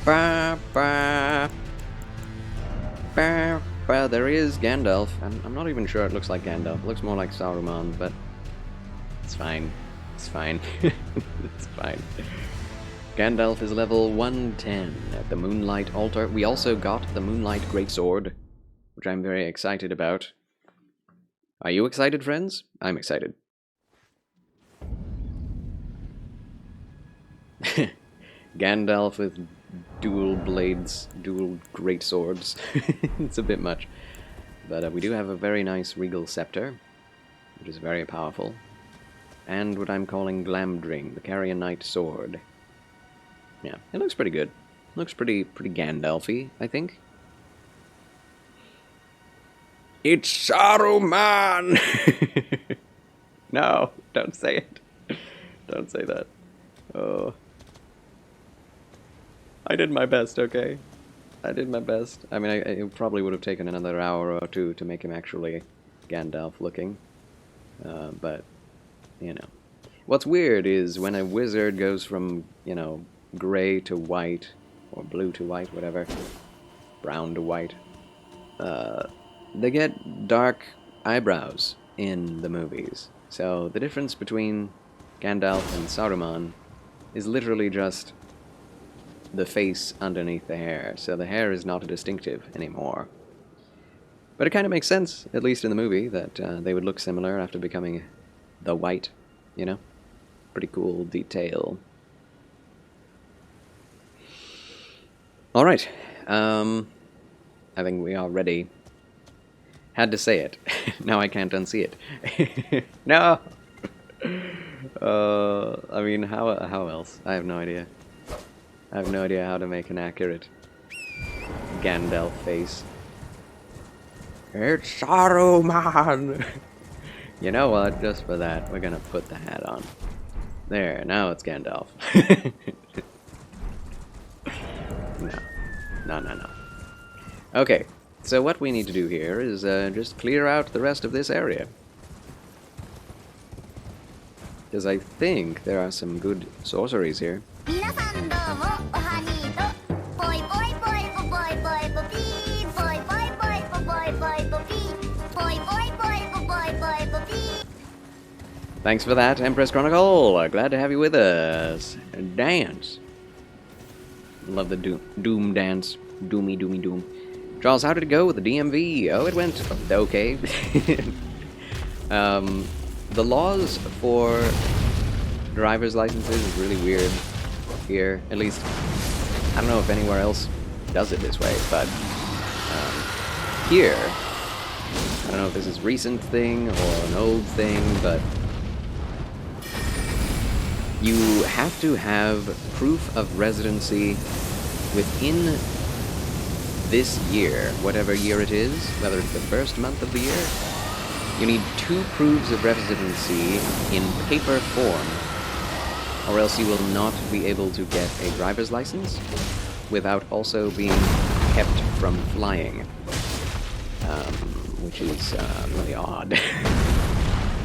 Ba, ba, ba, ba. There is Gandalf. I'm not even sure it looks like Gandalf. It looks more like Saruman, but it's fine. It's fine. It's fine. Gandalf is level 110 at the Moonlight Altar. We also got the Moonlight Greatsword, which I'm very excited about. Are you excited, friends? I'm excited. Gandalf with dual blades, dual great swords. It's a bit much. But we do have a very nice regal scepter, which is very powerful. And what I'm calling Glamdring, the Carrion Knight sword. Yeah, it looks pretty good. Looks pretty Gandalf-y, I think. It's Saruman! No, don't say it. Don't say that. Oh. I did my best, okay? I did my best. I mean, it probably would have taken another hour or two to make him actually Gandalf-looking. But, you know. What's weird is when a wizard goes from, you know, gray to white, or blue to white, whatever, brown to white, they get dark eyebrows in the movies. So the difference between Gandalf and Saruman is literally just the face underneath the hair. So the hair is not distinctive anymore. But it kind of makes sense, at least in the movie, that they would look similar after becoming the White, you know? Pretty cool detail. Alright, I think we are ready. Had to say it. Now I can't unsee it. No! I mean, how else? I have no idea. I have no idea how to make an accurate Gandalf face. It's Saruman! You know what? Just for that, we're gonna put the hat on. There, now it's Gandalf. No. Okay, so what we need to do here is just clear out the rest of this area. Because I think there are some good sorceries here. Thanks for that, Empress Chronicle. Glad to have you with us. Dance. Love the doom dance. Doomy, doomy, doom. Charles, how did it go with the DMV? Oh, it went okay. The laws for driver's licenses is really weird here. At least, I don't know if anywhere else does it this way, but here, I don't know if this is a recent thing or an old thing, but you have to have proof of residency within this year, whatever year it is, whether it's the first month of the year. You need 2 proofs of residency in paper form, or else you will not be able to get a driver's license without also being kept from flying, which is really odd.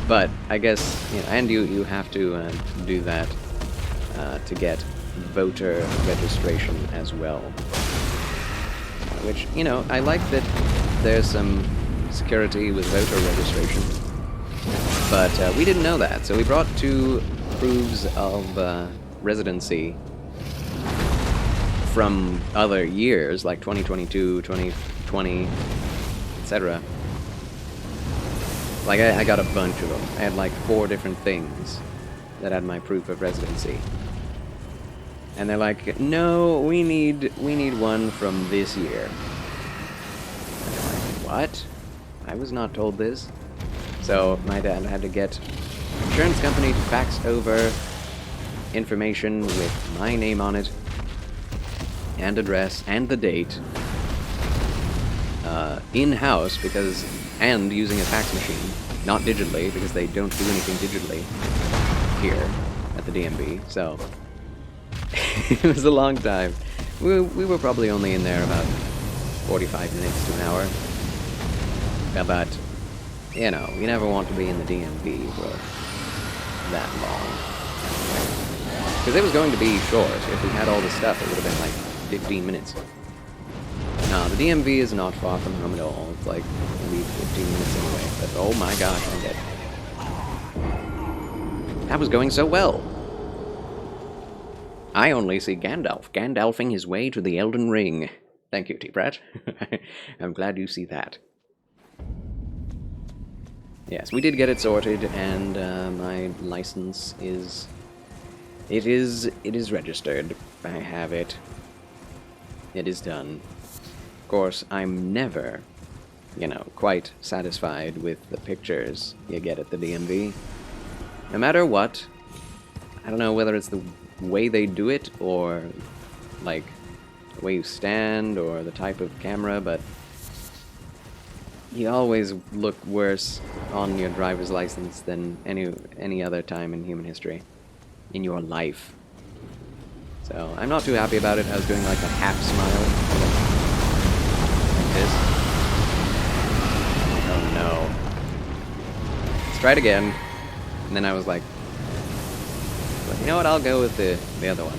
But I guess, you know, and you have to do that to get voter registration as well. Which, you know, I like that there's some security with voter registration, but we didn't know that, so we brought 2 proofs of residency from other years, like 2022, 2020, etc. Like, I got a bunch of them. I had like 4 different things that had my proof of residency. And they're like, no, we need one from this year. And I'm like, what? I was not told this. So my dad had to get an insurance company to fax over information with my name on it, and address, and the date, in-house, and using a fax machine, not digitally, because they don't do anything digitally here at the DMV, so it was a long time. We were probably only in there about 45 minutes to an hour, but, you know, you never want to be in the DMV for that long. Because it was going to be short. If we had all the stuff, it would have been like 15 minutes. No, the DMV is not far from home at all. It's like maybe 15 minutes away. But oh my gosh, I'm dead. That was going so well. I only see Gandalf, Gandalfing his way to the Elden Ring. Thank you, T-Brat. I'm glad you see that. Yes, we did get it sorted, and my license is... It is registered. I have it. It is done. Of course, I'm never, you know, quite satisfied with the pictures you get at the DMV. No matter what, I don't know whether it's the way they do it, or, like, the way you stand, or the type of camera, but you always look worse on your driver's license than any other time in human history. In your life. So, I'm not too happy about it. I was doing like a half smile. Like this. Oh no. Let's try it again. And then I was like, you know what, I'll go with the other one.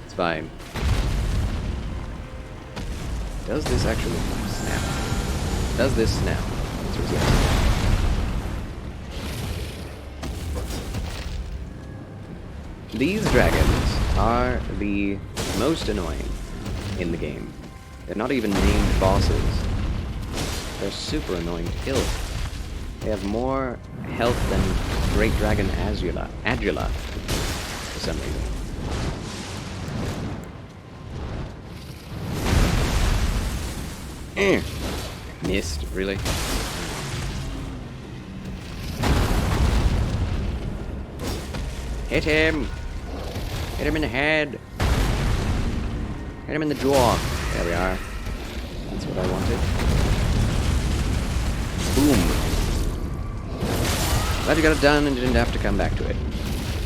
It's fine. Does this actually snap? Does this snap? Answer is yes. These dragons are the most annoying in the game. They're not even named bosses. They're super annoying to kill. They have more health than Great Dragon Adula, for some reason. Missed, really? Hit him! Hit him in the head! Hit him in the jaw! There we are. That's what I wanted. Boom! Glad you got it done and didn't have to come back to it.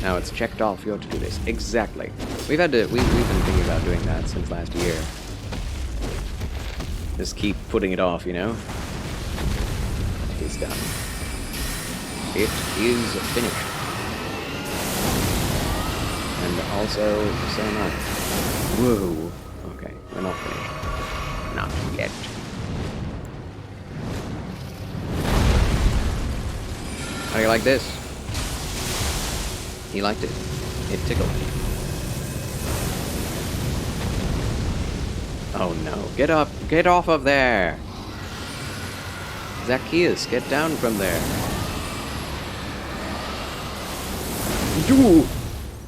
Now it's checked off your to-do list. Exactly. We've been thinking about doing that since last year. Just keep putting it off, you know? It is done. It is finished. And also, so am I. Whoa. Okay, we're not finished. Not yet. How do you like this? He liked it. It tickled. Oh no. Get up! Get off of there! Zacchaeus, get down from there. Ooh.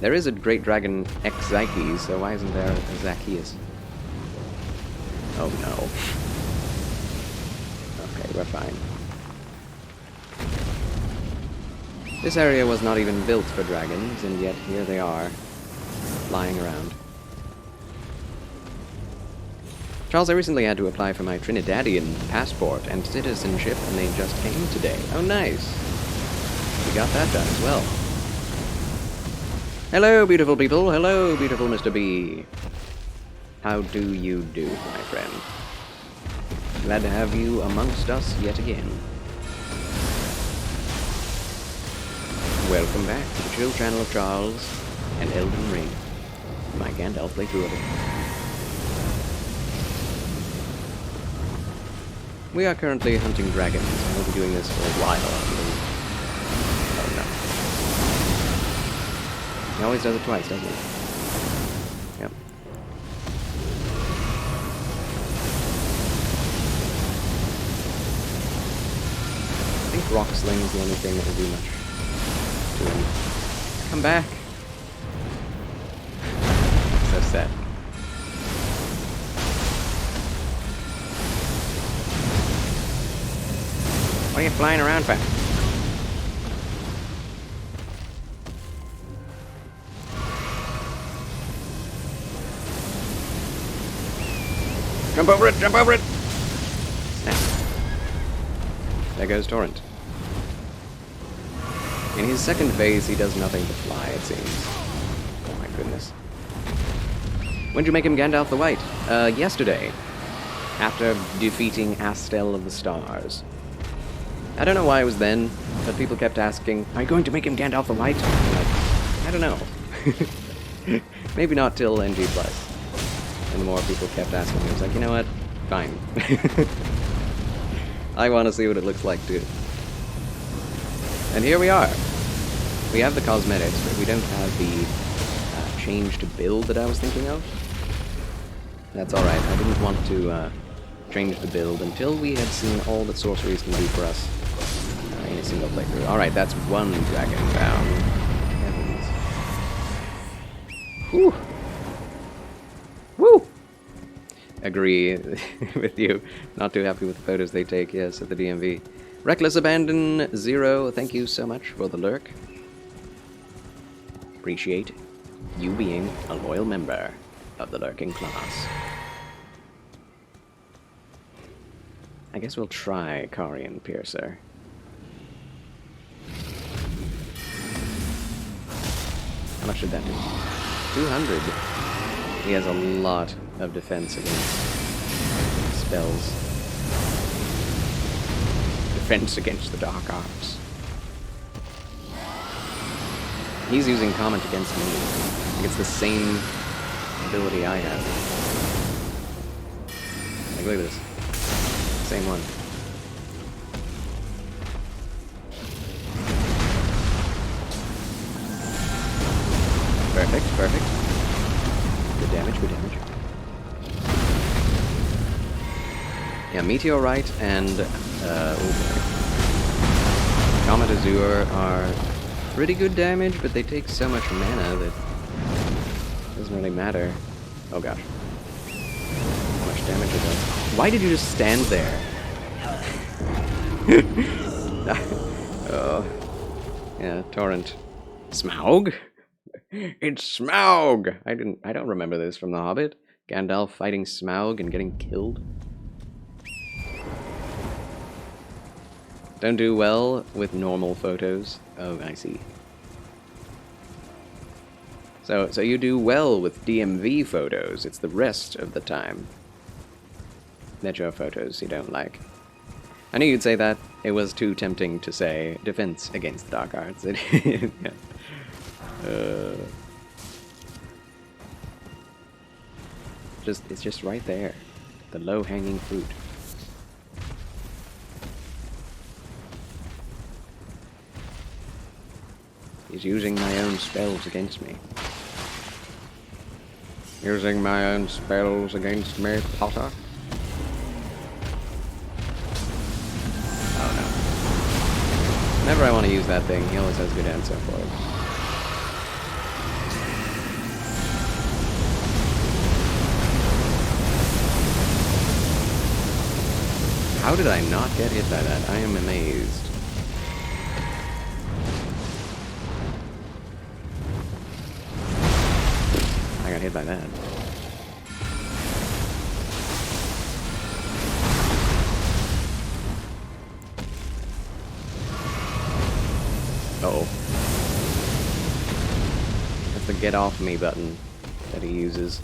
There is a Great Dragon X-Zyke, so why isn't there a Zacchaeus? Oh no. Okay, we're fine. This area was not even built for dragons, and yet here they are, flying around. Charles, I recently had to apply for my Trinidadian passport and citizenship, and they just came today. Oh, nice. We got that done as well. Hello, beautiful people. Hello, beautiful Mr. B. How do you do, my friend? Glad to have you amongst us yet again. Welcome back to the chill channel of Charles and Elden Ring. My Gandalf playthrough of it. We are currently hunting dragons, and we'll be doing this for a while, I believe. Oh no. He always does it twice, doesn't he? Yep. I think rock sling is the only thing that will do much. Come back. So sad. What are you flying around for? Jump over it! Jump over it! Snap. There goes Torrent. In his second phase, he does nothing but fly, it seems. Oh my goodness. When'd you make him Gandalf the White? Yesterday. After defeating Astel of the Stars. I don't know why it was then, but people kept asking, are you going to make him Gandalf the White? I'm like, I don't know. Maybe not till NG+. And the more people kept asking me, I was like, you know what? Fine. I want to see what it looks like too. And here we are. We have the cosmetics, but we don't have the change to build that I was thinking of. That's alright. I didn't want to change the build until we had seen all that sorceries can do for us in a single playthrough. Alright, that's one dragon down. Heavens. Whew. Woo! Agree with you. Not too happy with the photos they take, yes, at the DMV. Reckless Abandon 0, thank you so much for the lurk. Appreciate you being a loyal member of the lurking class. I guess we'll try Carian Piercer. How much did that do? 200. He has a lot of defense against spells. Defense against the dark arts. He's using comment against me. Like it's the same ability I have. Like, look at this. Same one. Perfect, perfect. Good damage, good damage. Yeah, Meteorite and Comet Azure are pretty good damage, but they take so much mana that it doesn't really matter. Oh gosh. How much damage it does. Why did you just stand there? Oh. Yeah, Torrent. Smaug? It's Smaug! I don't remember this from The Hobbit. Gandalf fighting Smaug and getting killed. Don't do well with normal photos. Oh, I see. So you do well with DMV photos. It's the rest of the time that your photos you don't like. I knew you'd say that. It was too tempting to say defense against the dark arts. Yeah. It's just right there. The low-hanging fruit. He's using my own spells against me. Using my own spells against me, Potter? Oh no. Whenever I want to use that thing, he always has a good answer for it. How did I not get hit by that? I am amazed. I got hit by that. Uh-oh. That's the get off me button that he uses.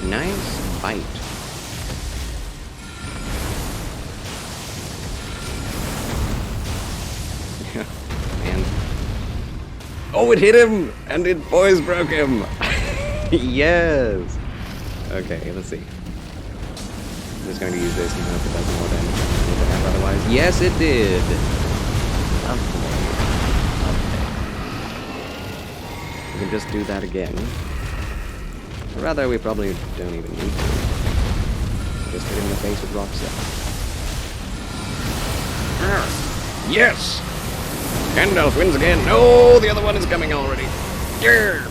Nice bite. And oh, it hit him, and it boys broke him. Yes. Okay, let's see. I'm just going to use this and hope it does more damage than it would have otherwise. Yes, it did. Lovely. We can just do that again. Or rather, we probably don't even need to. Just hit him in the face with rock stuff. Yes! Gandalf wins again. No, the other one is coming already. Yeah!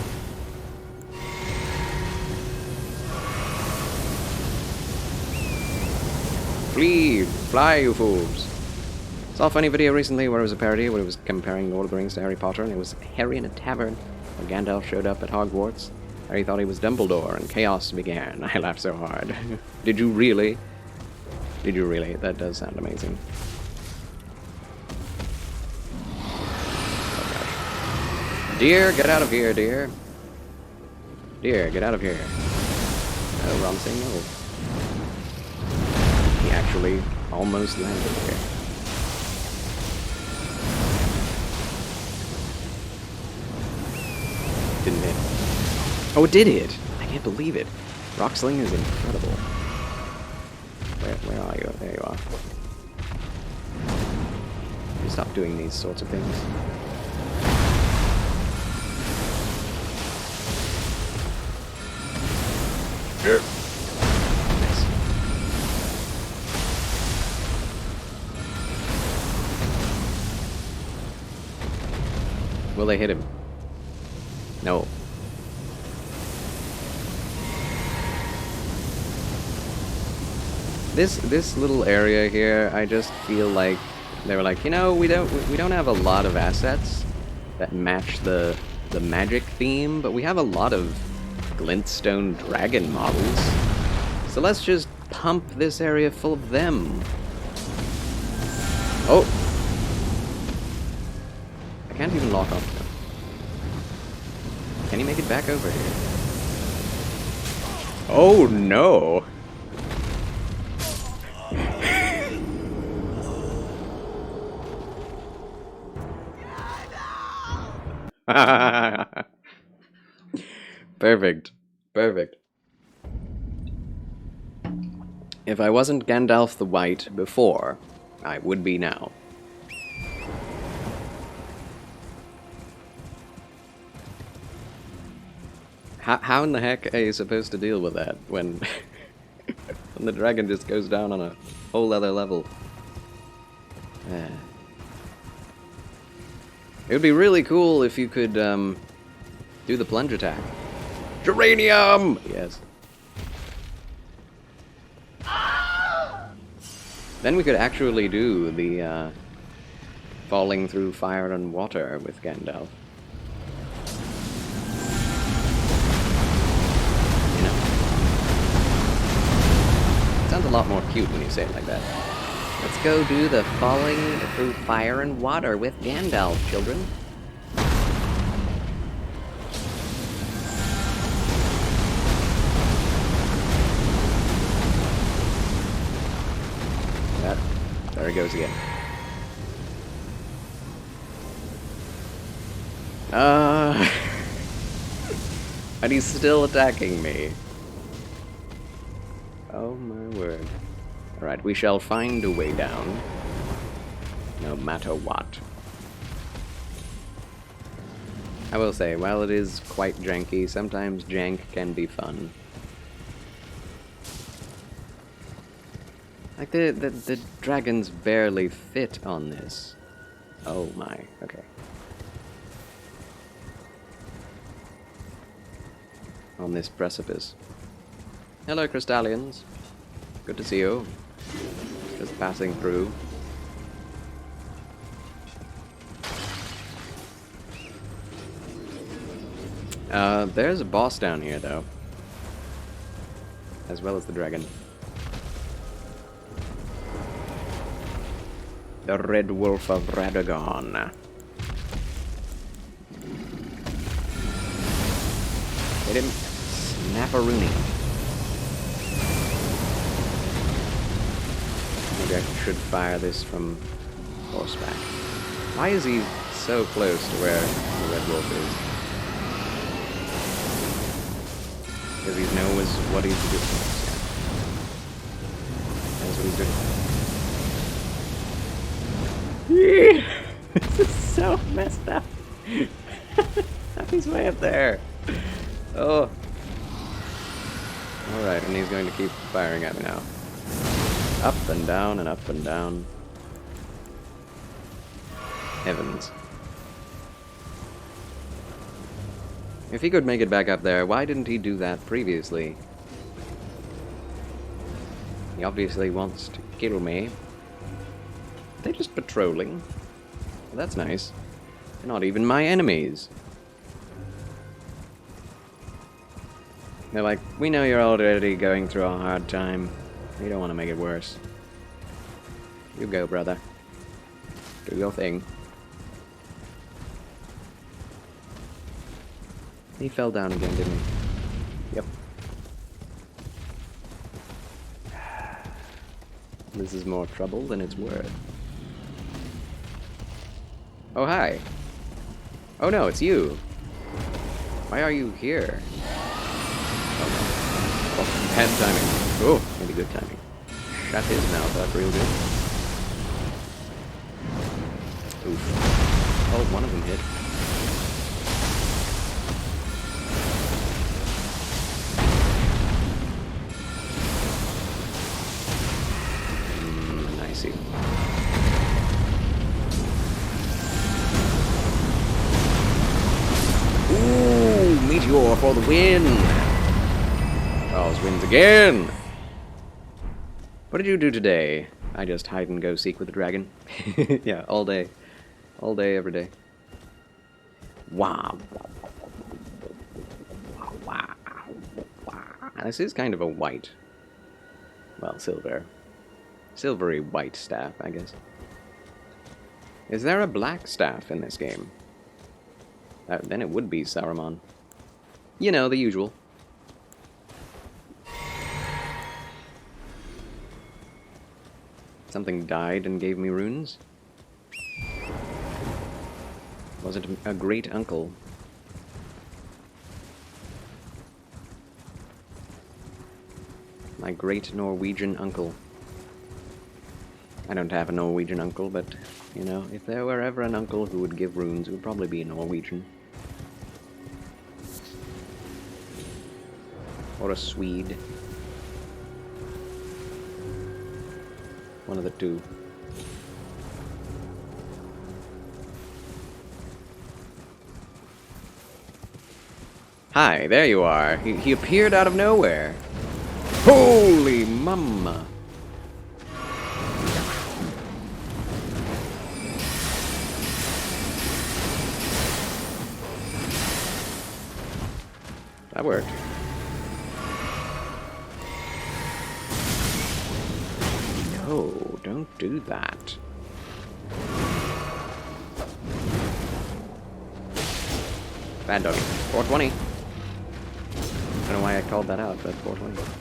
Flee! Fly, you fools! Saw a funny video recently where it was a parody where it was comparing Lord of the Rings to Harry Potter, and it was Harry in a tavern when Gandalf showed up at Hogwarts. Harry thought he was Dumbledore, and chaos began. I laughed so hard. Did you really? Did you really? That does sound amazing. Oh gosh. Deer, get out of here, deer. Deer, get out of here. No, Ron saying no. He actually almost landed here. didn't hit. Oh, it did hit! I can't believe it. Rock Sling is incredible. Where are you? There you are. You stop doing these sorts of things. Nice. Will they hit him? No. This little area here, I just feel like they were like, you know, we don't have a lot of assets that match the magic theme, but we have a lot of glintstone dragon models. So let's just pump this area full of them. Oh! I can't even lock off them. Can you make it back over here? Oh no! Perfect. Perfect. If I wasn't Gandalf the White before, I would be now. How in the heck are you supposed to deal with that when, when the dragon just goes down on a whole other level? It would be really cool if you could do the plunge attack. Geranium! Yes. Then we could actually do the falling through fire and water with Gandalf. You know? It sounds a lot more cute when you say it like that. Let's go do the falling through fire and water with Gandalf, children. There he goes again. And he's still attacking me. Oh my word. Alright, we shall find a way down. No matter what. I will say, while it is quite janky, sometimes jank can be fun. Like, the dragons barely fit on this. Oh my, okay. On this precipice. Hello, Crystallians. Good to see you. Just passing through. There's a boss down here, though. As well as the dragon. The Red Wolf of Radagon. Hit him. Snap-a-rooney. Maybe I should fire this from horseback. Why is he so close to where the Red Wolf is? Because he knows what he's doing. That's what he's doing. This is so messed up. He's way up there. Oh. Alright, and he's going to keep firing at me now. Up and down and up and down. Heavens. If he could make it back up there, why didn't he do that previously? He obviously wants to kill me. They're just patrolling. Well, that's nice. They're not even my enemies. They're like, we know you're already going through a hard time. We don't want to make it worse. You go, brother. Do your thing. He fell down again, didn't he? Yep. This is more trouble than it's worth. Oh, hi. Oh no, it's you. Why are you here? Oh, bad timing. Oh, maybe good timing. Shut his mouth up real good. Oof. Oh, one of them hit. I see. Ooh, meteor for the win! Charles wins again! What did you do today? I just hide and go seek with the dragon. Yeah, all day. All day, every day. Wow. Wow. Wow. This is kind of a white. Well, silvery white staff, I guess. Is there a black staff in this game? Then it would be Saruman. You know, the usual. Something died and gave me runes? Was it a great uncle? My great Norwegian uncle. I don't have a Norwegian uncle, but, you know, if there were ever an uncle who would give runes, it would probably be a Norwegian. Or a Swede. One of the two. Hi, there you are. He appeared out of nowhere. Holy mama. That worked. No, don't do that. Bad doggy. 420. I don't know why I called that out, but 420.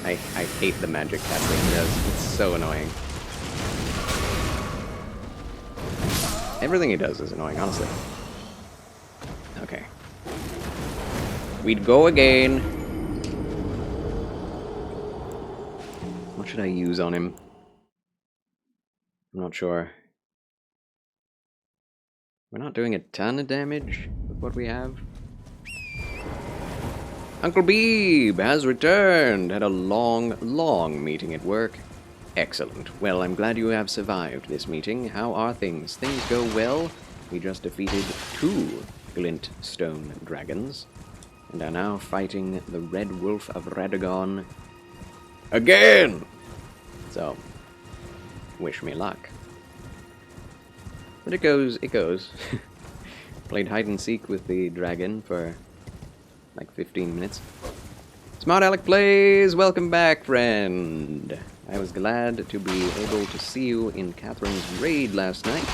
I hate the magic casting he does. It's so annoying. Everything he does is annoying, honestly. Okay. We'd go again. What should I use on him? I'm not sure. We're not doing a ton of damage with what we have. Uncle Beeb has returned. Had a long meeting at work. Excellent. Well, I'm glad you have survived this meeting. How are things? Things go well. We just defeated 2 glintstone dragons and are now fighting the Red Wolf of Radagon again. So, wish me luck. But it goes. Played hide and seek with the dragon for like 15 minutes. Smart Alec Plays, welcome back, friend. I was glad to be able to see you in Catherine's raid last night.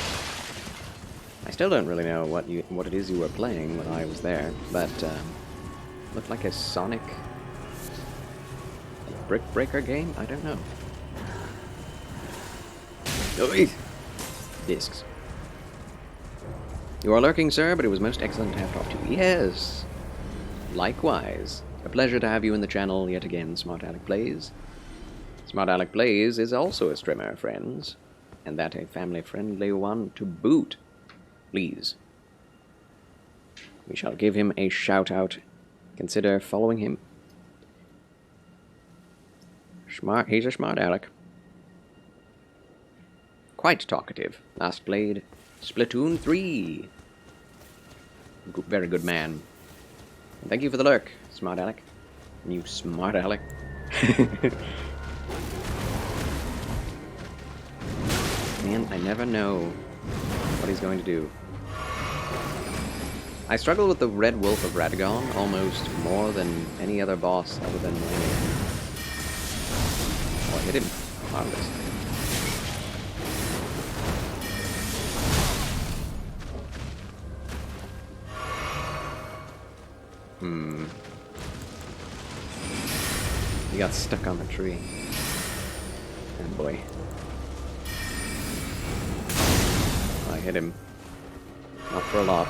I still don't really know what it is you were playing when I was there, but looked like a Sonic Brick Breaker game? I don't know. Oi! Discs. You are lurking, sir, but it was most excellent to have talked to you. Yes! Likewise. A pleasure to have you in the channel yet again, Smart Alec Plays. Smart Alec Plays is also a streamer, friends, and that a family-friendly one to boot. Please. We shall give him a shout-out. Consider following him. He's a smart Alec. Quite talkative. Last played Splatoon 3. Very good man. And thank you for the lurk, Smart Alec. You smart Alec. Man, I never know what he's going to do. I struggle with the Red Wolf of Radagon almost more than any other boss other than Lane. Oh, I hit him. Marvelous. He got stuck on the tree. Oh boy. I hit him. Not for a lot.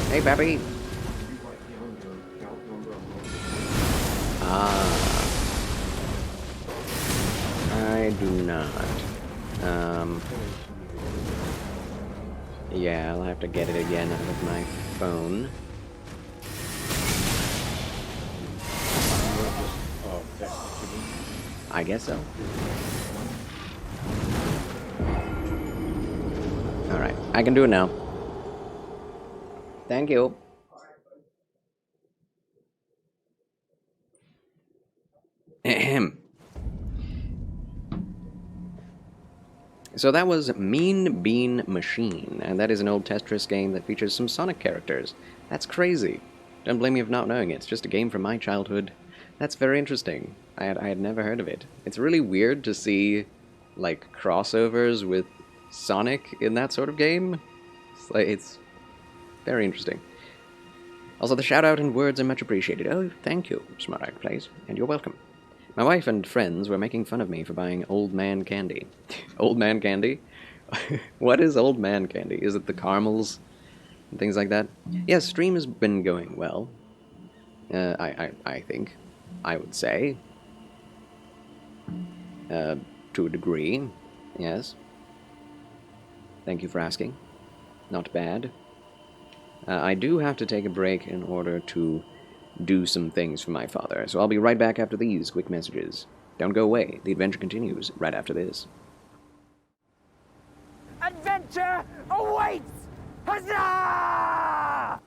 Hey, Pappy! Ah. I do not. Yeah, I'll have to get it again out of my phone. I guess so. Alright, I can do it now. Thank you. Ahem. So that was Mean Bean Machine, and that is an old Tetris game that features some Sonic characters. That's crazy. Don't blame me for not knowing it. It's just a game from my childhood. That's very interesting. I had never heard of it. It's really weird to see, like, crossovers with Sonic in that sort of game. It's very interesting. Also, the shout-out and words are much appreciated. Oh, thank you, Smart Art Plays, and you're welcome. My wife and friends were making fun of me for buying old man candy. Old man candy? What is old man candy? Is it the caramels and things like that? Yes, stream has been going well. I think. I would say. To a degree, yes. Thank you for asking. Not bad. I do have to take a break in order to do some things for my father, so I'll be right back after these quick messages. Don't go away. The adventure continues right after this. Adventure awaits! Huzzah!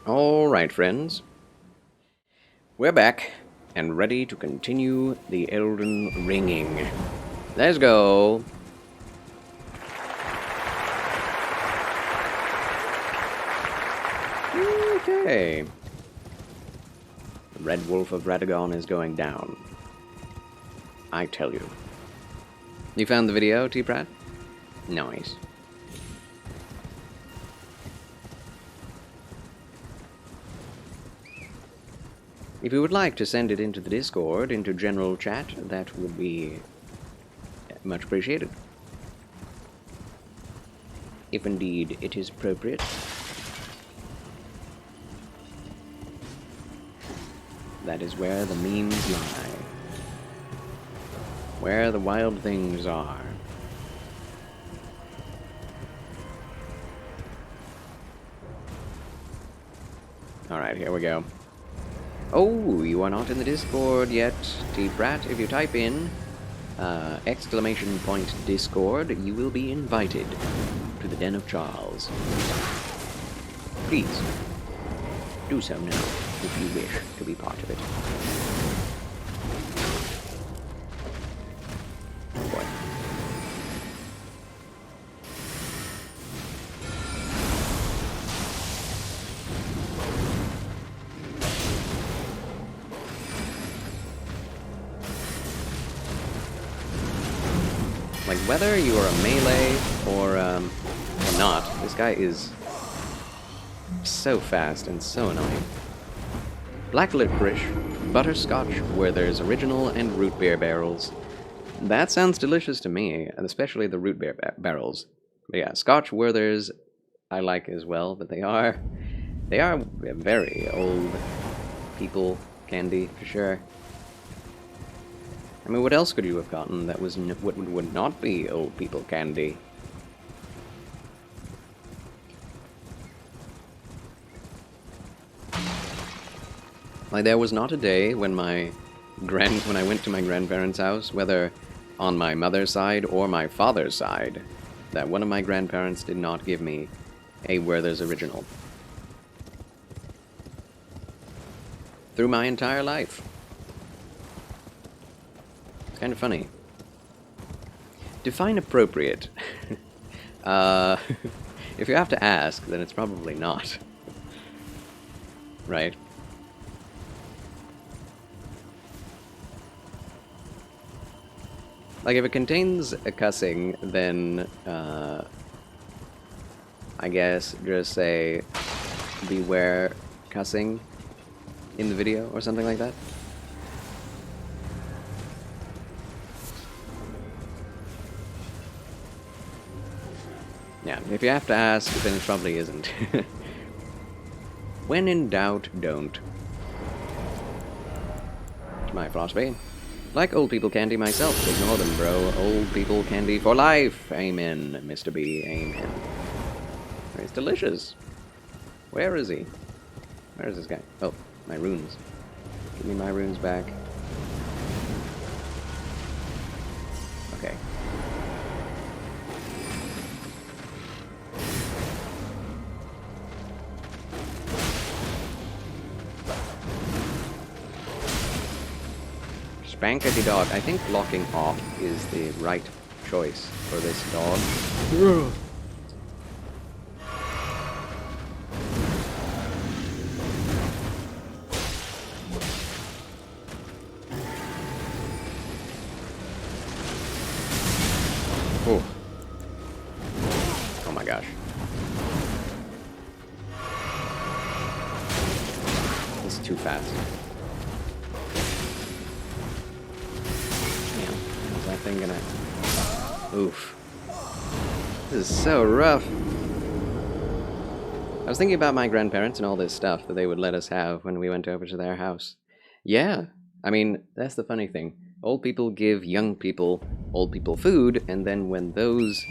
Alright, friends. We're back, and ready to continue the Elden Ringing. Let's go! Okay. The Red Wolf of Radagon is going down. I tell you. You found the video, T-Prat? Nice. If you would like to send it into the Discord, into general chat, that would be much appreciated. If indeed it is appropriate. That is where the memes lie. Where the wild things are. Alright, here we go. Oh, you are not in the Discord yet, T-Brat. If you type in exclamation point Discord, you will be invited to the Den of Charles. Please, do so now, if you wish to be part of it. Boy. Like, whether you are a melee or not, this guy is so fast and so annoying. Black licorice, butterscotch, Werther's original, and root beer barrels. That sounds delicious to me, and especially the root beer barrels. But yeah, Scotch Werther's I like as well, but they are very old people candy for sure. I mean, what else could you have gotten that was would not be old people candy? Like, there was not a day when when I went to my grandparents' house, whether on my mother's side or my father's side, that one of my grandparents did not give me a Werther's original. Through my entire life. It's kind of funny. Define appropriate. If you have to ask, then it's probably not. Right? Like, if it contains a cussing, then, I guess just say, beware cussing in the video, or something like that. Yeah, if you have to ask, then it probably isn't. When in doubt, don't. It's my philosophy. Like old people candy myself, ignore them, bro. Old people candy for life. Amen, Mr. B. Amen. It's delicious. Where is he? Where is this guy? Oh, my runes. Give me my runes back. Okay. Spankety dog. I think blocking off is the right choice for this dog. Oh. Oh my gosh. This is too fast. That thing gonna... Oof. This is so rough. I was thinking about my grandparents and all this stuff that they would let us have when we went over to their house. Yeah. I mean, that's the funny thing. Old people give young people old people food, and then when those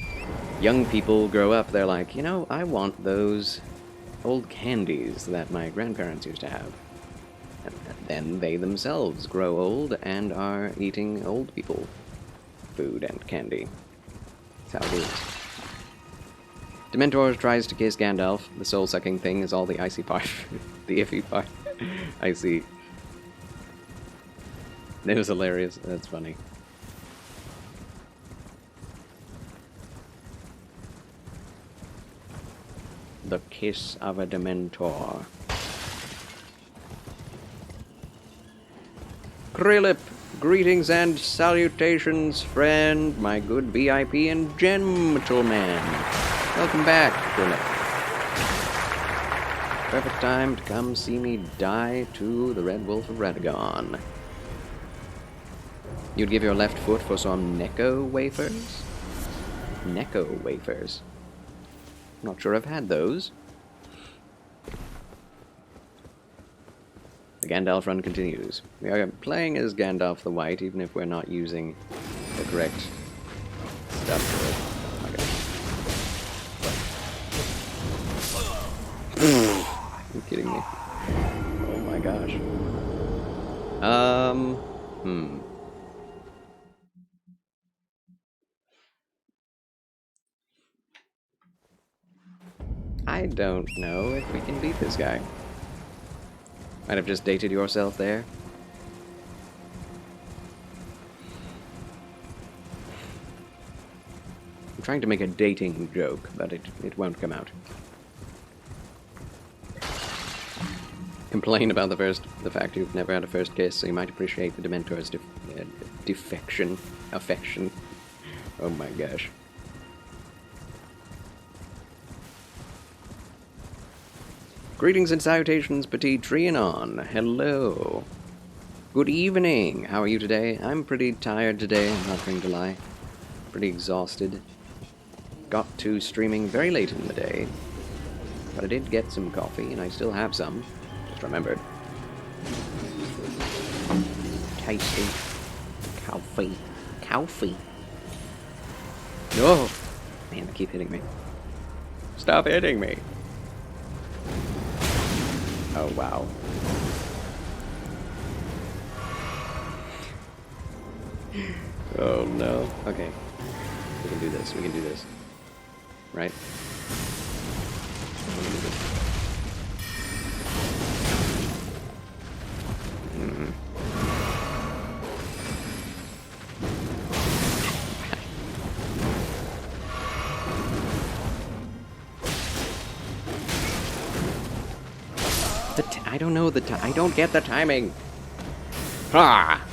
young people grow up, they're like, you know, I want those old candies that my grandparents used to have. And then they themselves grow old and are eating old people food and candy. That's how it is. Dementor tries to kiss Gandalf. The soul-sucking thing is all the icy part. The iffy part. I see. It was hilarious. That's funny. The kiss of a Dementor. Krillip! Greetings and salutations, friend, my good VIP and gentleman. Welcome back, Krillip. Perfect time to come see me die to the Red Wolf of Radagon. You'd give your left foot for some Necco wafers? Necco wafers. Not sure I've had those. The Gandalf run continues. We are playing as Gandalf the White, even if we're not using the correct stuff for it. Oh my gosh. Are you kidding me? Oh my gosh. I don't know if we can beat this guy. Might have just dated yourself there. I'm trying to make a dating joke, but it won't come out. Complain about the fact you've never had a first kiss, so you might appreciate the Dementor's affection. Oh my gosh. Greetings and salutations, Petit Trianon. Hello. Good evening. How are you today? I'm pretty tired today, I'm not going to lie. Pretty exhausted. Got to streaming very late in the day. But I did get some coffee, and I still have some. Just remembered. Tasty. Coffee. Coffee. No! Man, they keep hitting me. Stop hitting me! Oh, wow. Oh, no. Okay. We can do this. We can do this. Right? We can do this. I don't know I don't get the timing. Ha!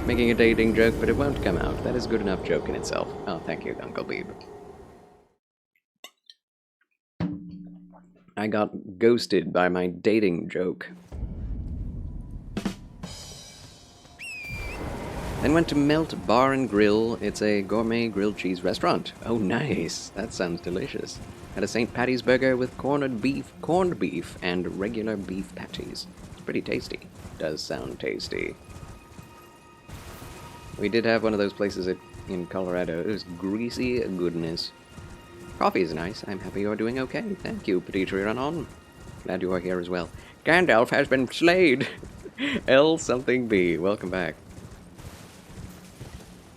Making a dating joke, but it won't come out. That is a good enough joke in itself. Oh, thank you, Uncle Beeb. I got ghosted by my dating joke. Then went to Melt Bar and Grill. It's a gourmet grilled cheese restaurant. Oh, nice. That sounds delicious. Had a St. Patty's burger with corned beef, and regular beef patties. It's pretty tasty. Does sound tasty. We did have one of those places in Colorado. It was greasy goodness. Coffee is nice. I'm happy you're doing okay. Thank you, Petit Trianon. Glad you are here as well. Gandalf has been slayed. L something B. Welcome back.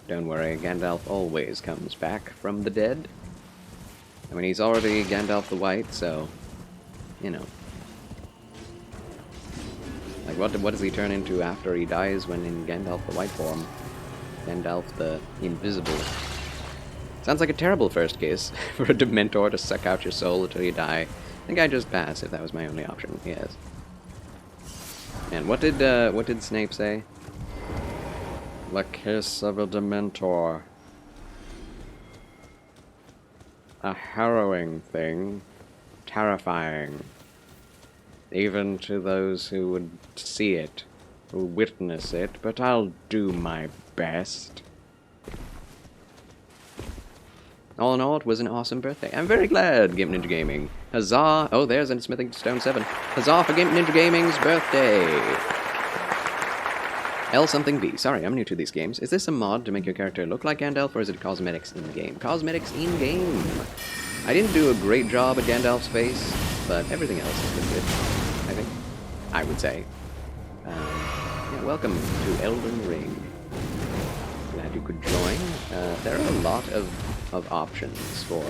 Don't worry, Gandalf always comes back from the dead. I mean, he's already Gandalf the White, so, you know. Like, what does he turn into after he dies when in Gandalf the White form? Gandalf the Invisible. Sounds like a terrible first case for a Dementor to suck out your soul until you die. I think I'd just pass if that was my only option, yes. And what did Snape say? The kiss of a Dementor. A harrowing thing. Terrifying. Even to those who would see it, who witness it, but I'll do my best. All in all, it was an awesome birthday. I'm very glad, Gimp Ninja Gaming. Huzzah! Oh, there's a Smithing Stone 7. Huzzah for Gimp Ninja Gaming's birthday! L something B. Sorry, I'm new to these games. Is this a mod to make your character look like Gandalf, or is it cosmetics in-game? Cosmetics in-game! I didn't do a great job at Gandalf's face, but everything else has been good, I think. I would say. Yeah, welcome to Elden Ring. Glad you could join. There are a lot of options for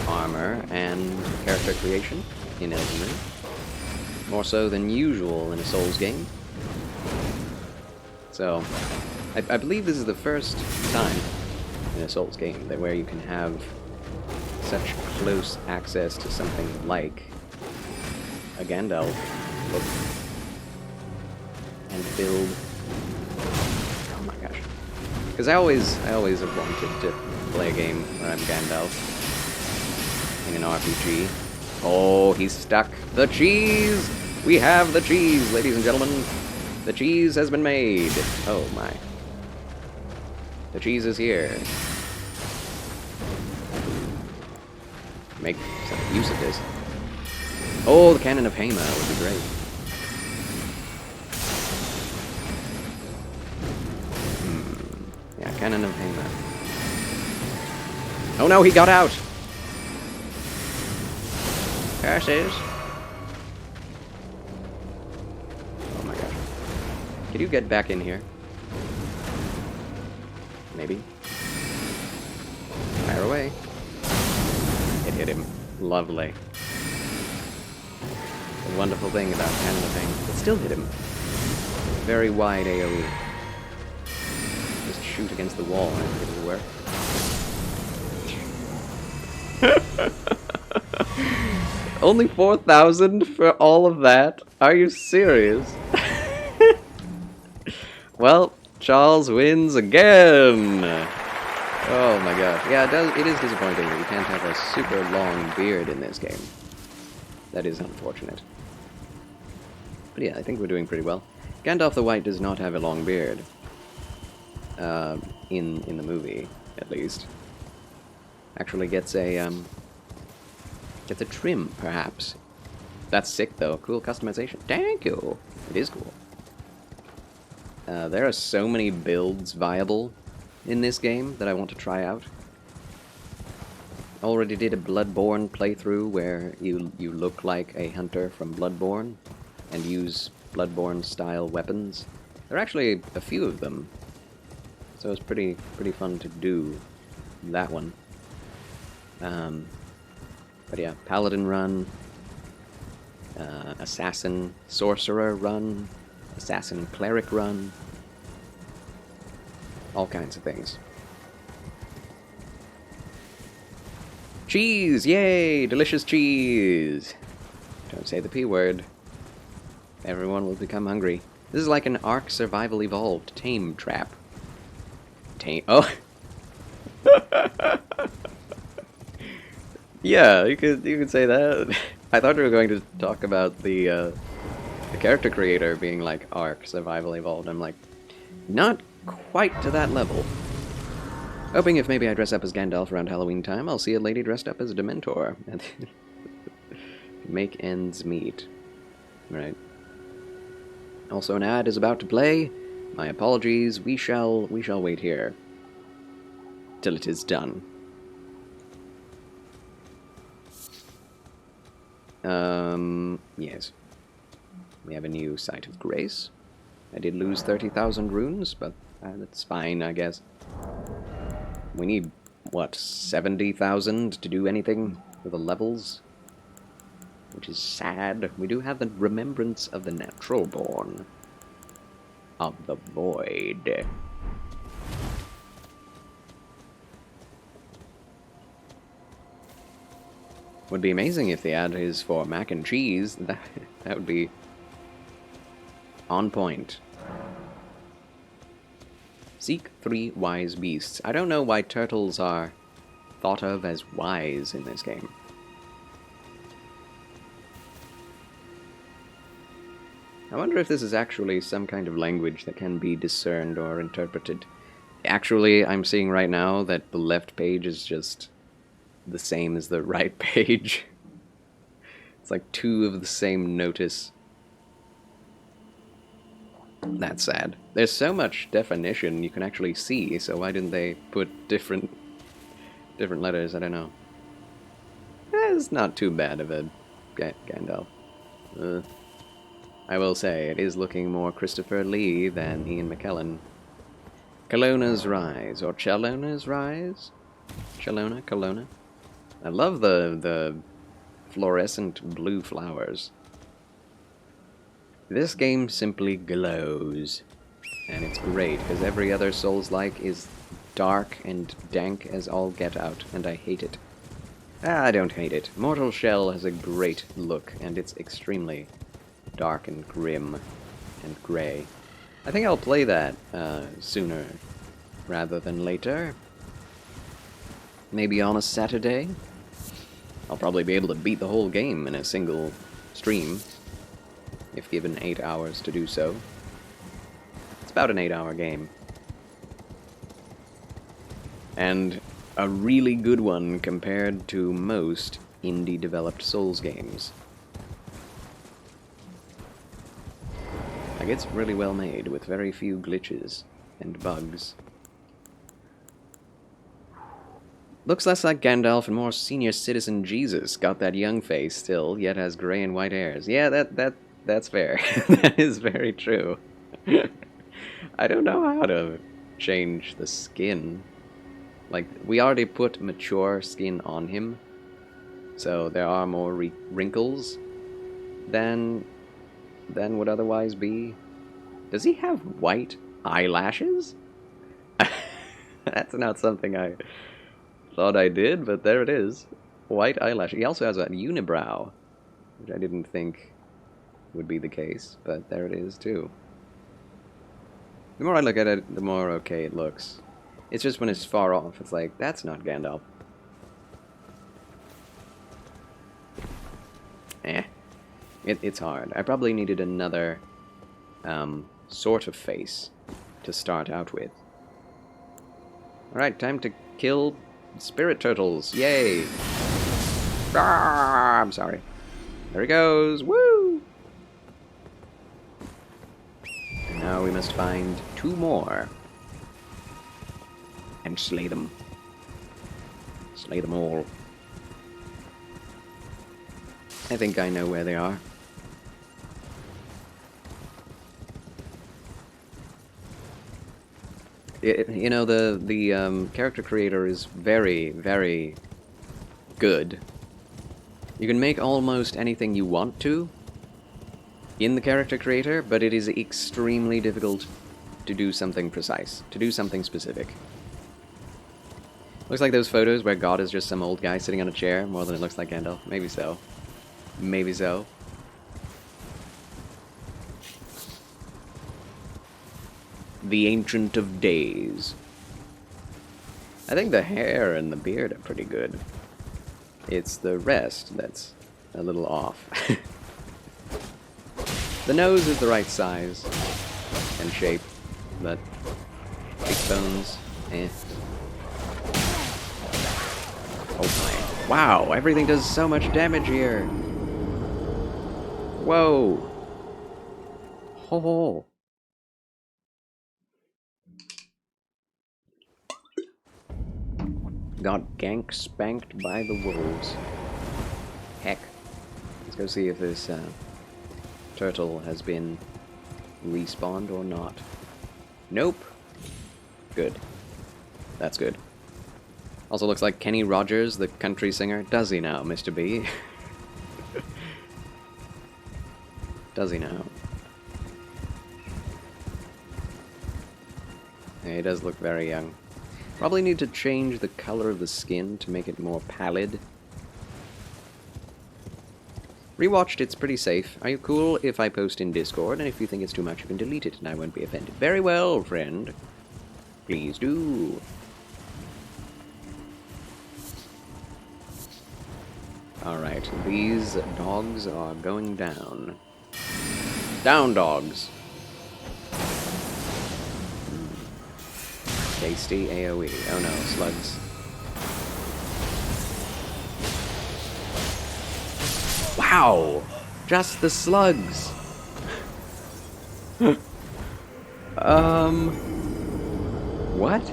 armor and character creation in Elden Ring. More so than usual in a Souls game. So, I believe this is the first time in a Souls game where you can have such close access to something like a Gandalf look and build. Oh my gosh! Because I always have wanted to play a game where I'm Gandalf in an RPG. Oh, he's stuck. The cheese! We have the cheese, ladies and gentlemen. The cheese has been made. Oh my. The cheese is here. Make some use of this. Oh, the Cannon of Hema would be great. Yeah, Cannon of Hema. Oh no, he got out! Curses. Oh my gosh. Can you get back in here? Maybe. Fire away. Hit. him. Lovely. The wonderful thing about cannon it still hit him. Very wide AoE. Just shoot against the wall and it will work. Only 4,000 for all of that? Are you serious? Well, Charles wins again! Oh my gosh. Yeah, it is disappointing that you can't have a super long beard in this game. That is unfortunate. But yeah, I think we're doing pretty well. Gandalf the White does not have a long beard. In the movie, at least. Actually gets a trim, perhaps. That's sick, though. Cool customization. Thank you! It is cool. There are so many builds viable in this game that I want to try out. Already did a Bloodborne playthrough where you look like a hunter from Bloodborne and use Bloodborne-style weapons. There are actually a few of them, so it's pretty fun to do that one. But yeah, Paladin run, Assassin Sorcerer run, Assassin Cleric run, all kinds of things. Cheese! Yay! Delicious cheese! Don't say the P word. Everyone will become hungry. This is like an Ark Survival Evolved tame trap. Tame. Oh! Yeah, you could say that. I thought we were going to talk about the character creator being like Ark Survival Evolved. I'm like, not quite to that level. Hoping if maybe I dress up as Gandalf around Halloween time, I'll see a lady dressed up as a Dementor. And make ends meet. Right. Also, an ad is about to play. My apologies. We shall wait here till it is done. Yes. We have a new Site of Grace. I did lose 30,000 runes, but that's fine, I guess. We need, what, 70,000 to do anything with the levels? Which is sad. We do have the Remembrance of the Natural Born. Of the Void. Would be amazing if the ad is for mac and cheese. That would be on point. Seek 3 wise beasts. I don't know why turtles are thought of as wise in this game. I wonder if this is actually some kind of language that can be discerned or interpreted. Actually, I'm seeing right now that the left page is just the same as the right page. It's like 2 of the same notice. That's sad. There's so much definition you can actually see, so why didn't they put different letters? I don't know. It's not too bad of a Gandalf. I will say, it is looking more Christopher Lee than Ian McKellen. Kelowna's Rise, or Chelona's Rise? Kelowna? I love the fluorescent blue flowers. This game simply glows. And it's great, because every other Souls-like is dark and dank as all get out, and I hate it. I don't hate it. Mortal Shell has a great look, and it's extremely dark and grim and gray. I think I'll play that sooner rather than later. Maybe on a Saturday. I'll probably be able to beat the whole game in a single stream, if given 8 hours to do so. It's about an 8-hour game. And a really good one compared to most indie-developed Souls games. Like, it's really well made, with very few glitches and bugs. Looks less like Gandalf and more senior citizen Jesus. Got that young face still, yet has gray and white hairs. Yeah, that's fair. That is very true. I don't know how to change the skin. Like, we already put mature skin on him. So there are more wrinkles than would otherwise be. Does he have white eyelashes? That's not something I thought I did, but there it is. White eyelash. He also has a unibrow, which I didn't think would be the case, but there it is too. The more I look at it, the more okay it looks. It's just when it's far off, it's like, that's not Gandalf. It's hard. I probably needed another sort of face to start out with. Alright, time to kill spirit turtles. Yay! Ah, I'm sorry. There he goes. Woo! And now we must find 2 more. And slay them. Slay them all. I think I know where they are. You know, the character creator is very, very good. You can make almost anything you want to in the character creator, but it is extremely difficult to do something precise, to do something specific. Looks like those photos where God is just some old guy sitting on a chair, more than it looks like Gandalf. Maybe so. Maybe so. The Ancient of Days. I think the hair and the beard are pretty good. It's the rest that's a little off. The nose is the right size and shape, but cheekbones, eh. Oh my. Wow, everything does so much damage here. Whoa. Ho ho. Got gank spanked by the wolves. Heck. Let's go see if this turtle has been respawned or not. Nope. Good. That's good. Also looks like Kenny Rogers, the country singer. Does he now, Mr. B? Does he now? Yeah, he does look very young. Probably need to change the color of the skin to make it more pallid. Rewatched, it's pretty safe. Are you cool if I post in Discord? And if you think it's too much, you can delete it and I won't be offended. Very well, friend. Please do. Alright, these dogs are going down. Down, dogs! Tasty AoE. Oh no, slugs. Wow! Just the slugs! What?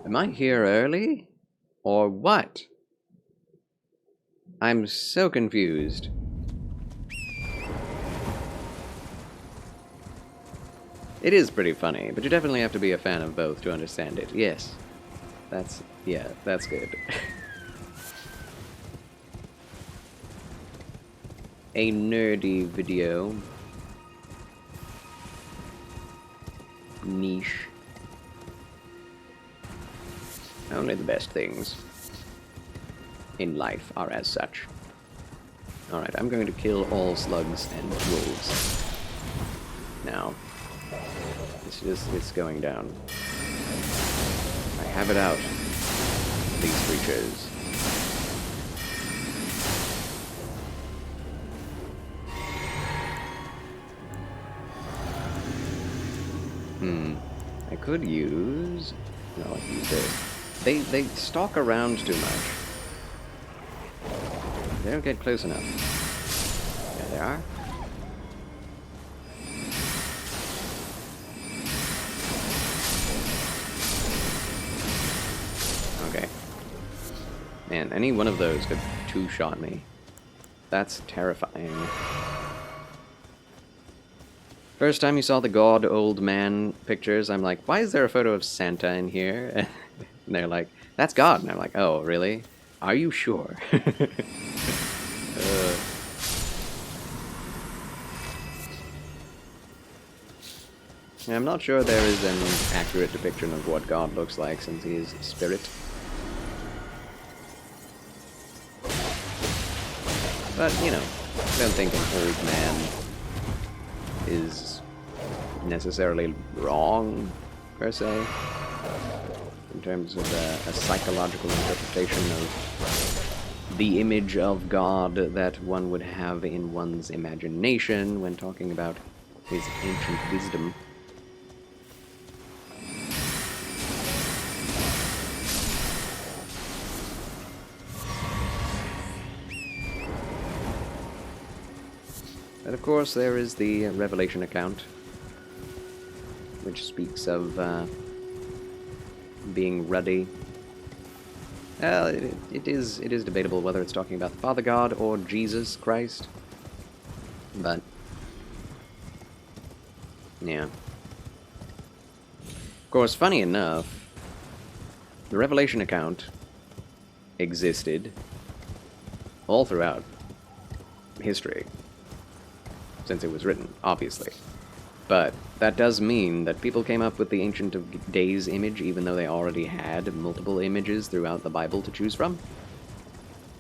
Am I here early? Or what? I'm so confused. It is pretty funny, but you definitely have to be a fan of both to understand it. Yes. Yeah, that's good. A nerdy video. Niche. Only the best things in life are as such. Alright, I'm going to kill all slugs and wolves. Now. It's going down. I have it out. These creatures. I could use... No, I can use this. They stalk around too much. They don't get close enough. There they are. Okay. Man, any one of those could two-shot me. That's terrifying. First time you saw the God Old Man pictures, I'm like, why is there a photo of Santa in here? And they're like, that's God. And I'm like, oh, really? Are you sure? I'm not sure there is an accurate depiction of what God looks like since he is spirit. But, you know, I don't think an old man is necessarily wrong, per se, in terms of a psychological interpretation of the image of God that one would have in one's imagination when talking about his ancient wisdom. But of course, there is the Revelation account, which speaks of being ruddy. Well, it is debatable whether it's talking about the Father God or Jesus Christ. But yeah. Of course, funny enough, the Revelation account existed all throughout history, since it was written, obviously. But that does mean that people came up with the Ancient of Days image even though they already had multiple images throughout the Bible to choose from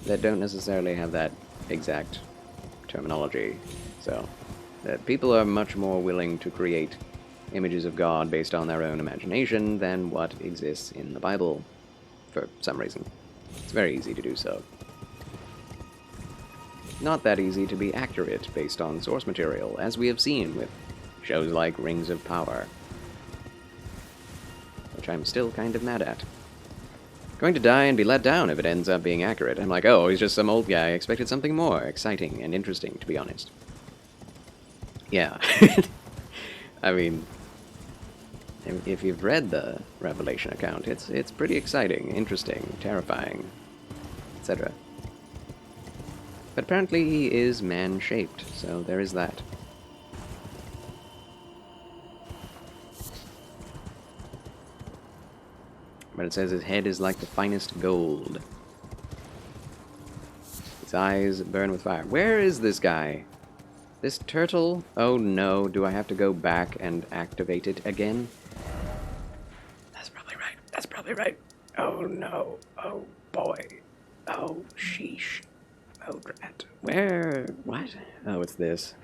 that don't necessarily have that exact terminology. So, that people are much more willing to create images of God based on their own imagination than what exists in the Bible, for some reason. It's very easy to do so. Not that easy to be accurate based on source material, as we have seen with shows like Rings of Power, which I'm still kind of mad at. Going to die and be let down if it ends up being accurate. I'm like, oh, he's just some old guy. I expected something more exciting and interesting, to be honest. Yeah. I mean, if you've read the Revelation account, it's pretty exciting, interesting, terrifying, etc. But apparently he is man-shaped, so there is that. But it says his head is like the finest gold. His eyes burn with fire. Where is this guy? This turtle? Oh no, do I have to go back and activate it again? That's probably right. That's probably right. Oh no. Oh boy. Oh sheesh. Oh drat. Where? What? Oh, it's this.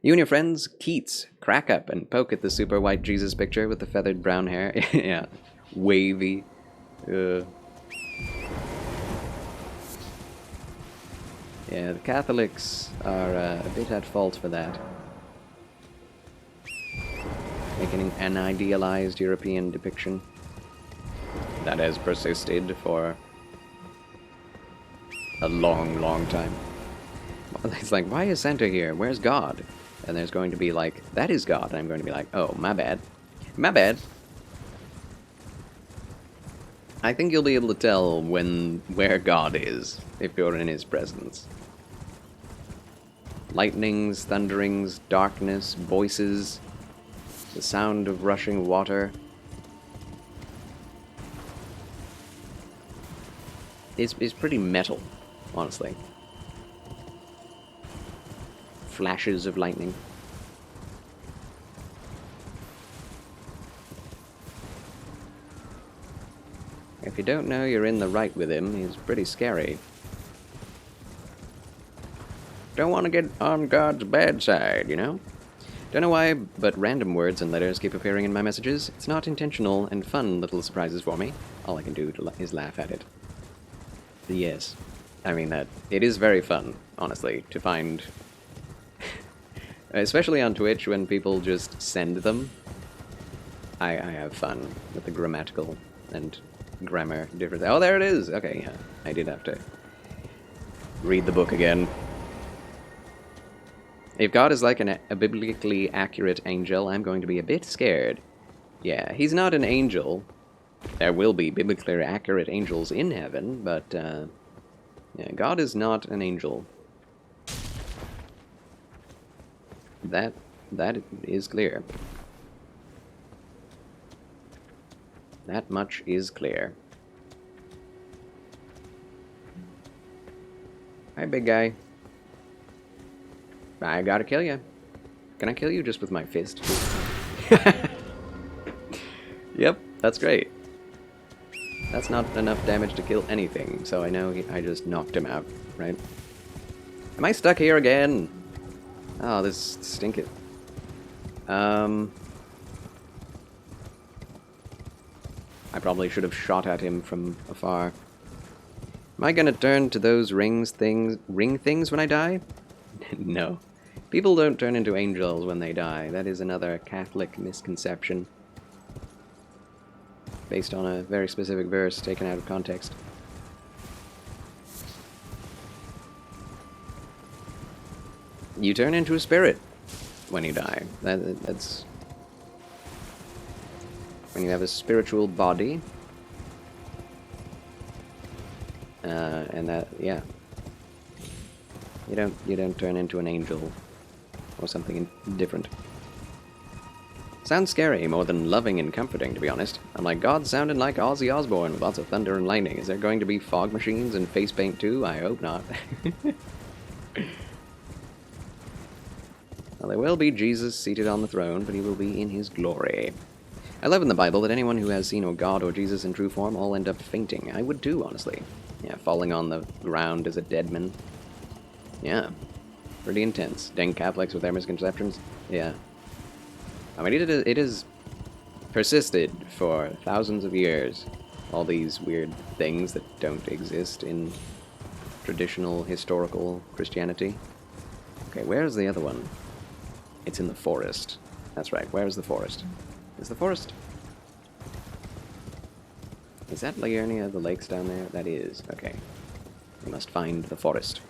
You and your friends, Keats, crack up and poke at the super white Jesus picture with the feathered brown hair. Yeah. Wavy. Yeah, the Catholics are a bit at fault for that. Making an idealized European depiction that has persisted for a long, long time. It's like, why is Santa here? Where's God? And there's going to be like, that is God. And I'm going to be like, oh, my bad. My bad. I think you'll be able to tell where God is if you're in his presence. Lightnings, thunderings, darkness, voices, the sound of rushing water. It's pretty metal, honestly. Flashes of lightning. If you don't know you're in the right with him, he's pretty scary. Don't want to get on God's bad side, you know? Don't know why, but random words and letters keep appearing in my messages. It's not intentional and fun little surprises for me. All I can do is laugh at it. Yes. I mean that. It is very fun, honestly, to find... especially on Twitch when people just send them. I have fun with the grammatical and grammar difference. Oh, there it is! Okay, yeah. I did have to read the book again. If God is like a biblically accurate angel, I'm going to be a bit scared. Yeah, he's not an angel. There will be biblically accurate angels in heaven, but yeah, God is not an angel. That is clear. That much is clear. Hi, big guy. I gotta kill you. Can I kill you just with my fist? Yep, that's great. That's not enough damage to kill anything, so I know I just knocked him out, right? Am I stuck here again? Oh, this stinking. I probably should have shot at him from afar. Am I gonna turn to those ring things when I die? No. People don't turn into angels when they die. That is another Catholic misconception. Based on a very specific verse taken out of context. You turn into a spirit when you die. That's when you have a spiritual body. And that, yeah. You don't turn into an angel or something different. Sounds scary more than loving and comforting, to be honest. I'm like, God sounded like Ozzy Osbourne with lots of thunder and lightning. Is there going to be fog machines and face paint too? I hope not. Well, there will be Jesus seated on the throne, but he will be in his glory. I love in the Bible that anyone who has seen God or Jesus in true form all end up fainting. I would too, honestly. Yeah, falling on the ground as a dead man. Yeah. Pretty intense. Dang Catholics with their misconceptions. Yeah. I mean, it has persisted for thousands of years. All these weird things that don't exist in traditional, historical Christianity. Okay, where's the other one? It's in the forest. That's right, where's the forest? Is the forest... Is that any of the lakes down there? That is. Okay. We must find the forest.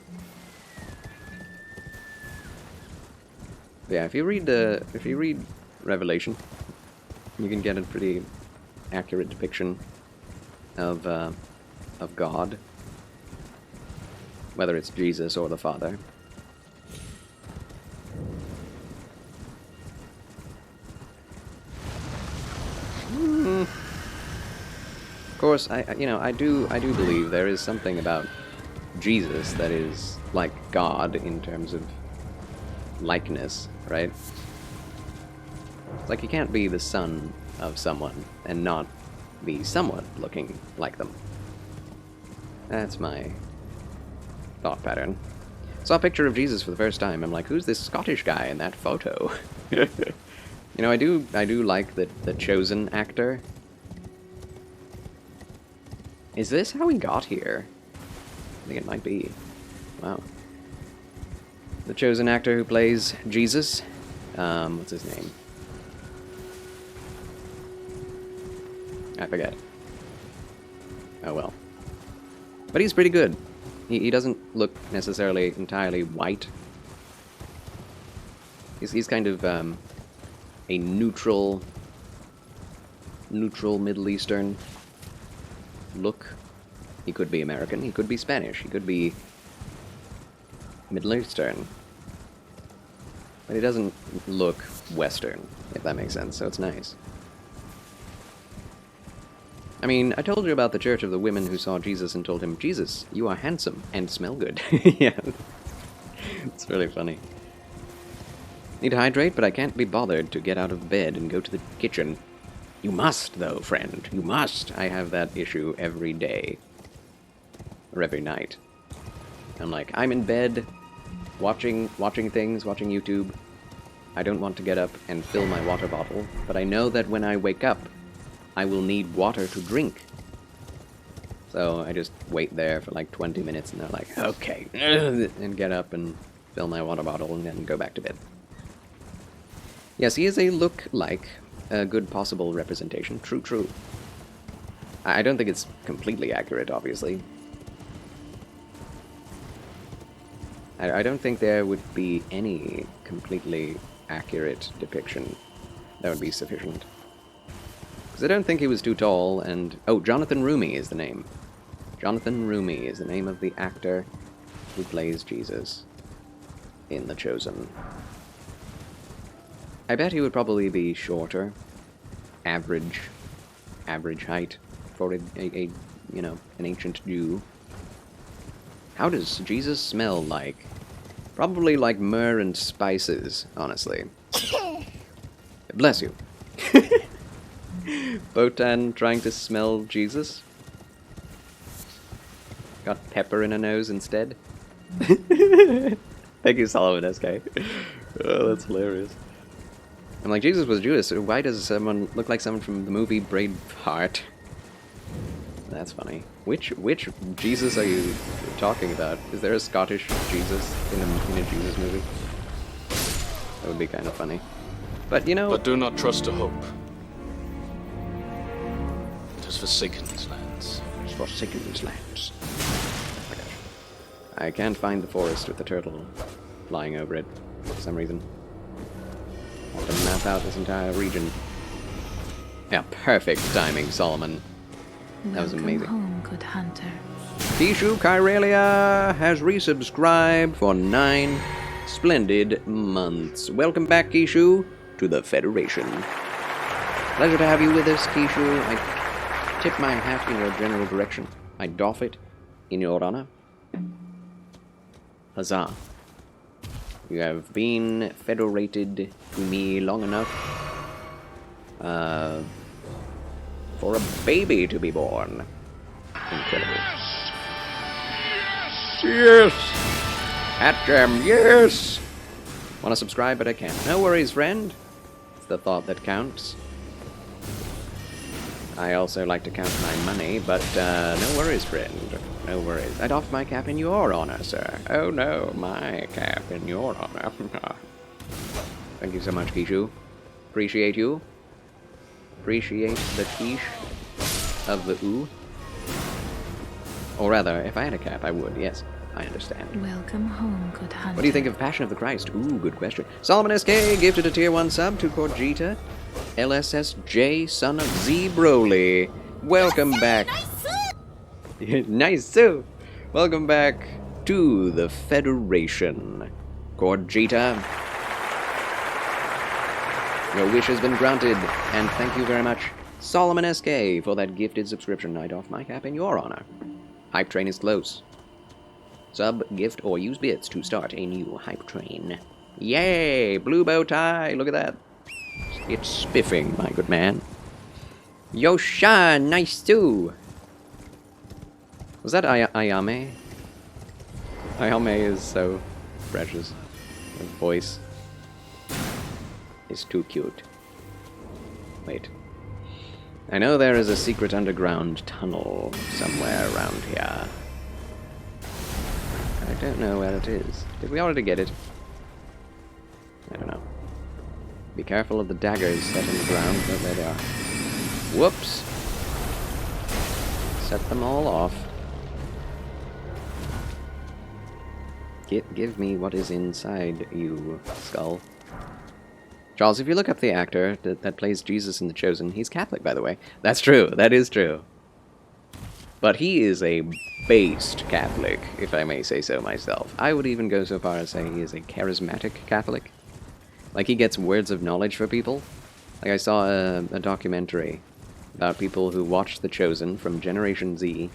Yeah, if you read Revelation, you can get a pretty accurate depiction of God, whether it's Jesus or the Father. Of course, I do believe there is something about Jesus that is like God in terms of likeness, right? It's like you can't be the son of someone and not be somewhat looking like them. That's my thought pattern. Saw a picture of Jesus for the first time. I'm like, who's this Scottish guy in that photo? You know, I do like the chosen actor. Is this how he got here? I think it might be. Wow. The chosen actor who plays Jesus. What's his name? I forget. Oh well. But he's pretty good. He doesn't look necessarily entirely white. He's kind of a neutral Middle Eastern look. He could be American, he could be Spanish, he could be Middle Eastern. But he doesn't look Western, if that makes sense, so it's nice. I mean, I told you about the Church of the Women who saw Jesus and told him, Jesus, you are handsome and smell good. Yeah. It's really funny. Need to hydrate, but I can't be bothered to get out of bed and go to the kitchen. You must, though, friend. You must. I have that issue every day. Or every night. I'm like, I'm in bed, watching things, watching YouTube. I don't want to get up and fill my water bottle, but I know that when I wake up, I will need water to drink. So I just wait there for like 20 minutes, and they're like, okay, and get up and fill my water bottle and then go back to bed. Yes, he is a look-like, a good possible representation. True. I don't think it's completely accurate, obviously. I don't think there would be any completely accurate depiction that would be sufficient. Because I don't think he was too tall, and... Oh, Jonathan Roumie is the name. Jonathan Roumie is the name of the actor who plays Jesus in The Chosen. I bet he would probably be shorter, average height for a you know, an ancient Jew. How does Jesus smell like? Probably like myrrh and spices, honestly. Bless you. Botan trying to smell Jesus. Got pepper in her nose instead. Thank you, Solomon SK. Oh, that's hilarious. I'm like, Jesus was Jewish, so why does someone look like someone from the movie Braveheart? That's funny. Which Jesus are you talking about? Is there a Scottish Jesus in a Jesus movie? That would be kind of funny. But, you know... But do not trust to hope. It has forsaken these lands. It's forsaken these lands. Oh my gosh. I can't find the forest with the turtle flying over it for some reason. I have to map out this entire region. Yeah, perfect timing, Solomon. That was amazing. Welcome home, good hunter. Kishu Kyrelia has resubscribed for 9 splendid months. Welcome back, Kishu, to the Federation. Pleasure to have you with us, Kishu. I tip my hat in your general direction. I doff it in your honor. Huzzah. You have been federated to me long enough for a baby to be born. Incredible. Yes! Hat Gem, yes! Want to subscribe, but I can't. No worries, friend. It's the thought that counts. I also like to count my money, but no worries, friend. No worries. I doff my cap in your honor, sir. Oh no, my cap in your honor. Thank you so much, Kishu. Appreciate you. Appreciate the quiche of the ooh. Or rather, if I had a cap, I would, yes. I understand. Welcome home, good hunter. What do you think of Passion of the Christ? Ooh, good question. Solomon SK gifted a tier 1 sub to Corgita. LSSJ, son of Z Broly. Welcome back. Nice, so. Welcome back to the Federation. Corgita. Your wish has been granted, and thank you very much, Solomon SK, for that gifted subscription. I doff my cap in your honor. Hype train is close. Sub, gift, or use bits to start a new hype train. Yay! Blue bow tie! Look at that. It's spiffing, my good man. Yosha! Nice too! Was that Ayame? Ayame is so precious. Her voice is too cute. Wait. I know there is a secret underground tunnel somewhere around here. I don't know where it is. Did we already get it? I don't know. Be careful of the daggers set in the ground. Oh, there they are. Whoops! Set them all off. Give me what is inside you, skull. Charles, if you look up the actor that plays Jesus in The Chosen, he's Catholic, by the way. That's true. That is true. But he is a based Catholic, if I may say so myself. I would even go so far as say he is a charismatic Catholic. Like, he gets words of knowledge for people. Like, I saw a documentary about people who watched The Chosen from Generation Z.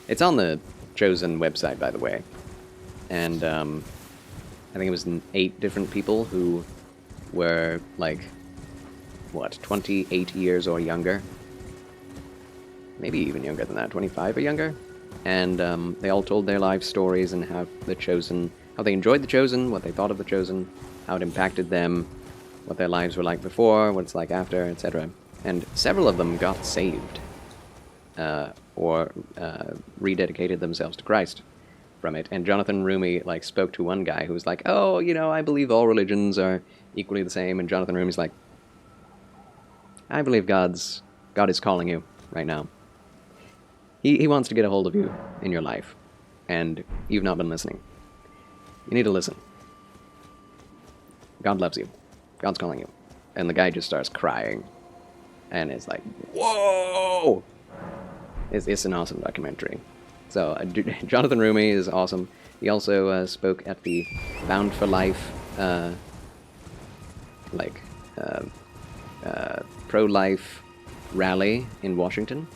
It's on the Chosen website, by the way. And, I think it was 8 different people who were, like, what, 28 years or younger? Maybe even younger than that, 25 or younger? And, they all told their life stories and how The Chosen, how they enjoyed The Chosen, what they thought of The Chosen, how it impacted them, what their lives were like before, what it's like after, etc. And several of them got saved, or rededicated themselves to Christ from it. And Jonathan Rumi, like, spoke to one guy who was like, oh, you know, I believe all religions are equally the same. And Jonathan Rumi's like, I believe God is calling you right now. He wants to get a hold of you in your life, and you've not been listening. You need to listen. God loves you. God's calling you. And the guy just starts crying, and it's like, whoa! It's an awesome documentary. So, Jonathan Rumi is awesome. He also spoke at the Bound for Life, pro-life rally in Washington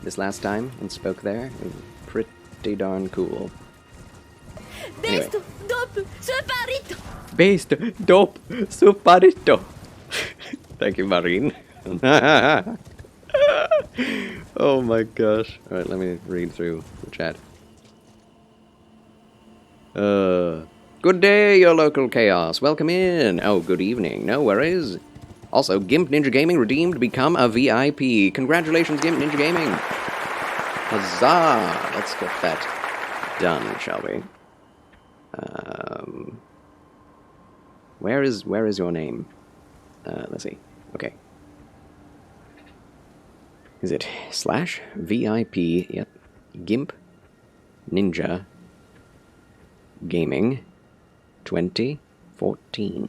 this last time, and spoke there. It was pretty darn cool. Anyway. Besto, dopo, separito. Based dope superito. Thank you, Marine. Oh my gosh. Alright, let me read through the chat. Good day, your local chaos. Welcome in. Oh, good evening. No worries. Also, Gimp Ninja Gaming redeemed to become a VIP. Congratulations, Gimp Ninja Gaming. Huzzah! Let's get that done, shall we? Where is your name? Let's see. Okay. Is it /VIP? Yep. Gimp Ninja Gaming 2014.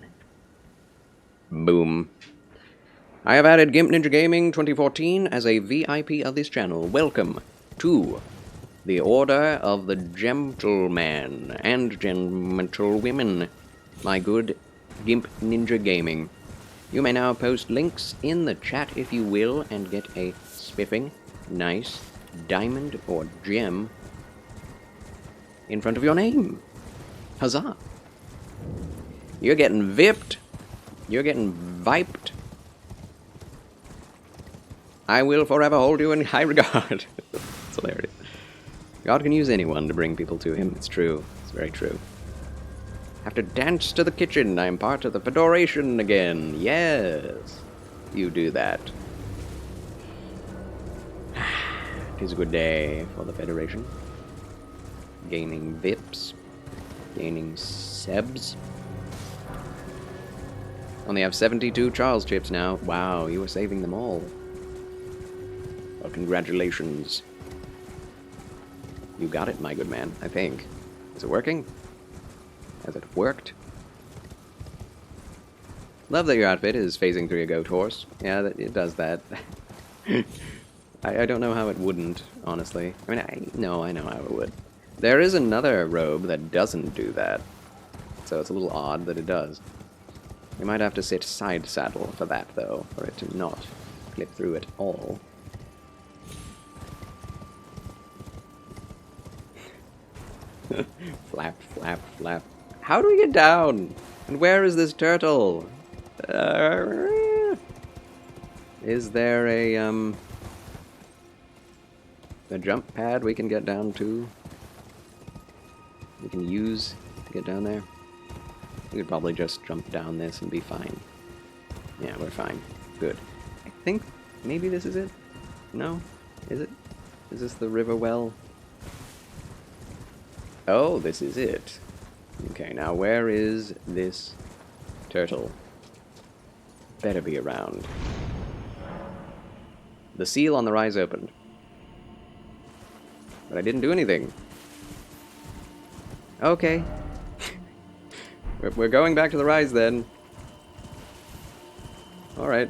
Boom. I have added Gimp Ninja Gaming 2014 as a VIP of this channel. Welcome to the Order of the Gentleman and Gentlewomen, my good Gimp Ninja Gaming. You may now post links in the chat if you will and get a spiffing, nice diamond or gem in front of your name. Huzzah! You're getting vipped. You're getting viped. I will forever hold you in high regard. It's hilarious. God can use anyone to bring people to him. It's true. It's very true. Have to dance to the kitchen. I am part of the Fedoration again. Yes. You do that. It is a good day for the Federation. Gaining VIPs. Gaining Sebs. Only have 72 Charles chips now. Wow, you were saving them all. Well, congratulations. You got it, my good man, I think. Is it working? Has it worked? Love that your outfit is phasing through your goat horse. Yeah, it does that. I don't know how it wouldn't, honestly. I mean, I know how it would. There is another robe that doesn't do that. So it's a little odd that it does. You might have to sit side saddle for that, though, for it to not clip through at all. Flap, flap, flap. How do we get down? And where is this turtle? Is there a jump pad we can get down to? We can use to get down there? We could probably just jump down this and be fine. Yeah, we're fine. Good. I think maybe this is it? No? Is it? Is this the river well? Oh, this is it. Okay, now where is this turtle? Better be around. The seal on the rise opened. But I didn't do anything. Okay. We're going back to the rise then. Alright.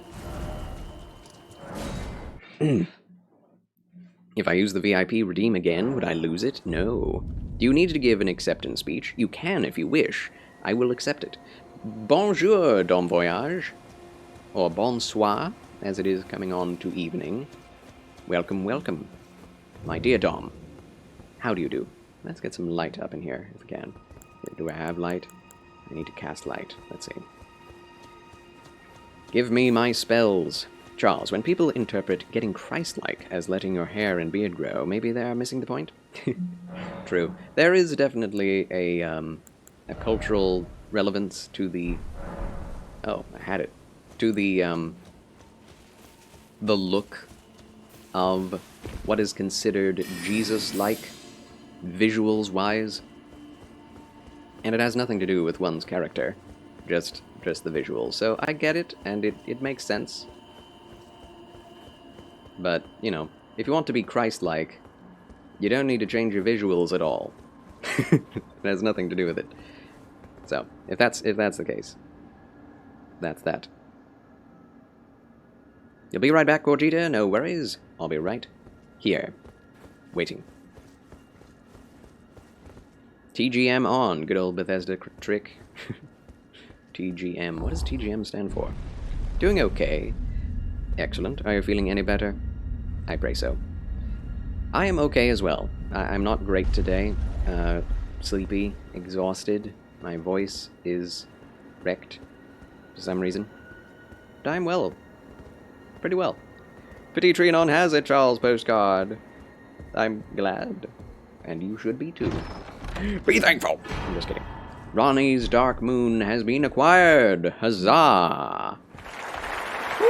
If I use the VIP redeem again, would I lose it? No. Do you need to give an acceptance speech? You can if you wish. I will accept it. Bonjour, Dom Voyage. Or bonsoir, as it is coming on to evening. Welcome, welcome. My dear Dom. How do you do? Let's get some light up in here, if we can. Do I have light? I need to cast light. Let's see. Give me my spells. Charles, when people interpret getting Christ-like as letting your hair and beard grow, maybe they are missing the point? True. There is definitely a cultural relevance to the... Oh, I had it. To the look of what is considered Jesus-like, visuals-wise. And it has nothing to do with one's character. Just the visuals. So I get it, and it makes sense. But, you know, if you want to be Christ-like, you don't need to change your visuals at all. It has nothing to do with it. So, if that's the case, that's that. You'll be right back, Gogeta, no worries. I'll be right here, waiting. TGM on, good old Bethesda trick. TGM, what does TGM stand for? Doing okay. Excellent. Are you feeling any better? I pray so. I am okay as well. I'm not great today. Sleepy, exhausted. My voice is wrecked for some reason. But I'm well. Pretty well. Pity Trianon has a Charles postcard. I'm glad. And you should be too. Be thankful! I'm just kidding. Ronnie's Dark Moon has been acquired! Huzzah! Woo!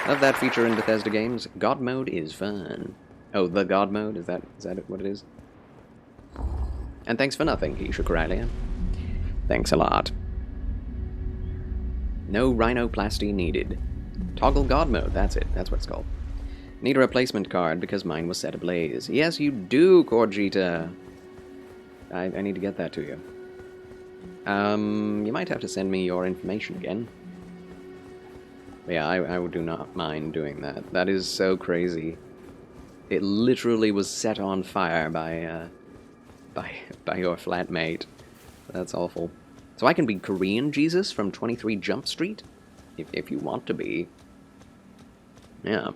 Love that feature in Bethesda games. God mode is fun. Oh, the God mode? Is that what it is? And thanks for nothing, Keisha Corellia. Thanks a lot. No rhinoplasty needed. Toggle God mode, that's it. That's what it's called. Need a replacement card because mine was set ablaze. Yes, you do, Corgita. I need to get that to you. You might have to send me your information again. But yeah, I do not mind doing that. That is so crazy. It literally was set on fire by your flatmate. That's awful. So I can be Korean Jesus from 23 Jump Street? If you want to be. Yeah.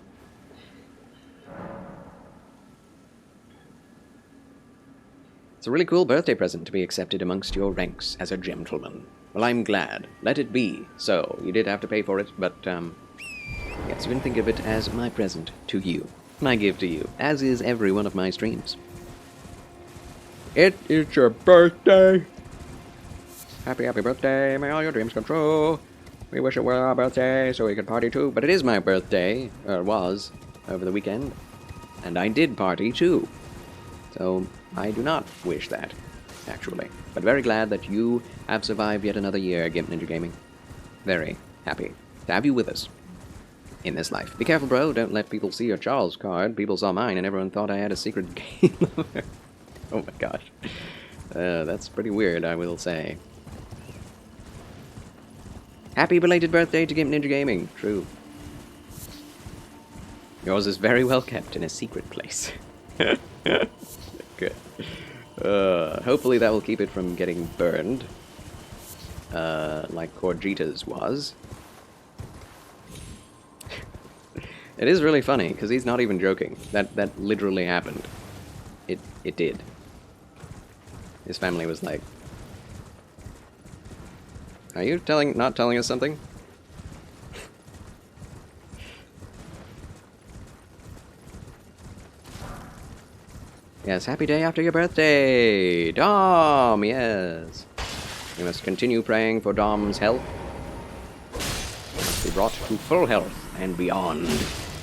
It's a really cool birthday present to be accepted amongst your ranks as a gentleman. Well, I'm glad. Let it be. So, you did have to pay for it, but, yes, you can think of it as my present to you. My gift to you, as is every one of my streams. It is your birthday! Happy, happy birthday, may all your dreams come true. We wish it were our birthday so we could party too, but it is my birthday, or was, over the weekend, and I did party too. So, I do not wish that, actually. But very glad that you have survived yet another year, Gimp Ninja Gaming. Very happy to have you with us in this life. Be careful, bro. Don't let people see your Charles card. People saw mine and everyone thought I had a secret game. Oh my gosh. That's pretty weird, I will say. Happy belated birthday to Gimp Ninja Gaming. True. Yours is very well kept in a secret place. Good. Hopefully that will keep it from getting burned. Like Corgita's was. It is really funny, because he's not even joking. That literally happened. It did. His family was like, are you not telling us something? Yes, happy day after your birthday! Dom, yes! We must continue praying for Dom's health. Must be brought to full health and beyond.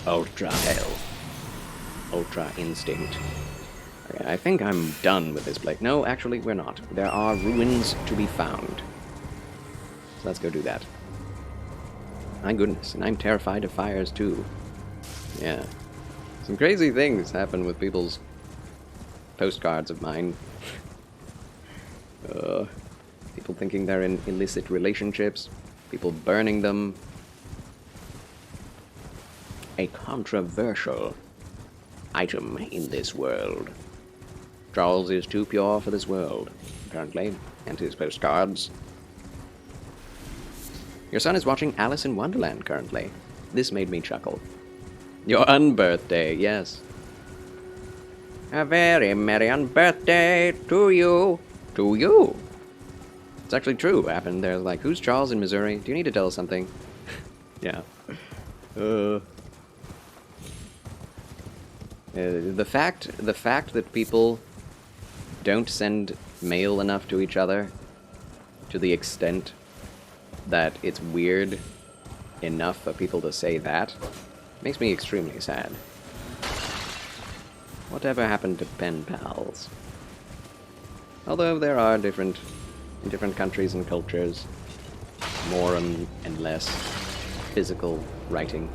Ultra health. Ultra instinct. Okay, I think I'm done with this place. No, actually, we're not. There are ruins to be found. So let's go do that. My goodness, and I'm terrified of fires too. Yeah. Some crazy things happen with people's postcards of mine. People thinking they're in illicit relationships. People burning them. A controversial item in this world. Charles is too pure for this world, apparently, and his postcards. Your son is watching Alice in Wonderland currently. This made me chuckle. Your unbirthday, yes. A very merry unbirthday to you. To you. It's actually true. Happened. They're like, who's Charles in Missouri? Do you need to tell us something? Yeah. The fact that people don't send mail enough to each other, to the extent that it's weird enough for people to say that, makes me extremely sad. Whatever happened to pen pals? Although there are in different countries and cultures, more and less physical writing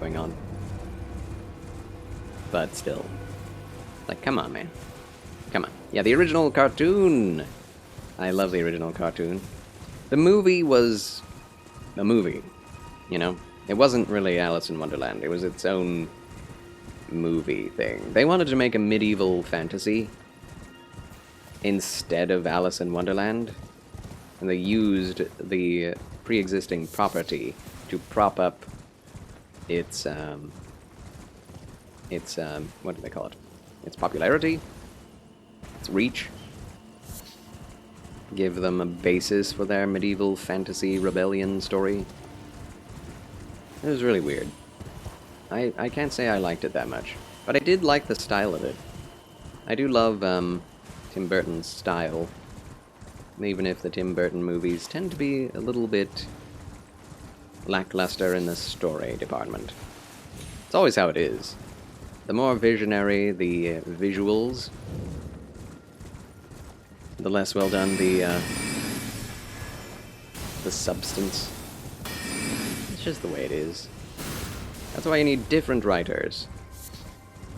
going on. But still. Like, come on, man. Come on. Yeah, the original cartoon! I love the original cartoon. The movie was a movie, you know? It wasn't really Alice in Wonderland. It was its own movie thing. They wanted to make a medieval fantasy instead of Alice in Wonderland, and they used the pre-existing property to prop up its its what do they call it? Its popularity, its reach. Give them a basis for their medieval fantasy rebellion story. It was really weird. I can't say I liked it that much, but I did like the style of it. I do love Tim Burton's style, even if the Tim Burton movies tend to be a little bit lackluster in the story department. It's always how it is. The more visionary the visuals, the less well done the substance. It's just the way it is. That's why you need different writers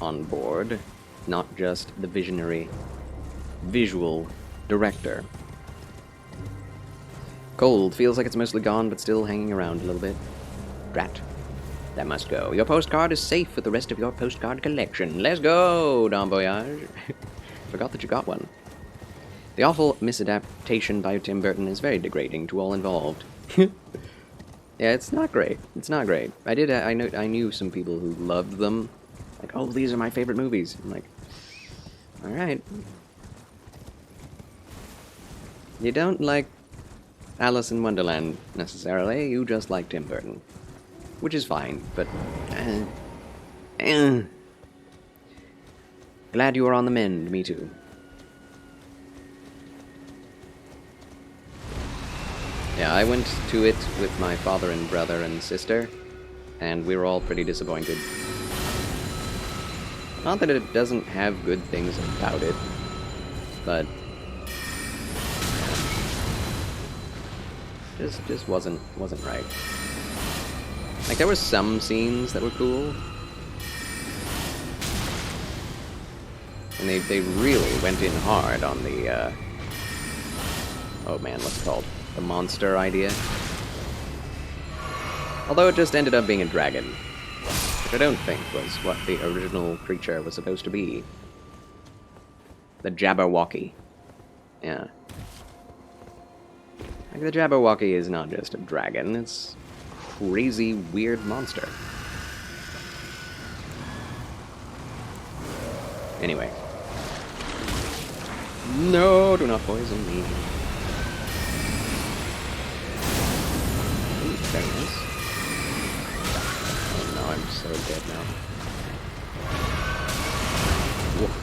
on board, not just the visionary visual director. Cold feels like it's mostly gone, but still hanging around a little bit. Drat. That must go. Your postcard is safe with the rest of your postcard collection. Let's go, Don Voyage. Forgot that you got one. The awful misadaptation by Tim Burton is very degrading to all involved. Yeah, it's not great. It's not great. I knew some people who loved them. Like, oh, these are my favorite movies. I'm like, all right. You don't like Alice in Wonderland, necessarily. You just like Tim Burton. Which is fine, but... Glad you are on the mend, me too. Yeah, I went to it with my father and brother and sister, and we were all pretty disappointed. Not that it doesn't have good things about it, but... Just wasn't right. Like, there were some scenes that were cool. And they really went in hard on the, oh man, what's it called? The monster idea. Although it just ended up being a dragon. Which I don't think was what the original creature was supposed to be. The Jabberwocky. Yeah. Like, the Jabberwocky is not just a dragon, it's a crazy, weird monster. Anyway. No, do not poison me. Ooh, very nice. Oh no, I'm so dead now. Woof.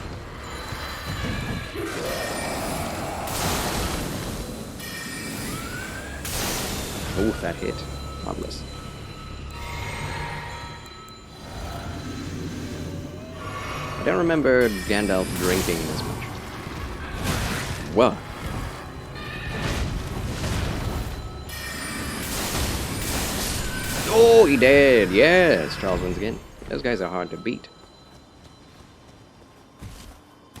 Oh, that hit. Marvelous. I don't remember Gandalf drinking this much. Whoa. Oh, he did! Yes! Charles wins again. Those guys are hard to beat.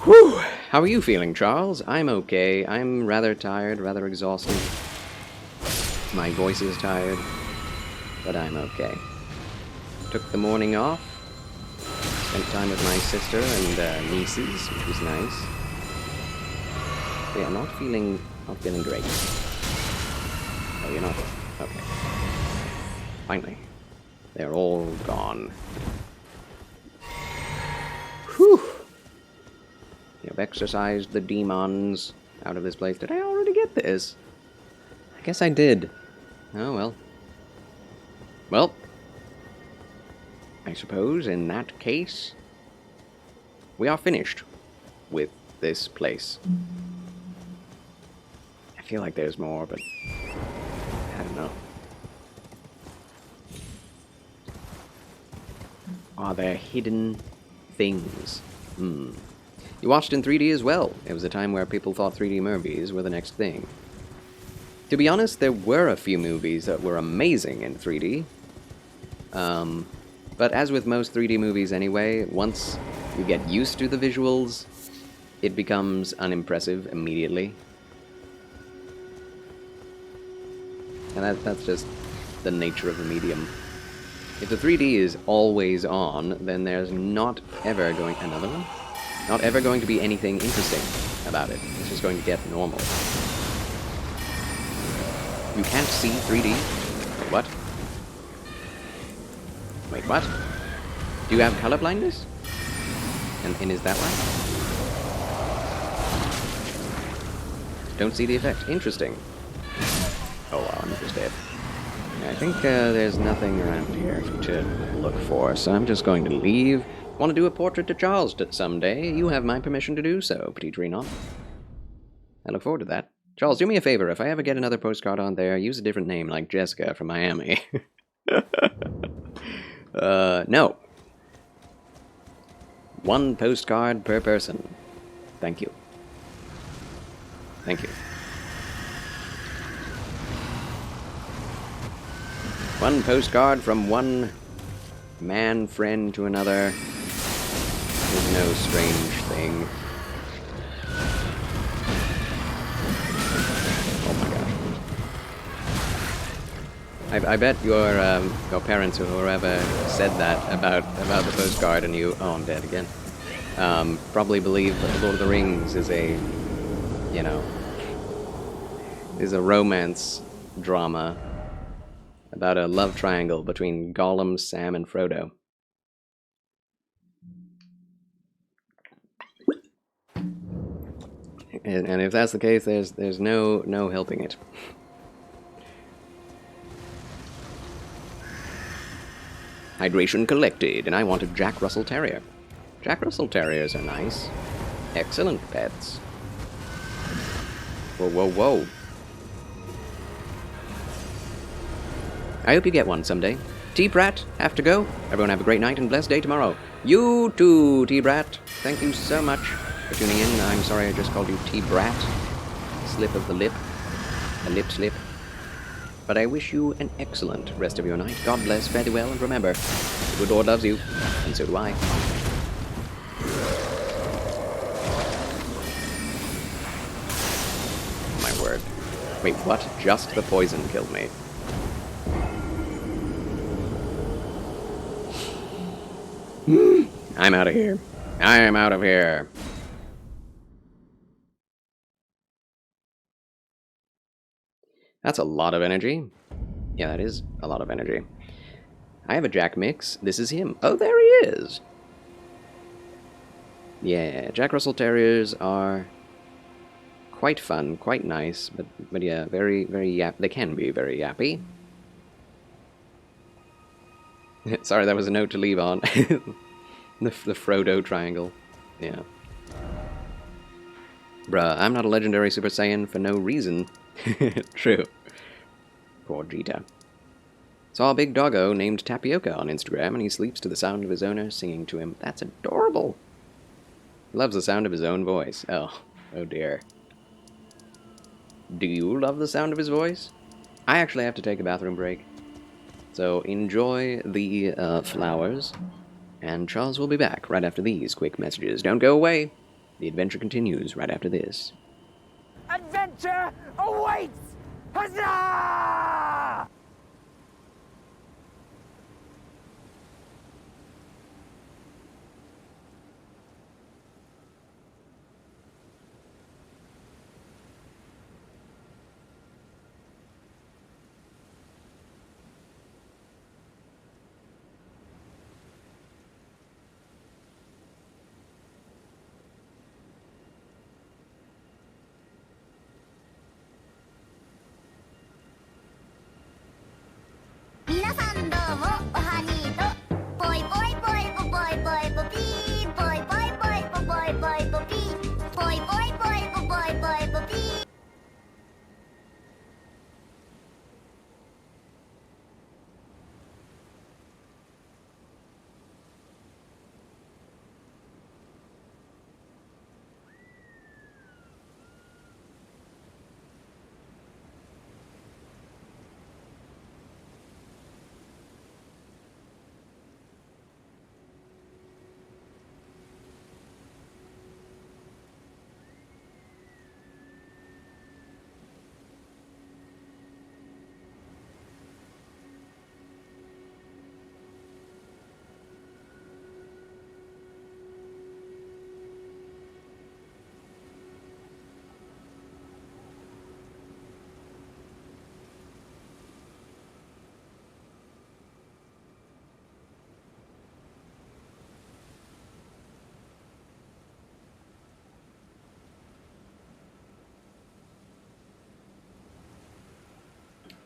Whew! How are you feeling, Charles? I'm okay. I'm rather tired, rather exhausted. My voice is tired, but I'm okay. Took the morning off. Spent time with my sister and nieces, which was nice. But yeah, not feeling great. Oh, you're not? Okay. Finally. They're all gone. Whew! You've exorcised the demons out of this place. Did I already get this? I guess I did. Oh, well. Well. I suppose in that case, we are finished with this place. I feel like there's more, but I don't know. Are there hidden things? You watched in 3D as well. It was a time where people thought 3D movies were the next thing. To be honest, there were a few movies that were amazing in 3D. But as with most 3D movies anyway, once you get used to the visuals, it becomes unimpressive immediately. And that's just the nature of the medium. If the 3D is always on, then there's not ever going... Another one? Not ever going to be anything interesting about it. It's just going to get normal. You can't see 3D? What? Wait, what? Do you have color blindness? And is that why? Don't see the effect. Interesting. Oh wow, I'm just dead. I think there's nothing around here to look for, so I'm just going to leave. Want to do a portrait to Charles someday? You have my permission to do so, Petit Trinon. I look forward to that. Charles, do me a favor. If I ever get another postcard on there, use a different name, like Jessica from Miami. No. One postcard per person. Thank you. Thank you. One postcard from one man friend to another is no strange thing. Oh my gosh. I bet your parents or whoever said that about the postcard and you... Oh, I'm dead again. Probably believe that Lord of the Rings is a, you know, is a romance drama about a love triangle between Gollum, Sam, and Frodo. And if that's the case, there's no helping it. Hydration collected, and I want a Jack Russell Terrier. Jack Russell Terriers are nice. Excellent pets. Whoa, whoa, whoa. I hope you get one someday. T-Brat, have to go. Everyone have a great night and blessed day tomorrow. You too, T-Brat. Thank you so much for tuning in. I'm sorry I just called you T-Brat. Slip of the lip. A lip slip. But I wish you an excellent rest of your night. God bless, fare thee well, and remember, the good Lord loves you, and so do I. My word. Wait, what? Just the poison killed me. I'm out of here. I am out of here. That's a lot of energy. Yeah, that is a lot of energy. I have a Jack mix. This is him. Oh, there he is. Yeah, Jack Russell Terriers are quite fun, quite nice, but yeah, very, very yap. They can be very yappy. Sorry, that was a note to leave on. The Frodo triangle. Yeah. Bruh, I'm not a legendary Super Saiyan for no reason. True. Poor Jita. Saw a big doggo named Tapioca on Instagram, and he sleeps to the sound of his owner singing to him. That's adorable. He loves the sound of his own voice. Oh dear. Do you love the sound of his voice? I actually have to take a bathroom break. So enjoy the flowers, and Charles will be back right after these quick messages. Don't go away. The adventure continues right after this. Adventure awaits! Huzzah!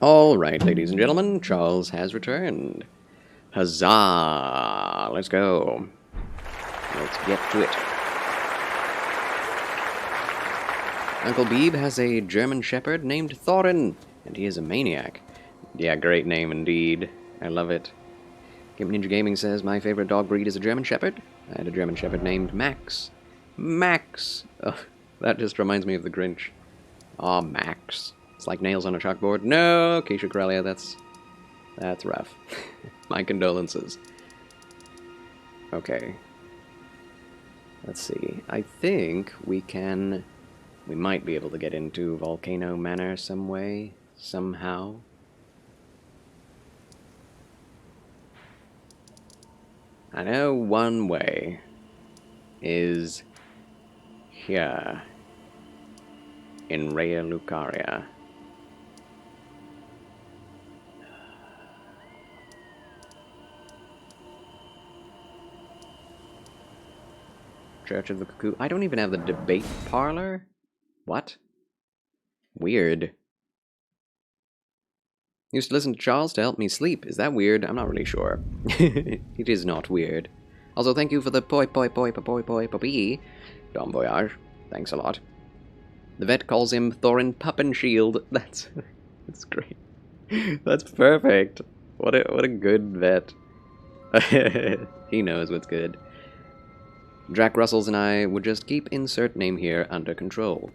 Alright, ladies and gentlemen, Charles has returned. Huzzah! Let's go. Let's get to it. Uncle Beeb has a German Shepherd named Thorin, and he is a maniac. Yeah, great name indeed. I love it. Gimp Ninja Gaming says, my favorite dog breed is a German Shepherd. I had a German Shepherd named Max. Max! Oh, that just reminds me of the Grinch. Aw, Max. It's like nails on a chalkboard. No, Keisha Corellia, that's rough. My condolences. Okay. Let's see. I think we might be able to get into Volcano Manor some way, somehow. I know one way is here in Rhea Lucaria. Church of the Cuckoo. I don't even have the debate parlor? What? Weird. Used to listen to Charles to help me sleep. Is that weird? I'm not really sure. It is not weird. Also, thank you for the poi poppy. Bon voyage. Thanks a lot. The vet calls him Thorin Puppenshield. That's great. That's perfect. What a good vet. He knows what's good. Jack Russells and I would just keep insert name here under control.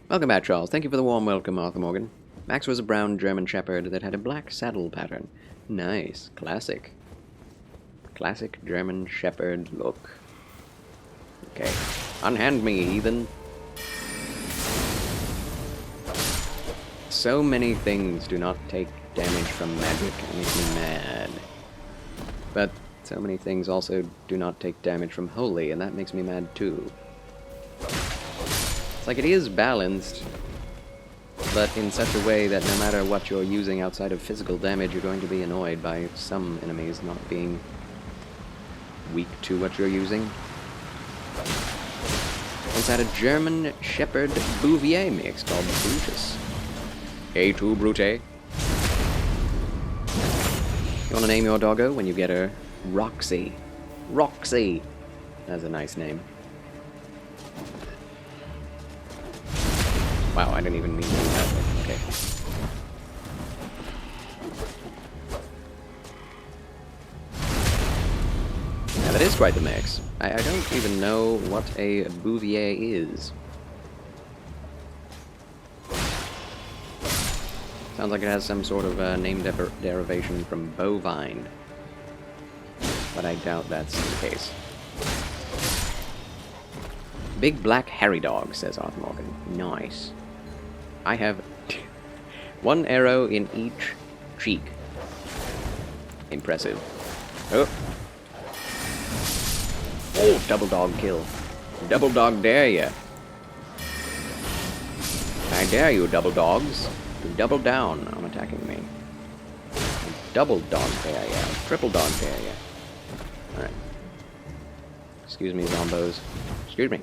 Welcome back, Charles. Thank you for the warm welcome, Arthur Morgan. Max was a brown German Shepherd that had a black saddle pattern. Nice. Classic. Classic German Shepherd look. Okay. Unhand me, heathen. So many things do not take damage from magic. It makes me mad. But so many things also do not take damage from holy, and that makes me mad too. It's like it is balanced, but in such a way that no matter what you're using outside of physical damage, you're going to be annoyed by some enemies not being weak to what you're using. Once had a German Shepherd Bouvier mix called Brutus. A2 Brute. You want to name your doggo when you get her? Roxy. Roxy! That's a nice name. Wow, I didn't even mean to do that. Okay. Now that is quite the mix. I don't even know what a Bouvier is. Sounds like it has some sort of name derivation from bovine. But I doubt that's the case. Big black hairy dog, says Arthur Morgan. Nice. I have one arrow in each cheek. Impressive. Oh. Oh, double dog kill. Double dog dare ya. I dare you, double dogs, to double down on attacking me. Double dog dare ya. Triple dog dare ya. Alright. Excuse me, zombos. Excuse me.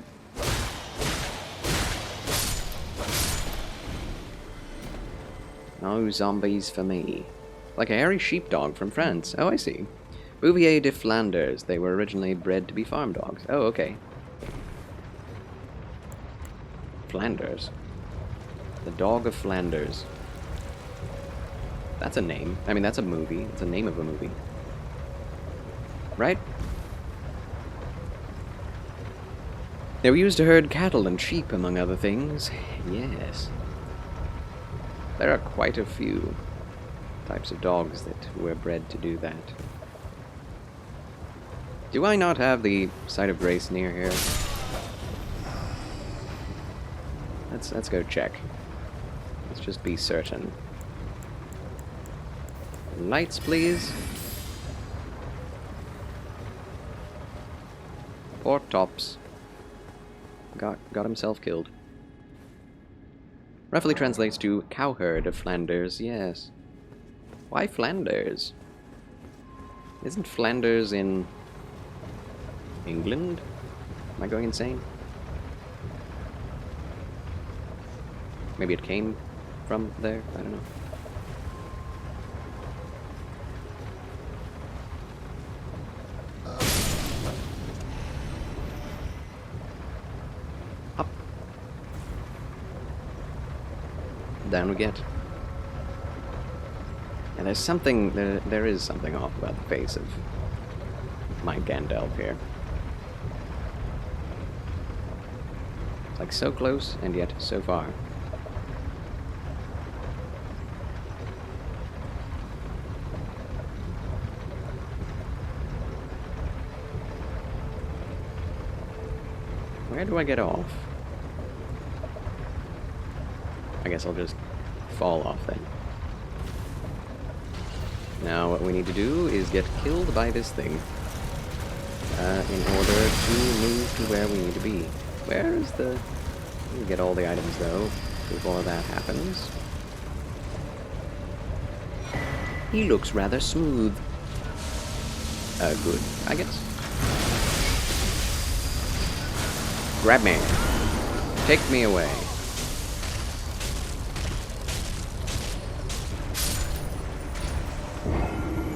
No zombies for me. Like a hairy sheepdog from France. Oh, I see. Bouvier de Flanders. They were originally bred to be farm dogs. Oh, okay. Flanders. The Dog of Flanders. That's a name. I mean, that's a movie. It's the name of a movie. Right? They were used to herd cattle and sheep, among other things. Yes. There are quite a few types of dogs that were bred to do that. Do I not have the Site of Grace near here? Let's go check. Let's just be certain. Lights, please. Poor Tops. Got himself killed. Roughly translates to cowherd of Flanders, yes. Why Flanders? Isn't Flanders in England? Am I going insane? Maybe it came from there? I don't know. Up. Down we get. And there's something, there is something off about the face of my Gandalf here. Like so close, and yet so far. Where do I get off? I guess I'll just fall off then. Now what we need to do is get killed by this thing in order to move to where we need to be. Where is the... We get all the items though before that happens. He looks rather smooth. Good, I guess. Grab me. Take me away.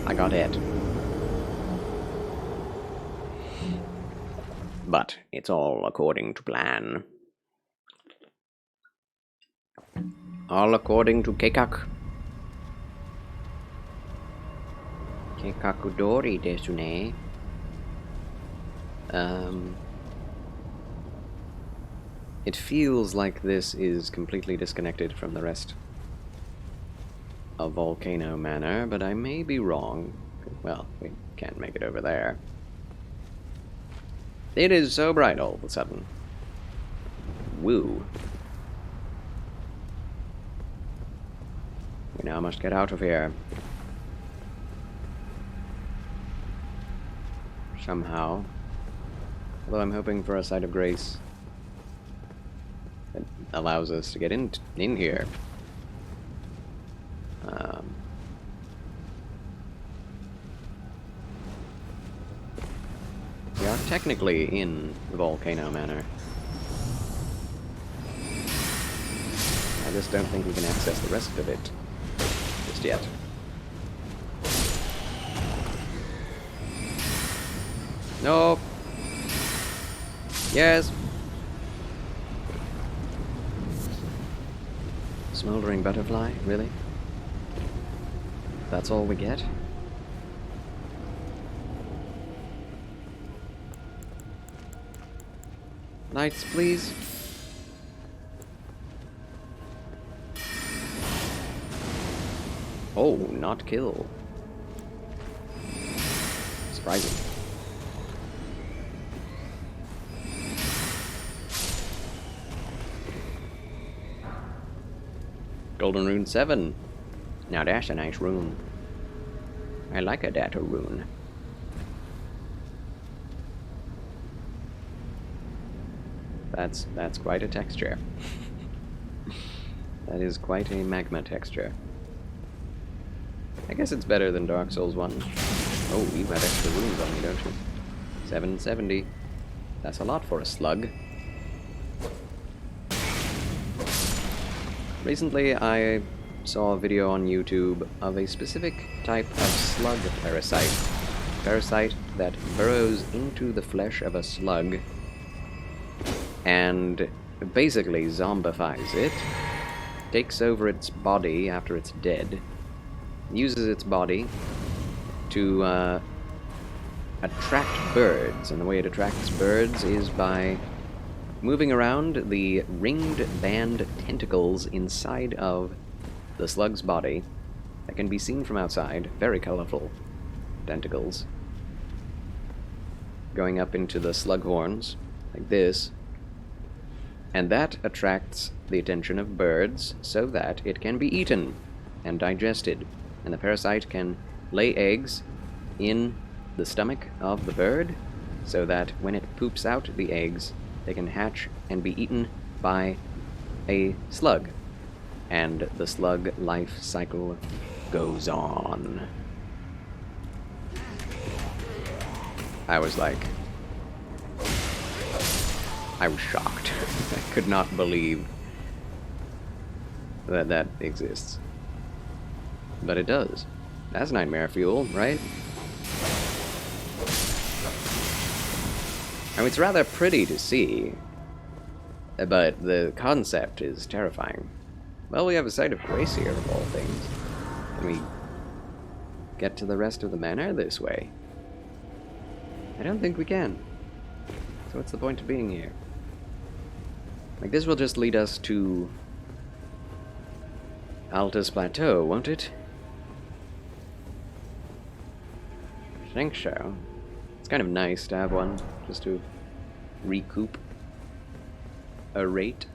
I got it. But it's all according to plan. All according to Keikak. Keikakudori desune. It feels like this is completely disconnected from the rest of Volcano Manor, but I may be wrong. Well, we can't make it over there. It is so bright all of a sudden. Woo. We now must get out of here. Somehow. Although I'm hoping for a sight of grace that allows us to get in here. We are technically in Volcano Manor. I just don't think we can access the rest of it just yet. No. Yes. Smoldering butterfly, really? That's all we get? Lights, please. Oh, not kill. Surprising. Golden Rune 7. Now that's a nice rune. I like a data rune. That's quite a texture. That is quite a magma texture. I guess it's better than Dark Souls 1. Oh, you have extra runes on you, don't you? 770. That's a lot for a slug. Recently, I saw a video on YouTube of a specific type of slug parasite. Parasite that burrows into the flesh of a slug and basically zombifies it, takes over its body after it's dead, uses its body to attract birds, and the way it attracts birds is by moving around the ringed band tentacles inside of the slug's body that can be seen from outside, very colorful tentacles, going up into the slug horns, like this, and that attracts the attention of birds so that it can be eaten and digested, and the parasite can lay eggs in the stomach of the bird so that when it poops out the eggs, they can hatch and be eaten by a slug, and the slug life cycle goes on. I was shocked. I could not believe that exists. But it does. That's nightmare fuel, right? I mean, it's rather pretty to see, but the concept is terrifying. Well, we have a site of grace here, of all things. Can we get to the rest of the manor this way? I don't think we can. So what's the point of being here? Like, this will just lead us to Altus Plateau, won't it? I think so. It's kind of nice to have one, just to recoup a rate.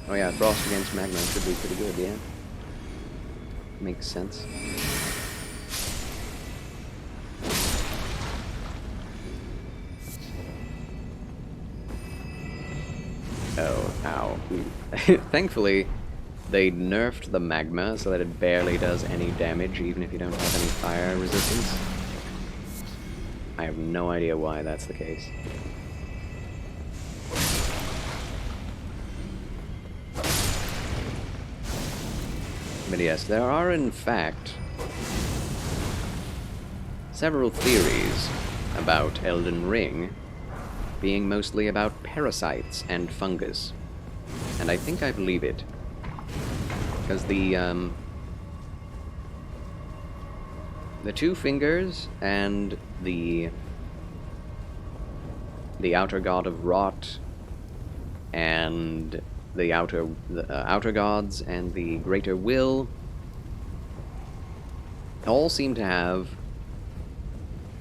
Oh yeah, frost against magma should be pretty good, yeah. Makes sense. Oh, ow. Thankfully, they nerfed the magma so that it barely does any damage, even if you don't have any fire resistance. I have no idea why that's the case. But yes, there are in fact several theories about Elden Ring being mostly about parasites and fungus. And I think I believe it. Because the two fingers and the outer god of rot and the outer gods and the greater will all seem to have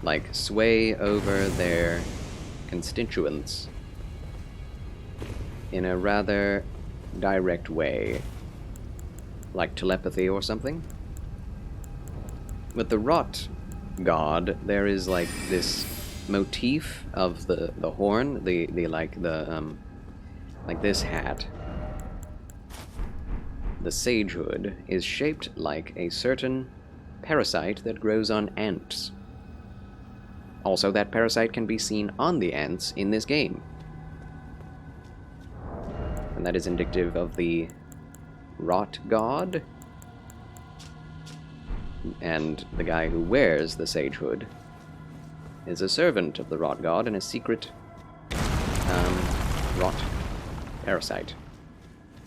like sway over their constituents in a rather direct way, like telepathy or something. With the rot god, there is like this motif of the horn, like this hat. The sage hood is shaped like a certain parasite that grows on ants. Also, that parasite can be seen on the ants in this game. And that is indicative of the rot god. And the guy who wears the sage hood is a servant of the rot god and a secret rot parasite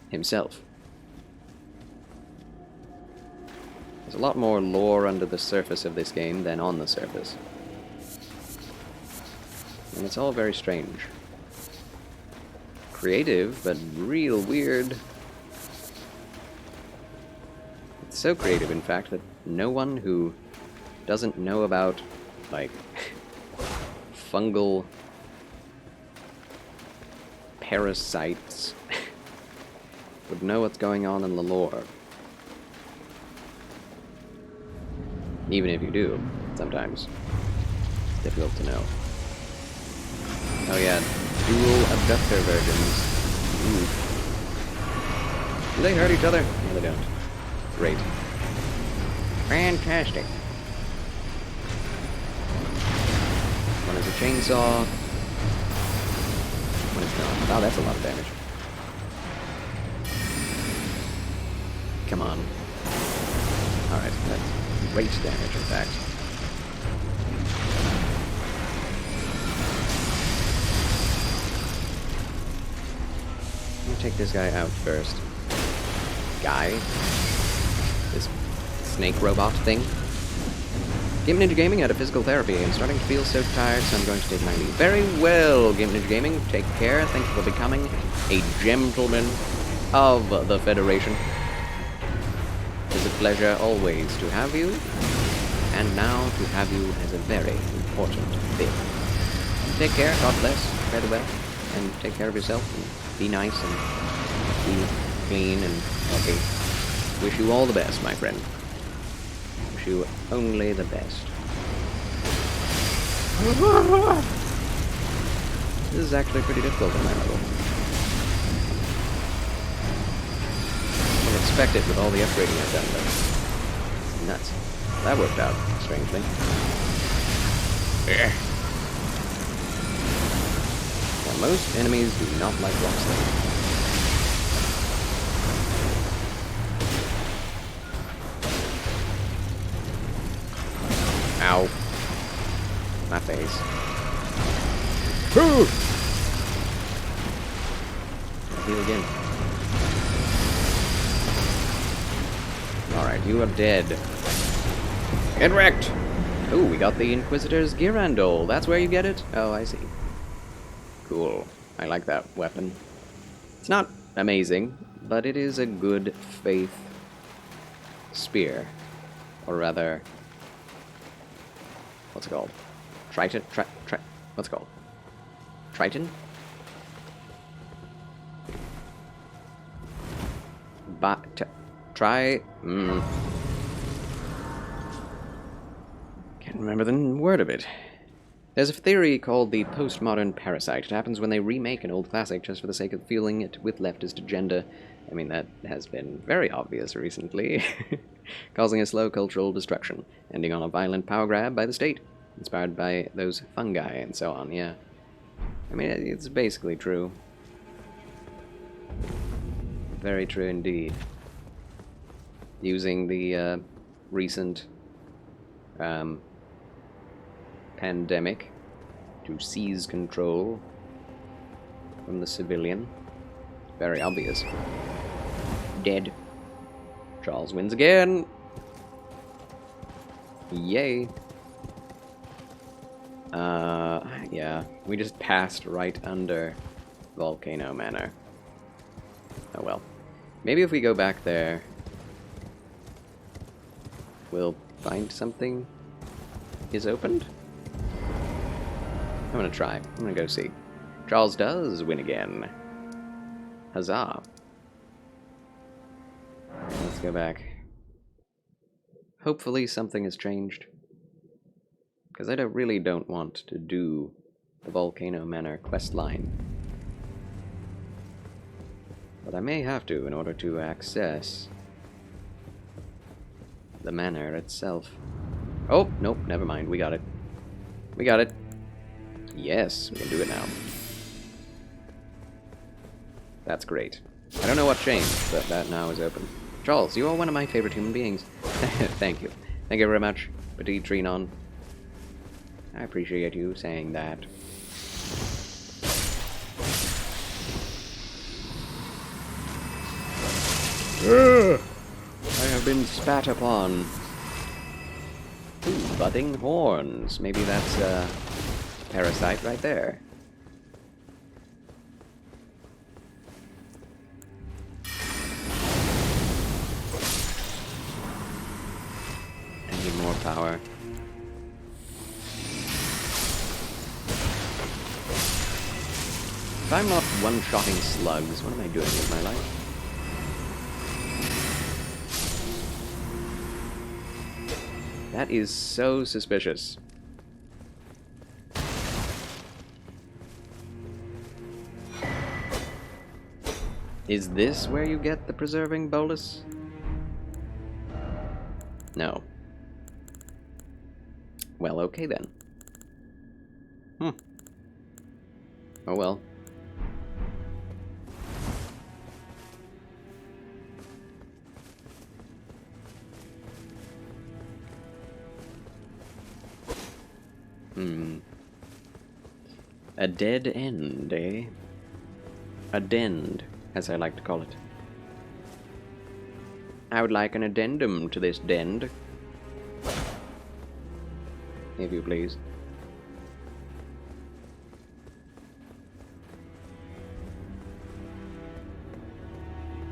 himself. There's a lot more lore under the surface of this game than on the surface. And it's all very strange. Creative, but real weird. It's so creative, in fact, that no one who doesn't know about, like, fungal parasites would know what's going on in the lore. Even if you do, sometimes. It's difficult to know. Oh yeah, dual abductor versions. Ooh. Do they hurt each other? No, they don't. Great. Fantastic. One is a chainsaw. One is not. Wow, that's a lot of damage. Come on. Alright, that's great damage, in fact. Let me take this guy out first. Guy? This snake robot thing? Game Ninja Gaming had a physical therapy. I'm starting to feel so tired, so I'm going to take my leave. Very well, Game Ninja Gaming. Take care. Thank you for becoming a gentleman of the Federation. It is a pleasure always to have you, and now to have you as a very important thing. Take care, God bless, fare well, and take care of yourself, and be nice, and be clean, and healthy. Wish you all the best, my friend. Wish you only the best. This is actually pretty difficult on my level. I didn't expect it with all the upgrading I've done, but nuts. That worked out, strangely. Yeah. Well, most enemies do not like rocks, though. Ow. My face. I'll heal again. Alright, you are dead. Get wrecked! Ooh, we got the Inquisitor's Girandol. That's where you get it? Oh, I see. Cool. I like that weapon. It's not amazing, but it is a good faith spear. Or rather... what's it called? Triton? What's it called? Triton? Can't remember the word of it. There's a theory called the postmodern parasite. It happens when they remake an old classic just for the sake of fueling it with leftist agenda. I mean, that has been very obvious recently. Causing a slow cultural destruction, ending on a violent power grab by the state, inspired by those fungi and so on, yeah. I mean, it's basically true. Very true indeed. Using the recent pandemic to seize control from the civilian. Very obvious. Dead. Charles wins again. Yay. Yeah, we just passed right under Volcano Manor. Oh well. Maybe if we go back there, we'll find something is opened? I'm gonna try. I'm gonna go see. Charles does win again. Huzzah. Let's go back. Hopefully something has changed. Because I really don't want to do the Volcano Manor quest line. But I may have to in order to access the manor itself. Oh, nope, never mind. We got it. We got it. Yes, we can do it now. That's great. I don't know what changed, but that now is open. Charles, you are one of my favorite human beings. Thank you. Thank you very much, Petit Trinon. I appreciate you saying that. I have been spat upon. Ooh, budding horns. Maybe that's a parasite right there. I need more power. If I'm not one-shotting slugs, what am I doing with my life? That is so suspicious. Is this where you get the preserving bolus? No. Well, okay then. Oh well. A dead end, eh? A dend, as I like to call it. I would like an addendum to this dend. If you please.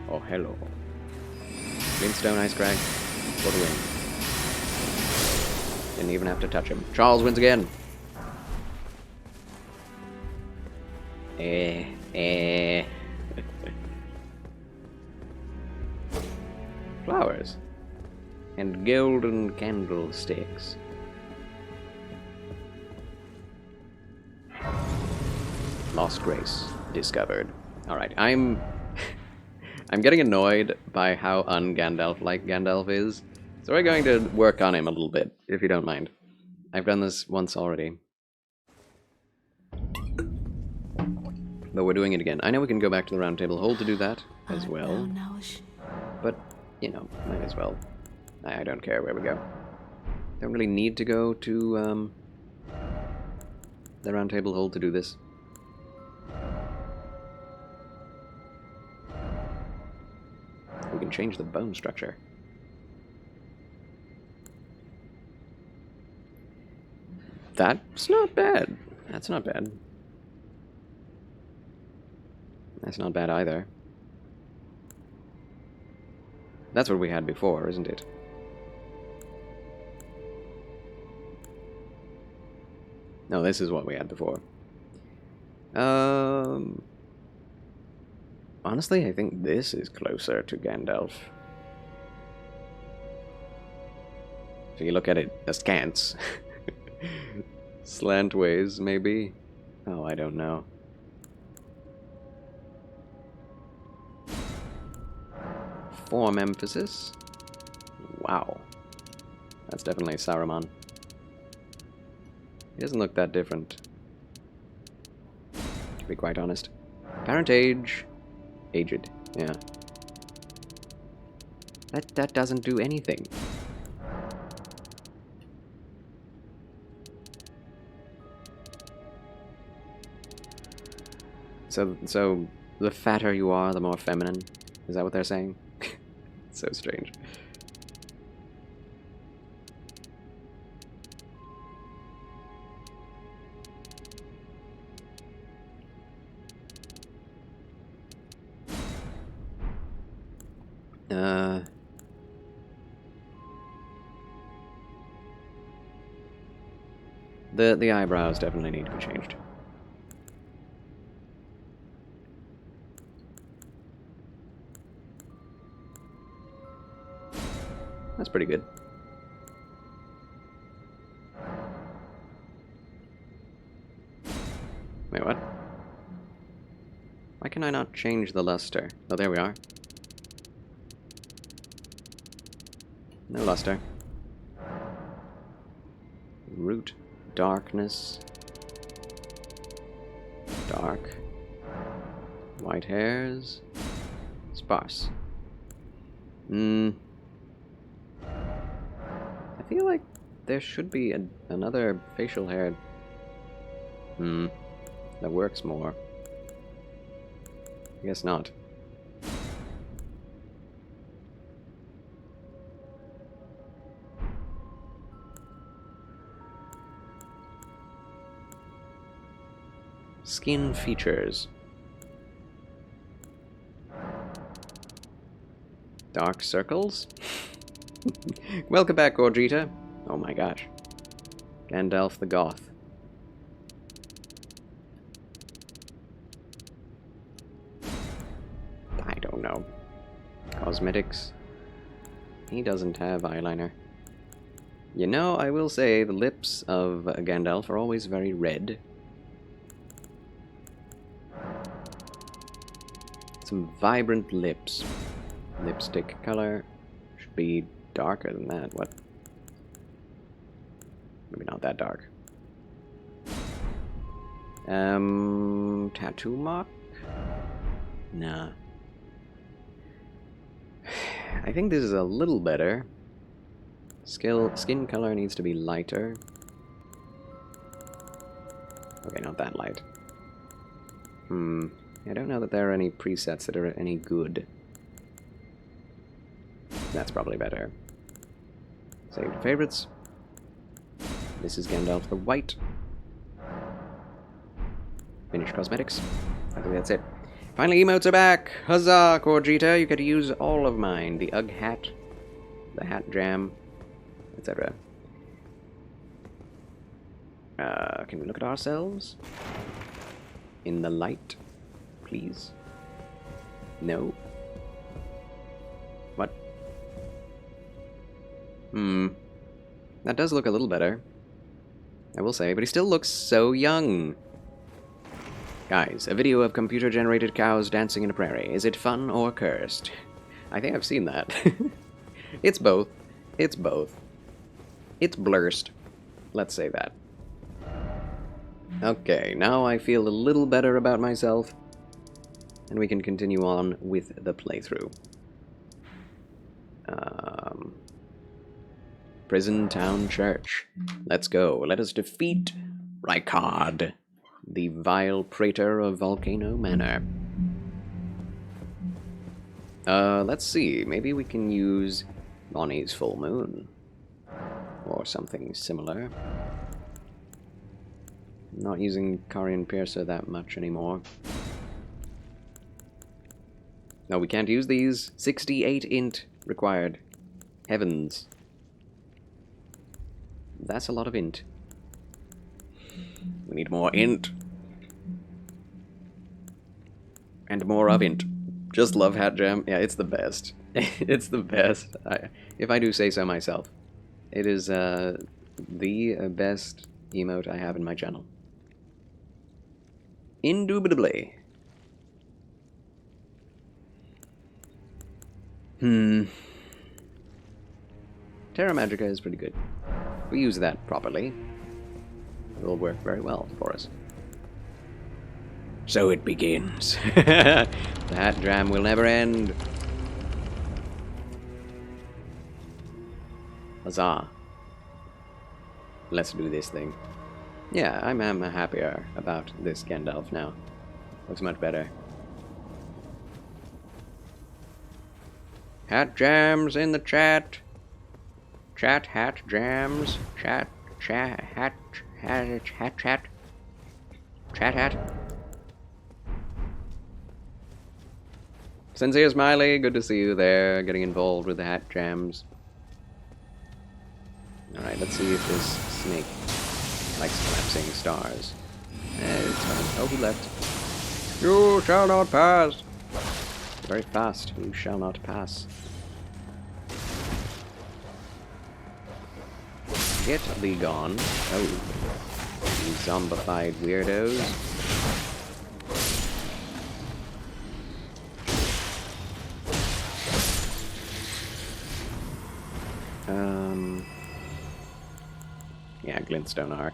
Oh, hello. Glintstone Ice Crag for the win. Didn't even have to touch him. Charles wins again. Flowers. And golden candlesticks. Lost Grace discovered. Alright, I'm getting annoyed by how un-Gandalf-like Gandalf is. So we're going to work on him a little bit, if you don't mind. I've done this once already. But we're doing it again. I know we can go back to the round table hold to do that as well. But, you know, might as well. I don't care where we go. Don't really need to go to the Round Table Hold to do this. We can change the bone structure. That's not bad. That's not bad. That's not bad either. That's what we had before, isn't it? No, this is what we had before. Honestly, I think this is closer to Gandalf. If you look at it askance. Slantways, maybe? Oh, I don't know. Form emphasis? Wow. That's definitely Saruman. He doesn't look that different, to be quite honest. Parentage. Aged. Yeah. That doesn't do anything. So the fatter you are, the more feminine? Is that what they're saying? So strange. The eyebrows definitely need to be changed. That's pretty good. Wait, what? Why can I not change the luster? Oh, there we are. No luster. Root. Darkness. Dark. White hairs. Sparse. I feel like there should be another facial hair. That works more. I guess not. Skin features. Dark circles? Welcome back, Gordita. Oh my gosh. Gandalf the Goth. I don't know. Cosmetics. He doesn't have eyeliner. You know, I will say the lips of Gandalf are always very red. Some vibrant lips. Lipstick color should be darker than that. What? Maybe not that dark. Tattoo mark? Nah. I think this is a little better. Skin color needs to be lighter. Okay, not that light. I don't know that there are any presets that are any good. That's probably better. Saved favorites. This is Gandalf the White. Finish cosmetics. I think that's it. Finally, emotes are back! Huzzah, Corgita! You get to use all of mine. The Ugg hat, the hat jam, etc. Can we look at ourselves? In the light, please. No. What? That does look a little better, I will say, but he still looks so young. Guys, a video of computer-generated cows dancing in a prairie. Is it fun or cursed? I think I've seen that. It's both. It's both. It's blurst. Let's say that. Okay, now I feel a little better about myself, and we can continue on with the playthrough. Prison Town Church. Let's go. Let us defeat Rykard, the vile praetor of Volcano Manor. Let's see. Maybe we can use Bonnie's Full Moon. Or something similar. Not using Carian Piercer that much anymore. No, we can't use these. 68 int required. Heavens. That's a lot of int. We need more int. And more of int. Just love Hat Gem. Yeah, it's the best. It's the best. If I do say so myself. It is the best emote I have in my channel. Indubitably. Terra Magica is pretty good. If we use that properly, it will work very well for us. So it begins. The hat jam will never end. Huzzah. Let's do this thing. Yeah, I'm happier about this Gandalf now. Looks much better. Hat jams in the chat. Chat, hat jams. Chat, hat. Sincere Smiley, good to see you there, getting involved with the hat jams. Alright, let's see if this snake likes collapsing stars. It's fine. Oh, he left. You shall not pass! Very fast. You shall not pass. Get thee gone. Oh. You zombified weirdos. Yeah, Glintstone Arc.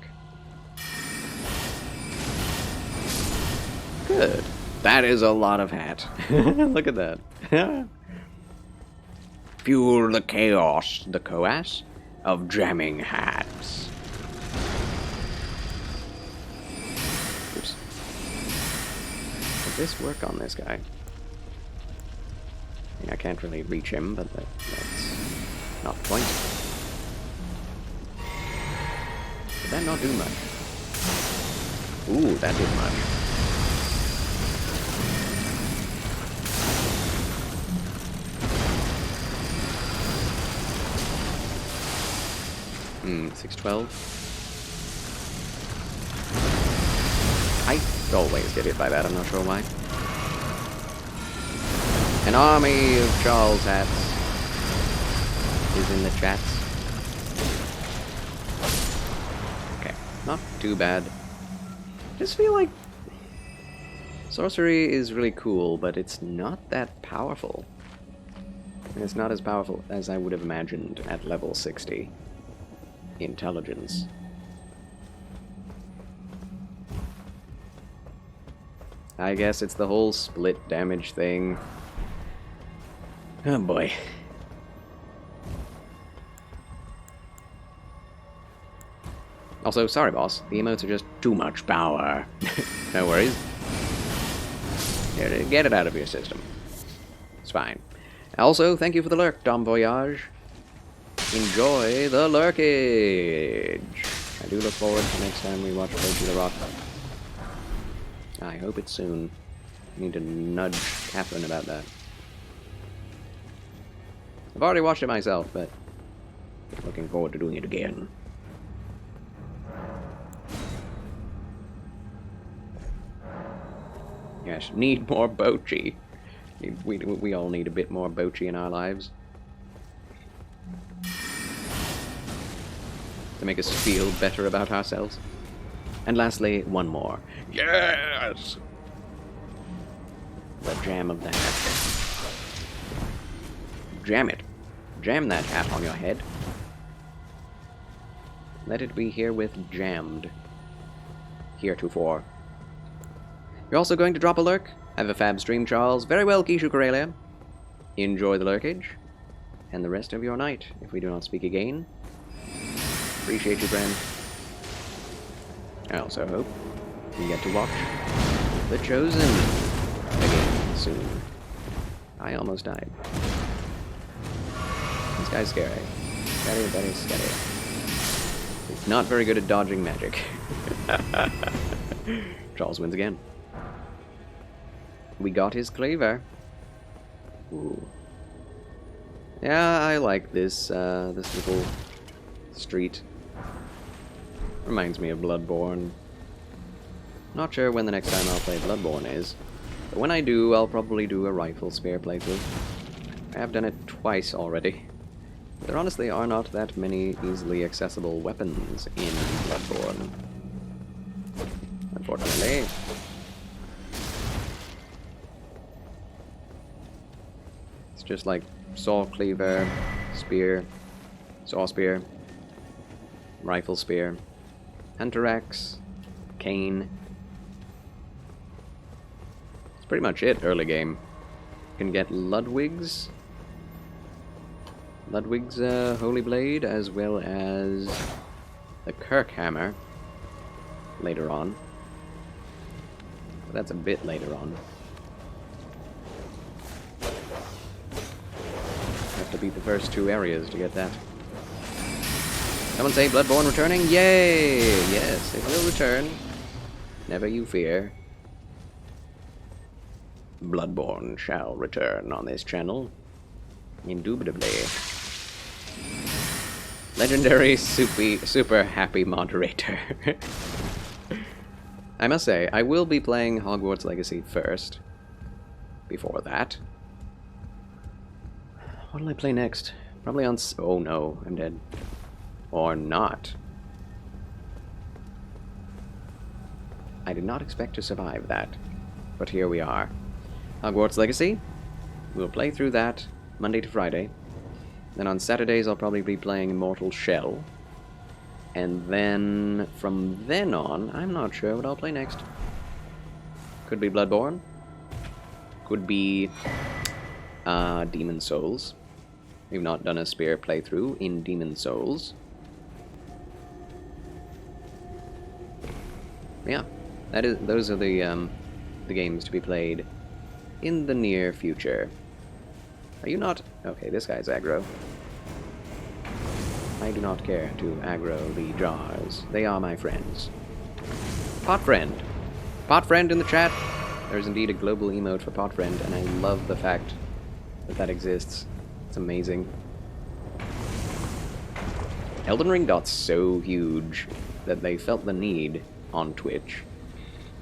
Good. That is a lot of hat. Look at that. Fuel the chaos, the coas of jamming hats. Oops. Did this work on this guy? I mean, I can't really reach him, but that's not the point. Did that not do much? Ooh, that did much. 612. I always get hit by that, I'm not sure why. An army of Charles hats is in the chats. Okay, not too bad. I just feel like sorcery is really cool, but it's not that powerful. And it's not as powerful as I would have imagined at level 60. Intelligence. I guess it's the whole split damage thing. Oh boy. Also, sorry boss, the emotes are just too much power. No worries. Get it out of your system. It's fine. Also, thank you for the lurk, Dom Voyage. Enjoy the lurkage! I do look forward to next time we watch Poetry the Rock. I hope it's soon. I need to nudge Catherine about that. I've already watched it myself, but looking forward to doing it again. Yes, need more Bochi. We all need a bit more Bochi in our lives. To make us feel better about ourselves. And lastly, one more. Yes! The jam of the hat. Jam it. Jam that hat on your head. Let it be herewith jammed. Heretofore. You're also going to drop a lurk? Have a fab stream, Charles. Very well, Kishu Corelia. Enjoy the lurkage. And the rest of your night, if we do not speak again. Appreciate you, friend. I also hope you get to watch The Chosen again soon. I almost died. This guy's scary. Very scary. He's not very good at dodging magic. Charles wins again. We got his cleaver. Ooh. Yeah, I like this, this little street. Reminds me of Bloodborne. Not sure when the next time I'll play Bloodborne is, but when I do, I'll probably do a rifle spear playthrough. I have done it twice already. There honestly are not that many easily accessible weapons in Bloodborne. Unfortunately. It's just like saw cleaver, spear, saw spear, rifle spear, hunter axe, cane. That's pretty much it, early game. You can get Ludwig's Holy Blade, as well as the Kirk Hammer later on. But that's a bit later on. Have to beat the first 2 areas to get that. Someone say Bloodborne returning? Yay! Yes, it will return. Never you fear. Bloodborne shall return on this channel. Indubitably. Legendary super happy moderator. I must say, I will be playing Hogwarts Legacy first. Before that. What'll I play next? Probably on... Oh no, I'm dead. Or not. I did not expect to survive that. But here we are. Hogwarts Legacy. We'll play through that Monday to Friday. Then on Saturdays I'll probably be playing Immortal Shell. And then from then on, I'm not sure what I'll play next. Could be Bloodborne. Could be Demon Souls. We've not done a spear playthrough in Demon Souls. Yeah, those are the games to be played in the near future. Are you not... Okay, this guy's aggro. I do not care to aggro the jars. They are my friends. Pot friend. Pot friend in the chat. There's indeed a global emote for pot friend, and I love the fact that that exists. It's amazing. Elden Ring got so huge that they felt the need on Twitch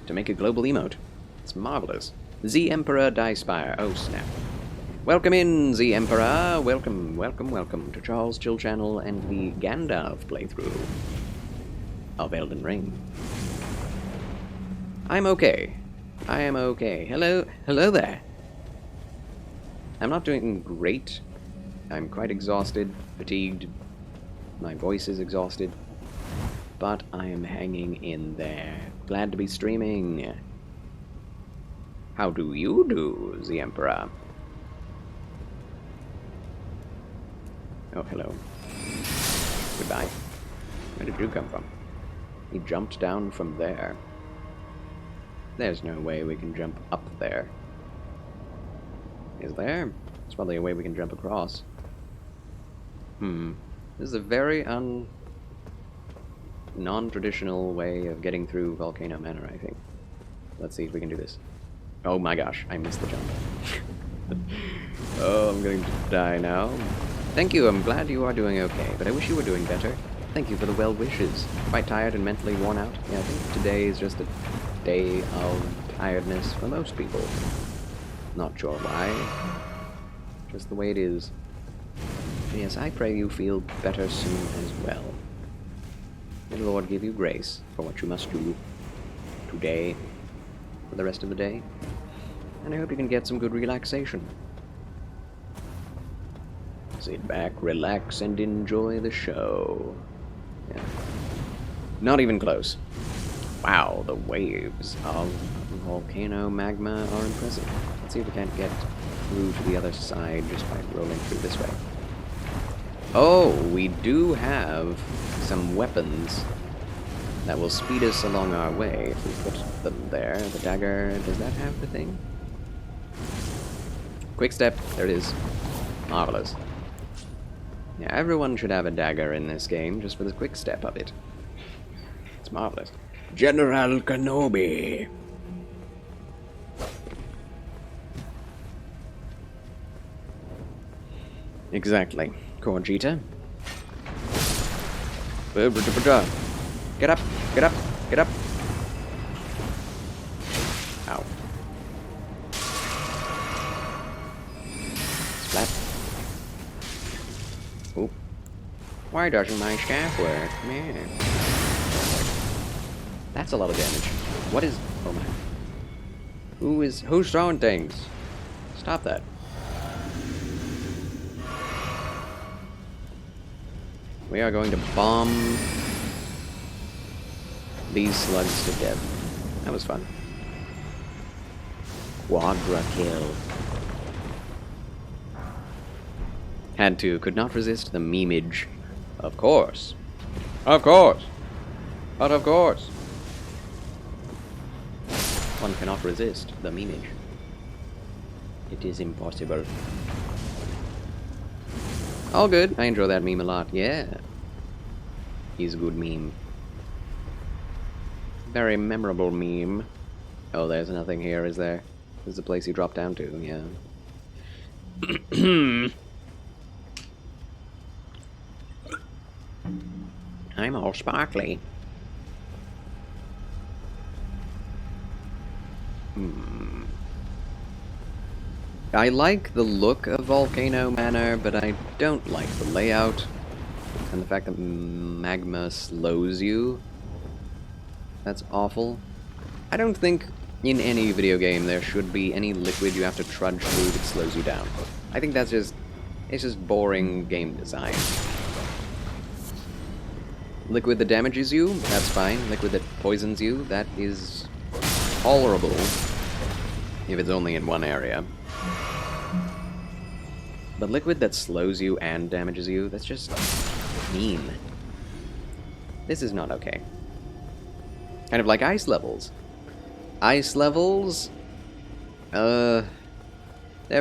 to make a global emote. It's marvelous. Z Emperor Diespire. Oh snap. Welcome in, Z Emperor. Welcome, welcome, welcome to Charles Chill Channel and the Gandalf playthrough of Elden Ring. I'm okay. I am okay. Hello there. I'm not doing great. I'm quite exhausted, fatigued. My voice is exhausted. But I am hanging in there. Glad to be streaming. How do you do, the Emperor? Oh, hello. Goodbye. Where did you come from? He jumped down from there. There's no way we can jump up there. Is there? There's probably a way we can jump across. This is a very non-traditional way of getting through Volcano Manor, I think. Let's see if we can do this. Oh my gosh, I missed the jump. Oh, I'm going to die now. Thank you, I'm glad you are doing okay, but I wish you were doing better. Thank you for the well wishes. Quite tired and mentally worn out. Yeah, I think today is just a day of tiredness for most people. Not sure why. Just the way it is. Yes, I pray you feel better soon as well. May the Lord give you grace for what you must do today, for the rest of the day. And I hope you can get some good relaxation. Sit back, relax, and enjoy the show. Yeah. Not even close. Wow, the waves of volcano magma are impressive. Let's see if we can't get through to the other side just by rolling through this way. Oh, we do have some weapons that will speed us along our way if we put them there. The dagger, does that have the thing? Quick step, there it is. Marvelous. Yeah, everyone should have a dagger in this game just for the quick step of it. It's marvelous. General Kenobi! Exactly. Corjita. Get up! Get up! Get up! Ow. Splat. Oop. Why doesn't my staff work? Man. That's a lot of damage. What is... Oh my. Who's throwing things? Stop that. We are going to bomb these slugs to death. That was fun. Quadra kill. Had to. Could not resist the memeage. Of course. Of course. But of course. One cannot resist the memeage. It is impossible. All good. I enjoy that meme a lot. Yeah. He's a good meme. Very memorable meme. Oh, there's nothing here, is there? This is the place you drop down to, yeah. I'm all sparkly. I like the look of Volcano Manor, but I don't like the layout. And the fact that magma slows you. That's awful. I don't think in any video game there should be any liquid you have to trudge through that slows you down. I think that's just... it's just boring game design. Liquid that damages you, that's fine. Liquid that poisons you, that is tolerable. If it's only in one area. But liquid that slows you and damages you, that's just mean. This is not okay. Kind of like ice levels. Ice levels, they're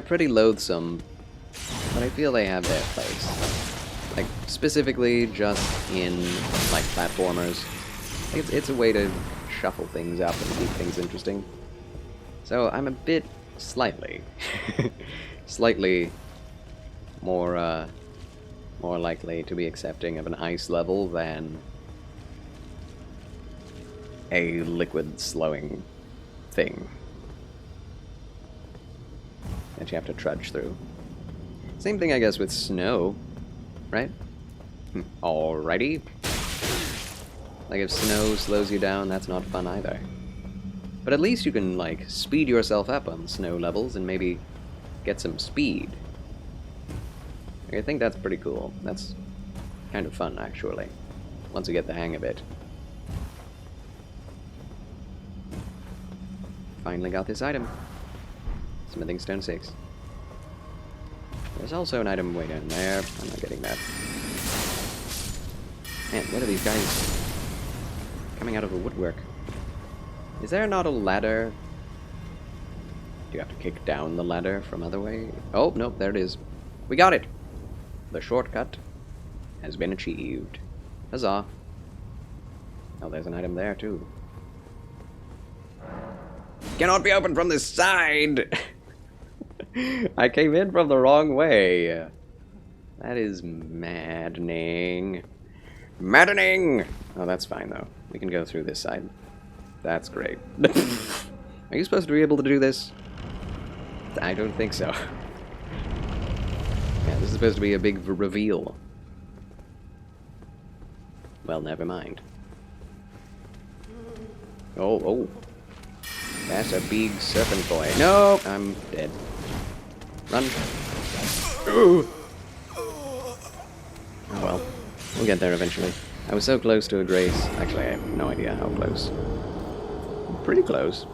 pretty loathsome, but I feel they have their place. Like, specifically just in, like, platformers. It's a way to shuffle things up and keep things interesting. So I'm a bit, slightly more likely to be accepting of an ice level than a liquid slowing thing that you have to trudge through. Same thing, I guess, with snow, right? Alrighty. Like, if snow slows you down, that's not fun either. But at least you can, like, speed yourself up on snow levels and maybe get some speed. I think that's pretty cool. That's kind of fun, actually, once you get the hang of it. Finally got this item. Smithing Stone 6. There's also an item way down there. I'm not getting that. Man, what are these guys coming out of the woodwork? Is there not a ladder? Do you have to kick down the ladder from other way? Oh, nope, there it is. We got it! The shortcut has been achieved. Huzzah. Oh, there's an item there, too. Cannot be opened from this side! I came in from the wrong way. That is maddening. Maddening! Oh, that's fine, though. We can go through this side. That's great. Are you supposed to be able to do this? I don't think so. Yeah, this is supposed to be a big reveal. Well, never mind. Oh. That's a big serpent boy. No! I'm dead. Run. Ooh. Oh well. We'll get there eventually. I was so close to a grace. Actually, I have no idea how close. Pretty close.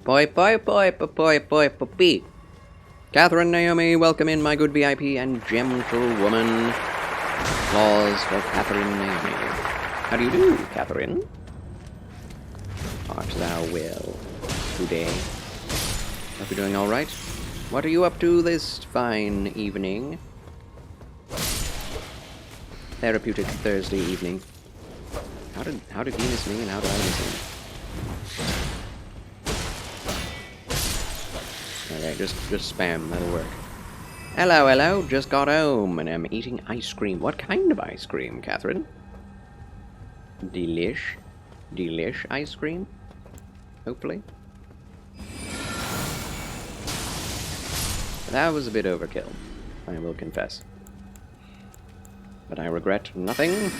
Poi, poi, poi, poi, poi, poi, poi. Catherine, Naomi, welcome in, my good VIP and gentlewoman. Applause for Catherine, Naomi. How do you do, Catherine? Art thou well today? Hope you're doing alright. What are you up to this fine evening? Therapeutic Thursday evening. How did he miss me and how did I miss him? Alright, just spam, that'll work. Hello, hello, just got home and I'm eating ice cream. What kind of ice cream, Catherine? Delish ice cream? Hopefully. That was a bit overkill, I will confess. But I regret nothing.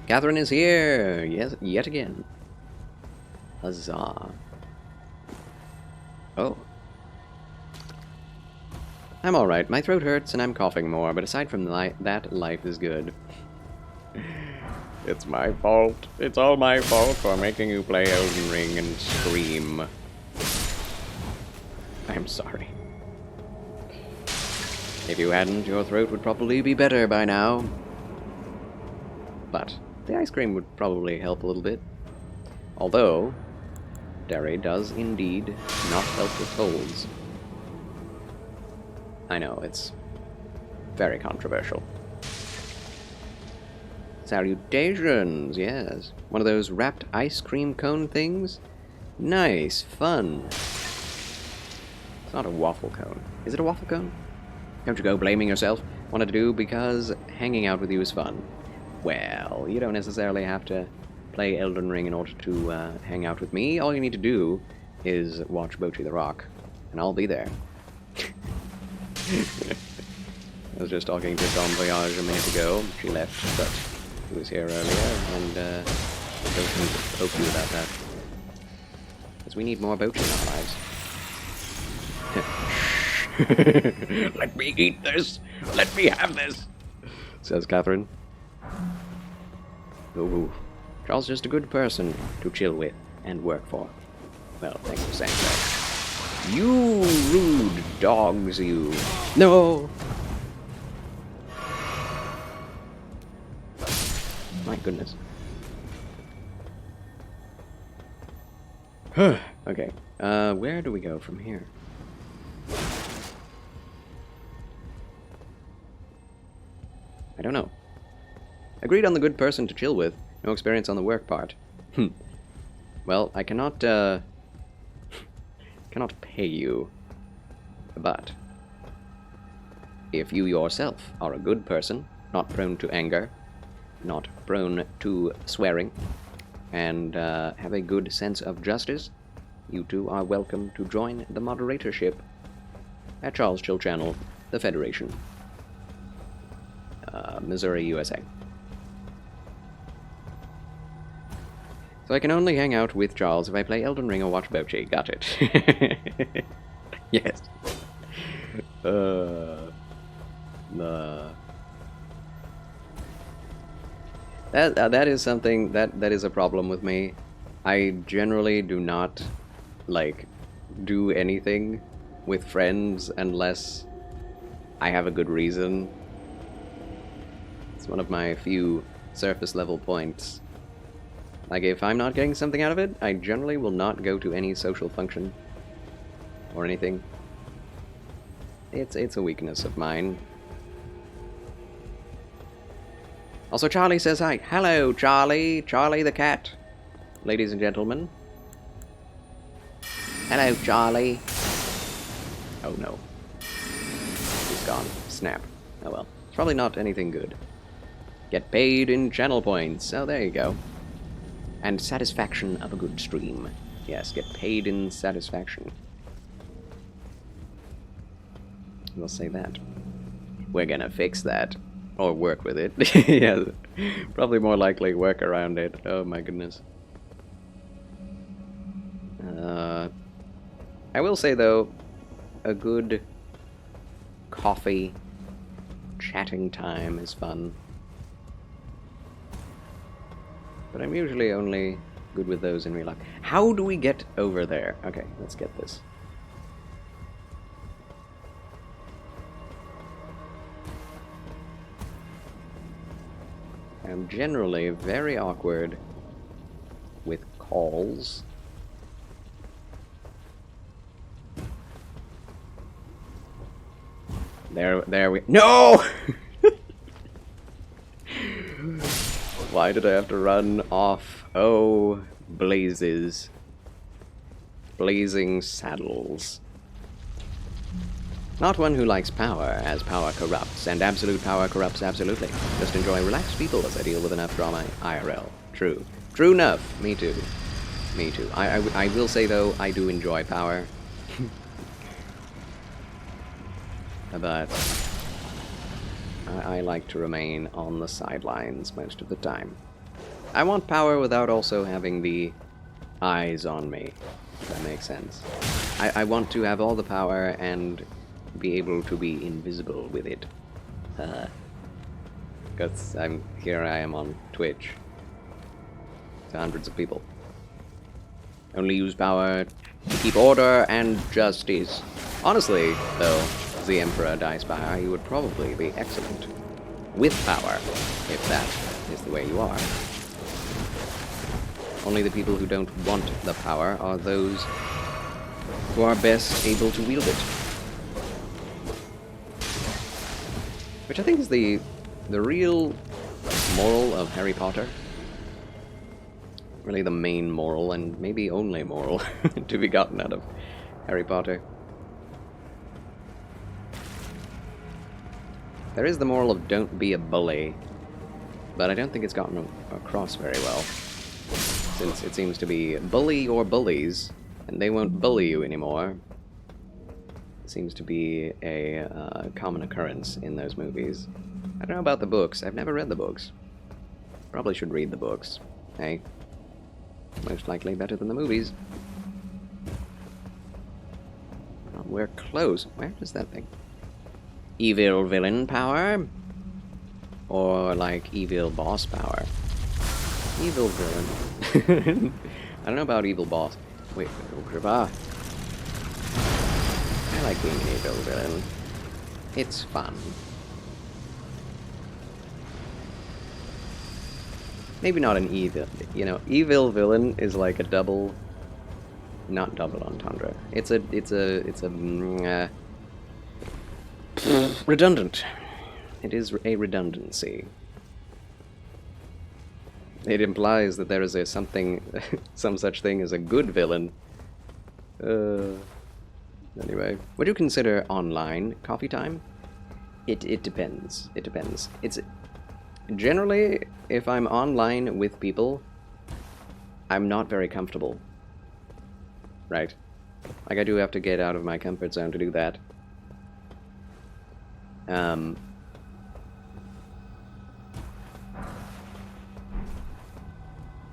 Catherine is here! Yes, yet again. Huzzah. Oh. I'm alright. My throat hurts and I'm coughing more, but aside from that, life is good. It's my fault. It's all my fault for making you play Elden Ring and scream. I'm sorry. If you hadn't, your throat would probably be better by now. But the ice cream would probably help a little bit. Although, dairy does indeed not help with colds. I know, it's very controversial. Salutations, yes. One of those wrapped ice cream cone things? Nice, fun. It's not a waffle cone. Is it a waffle cone? Don't you go blaming yourself. Wanted to do because hanging out with you is fun. Well, you don't necessarily have to play Elden Ring in order to hang out with me. All you need to do is watch Bochi the Rock, and I'll be there. I was just talking to Don Voyage a minute ago. She left, but she was here earlier, and I don't need to poke you about that. Because we need more Bochi in our lives. Let me eat this! Let me have this! Says Catherine. Ooh. Charles is just a good person to chill with and work for. Well, thanks for saying that. You rude dogs, you. No! My goodness. Okay. Where do we go from here? I don't know. Agreed on the good person to chill with. No experience on the work part. Well, I cannot pay you. But if you yourself are a good person, not prone to anger, not prone to swearing, and have a good sense of justice, you too are welcome to join the moderatorship at Charles Chill Channel, the Federation. Missouri, USA. So I can only hang out with Charles if I play Elden Ring or watch Bochi. Got it. Yes. That is something that is a problem with me. I generally do not do anything with friends unless I have a good reason. It's one of my few surface level points. Like, if I'm not getting something out of it, I generally will not go to any social function or anything. It's a weakness of mine. Also, Charlie says hi. Hello, Charlie. Charlie the cat. Ladies and gentlemen. Hello, Charlie. Oh, no. He's gone. Snap. Oh, well. It's probably not anything good. Get paid in channel points. Oh, there you go. And satisfaction of a good stream. Yes, get paid in satisfaction. We'll say that. We're gonna fix that. Or work with it. Yeah, probably more likely work around it. Oh my goodness. I will say though, a good coffee chatting time is fun. But I'm usually only Good with those in real life. How do we get over there? Okay, let's get this. I'm generally very awkward with calls. There we... No! Why did I have to run off? Oh, blazes. Blazing saddles. Not one who likes power, as power corrupts, and absolute power corrupts absolutely. Just enjoy relaxed people as I deal with enough drama IRL. True. True enough. Me too. Me too. I will say, though, I do enjoy power. But I like to remain on the sidelines most of the time. I want power without also having the eyes on me, if that makes sense. I want to have all the power and be able to be invisible with it. Because here I am on Twitch to hundreds of people. Only use power to keep order and justice. Honestly, though, if the Emperor dies power, he would probably be excellent with power, if that is the way you are. Only the people who don't want the power are those who are best able to wield it. Which I think is the real moral of Harry Potter. Really the main moral, and maybe only moral, to be gotten out of Harry Potter. There is the moral of don't be a bully, but I don't think it's gotten across very well. Since it seems to be bully your bullies, and they won't bully you anymore. It seems to be a common occurrence in those movies. I don't know about the books. I've never read the books. Probably should read the books. Hey, most likely better than the movies. Oh, we're close. Where is that thing? Evil villain power? Or like evil boss power? Evil villain. I don't know about evil boss. Wait, I like being an evil villain. It's fun. Maybe not an evil, evil villain is like a double, not double entendre. It's a redundant. It is a redundancy. It implies that there is some such thing as a good villain. Anyway, would you consider online coffee time? It depends. It depends. It's generally, if I'm online with people, I'm not very comfortable. Right? Like, I do have to get out of my comfort zone to do that.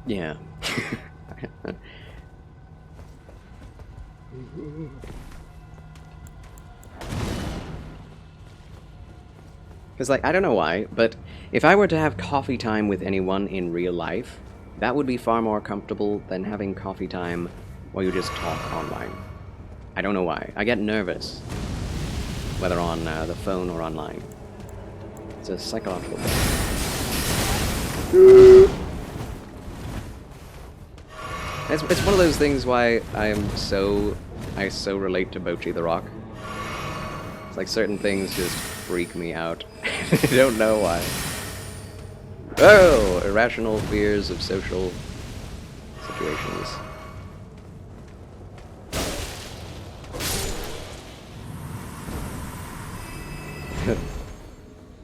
Yeah. Because, like, I don't know why, but if I were to have coffee time with anyone in real life, that would be far more comfortable than having coffee time while you just talk online. I don't know why. I get nervous, whether on the phone or online. It's a psychological thing. It's one of those things why I so relate to Bochi the Rock. It's like certain things just freak me out. I don't know why. Oh, irrational fears of social situations.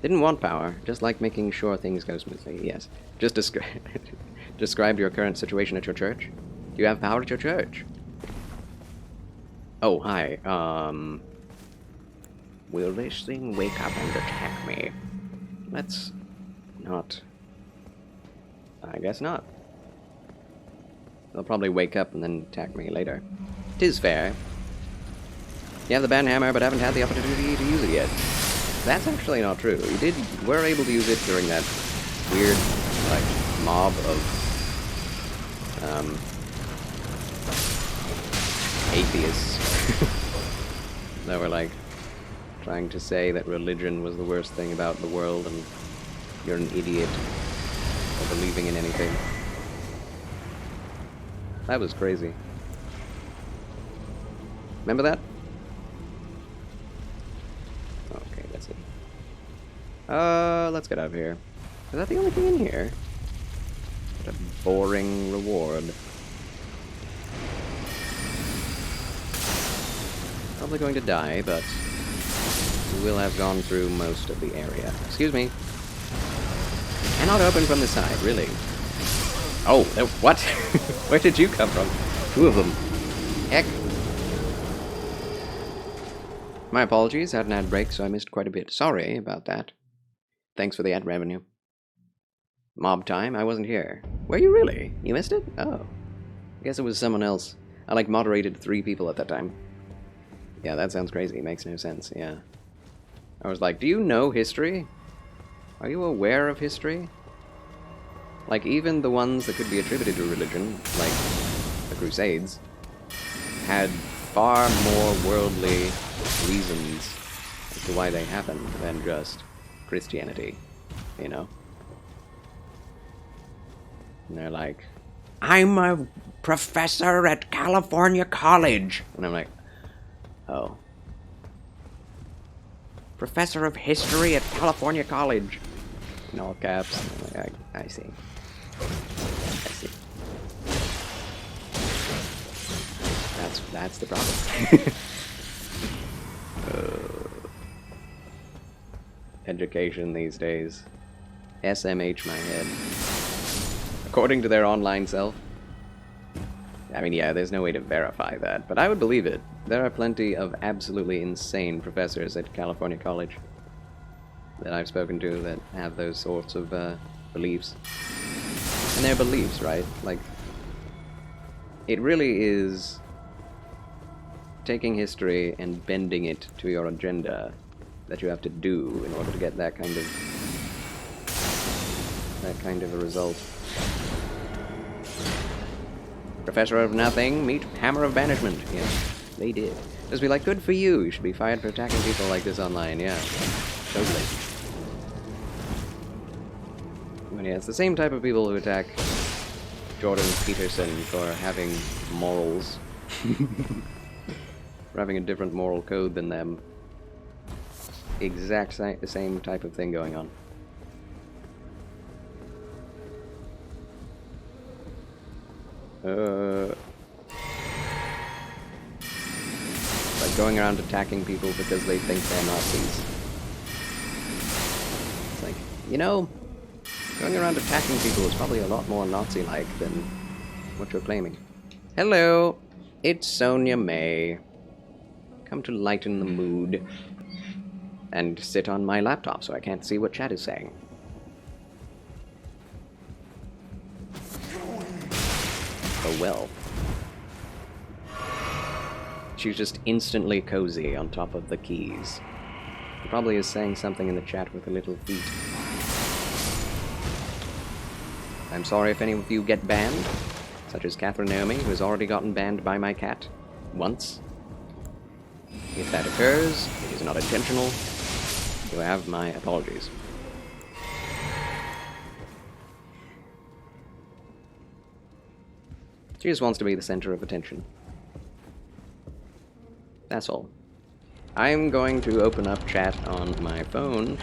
Didn't want power, just like making sure things go smoothly. Yes. Just describe your current situation at your church. Do you have power at your church? Oh, hi. Will this thing wake up and attack me? Let's not. I guess not. They'll probably wake up and then attack me later. 'Tis fair. You have the banhammer, but haven't had the opportunity to use it yet. That's actually not true. You were able to use it during that weird, like, mob of atheists that were like trying to say that religion was the worst thing about the world and you're an idiot for believing in anything. That was crazy. Remember that? Okay, let's see. Let's get out of here. Is that the only thing in here? What a boring reward. Probably going to die, but we will have gone through most of the area. Excuse me. Cannot open from the side, really. Oh, what? Where did you come from? Two of them. Heck. My apologies, I had an ad break, so I missed quite a bit. Sorry about that. Thanks for the ad revenue. Mob time? I wasn't here. Were you really? You missed it? Oh. I guess it was someone else. I, like, moderated 3 people at that time. Yeah, that sounds crazy. Makes no sense, yeah. I was like, do you know history? Are you aware of history? Like, even the ones that could be attributed to religion, like the Crusades, had far more worldly reasons as to why they happened than just Christianity, you know? And they're like, I'm a professor at California College. And I'm like, oh. Professor of History at California College. In all caps. I'm like, I see. I see. That's the problem. Education these days. SMH my head. According to their online self. I mean, yeah, there's no way to verify that, but I would believe it. There are plenty of absolutely insane professors at California College that I've spoken to that have those sorts of beliefs. And they're beliefs, right? Like, it really is taking history and bending it to your agenda that you have to do in order to get that kind of a result. Professor of nothing, meet Hammer of Banishment. Yeah, they did. Just be like, good for you. You should be fired for attacking people like this online. Yeah, totally. But yeah, it's the same type of people who attack Jordan Peterson for having morals. For having a different moral code than them. The same type of thing going on. Like going around attacking people because they think they're Nazis. It's like, you know, going around attacking people is probably a lot more Nazi-like than what you're claiming. Hello, it's Sonia May. Come to lighten the mood. And sit on my laptop so I can't see what chat is saying. Oh well. She's just instantly cozy on top of the keys. She probably is saying something in the chat with her little feet. I'm sorry if any of you get banned, such as Catherine Naomi, who has already gotten banned by my cat once. If that occurs, it is not intentional. You have my apologies. She just wants to be the center of attention. That's all. I'm going to open up chat on my phone.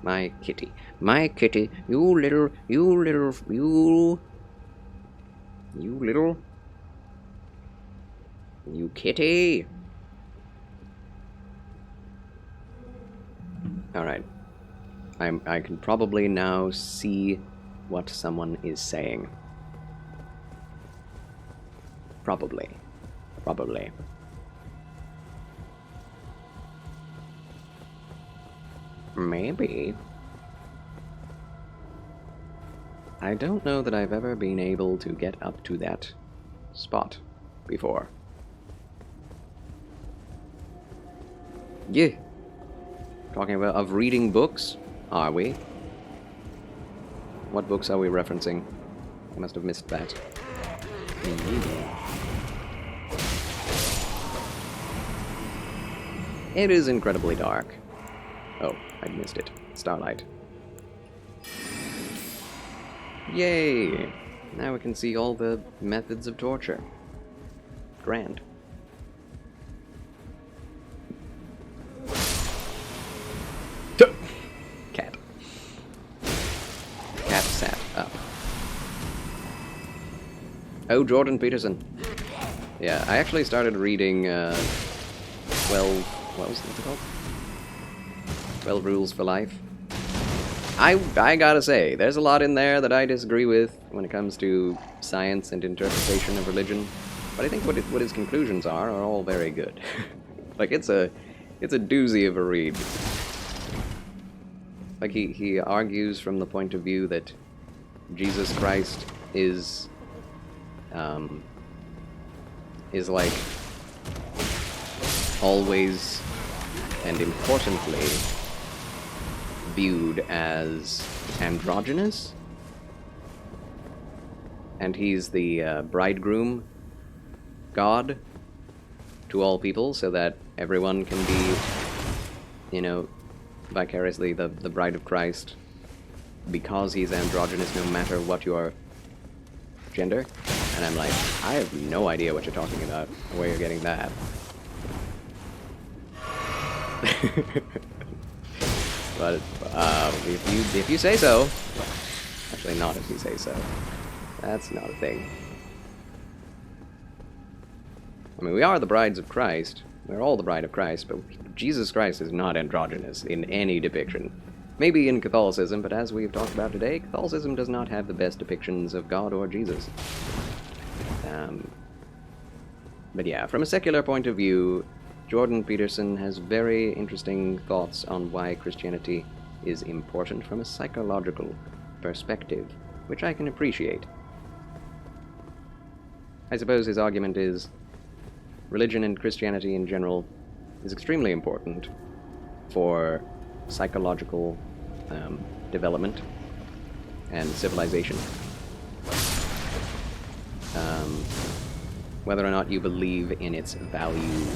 My kitty. My kitty. You little... You kitty! Alright. I can probably now see what someone is saying. Probably. Maybe. I don't know that I've ever been able to get up to that spot before. Yeah. Talking about of reading books. are we? What books are we referencing? I must have missed that. It is incredibly dark. Oh, I missed it. Starlight. Yay! Now we can see all the methods of torture. Grand. Cat. Cat sat up. Oh, Jordan Peterson. Yeah, I actually started reading, 12... what's it called? 12 Rules for Life. I gotta say, there's a lot in there that I disagree with when it comes to science and interpretation of religion, but I think what his conclusions are all very good. Like, it's a doozy of a read. Like, he argues from the point of view that Jesus Christ is like always and importantly viewed as androgynous, and he's the bridegroom god to all people, so that everyone can be, you know, vicariously the bride of Christ because he's androgynous no matter what your gender. And I'm like, I have no idea what you're talking about, or where you're getting that. But if you say so. Actually, not if you say so. That's not a thing. I mean, we are the brides of Christ. We're all the bride of Christ, but Jesus Christ is not androgynous in any depiction. Maybe in Catholicism, but as we've talked about today, Catholicism does not have the best depictions of God or Jesus. But yeah, from a secular point of view, Jordan Peterson has very interesting thoughts on why Christianity is important from a psychological perspective, which I can appreciate. I suppose his argument is religion and Christianity in general is extremely important for psychological development and civilization. Whether or not you believe in its value,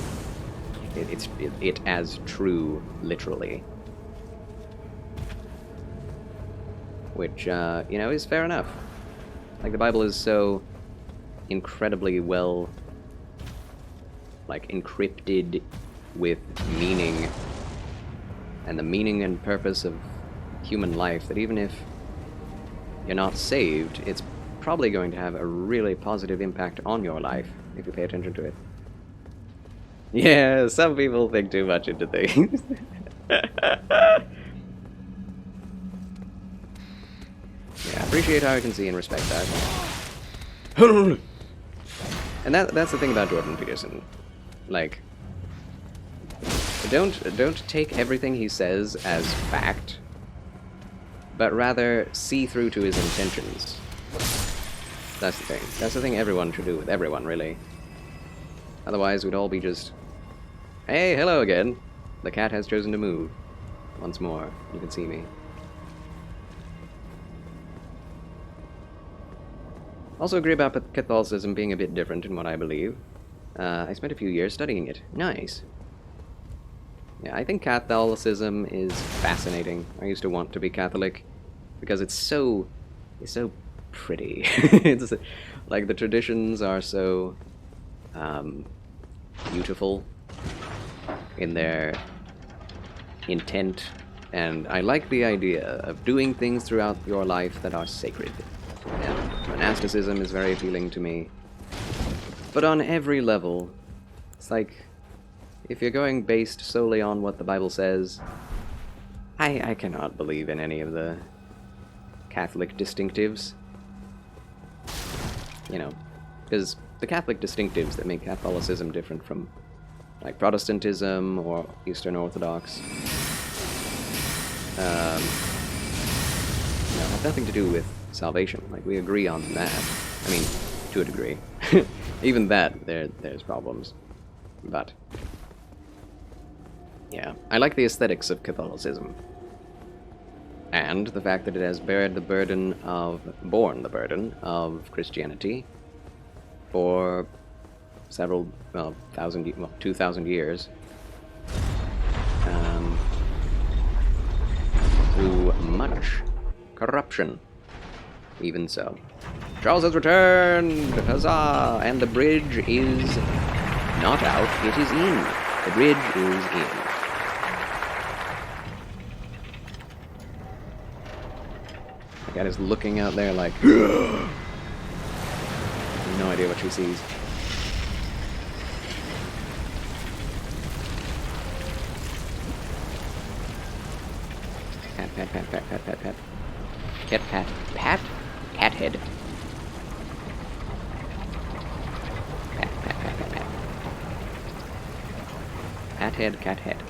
it as true, literally. Which, you know, is fair enough. Like, the Bible is so incredibly well, like, encrypted with meaning, and the meaning and purpose of human life, that even if you're not saved, it's probably going to have a really positive impact on your life if you pay attention to it. Yeah, some people think too much into things. Yeah, I appreciate how I can see and respect that. And that's the thing about Jordan Peterson. Like, don't take everything he says as fact, but rather see through to his intentions. That's the thing. That's the thing everyone should do with everyone, really. Otherwise, we'd all be just, hey, hello again. The cat has chosen to move. Once more, you can see me. Also agree about Catholicism being a bit different in what I believe. I spent a few years studying it. Nice. Yeah, I think Catholicism is fascinating. I used to want to be Catholic because it's so pretty. It's like the traditions are so beautiful in their intent, and I like the idea of doing things throughout your life that are sacred. And monasticism is very appealing to me. But on every level, it's like, if you're going based solely on what the Bible says, I cannot believe in any of the Catholic distinctives. You know, because the Catholic distinctives that make Catholicism different from, like, Protestantism or Eastern Orthodox, you know, have nothing to do with salvation. Like, we agree on that. I mean, to a degree. Even that, there's problems. But yeah, I like the aesthetics of Catholicism. and the fact that it has borne the burden of Christianity for several, 2,000 years, through much corruption. Even so, Charles has returned! Huzzah! And the bridge is not out, it is in. The bridge is in. The cat is looking out there like... no idea what she sees. Pat, pat, pat, pat, pat, pat, pat. Cat, pat, pat. Cat head. Pat, pat, pat, pat, pat. Pat head, cat head.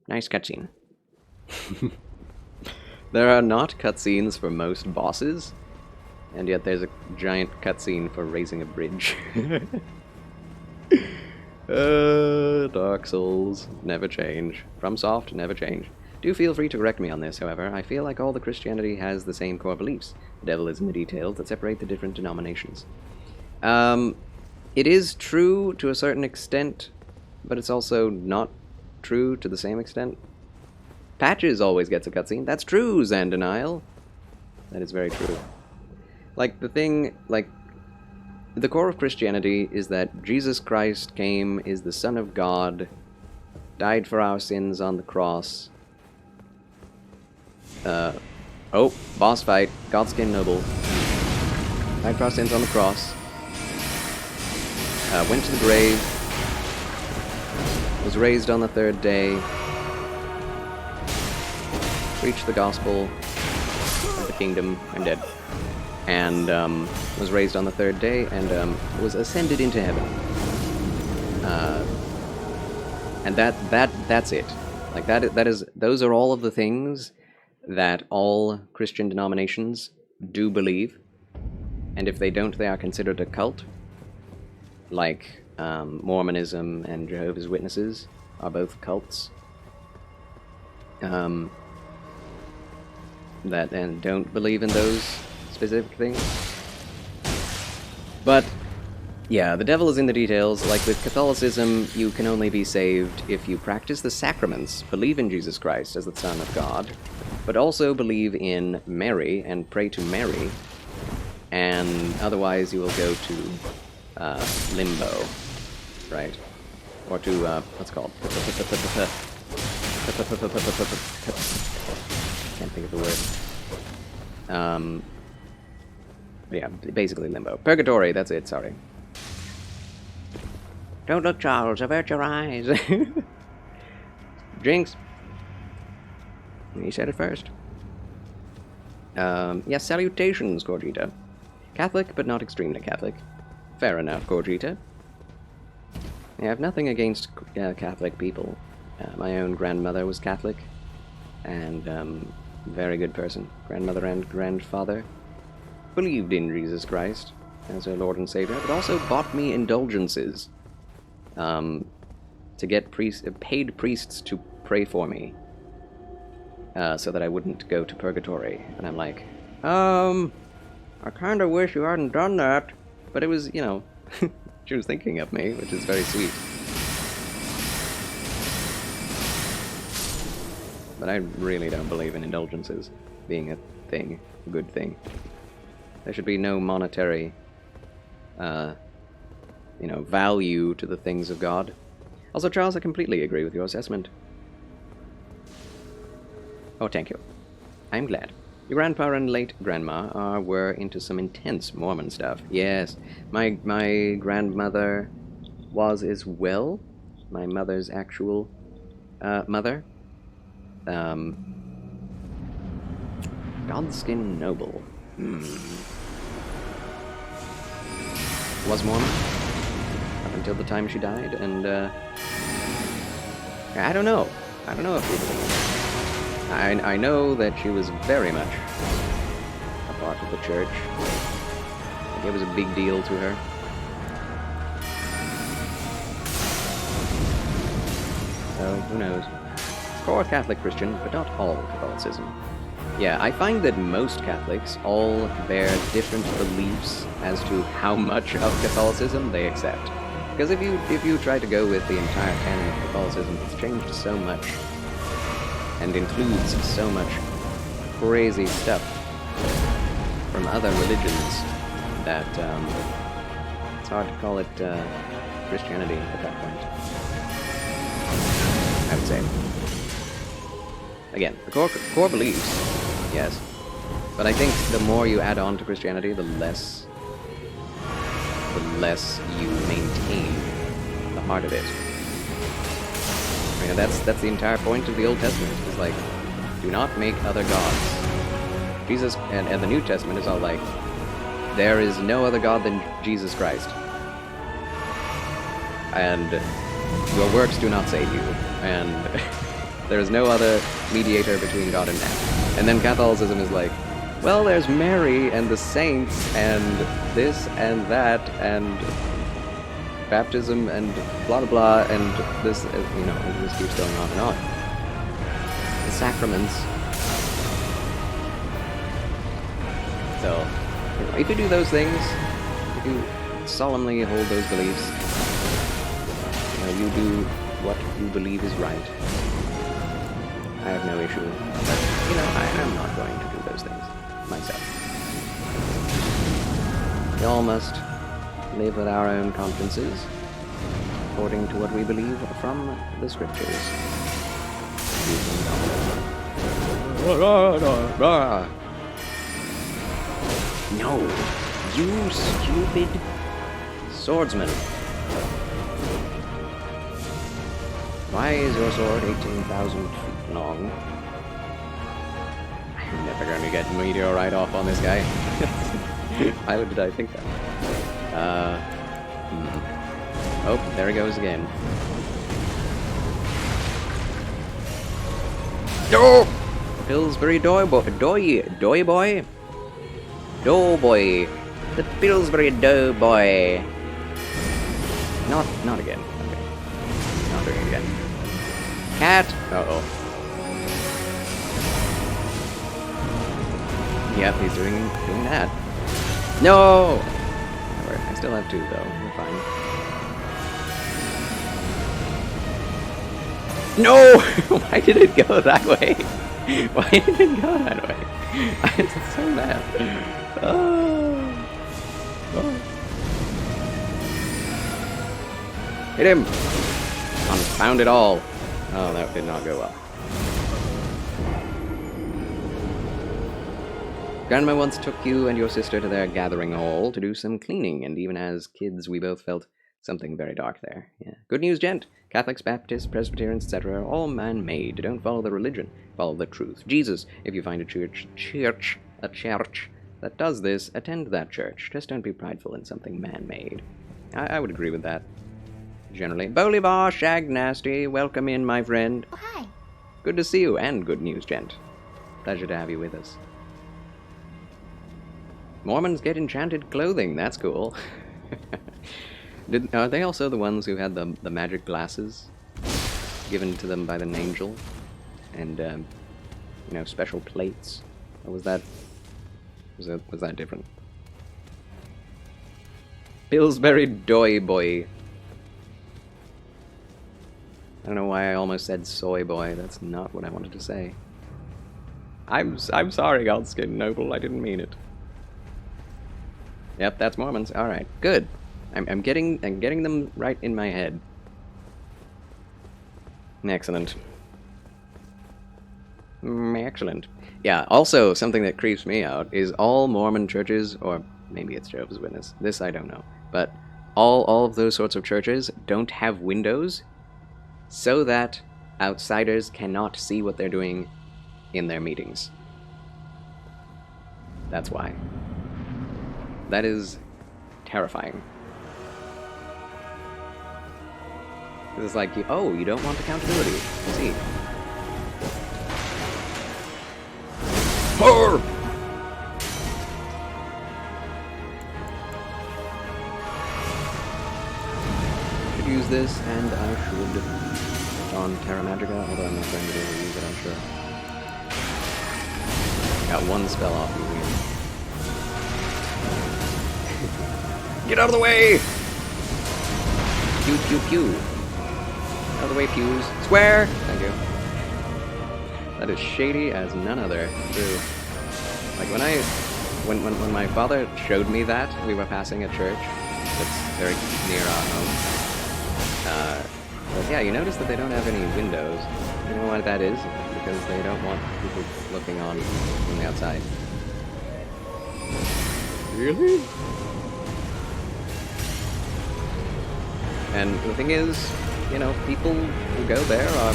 Nice cutscene. There are not cutscenes for most bosses, and yet there's a giant cutscene for raising a bridge. Dark Souls, never change. FromSoft, never change. Do feel free to correct me on this, however. I feel like all the Christianity has the same core beliefs. The devil is in the details that separate the different denominations. It is true to a certain extent, but it's also not true to the same extent. Patches always gets a cutscene. That's true, Zandaniel. That is very true. Like, the thing, like, the core of Christianity is that Jesus Christ came, is the Son of God, died for our sins on the cross. Oh, boss fight, Godskin Noble. Died for our sins on the cross. Went to the grave. Was raised on the third day. Preached the gospel of the kingdom. I'm dead. And was raised on the third day, and was ascended into heaven. And that's it. Like that is those are all of the things that all Christian denominations do believe, and if they don't, they are considered a cult. Like Mormonism and Jehovah's Witnesses are both cults. That and don't believe in those specific things. But yeah, the devil is in the details. Like with Catholicism, you can only be saved if you practice the sacraments, believe in Jesus Christ as the Son of God, but also believe in Mary and pray to Mary, and otherwise you will go to limbo, right? Or to, what's it called? Can't think of the word. Yeah, basically limbo. Purgatory, that's it, sorry. Don't look, Charles, avert your eyes. Jinx. He said it first. Yes, salutations, Gorgita. Catholic, but not extremely Catholic. Fair enough, Gorgita. I have nothing against Catholic people. My own grandmother was Catholic, and very good person. Grandmother and grandfather believed in Jesus Christ as her Lord and Savior, but also bought me indulgences to get paid priests to pray for me, so that I wouldn't go to purgatory. And I'm like, I kind of wish you hadn't done that, but it was, you know, she was thinking of me, which is very sweet. But I really don't believe in indulgences being a thing, a good thing. There should be no monetary, value to the things of God. Also, Charles, I completely agree with your assessment. Oh, thank you. I'm glad. Your grandpa and late grandma were into some intense Mormon stuff. Yes, my grandmother was as well. My mother's actual mother. Godskin Noble. Was Mormon up until the time she died, and I don't know. I don't know if people believe. I know that she was very much a part of the church. Like, it was a big deal to her. so who knows. Core Catholic Christian, but not all Catholicism. Yeah, I find that most Catholics all bear different beliefs as to how much of Catholicism they accept. Because if you try to go with the entire canon of Catholicism, it's changed so much and includes so much crazy stuff from other religions that it's hard to call it Christianity at that point, I would say. Again, the core beliefs, yes, but I think the more you add on to Christianity, the less you maintain the heart of it. I mean, that's the entire point of the Old Testament. It's like, do not make other gods. Jesus and the New Testament is all like, there is no other God than Jesus Christ, and your works do not save you, and there is no other mediator between God and man. And then Catholicism is like, well, there's Mary and the saints and this and that and baptism and blah blah blah and this, you know, it just keeps going on and on. The sacraments. So, you know, if you do those things, if you solemnly hold those beliefs, you know, you do what you believe is right. I have no issue, but, you know, I am not going to do those things myself. We all must live with our own consciences, according to what we believe from the scriptures. No, you stupid swordsman. Why is your sword 18,000 feet long? I'm never going to get meteorite off on this guy. Why did I think that? Oh, there he goes again. No! Pillsbury Doughboy. Doughboy. The Pillsbury Doughboy. Not again. Okay. Not doing it again. Cat! Uh-oh. Yep, he's doing that. No! Alright, I still have two, though. We're fine. No! Why did it go that way? Why did it go that way? I'm so mad. Oh. Hit him! Confound it all. Oh, that did not go well. Grandma once took you and your sister to their gathering hall to do some cleaning, and even as kids we both felt something very dark there. Yeah. Good news, gent. Catholics, Baptists, Presbyterians, etc. are all man-made. Don't follow the religion. Follow the truth. Jesus, if you find a church that does this, attend that church. Just don't be prideful in something man-made. I would agree with that. Generally. Bolivar, Shag Nasty, welcome in, my friend. Oh, hi. Good to see you, and good news, gent. Pleasure to have you with us. Mormons get enchanted clothing, that's cool. Are they also the ones who had the magic glasses given to them by the angel? And, you know, special plates? Or was that different? Pillsbury Doughboy. I don't know why I almost said soy boy. That's not what I wanted to say. I'm sorry, Godskin Noble. I didn't mean it. Yep, that's Mormons. All right, good. I'm getting them right in my head. Excellent. Excellent. Yeah. Also, something that creeps me out is all Mormon churches, or maybe it's Jehovah's Witness. This I don't know, but all of those sorts of churches don't have windows, so that outsiders cannot see what they're doing in their meetings. That's why. That is terrifying. It's like, oh, you don't want accountability. I see. More! Should use this, and I should on Terra Magica, although I'm not going to be able to use it, I'm sure. Got one spell off using it. Get out of the way! Pew, pew, pew. Out of the way, pews. Square! Thank you. That is shady as none other. True. Like, when my father showed me that, we were passing a church that's very near our home. But yeah, you notice that they don't have any windows. You know why that is? Because they don't want people looking on from the outside. Really? And the thing is, you know, people who go there are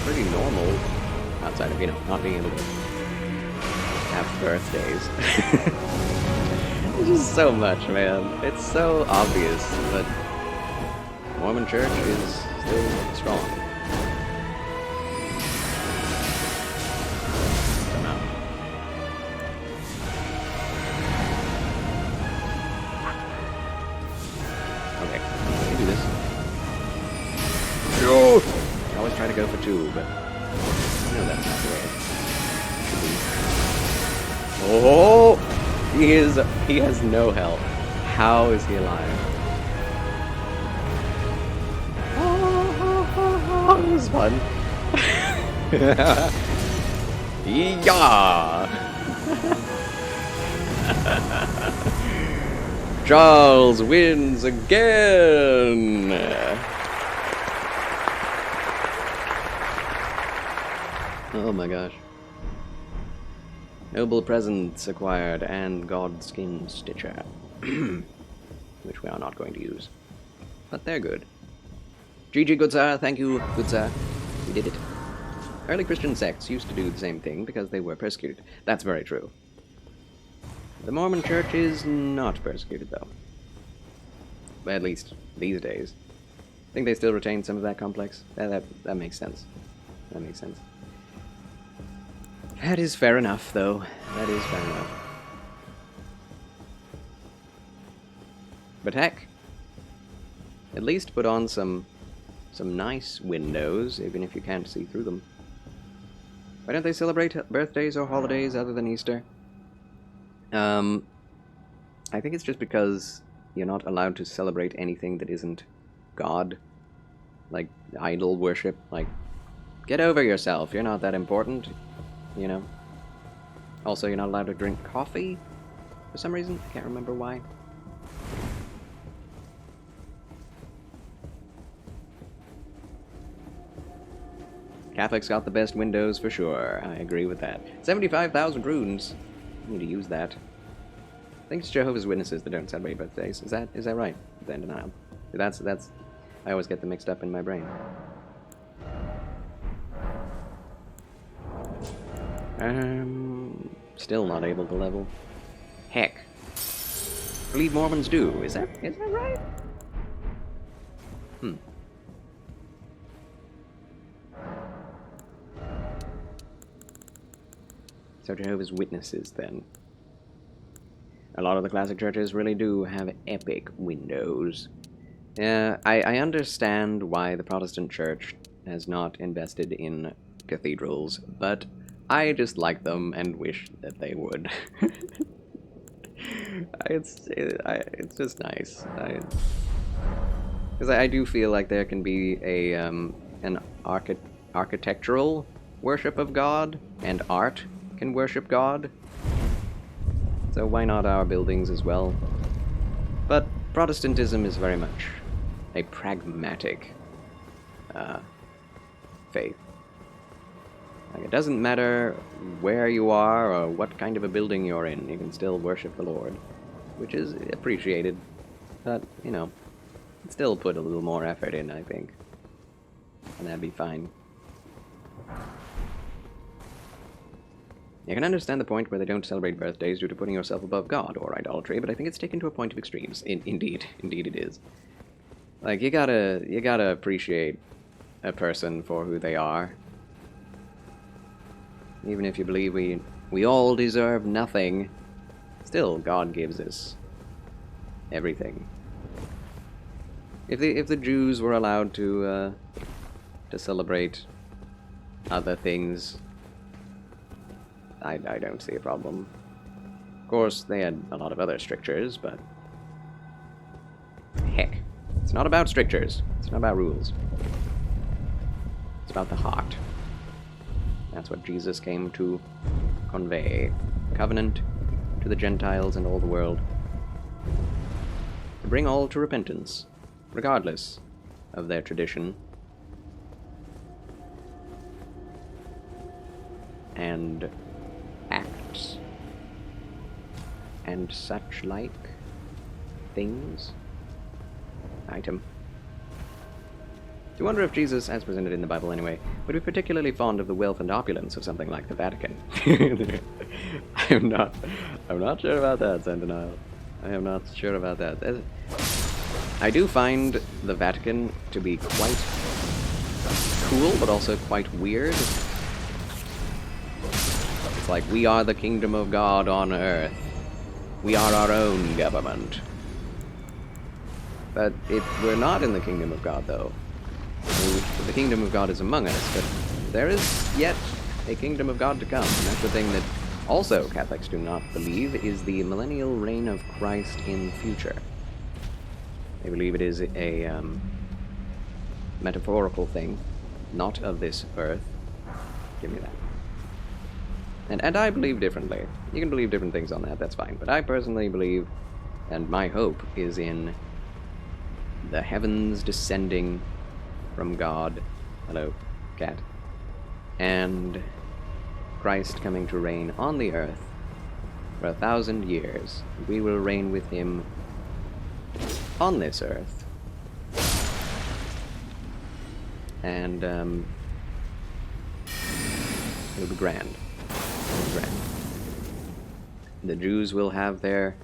pretty normal, outside of, you know, not being able to have birthdays. It's just so much, man. It's so obvious, but Mormon Church is still strong. Somehow. Okay, let me do this. No! I always try to go for two, but I know that's not the way it should be. Oh! He has no health. How is he alive? Oh, this is fun. Yeah! Charles wins again! Oh my gosh. Noble presents acquired and Godskin Stitcher. Which we are not going to use. But they're good. GG, good sir. Thank you, good sir. We did it. Early Christian sects used to do the same thing because they were persecuted. That's very true. The Mormon Church is not persecuted, though. At least these days. I think they still retain some of that complex. That makes sense. That makes sense. That is fair enough, though. That is fair enough. But heck, at least put on some nice windows, even if you can't see through them. Why don't they celebrate birthdays or holidays other than Easter? I think it's just because you're not allowed to celebrate anything that isn't God. Like, idol worship. Like, get over yourself. You're not that important. You know? Also, you're not allowed to drink coffee for some reason. I can't remember why. Catholics got the best windows for sure. I agree with that. 75,000 runes. I need to use that. I think it's Jehovah's Witnesses that don't celebrate birthdays. Is that right? Then denial. That's. I always get them mixed up in my brain. Still not able to level. Heck. I believe Mormons do. Is that right? So Jehovah's Witnesses, then. A lot of the classic churches really do have epic windows. I understand why the Protestant church has not invested in cathedrals, but I just like them and wish that they would. It's just nice. Because I do feel like there can be an architectural worship of God, and art can worship God. So why not our buildings as well? But Protestantism is very much a pragmatic faith. Like, it doesn't matter where you are or what kind of a building you're in, you can still worship the Lord, which is appreciated. But, you know, still put a little more effort in, I think, and that'd be fine. I can understand the point where they don't celebrate birthdays due to putting yourself above God or idolatry, but I think it's taken to a point of extremes. Indeed it is. Like, you gotta appreciate a person for who they are. Even if you believe we all deserve nothing, still God gives us everything. If the Jews were allowed to to celebrate other things, I don't see a problem. Of course, they had a lot of other strictures, but heck, it's not about strictures. It's not about rules. It's about the heart. That's what Jesus came to convey. Covenant to the Gentiles and all the world. To bring all to repentance, regardless of their tradition and acts and such like things. Item. You wonder if Jesus, as presented in the Bible anyway, would be particularly fond of the wealth and opulence of something like the Vatican. I'm not sure about that, Sentinel. I am not sure about that. I do find the Vatican to be quite cool, but also quite weird. It's like, we are the kingdom of God on earth. We are our own government. But we're not in the kingdom of God, though. The kingdom of God is among us, but there is yet a kingdom of God to come. And that's the thing that also Catholics do not believe, is the millennial reign of Christ in the future. They believe it is a metaphorical thing, not of this earth. Give me that. And I believe differently. You can believe different things on that, that's fine. But I personally believe, and my hope is in the heavens descending from God. Hello, cat. And Christ coming to reign on the earth for 1,000 years. We will reign with him on this earth. And it'll be grand. It'll be grand. The Jews will have their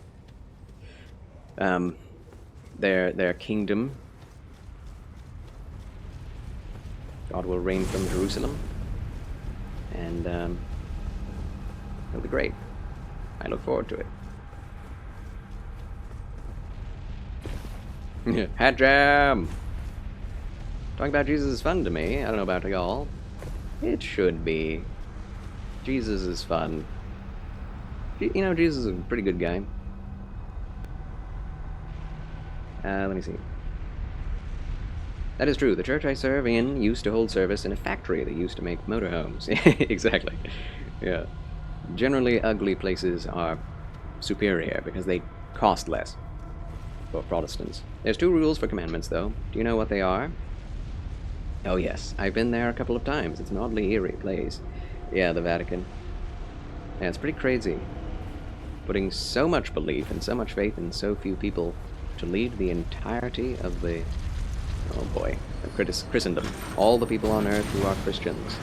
kingdom. God will reign from Jerusalem, and it'll be great. I look forward to it. Hat jam! Talking about Jesus is fun to me. I don't know about y'all. It should be. Jesus is fun. You know, Jesus is a pretty good guy. Let me see. That is true. The church I serve in used to hold service in a factory that used to make motorhomes. Exactly. Yeah. Generally, ugly places are superior because they cost less for Protestants. There's 2 rules for commandments, though. Do you know what they are? Oh, yes. I've been there a couple of times. It's an oddly eerie place. Yeah, the Vatican. Yeah, it's pretty crazy. Putting so much belief and so much faith in so few people to lead the entirety of the... oh boy, of Christendom. All the people on earth who are Christians.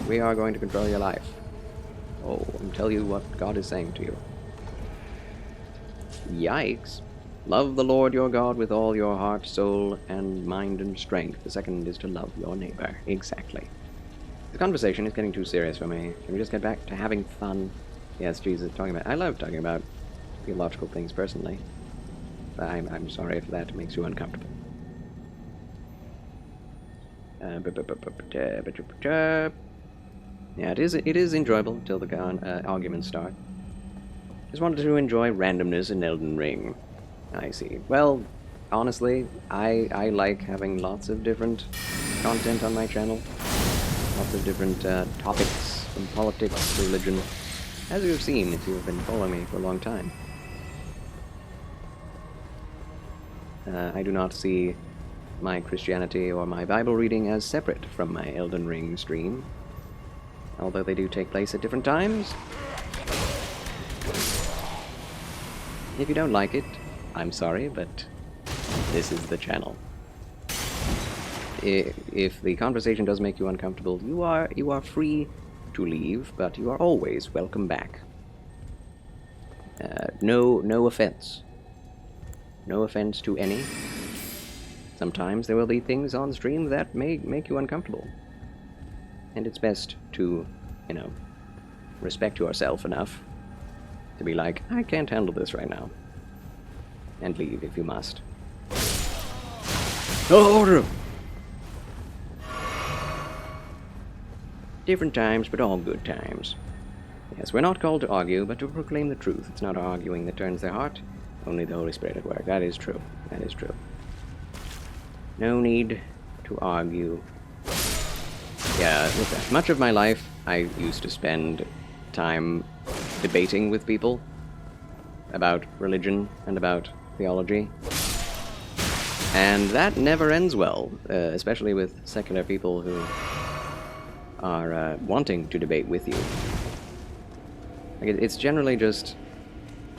We are going to control your life. Oh, and tell you what God is saying to you. Yikes. Love the Lord your God with all your heart, soul, and mind and strength. The second is to love your neighbor. Exactly. The conversation is getting too serious for me. Can we just get back to having fun? Yes, Jesus, talking about... I love talking about theological things personally. But I'm sorry if that makes you uncomfortable. Yeah, it is enjoyable until the arguments start. Just wanted to enjoy randomness in Elden Ring. I see. Well, honestly, I like having lots of different content on my channel. Lots of different topics, from politics to religion. As you have seen if you have been following me for a long time. I do not see my Christianity or my Bible reading as separate from my Elden Ring stream. Although they do take place at different times. If you don't like it, I'm sorry, but this is the channel. If the conversation does make you uncomfortable, you are free to leave, but you are always welcome back. No offense. No offense to any. Sometimes there will be things on stream that may make you uncomfortable. And it's best to, respect yourself enough to be like, I can't handle this right now. And leave if you must. Oh, Different times, but all good times. Yes, we're not called to argue, but to proclaim the truth. It's not our arguing that turns their heart, only the Holy Spirit at work. That is true. That is true. No need to argue. Yeah, with much of my life, I used to spend time debating with people about religion and about theology. And that never ends well, especially with secular people who are wanting to debate with you. Like, it's generally just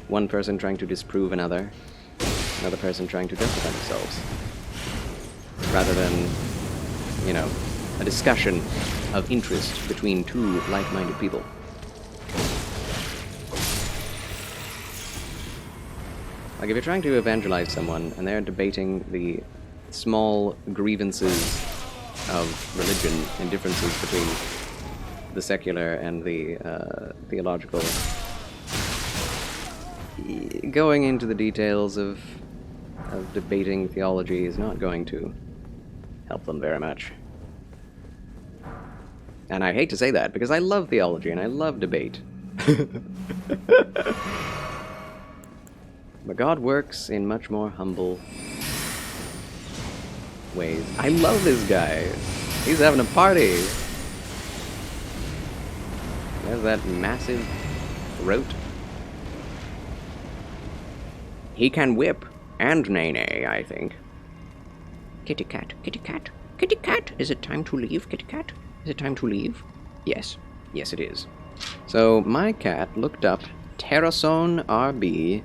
one person trying to disprove another person trying to justify themselves, rather than, you know, a discussion of interest between two like-minded people. Like, if you're trying to evangelize someone and they're debating the small grievances of religion and differences between the secular and the theological, going into the details of debating theology is not going to help them very much. And I hate to say that, because I love theology and I love debate. But God works in much more humble ways. I love this guy. He's having a party. There's that massive throat. He can whip and nay-nay, I think. Kitty cat, kitty cat, kitty cat. Is it time to leave, kitty cat? Is it time to leave? Yes. Yes, it is. So, my cat looked up Terrason RB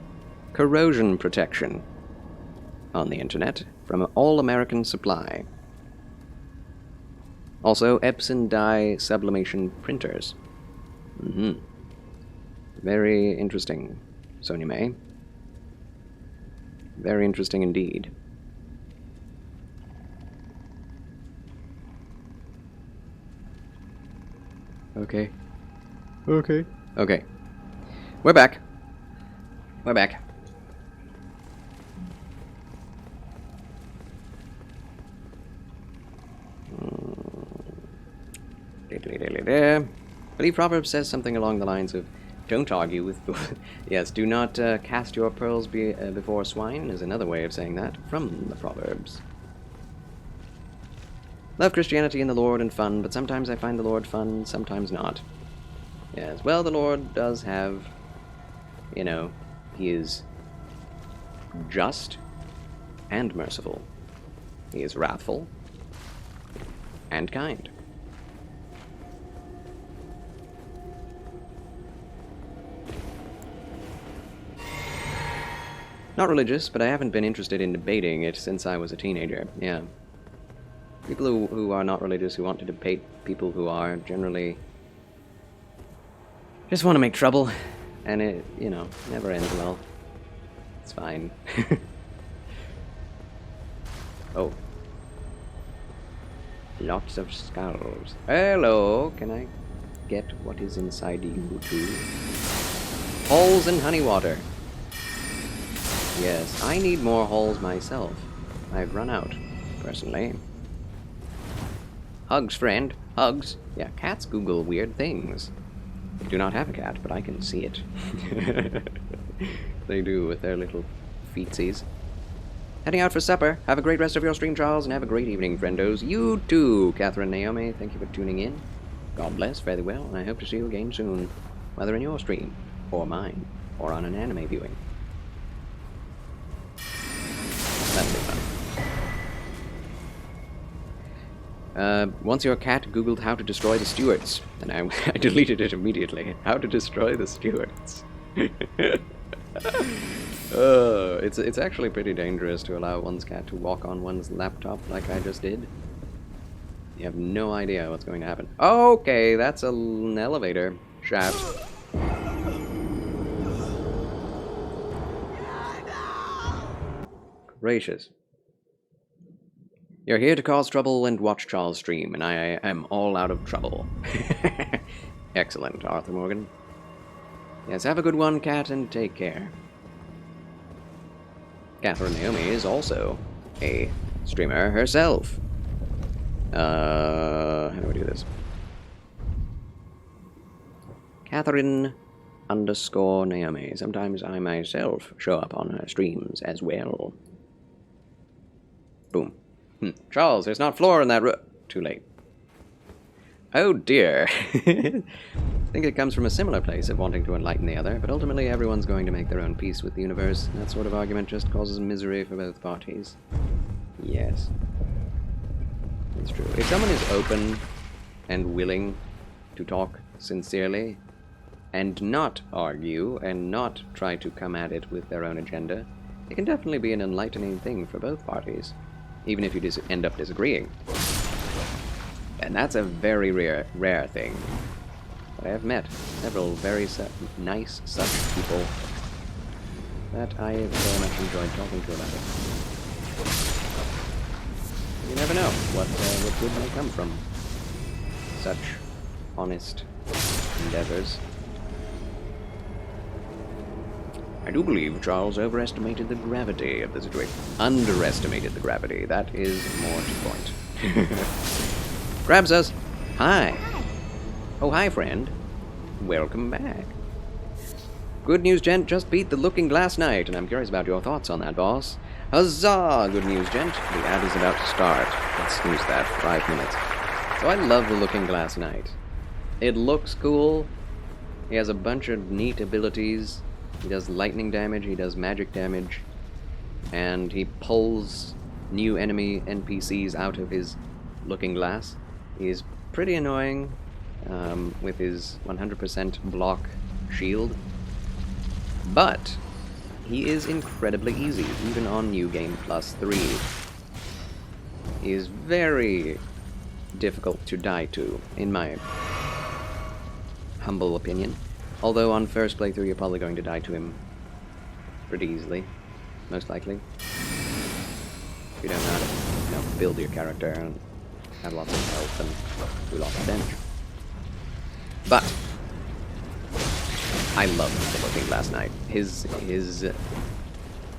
corrosion protection on the internet from All American Supply. Also, Epson dye sublimation printers. Very interesting, Sonia May. Very interesting indeed. Okay. Okay. Okay. We're back. We're back. I believe Proverbs says something along the lines of, don't argue with... Yes, do not cast your pearls before swine is another way of saying that, from the Proverbs. Love Christianity and the Lord and fun, but sometimes I find the Lord fun, sometimes not. Yes, well, the Lord does have, you know, he is just and merciful. He is wrathful and kind. Not religious, but I haven't been interested in debating it since I was a teenager, yeah. People who are not religious, who want to debate people who are, generally just want to make trouble, and it, you know, never ends well. It's fine. Oh. Lots of skulls. Hello, can I get what is inside you too? Holes and honey water. Yes, I need more holes myself. I've run out, personally. Hugs, friend. Hugs. Yeah, cats Google weird things. I do not have a cat, but I can see it. They do with their little feetsies. Heading out for supper. Have a great rest of your stream, Charles, and have a great evening, friendos. You too, Catherine Naomi. Thank you for tuning in. God bless, fare thee well, and I hope to see you again soon. Whether in your stream, or mine, or on an anime viewing. That'll be fun. Once your cat googled how to destroy the Stuarts, and I deleted it immediately. How to destroy the Stuarts. It's actually pretty dangerous to allow one's cat to walk on one's laptop like I just did. You have no idea what's going to happen. Okay, that's an elevator shaft. Gracious. You're here to cause trouble and watch Charles stream, and I am all out of trouble. Excellent, Arthur Morgan. Yes, have a good one, cat, and take care. Catherine Naomi is also a streamer herself. How do I do this? Catherine_Naomi. Sometimes I myself show up on her streams as well. Boom. Charles, there's not floor in that room. Too late. Oh dear. I think it comes from a similar place of wanting to enlighten the other, but ultimately everyone's going to make their own peace with the universe. That sort of argument just causes misery for both parties. Yes. It's true. If someone is open and willing to talk sincerely, and not argue, and not try to come at it with their own agenda, it can definitely be an enlightening thing for both parties, even if you end up disagreeing. And that's a very rare thing. But I have met several very nice such people that I have very much enjoyed talking to about it. You never know what good may come from such honest endeavors. I do believe Charles overestimated the gravity of the situation. Underestimated the gravity. That is more to the point. Grabs us. Hi. Oh, hi, friend. Welcome back. Good news, gent. Just beat the Looking Glass Knight, and I'm curious about your thoughts on that, boss. Huzzah! Good news, gent. The ad is about to start. Let's snooze that. 5 minutes. So I love the Looking Glass Knight. It looks cool. He has a bunch of neat abilities. He does lightning damage, he does magic damage, and he pulls new enemy NPCs out of his looking glass. He's pretty annoying with his 100% block shield, but he is incredibly easy, even on New Game Plus 3. He is very difficult to die to, in my humble opinion. Although on first playthrough you're probably going to die to him pretty easily, most likely. If you don't know how to, build your character and have lots of health and do lots of damage. But I love the Looking Glass Knight. His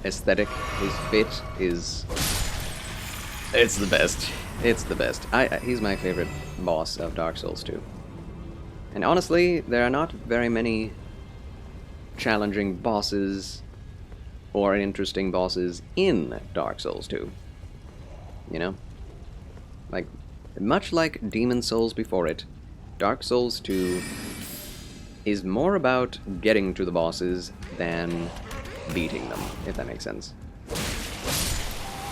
aesthetic, his fit is... it's the best. It's the best. He's my favorite boss of Dark Souls 2. And honestly, there are not very many challenging bosses or interesting bosses in Dark Souls 2. You know? Like, much like Demon Souls before it, Dark Souls 2 is more about getting to the bosses than beating them, if that makes sense.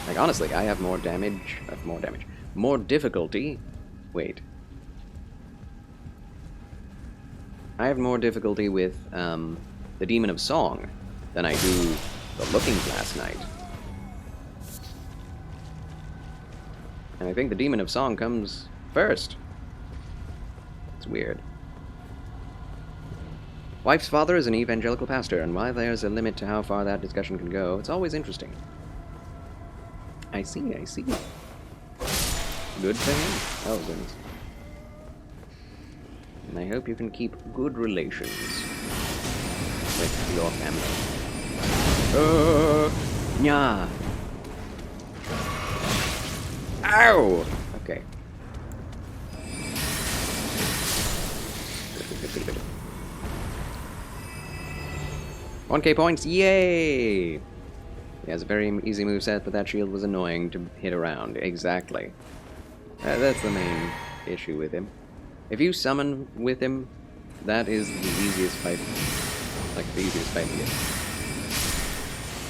Like, honestly, I have more difficulty. Wait. I have more difficulty with the Demon of Song than I do the Looking Glass Knight. And I think the Demon of Song comes first. It's weird. Wife's father is an evangelical pastor, and while there's a limit to how far that discussion can go, it's always interesting. I see. Good for him. Oh, goodness. And I hope you can keep good relations with your family. Nya. Ow! Okay. Good. 1k points, yay! He has a very easy moveset, but that shield was annoying to hit around. Exactly. That's the main issue with him. If you summon with him, that is the easiest fight. Like, the easiest fight to get.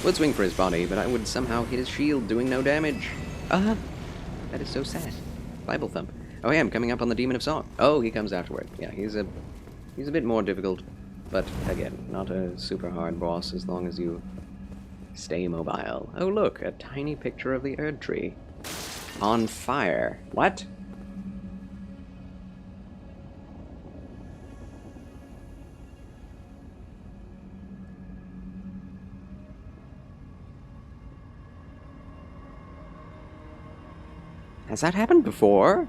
Would swing for his body, but I would somehow hit his shield, doing no damage. That is so sad. Bible thump. Oh yeah, I'm coming up on the Demon of Song. Oh, he comes afterward. Yeah, he's a bit more difficult, but again, not a super hard boss as long as you stay mobile. Oh look, a tiny picture of the Erd Tree. On fire. What? Has that happened before?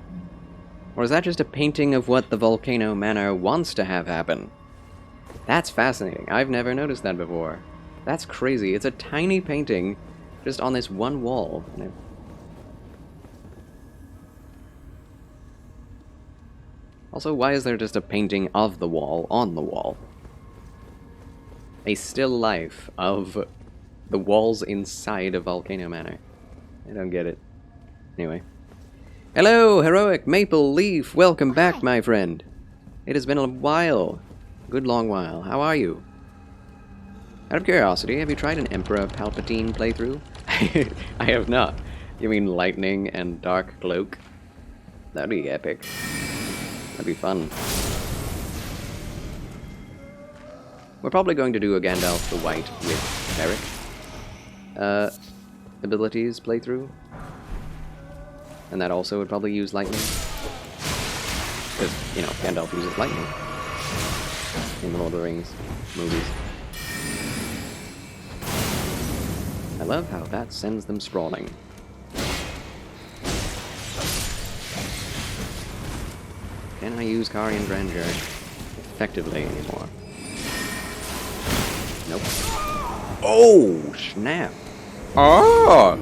Or is that just a painting of what the Volcano Manor wants to have happen? That's fascinating. I've never noticed that before. That's crazy. It's a tiny painting just on this one wall. Also, why is there just a painting of the wall on the wall? A still life of the walls inside of Volcano Manor. I don't get it. Anyway. Hello, Heroic Maple Leaf! Welcome back, my friend! It has been a while. Good long while. How are you? Out of curiosity, have you tried an Emperor Palpatine playthrough? I have not. You mean Lightning and Dark Cloak? That'd be epic. That'd be fun. We're probably going to do a Gandalf the White with Eric. Abilities playthrough. And that also would probably use lightning. Because, you know, Gandalf uses lightning in the Lord of the Rings movies. I love how that sends them sprawling. Can I use Karian Grandeur effectively anymore? Nope. Oh, snap. Oh!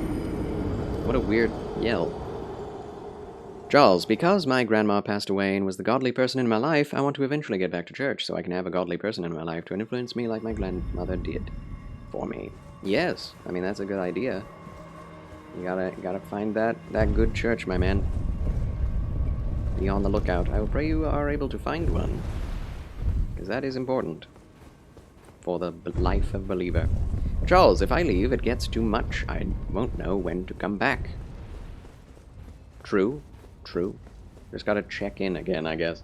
What a weird yell. Charles, because my grandma passed away and was the godly person in my life, I want to eventually get back to church so I can have a godly person in my life to influence me like my grandmother did for me. Yes, I mean, that's a good idea. You gotta find that good church, my man. Be on the lookout. I will pray you are able to find one, because that is important for the life of believer. Charles, if I leave, it gets too much. I won't know when to come back. True. True. Just gotta check in again, I guess.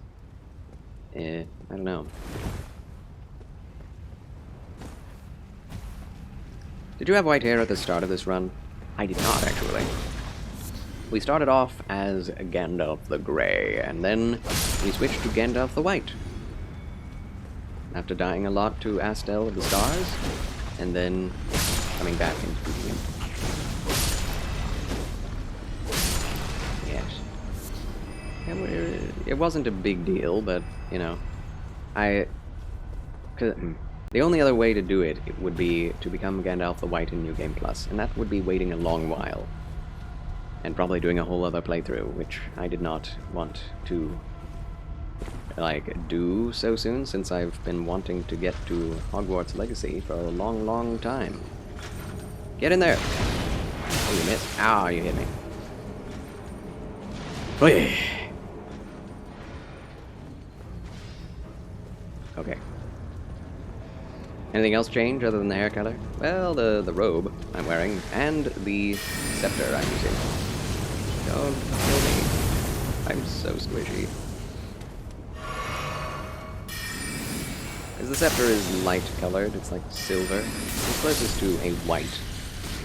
I don't know. Did you have white hair at the start of this run? I did not, actually. We started off as Gandalf the Grey, and then we switched to Gandalf the White. After dying a lot to Astel of the Stars, and then coming back and defeating him. Yes. It wasn't a big deal, but, you know, the only other way to do it would be to become Gandalf the White in New Game Plus, and that would be waiting a long while. And probably doing a whole other playthrough, which I did not want to, like, do so soon, since I've been wanting to get to Hogwarts Legacy for a long, long time. Get in there! Oh, you missed. Ah, you hit me. Oy. Okay. Anything else change other than the hair color? Well, the robe I'm wearing, and the scepter I'm using. Don't kill me. I'm so squishy. Because the scepter is light colored, it's like silver. It's closest to a white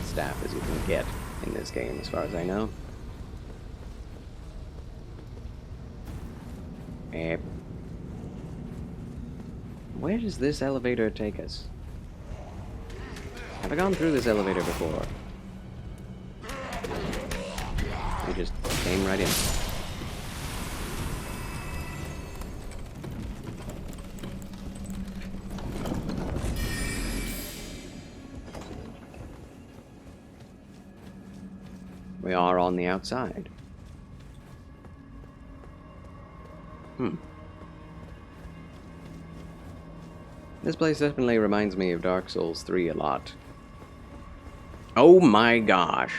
staff as you can get in this game, as far as I know. Where does this elevator take us? Have I gone through this elevator before? We just came right in. We are on the outside. This place definitely reminds me of Dark Souls 3 a lot. Oh my gosh.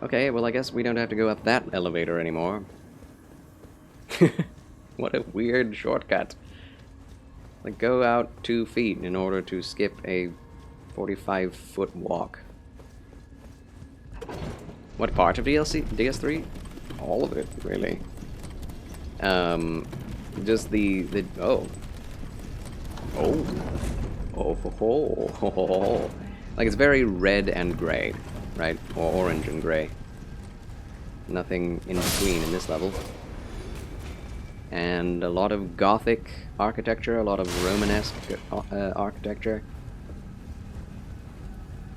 Okay, well I guess we don't have to go up that elevator anymore. What a weird shortcut. Like, go out 2 feet in order to skip a 45-foot walk. What part of DS3? All of it, really. Just the oh. Like, it's very red and gray, right? Or orange and gray. Nothing in between in this level. And a lot of Gothic architecture, a lot of Romanesque architecture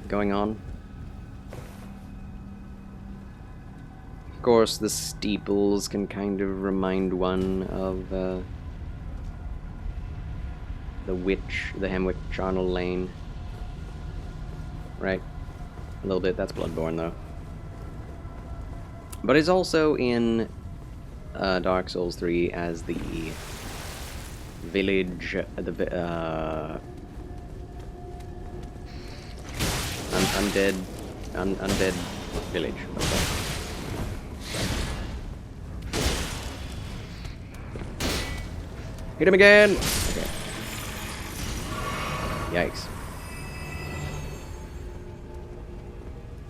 going on. Of course, the steeples can kind of remind one of the witch, the Hemwick Charnel Lane. Right? A little bit. That's Bloodborne, though. But it's also in Dark Souls 3 as the village, undead village. Okay. Hit him again! Okay. Yikes.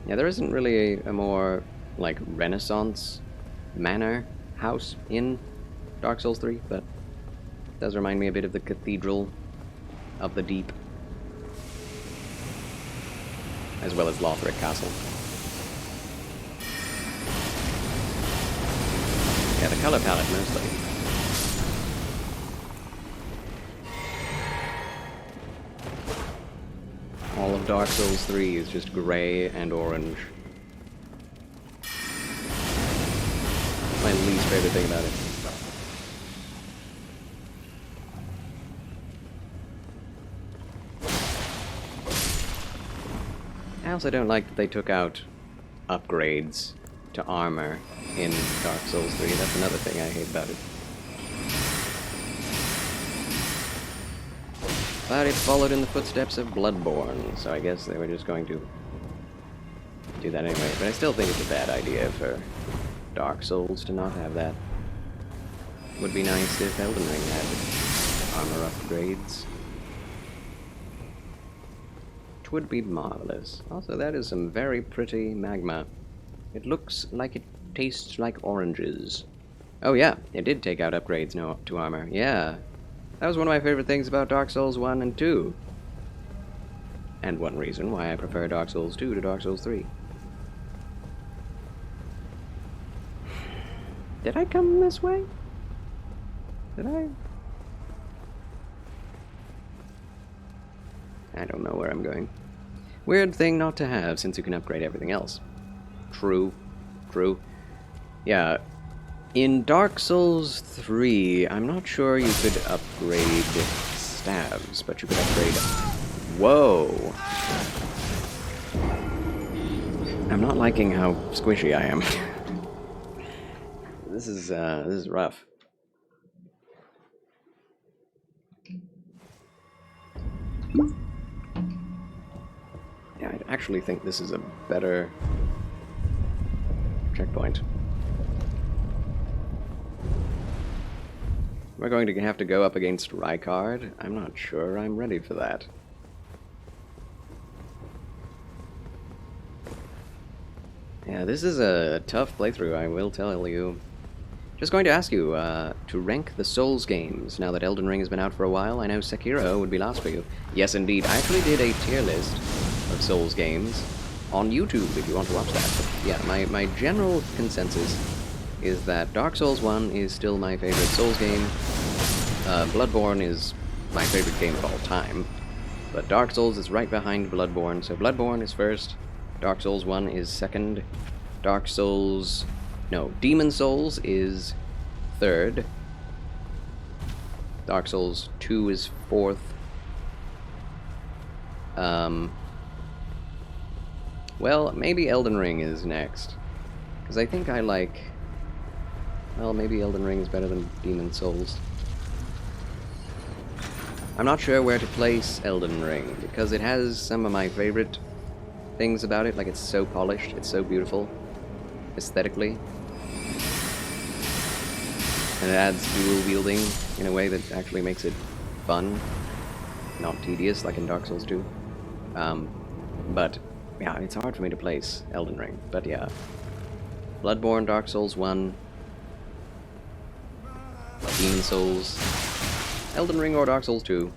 Yeah, there isn't really a more, like, Renaissance manor house in Dark Souls 3, but it does remind me a bit of the Cathedral of the Deep, as well as Lothric Castle. Yeah, the color palette mostly. All of Dark Souls 3 is just gray and orange. My least favorite thing about it. I also don't like that they took out upgrades to armor in Dark Souls 3. That's another thing I hate about it. But it followed in the footsteps of Bloodborne, so I guess they were just going to do that anyway. But I still think it's a bad idea for Dark Souls to not have that. Would be nice if Elden Ring had armor upgrades. It would be marvelous. Also, that is some very pretty magma. It looks like it tastes like oranges. Oh yeah, it did take out upgrades to armor. Yeah. That was one of my favorite things about Dark Souls 1 and 2. And one reason why I prefer Dark Souls 2 to Dark Souls 3. Did I come this way? Did I? I don't know where I'm going. Weird thing not to have, since you can upgrade everything else. True. True. Yeah. In Dark Souls 3, I'm not sure you could upgrade staves, but you could upgrade... Whoa! I'm not liking how squishy I am. This is rough. Yeah, I actually think this is a better checkpoint. We're going to have to go up against Rykard. I'm not sure I'm ready for that. Yeah, this is a tough playthrough, I will tell you. Just going to ask you to rank the Souls games. Now that Elden Ring has been out for a while, I know Sekiro would be last for you. Yes, indeed. I actually did a tier list of Souls games on YouTube, if you want to watch that. But yeah, my general consensus is that Dark Souls 1 is still my favorite Souls game. Bloodborne is my favorite game of all time. But Dark Souls is right behind Bloodborne, so Bloodborne is first, Dark Souls 1 is second, Demon Souls is third, Dark Souls 2 is fourth, well, maybe Elden Ring is next, because I think I like... Well, maybe Elden Ring is better than Demon Souls. I'm not sure where to place Elden Ring, because it has some of my favorite things about it, like it's so polished, it's so beautiful, aesthetically. And it adds dual wielding in a way that actually makes it fun, not tedious like in Dark Souls 2. But, yeah, it's hard for me to place Elden Ring, but yeah. Bloodborne, Dark Souls 1, Demon Souls, Elden Ring or Dark Souls 2,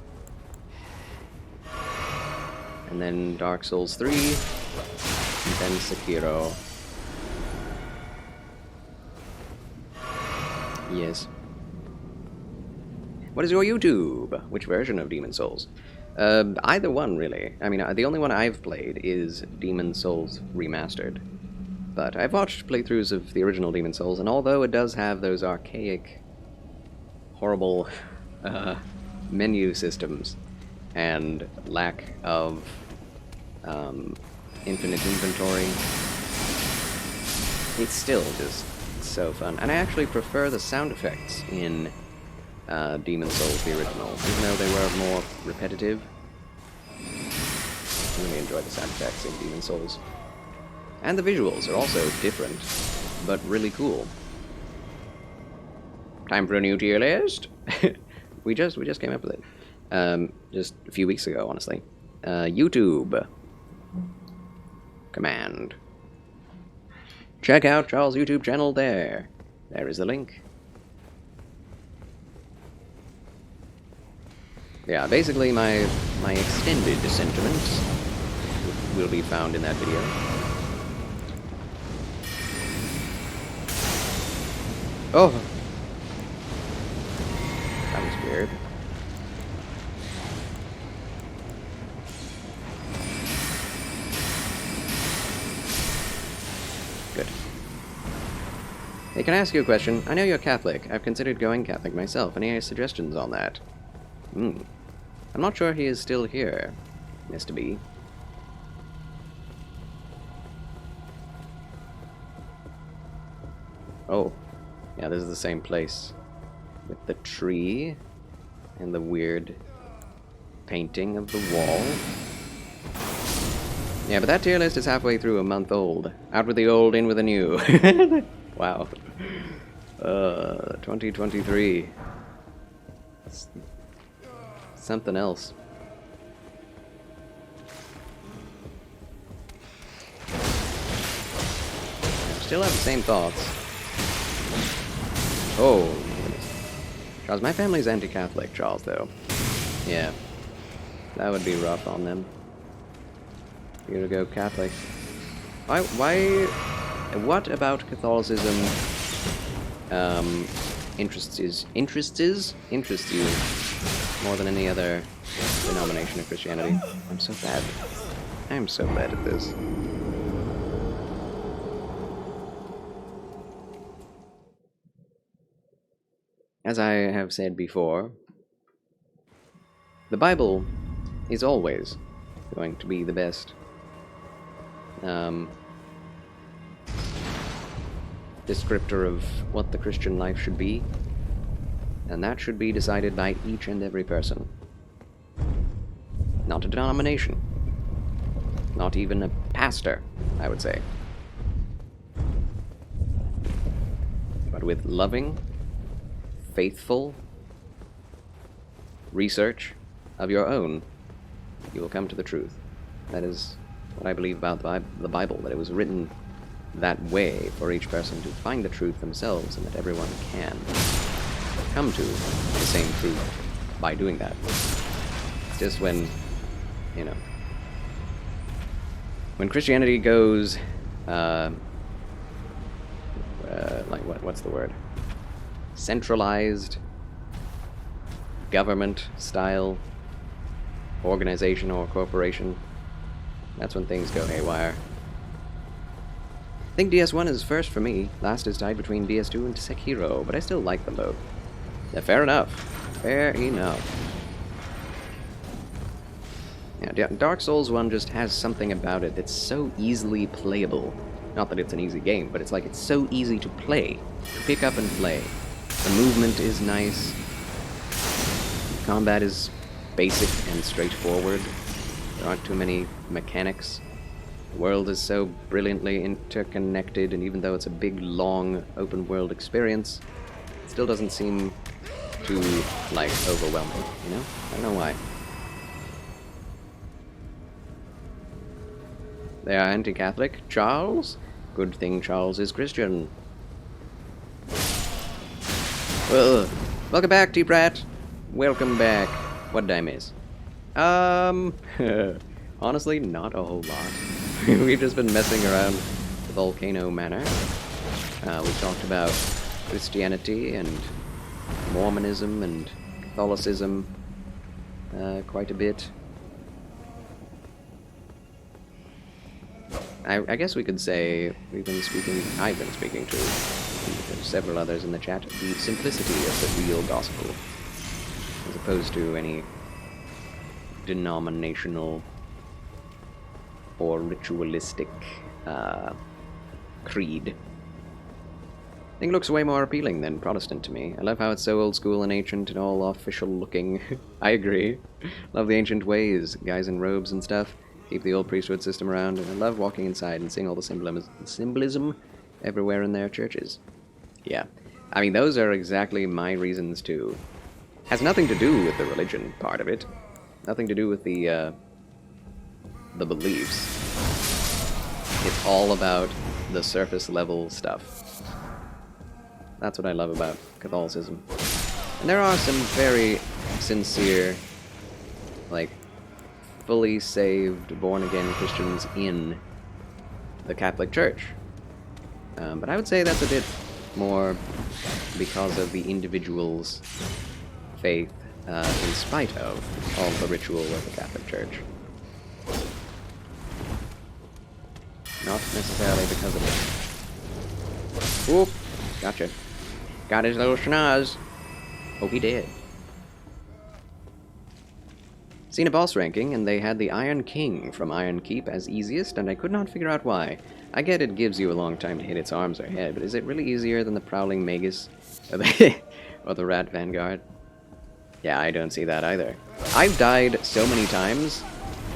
and then Dark Souls 3, and then Sekiro. Yes. What is your YouTube? Which version of Demon Souls? Either one, really. I mean, the only one I've played is Demon Souls Remastered. But I've watched playthroughs of the original Demon Souls, and although it does have those archaic, horrible menu systems and lack of infinite inventory, it's still just so fun. And I actually prefer the sound effects in Demon Souls, the original, even though they were more repetitive. I really enjoy the sound effects in Demon Souls. And the visuals are also different, but really cool. Time for a new tier list. we just came up with it. Just a few weeks ago, honestly. YouTube. Command. Check out Charles' YouTube channel there. There is the link. Yeah, basically my extended sentiments will be found in that video. Oh! That was weird. Good. Hey, can I ask you a question? I know you're Catholic. I've considered going Catholic myself. Any suggestions on that? I'm not sure he is still here, Mr. B. Oh. Yeah, this is the same place. With the tree and the weird painting of the wall. Yeah, but that tier list is halfway through a month old. Out with the old, in with the new. Wow. 2023. It's something else. I still have the same thoughts. Oh, goodness. Charles, my family's anti-Catholic, Charles, though. Yeah. That would be rough on them. You gotta go Catholic. Why what about Catholicism interests you more than any other denomination of Christianity? I'm so bad. I'm so bad at this. As I have said before, the Bible is always going to be the best descriptor of what the Christian life should be, and that should be decided by each and every person. Not a denomination. Not even a pastor, I would say. But with loving, faithful research of your own, you will come to the truth. That is what I believe about the Bible, that it was written that way for each person to find the truth themselves, and that everyone can come to the same truth by doing that. It's just when, you know, when Christianity goes, like, what's the word? Centralized, government-style organization or corporation, that's when things go haywire. I think DS1 is first for me. Last is tied between DS2 and Sekiro, but I still like them both. Yeah, fair enough. Fair enough. Yeah, Dark Souls 1 just has something about it that's so easily playable. Not that it's an easy game, but it's like it's so easy to play. To pick up and play. The movement is nice. Combat is basic and straightforward. There aren't too many mechanics. The world is so brilliantly interconnected, and even though it's a big, long, open-world experience, it still doesn't seem too, like, overwhelming, you know? I don't know why. They are anti-Catholic. Charles? Good thing Charles is Christian. Well, welcome back, T-Brat. Welcome back. What did I miss? Honestly, not a whole lot. We've just been messing around the Volcano Manor. We talked about Christianity and Mormonism and Catholicism quite a bit. I guess we could say I've been speaking to several others in the chat, the simplicity of the real gospel, as opposed to any denominational or ritualistic creed I think it looks way more appealing than Protestant to me. I love how it's so old school and ancient and all official looking. I agree. Love the ancient ways, guys in robes and stuff. Keep the old priesthood system around, and I love walking inside and seeing all the symbolism everywhere in their churches. Yeah. I mean, those are exactly my reasons too. Has nothing to do with the religion part of it. Nothing to do with the beliefs. It's all about the surface level stuff. That's what I love about Catholicism. And there are some very sincere, like, fully saved, born-again Christians in the Catholic Church. But I would say that's a bit more because of the individual's faith in spite of all the ritual of the Catholic Church. Not necessarily because of it. Oop! Gotcha. Got his little schnoz. Oh, he did. Seen a boss ranking, and they had the Iron King from Iron Keep as easiest, and I could not figure out why. I get it gives you a long time to hit its arms or head, but is it really easier than the Prowling Magus or the Rat Vanguard? Yeah, I don't see that either. I've died so many times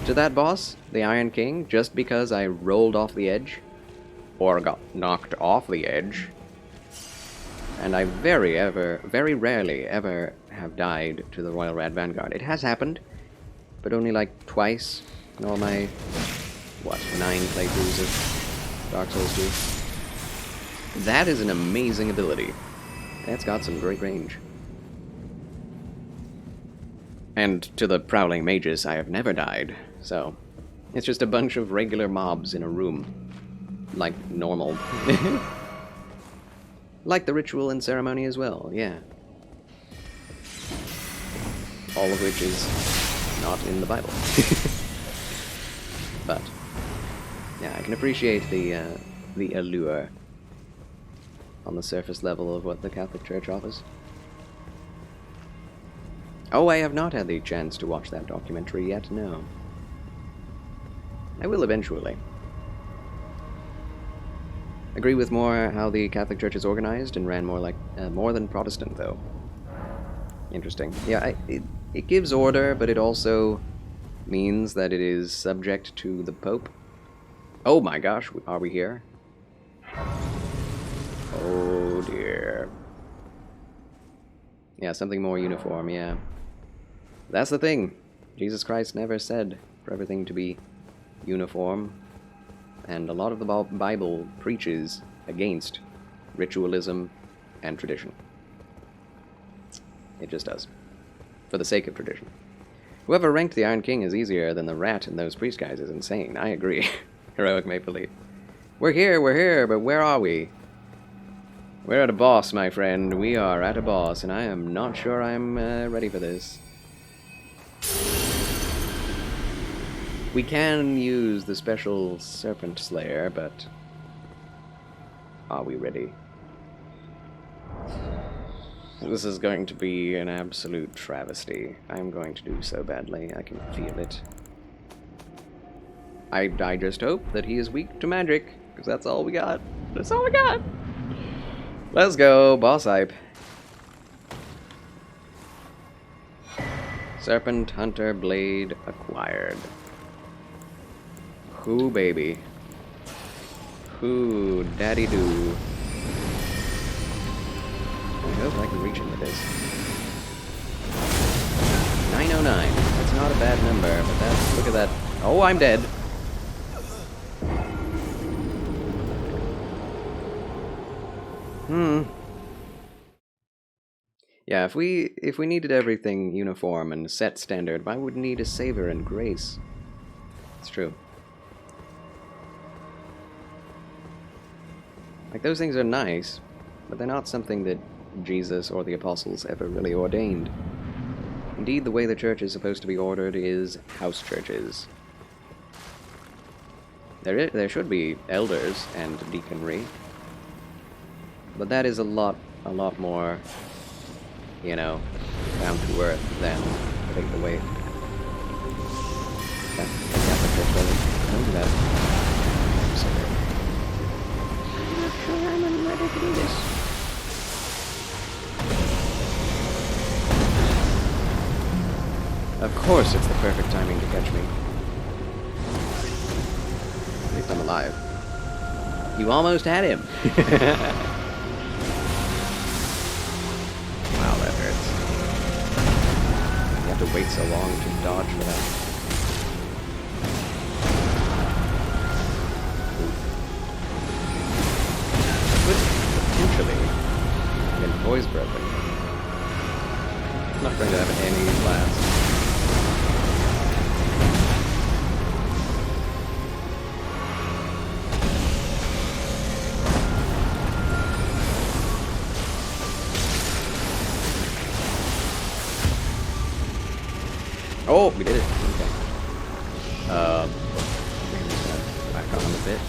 to that boss, the Iron King, just because I rolled off the edge, or got knocked off the edge, and I very rarely ever have died to the Royal Rat Vanguard. It has happened, but only like twice in all my, 9 playthroughs of Dark Souls 2. That is an amazing ability. That's got some great range. And to the Prowling Mages, I have never died, so it's just a bunch of regular mobs in a room. Like normal. Like the ritual and ceremony as well, yeah. All of which is not in the Bible. But, yeah, I can appreciate the allure on the surface level of what the Catholic Church offers. Oh, I have not had the chance to watch that documentary yet, no. I will eventually. Agree with more how the Catholic Church is organized and ran more like more than Protestant, though. Interesting. Yeah, it gives order, but it also means that it is subject to the Pope. Oh my gosh, are we here? Oh dear. Yeah, something more uniform, yeah. That's the thing. Jesus Christ never said for everything to be uniform. And a lot of the Bible preaches against ritualism and tradition. It just does. For the sake of tradition. Whoever ranked the Iron King as easier than the rat and those priest guys is insane. I agree. Heroic Maple Leaf. We're here, but where are we? We're at a boss, my friend. We are at a boss, and I am not sure I'm ready for this. We can use the special Serpent Slayer, but are we ready? This is going to be an absolute travesty. I'm going to do so badly. I can feel it. I just hope that he is weak to magic, because that's all we got. That's all we got! Let's go, boss hype. Serpent Hunter Blade acquired. Whoo, baby. Whoo, daddy do. I hope I can reach him with this. 909. That's not a bad number, but that's... Look at that. Oh, I'm dead. Yeah, if we needed everything uniform and set standard, why would we need a savor and grace? It's true. Like, those things are nice, but they're not something that Jesus or the apostles ever really ordained. Indeed, the way the church is supposed to be ordered is house churches. There should be elders and deaconry, but that is a lot more, you know, down to earth than take the weight. Catholic Church doesn't do that. I'm not sure I'm ready to do this. Of course it's the perfect timing to catch me. At least I'm alive. You almost had him! Wow, that hurts. You have to wait so long to dodge for that. Could potentially get voice broken. I'm not going to have any last. Oh, we did it. Okay. Maybe just gonna back on him a bit.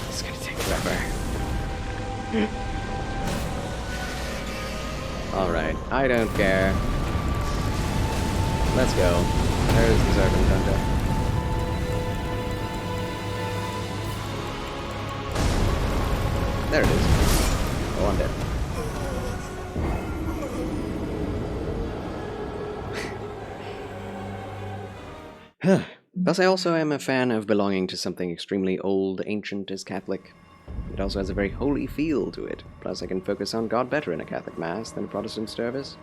It's gonna take forever. Alright, I don't care. Let's go. There's the Serpent Hunter. There it is. Oh, I'm dead. Thus, I also am a fan of belonging to something extremely old, ancient as Catholic. It also has a very holy feel to it. Plus, I can focus on God better in a Catholic Mass than a Protestant service.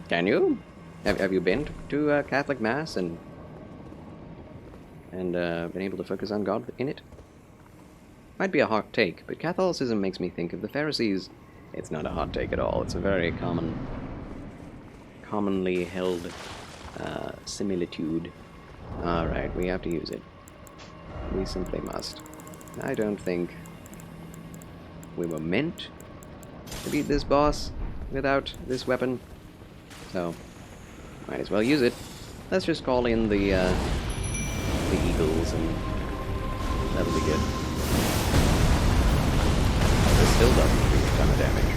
Can you? Have you been to a Catholic Mass and been able to focus on God in it? Might be a hot take, but Catholicism makes me think of the Pharisees. It's not a hot take at all. It's a very commonly held similitude. Alright, we have to use it. We simply must. I don't think we were meant to beat this boss without this weapon, so might as well use it. Let's just call in the eagles and that'll be good. This still doesn't do a ton of damage.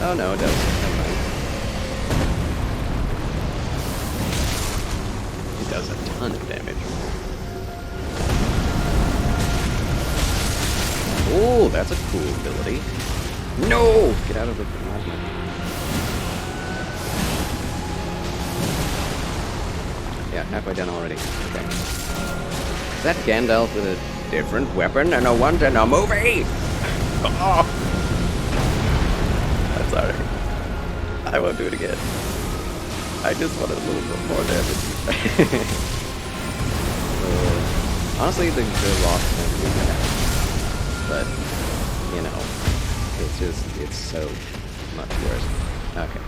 Oh no, it does. Never mind. It does a ton of damage. Oh, that's a cool ability. No! Get out of the plasma. Yeah, halfway done already. Okay. Is that Gandalf with a different weapon than a one in a movie? Oh! I'm sorry. I won't do it again. I just wanted a little bit more damage. Honestly, the rock can do that. But, you know, it's so much worse. Okay.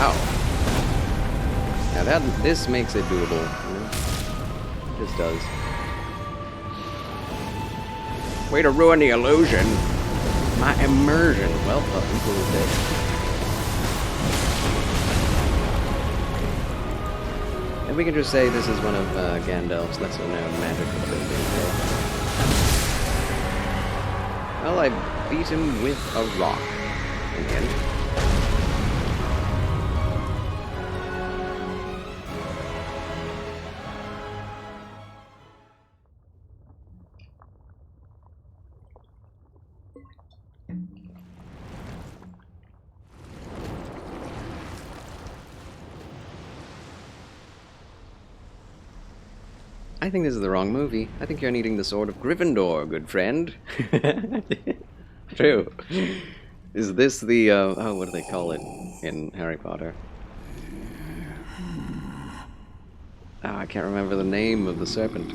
Ow. Now this makes it doable, you know? This does. Way to ruin the illusion. My immersion. Well, equal as dead. And we can just say this is one of Gandalf's lesser known magic abilities. Well, I beat him with a rock in the end. I think this is the wrong movie. I think you're needing the Sword of Gryffindor, good friend. True. Is this the, oh, what do they call it in Harry Potter? Oh, I can't remember the name of the serpent.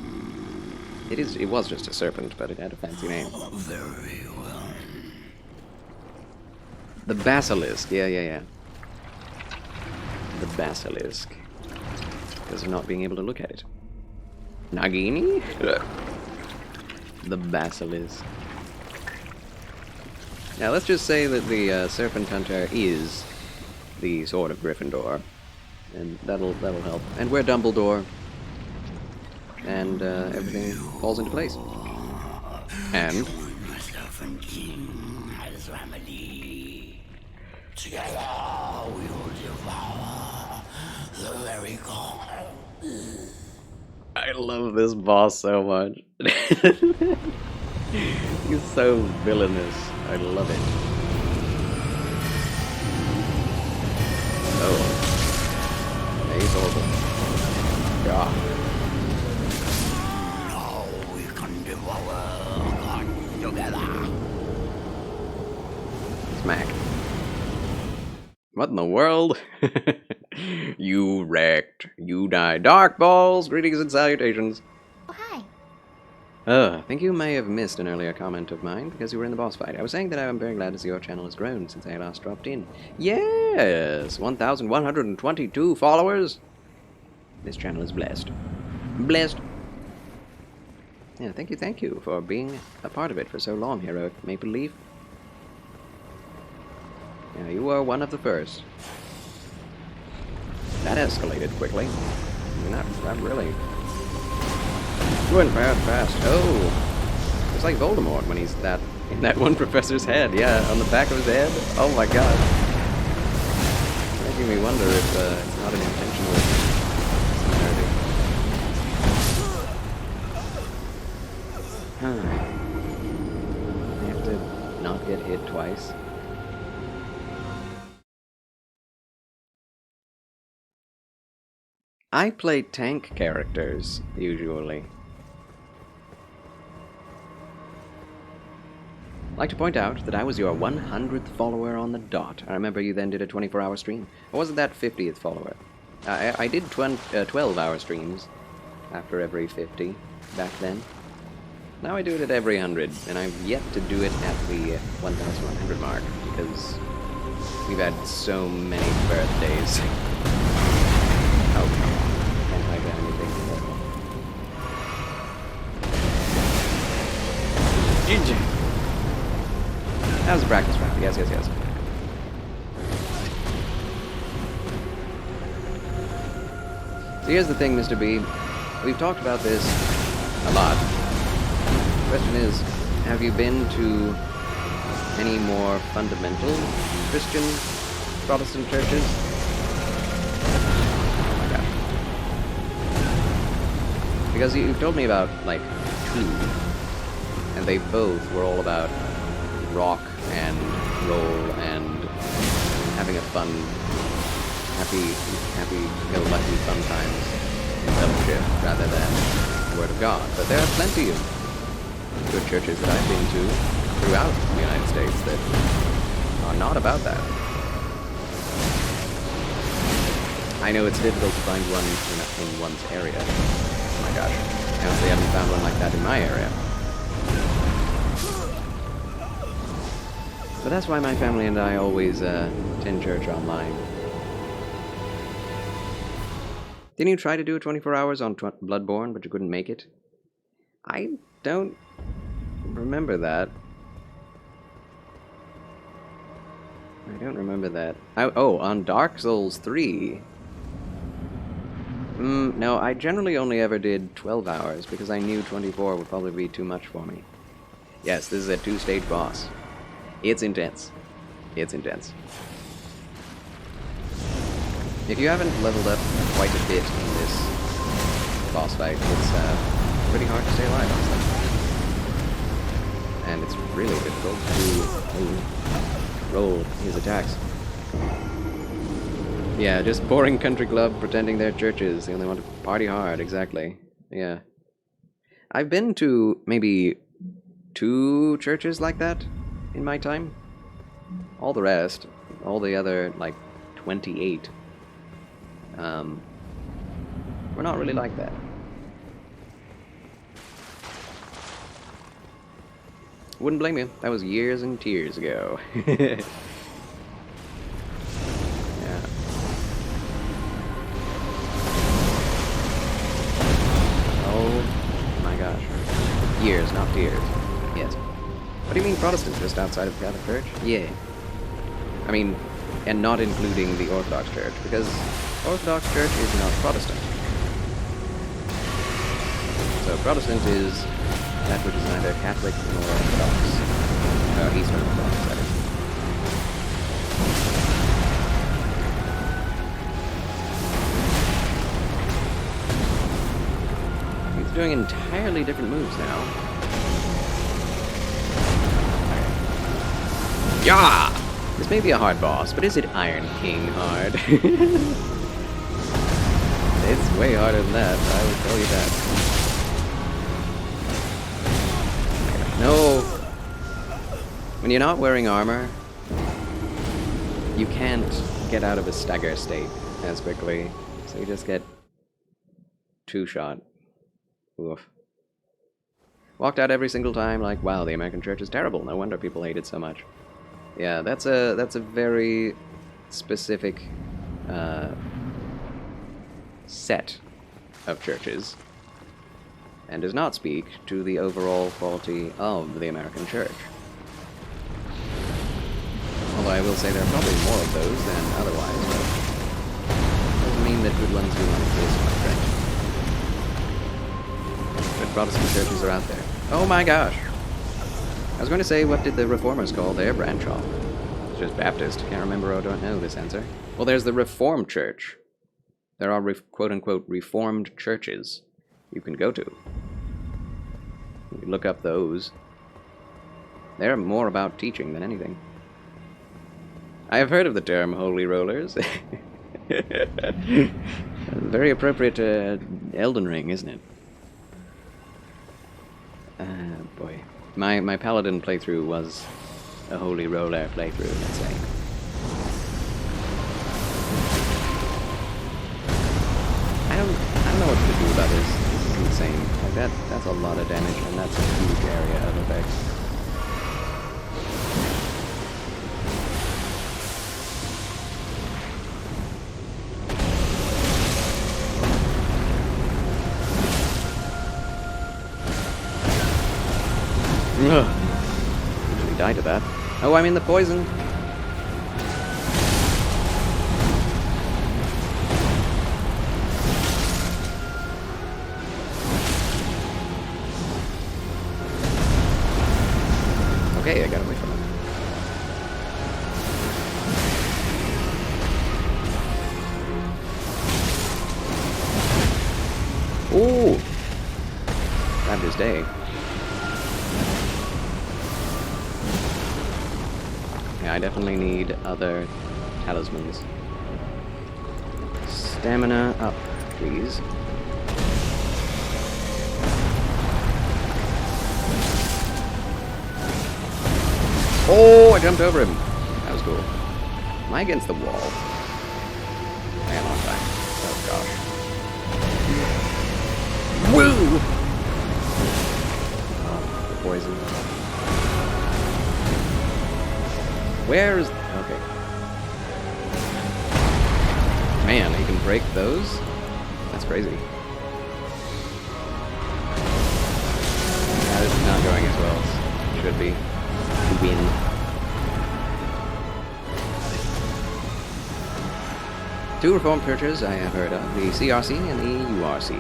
It was just a serpent, but it had a fancy name. Very well. The basilisk, yeah. The basilisk. Because of not being able to look at it. Nagini? The basilisk. Now let's just say that the Serpent Hunter is the Sword of Gryffindor, and that'll help. And we're Dumbledore, and everything falls into place. And together we will devour the very god. I love this boss so much. He's so villainous. I love it. Oh. Yeah, he's horrible. Yeah. Now we can devour together. Smack. What in the world? You wrecked. You died. Dark balls! Greetings and salutations. Oh, hi. I think you may have missed an earlier comment of mine because you were in the boss fight. I was saying that I'm very glad to see your channel has grown since I last dropped in. Yes! 1,122 followers! This channel is blessed. Blessed! Yeah, thank you for being a part of it for so long, Heroic Maple Leaf. Yeah, you were one of the first. That escalated quickly. I mean, not really. You went fast. Oh! It's like Voldemort when he's in that one professor's head. Yeah, on the back of his head. Oh my god. It's making me wonder if it's not an intentional similarity. I have to not get hit twice. I play tank characters, usually. I'd like to point out that I was your 100th follower on the dot. I remember you then did a 24-hour stream. Or wasn't that 50th follower? I did 12-hour streams after every 50 back then. Now I do it at every 100, and I've yet to do it at the 1,100 mark, because we've had so many birthdays. Oh, come on. Can't type anything. GG. That was a practice round. Yes. So here's the thing, Mr. B. We've talked about this a lot. The question is, have you been to any more fundamental Christian Protestant churches? Because you've told me about, like, 2, and they both were all about rock and roll and having a fun, happy-go-lucky fun times in fellowship rather than the Word of God. But there are plenty of good churches that I've been to throughout the United States that are not about that. I know it's difficult to find one in one's area. Oh my gosh, I honestly haven't found one like that in my area. But that's why my family and I always attend church online. Didn't you try to do 24 hours on Bloodborne, but you couldn't make it? I don't remember that. I don't remember that. Oh, on Dark Souls 3. No, I generally only ever did 12 hours, because I knew 24 would probably be too much for me. Yes, this is a 2-stage boss. It's intense. It's intense. If you haven't leveled up quite a bit in this boss fight, it's pretty hard to stay alive, honestly. And it's really difficult to roll his attacks. Yeah, just boring country club pretending they're churches. They only want to party hard, exactly. Yeah. I've been to maybe 2 churches like that in my time. All the rest, all the other, like, 28, we're not really like that. Wouldn't blame you. That was years and tears ago. Yeah. Oh my gosh. Years, not tears. Yes. What do you mean Protestant? Just outside of the Catholic Church? Yeah. I mean, and not including the Orthodox Church, because Orthodox Church is not Protestant. So Protestant is that which is neither Catholic nor Orthodox. Eastern Orthodox, that is. doing entirely different moves now. Yeah! This may be a hard boss, but is it Iron King hard? It's way harder than that, I will tell you that. No! When you're not wearing armor, you can't get out of a stagger state as quickly, so you just get two-shot. Oof. Walked out every single time like, wow, the American church is terrible, no wonder people hate it so much. Yeah, that's a very specific set of churches, and does not speak to the overall quality of the American church. Although I will say there are probably more of those than otherwise, but doesn't mean that good ones do not exist, my friend. But Protestant churches are out there. Oh my gosh! I was going to say, what did the Reformers call their branch off? It's just Baptist. Can't remember, I don't know this answer. Well, there's the Reformed Church. There are quote-unquote Reformed churches you can go to. You can look up those. They're more about teaching than anything. I have heard of the term holy rollers. Very appropriate to Elden Ring, isn't it? Boy. My Paladin playthrough was a holy roller playthrough, let's say. I don't know what to do about this. This is insane. Like that's a lot of damage, and that's a huge area of effects. Usually die to that. Oh, I'm in the poison. Okay, I got away from it. Ooh! Grabbed his day. Yeah, I definitely need other talismans. Stamina up, please. Oh, I jumped over him. That was cool. Am I against the wall? I am on time. Oh, gosh. Woo! Oh, the poison. Where is... Okay. Man, you can break those? That's crazy. That is not going as well as it should be. To win. Two Reformed churches I have heard of. The CRC and the URC.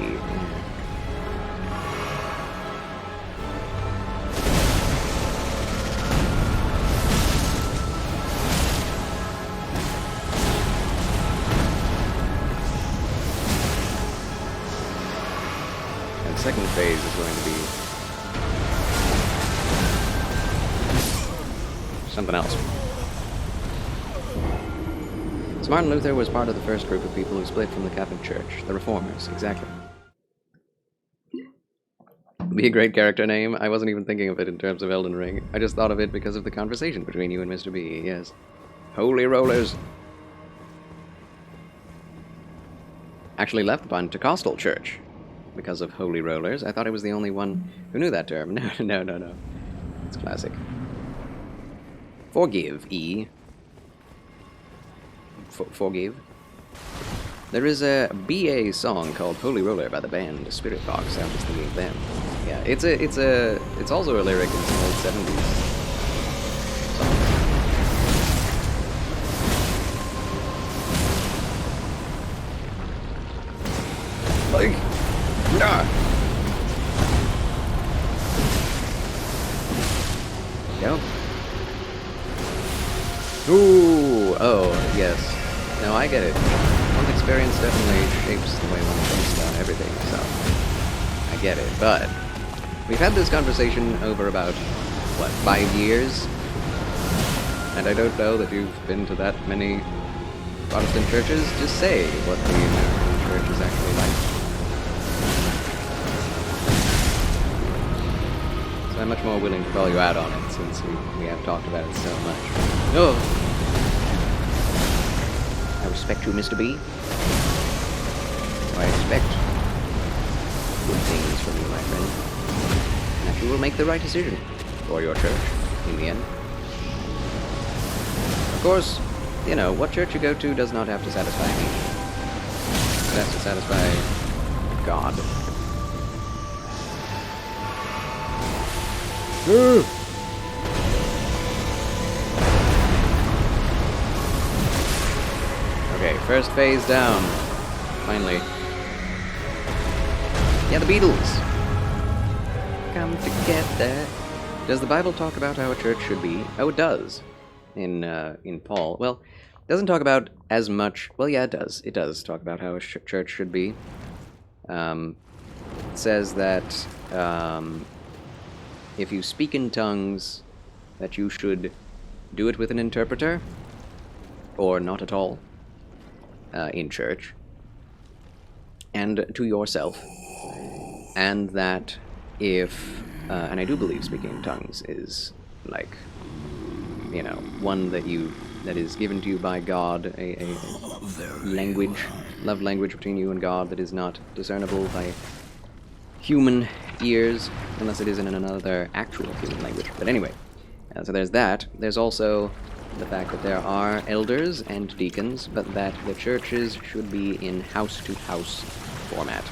And the second phase is going to be something else. So Martin Luther was part of the first group of people who split from the Catholic Church, the Reformers, exactly. Be a great character name. I wasn't even thinking of it in terms of Elden Ring. I just thought of it because of the conversation between you and Mr. B, yes. Holy rollers. Actually left the Pentecostal Church because of holy rollers. I thought I was the only one who knew that term. No. It's classic. Forgive, E. Forgive. There is a BA song called Holy Roller by the band Spirit Box. I was thinking of them. Yeah, it's also a lyric in some old 70s song. Like, nah. Go. Ooh, oh, yes. No, I get it. One's experience definitely shapes the way one thinks about everything, so I get it, but we've had this conversation over about, what, 5 years? And I don't know that you've been to that many Protestant churches. Just say what the American church is actually like. So I'm much more willing to call you out on it, since we have talked about it so much. Oh! I respect you, Mr. B. I expect good things from you, my friend. And that you will make the right decision for your church, in the end. Of course, you know, what church you go to does not have to satisfy me. It has to satisfy God. Okay, first phase down. Finally. Yeah, the Beatles. Come together. Does the Bible talk about how a church should be? Oh, it does. In Paul. Well, it doesn't talk about as much. Well, yeah, it does. It does talk about how a church should be. It says that if you speak in tongues, that you should do it with an interpreter, or not at all, in church, and to yourself, and that if, and I do believe speaking in tongues is, like, you know, one that is given to you by God, a language, love language between you and God that is not discernible by human ears, unless it is in another actual human language. But anyway, so there's that. There's also the fact that there are elders and deacons, but that the churches should be in house-to-house format.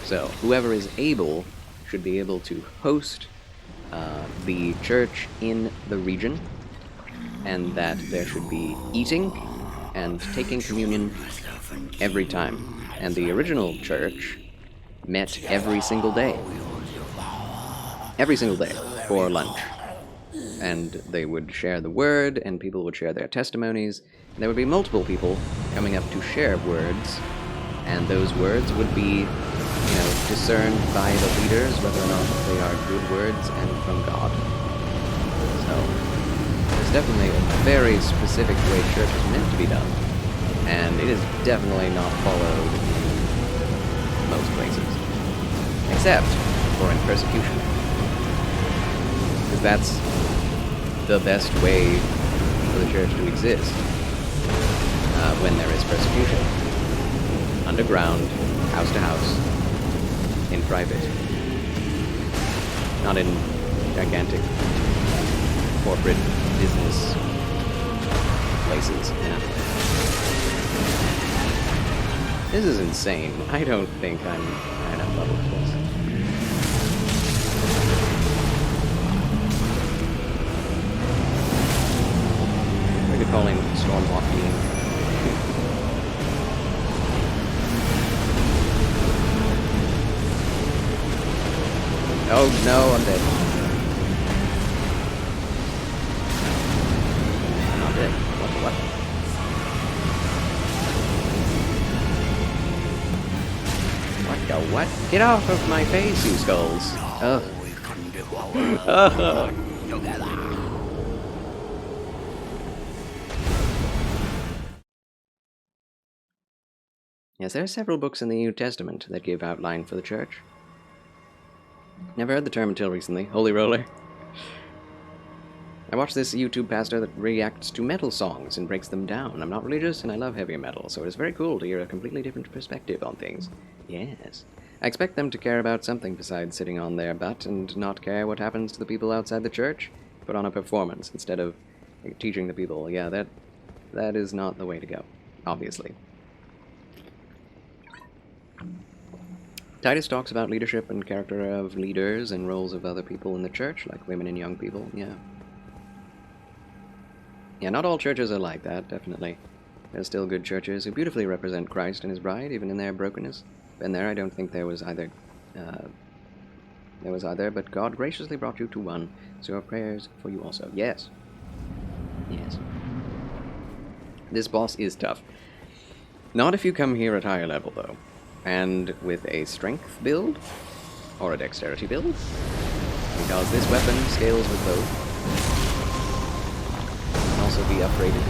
So whoever is able should be able to host the church in the region, and that there should be eating and taking communion every time. And the original church met every single day. Every single day for lunch. And they would share the word, and people would share their testimonies. And there would be multiple people coming up to share words, and those words would be, you know, discerned by the leaders whether or not they are good words and from God. So there's definitely a very specific way church is meant to be done, and it is definitely not followed in most places, except for in persecution, because that's the best way for the church to exist when there is persecution. Underground, house to house, in private, not in gigantic corporate business places. Yeah. This is insane. I don't think I'm at enough level for this. We could call him Stormwalk Being. Oh no, I'm dead. I'm not dead. What? What the what? Get off of my face, you skulls. Ugh. Ugh. Yes, there are several books in the New Testament that give outline for the church. Never heard the term until recently. Holy roller. I watched this YouTube pastor that reacts to metal songs and breaks them down. I'm not religious and I love heavy metal, so it's very cool to hear a completely different perspective on things. Yes. I expect them to care about something besides sitting on their butt and not care what happens to the people outside the church. Put on a performance instead of teaching the people. Yeah, that is not the way to go, obviously. Titus talks about leadership and character of leaders and roles of other people in the church, like women and young people, yeah. Yeah, not all churches are like that, definitely. There's still good churches who beautifully represent Christ and his bride, even in their brokenness. Been there, I don't think there was either, but God graciously brought you to one, so our prayers for you also. Yes. Yes. This boss is tough. Not if you come here at higher level, though. And with a strength build, or a dexterity build, because this weapon scales with both. Can also be upgraded.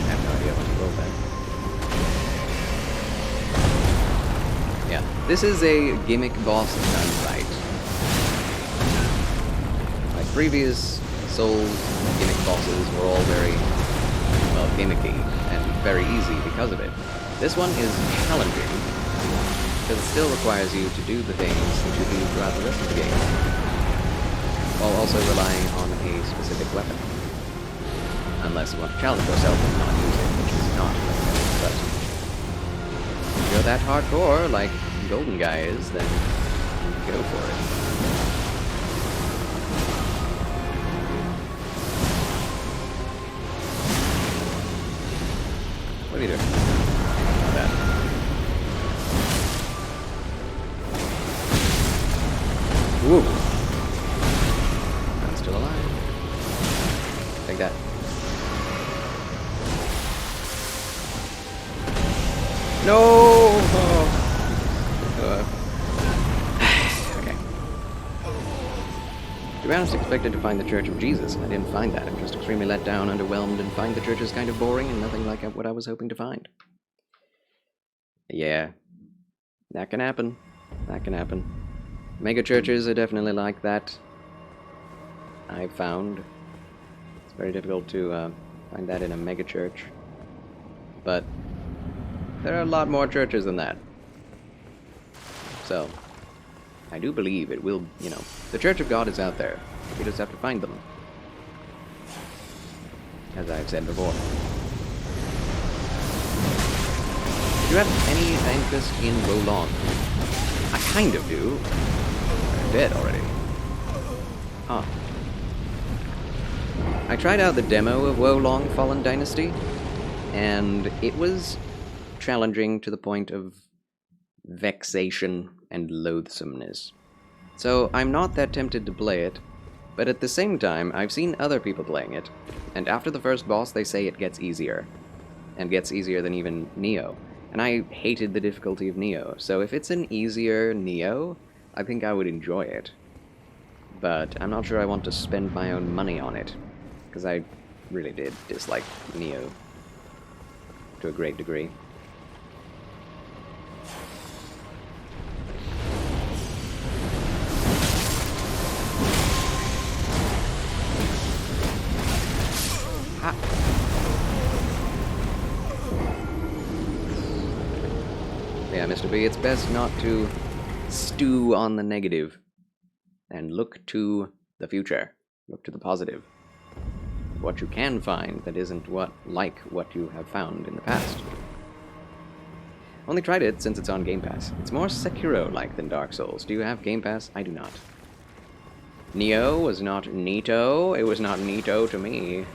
I have no idea what to roll that. Yeah, this is a gimmick boss done right. Like previous Souls gimmick bosses were all very, well, gimmicky and very easy because of it. This one is challenging because it still requires you to do the things that you do throughout the rest of the game, while also relying on a specific weapon. Unless you want to challenge yourself and not use it, which is not. But if you're that hardcore, like Golden Guy is, then go for it. What are you doing? Not bad. Woo! I'm still alive. Take that. No! Oh. Okay. To be honest, I expected to find the Church of Jesus, and I didn't find that. I'm just extremely let down, underwhelmed, and find the churches kind of boring and nothing like what I was hoping to find. Yeah. That can happen. That can happen. Mega churches are definitely like that. I've found. It's very difficult to find that in a mega church. But there are a lot more churches than that. So, I do believe it will, you know, the Church of God is out there. You just have to find them. As I've said before. Do you have any interest in Wolong? I kind of do. They're dead already. Huh. I tried out the demo of Wolong Fallen Dynasty, and it was challenging to the point of vexation and loathsomeness. So I'm not that tempted to play it, but at the same time, I've seen other people playing it, and after the first boss they say it gets easier, and gets easier than even Neo. And I hated the difficulty of Neo, so if it's an easier Neo, I think I would enjoy it. But I'm not sure I want to spend my own money on it, because I really did dislike Neo to a great degree. Ha! Yeah, Mr. B, it's best not to stew on the negative and look to the future. Look to the positive. What you can find that isn't what you have found in the past. Only tried it since it's on Game Pass. It's more Sekiro-like than Dark Souls. Do you have Game Pass? I do not. Neo was not neato. It was not neato to me.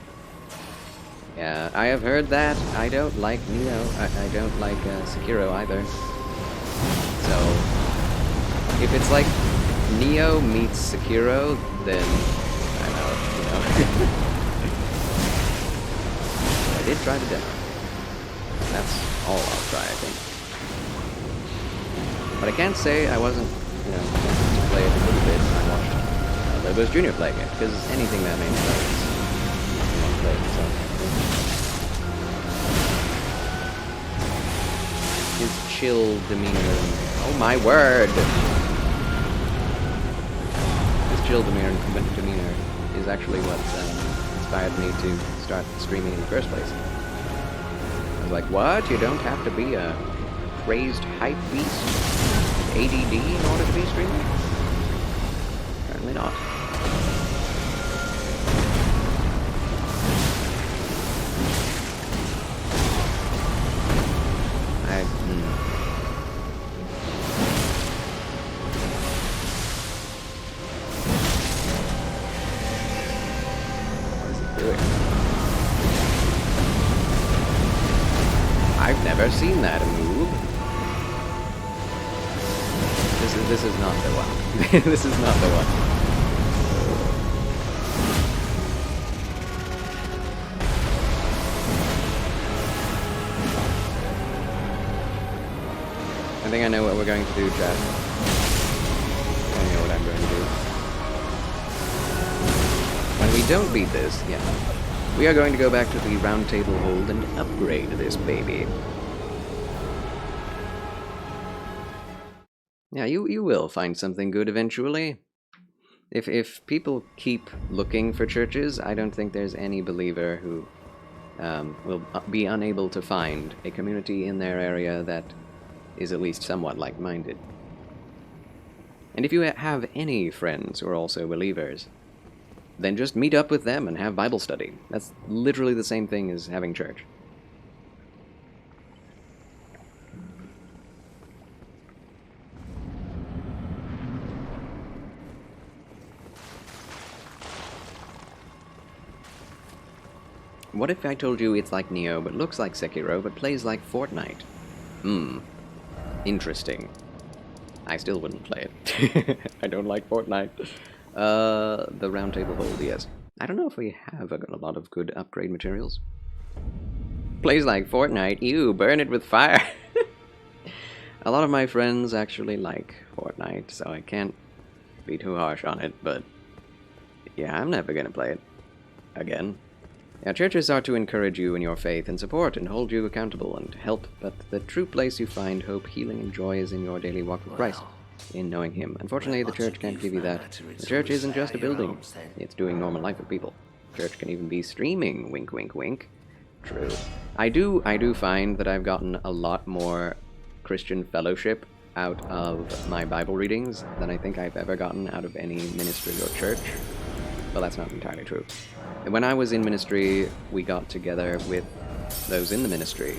Yeah, I have heard that. I don't like Neo. I don't like Sekiro either. So, if it's like Neo meets Sekiro, then I'm out, you know. I did try the demo. That's all I'll try, I think. But I can't say I wasn't, you know, tempted to play it a little bit. I watched Lobos Jr. playing it, because anything that man does, you want to play it, so. His chill demeanor. Oh my word! His chill demeanor is actually what inspired me to start streaming in the first place. I was like, what? You don't have to be a crazed hype beast with ADD in order to be a streamer? Apparently not. I've never seen that move. This is not the one. This is not the one. I think I know what we're going to do, chat. we don't beat this, yeah, we are going to go back to the round table hold and upgrade this baby. Yeah, you will find something good eventually. If people keep looking for churches, I don't think there's any believer who will be unable to find a community in their area that is at least somewhat like-minded. And if you have any friends who are also believers, then just meet up with them and have Bible study. That's literally the same thing as having church. What if I told you it's like Neo, but looks like Sekiro, but plays like Fortnite? Interesting. I still wouldn't play it. I don't like Fortnite. The round table hold, yes. I don't know if we have a lot of good upgrade materials. Plays like Fortnite, ew, burn it with fire. A lot of my friends actually like Fortnite, so I can't be too harsh on it, but yeah, I'm never gonna play it again. Now, churches are to encourage you in your faith and support and hold you accountable and help, but the true place you find hope, healing, and joy is in your daily walk with Christ, in knowing Him. Unfortunately, the church can't give you that. The church isn't just a building. It's doing normal life with people. Church can even be streaming, wink, wink, wink. True. I do find that I've gotten a lot more Christian fellowship out of my Bible readings than I think I've ever gotten out of any ministry or church. Well, that's not entirely true. When I was in ministry, we got together with those in the ministry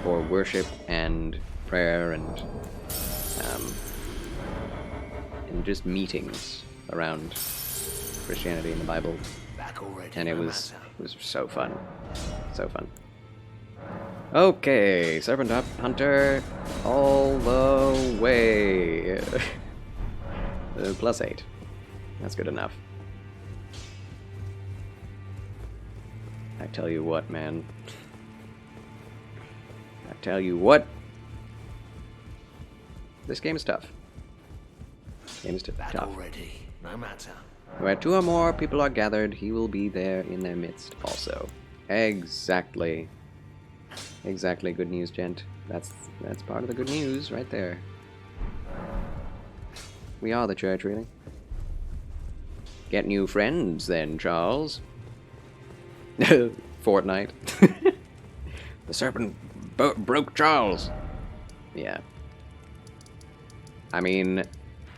for worship and prayer and just meetings around Christianity and the Bible. And it was so fun. So fun. Okay, Serpent Hunter all the way. +8. That's good enough. I tell you what, man. I tell you what. This game is tough. Game is tough. Ready, no matter. Where 2 or more people are gathered, He will be there in their midst also. Exactly. Exactly, good news, gent. That's part of the good news right there. We are the church, really. Get new friends, then, Charles. Fortnite. The serpent broke Charles. Yeah. I mean,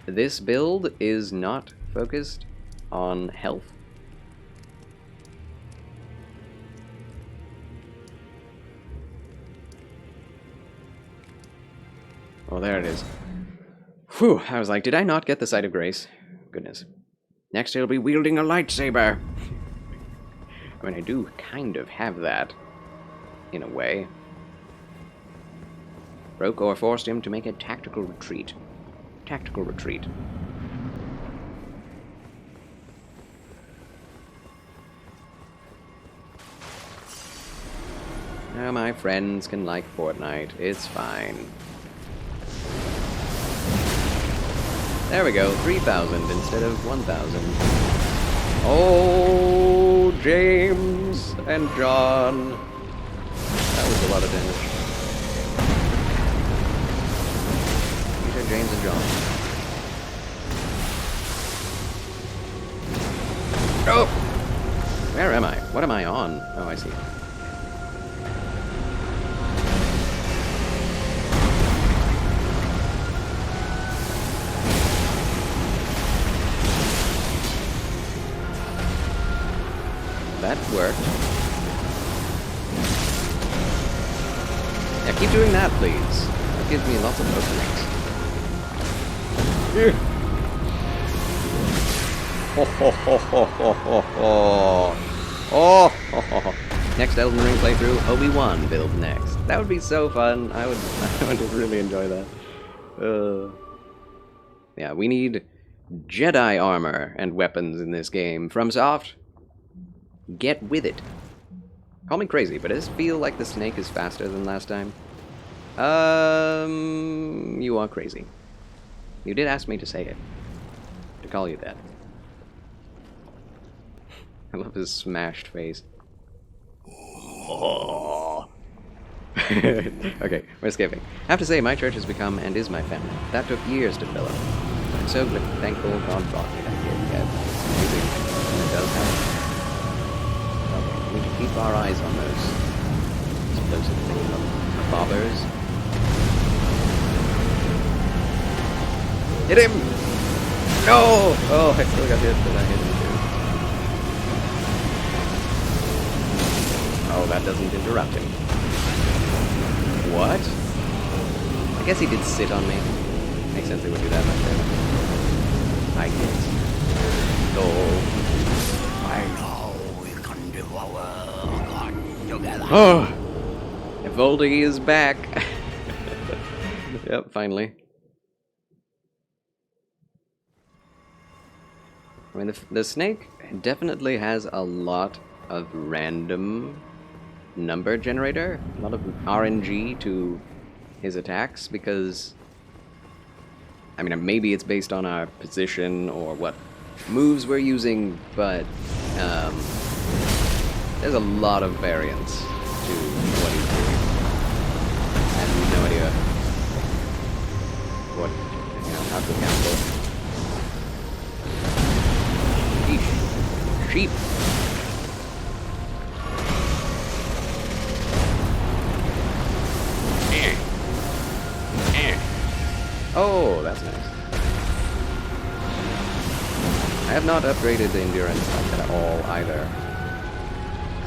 this build is not focused on health. Oh, there it is. Whew, I was like, did I not get the sight of grace? Goodness. Next he'll be wielding a lightsaber. I mean, I do kind of have that, in a way. Broke or forced him to make a tactical retreat. Tactical retreat. Now my friends can like Fortnite. It's fine. There we go, 3,000 instead of 1,000. Oh, James and John. That was a lot of damage. These are James and John. Oh! Where am I? What am I on? Oh, I see. That worked. Yeah, keep doing that, please. That gives me lots of openings. Ho ho ho ho ho ho ho. Oh, ho, ho, ho. Next Elden Ring playthrough, Obi-Wan build next. That would be so fun. I would really enjoy that. Yeah, we need Jedi armor and weapons in this game. FromSoft, get with it. Call me crazy, but does it feel like the snake is faster than last time? You are crazy. You did ask me to say it. To call you that. I love his smashed face. Oh. Okay, we're skipping. I have to say, my church has become and is my family. That took years to develop. I'm so thankful God brought me that gift. Yeah, it's amazing. And it does happen. Okay, we need to keep our eyes on those explosive bobbers. Hit him! No! Oh, I still got hit, but I hit him too. Oh, that doesn't interrupt him. What? I guess he did sit on me. Makes sense they would do that like that. I guess. I know we can devour God together. Oh! Evoldi is back! Yep, finally. I mean, the snake definitely has a lot of random number generator, a lot of RNG to his attacks, because, I mean, maybe it's based on our position or what moves we're using, but there's a lot of variance to what he's doing. I have no idea what, how to account for. Sheep. Oh, that's nice. I have not upgraded the endurance at all either,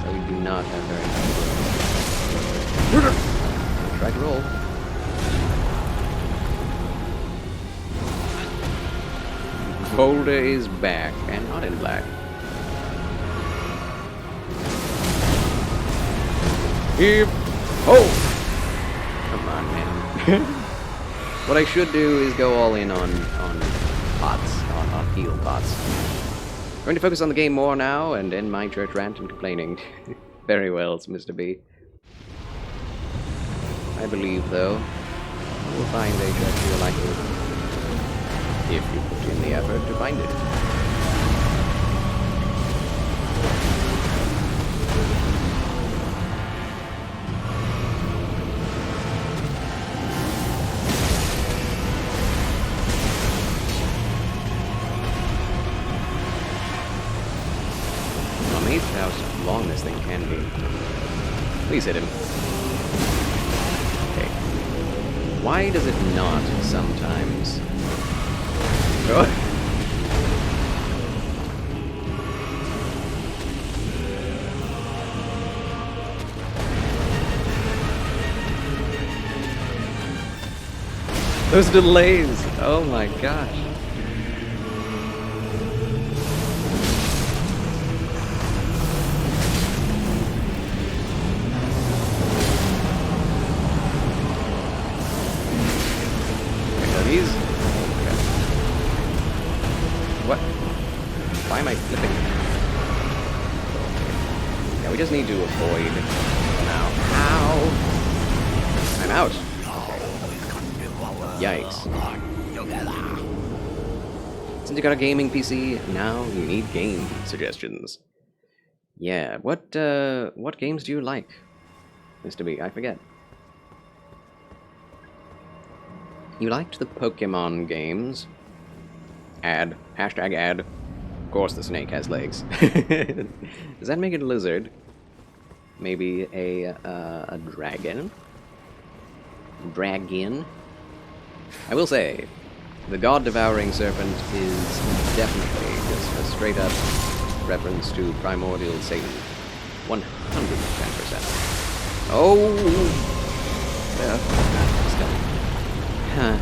so we do not have very much endurance. Try to roll. Boulder is back, and not in black. Heave! Oh! Come on, man. What I should do is go all in on pots, on heal pots. I'm going to focus on the game more now and end my church rant and complaining. Very well, Mr. B. I believe, though, you will find a church you like it if you put in the effort to find it. I'm amazed how long this thing can be. Please hit him. Okay. Why does it not sometimes? Oh. Those delays! Oh my gosh. These? Okay. What? Why am I flipping? Yeah, we just need to avoid now. Ow! I'm out. Yikes. Since you got a gaming PC, now you need game suggestions. Yeah, what games do you like, Mr. B? I forget. You liked the Pokemon games. Ad. Hashtag ad. Of course the snake has legs. Does that make it a lizard? Maybe a dragon? Dragon? I will say, the god-devouring serpent is definitely just a straight-up reference to primordial Satan. 110%. Oh! Yeah. Huh.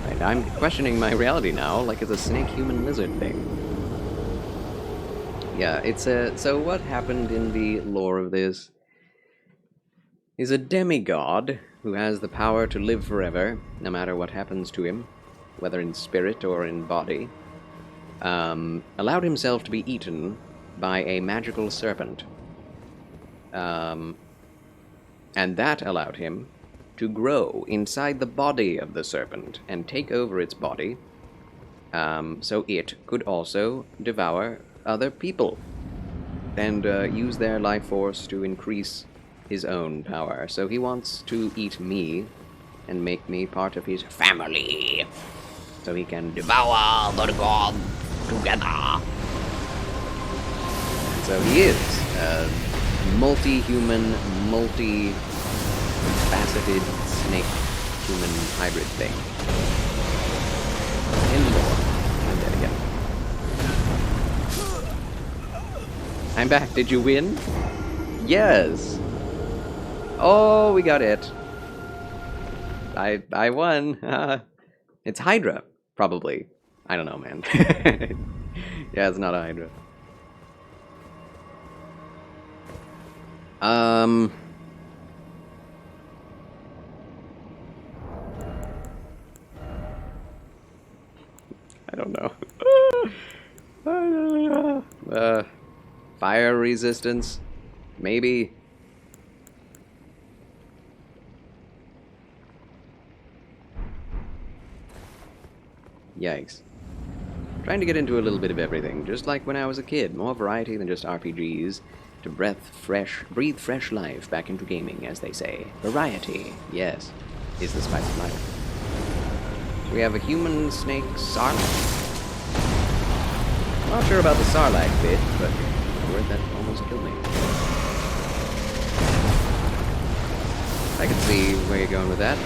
Right, I'm questioning my reality now, like it's a snake-human-lizard thing. Yeah, it's a... So what happened in the lore of this is a demigod who has the power to live forever, no matter what happens to him, whether in spirit or in body, allowed himself to be eaten by a magical serpent. And that allowed him to grow inside the body of the serpent and take over its body, so it could also devour other people and use their life force to increase his own power. So he wants to eat me and make me part of his family, so he can Devour the god together. So he is a multi-human, multi-faceted snake-human hybrid thing. And more. I'm dead again. I'm back. Did you win? Yes. Oh, we got it. I won. It's Hydra, probably. I don't know, man. Yeah, it's not a Hydra. I don't know. Fire resistance? Maybe. Yikes. Trying to get into a little bit of everything, just like when I was a kid. More variety than just RPGs. To breathe fresh life back into gaming, as they say. Variety, yes, is the spice of life. So we have a human snake Sarlacc. Not sure about the Sarlacc bit, but the word that almost killed me. I can see where you're going with that.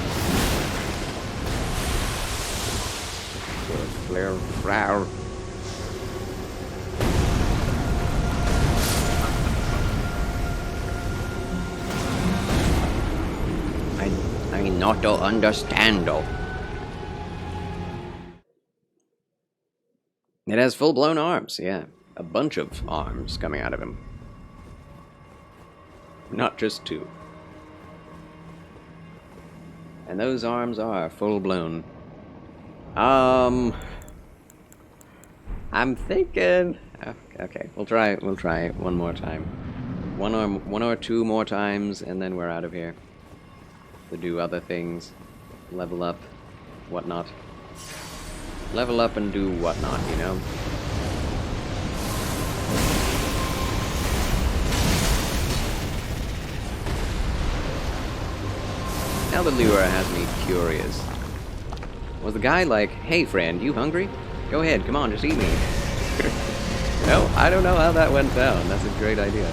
Flare, flower. I not understand. It has full-blown arms, yeah. A bunch of arms coming out of him. Not just two. And those arms are full-blown. I'm thinking... Okay, we'll try one more time. One or two more times, and then we're out of here. To do other things. Level up. Whatnot. Level up and do whatnot, you know? Now the lure has me curious. Was the guy like, hey friend, you hungry? Go ahead, come on, just eat me. No, I don't know how that went down. That's a great idea.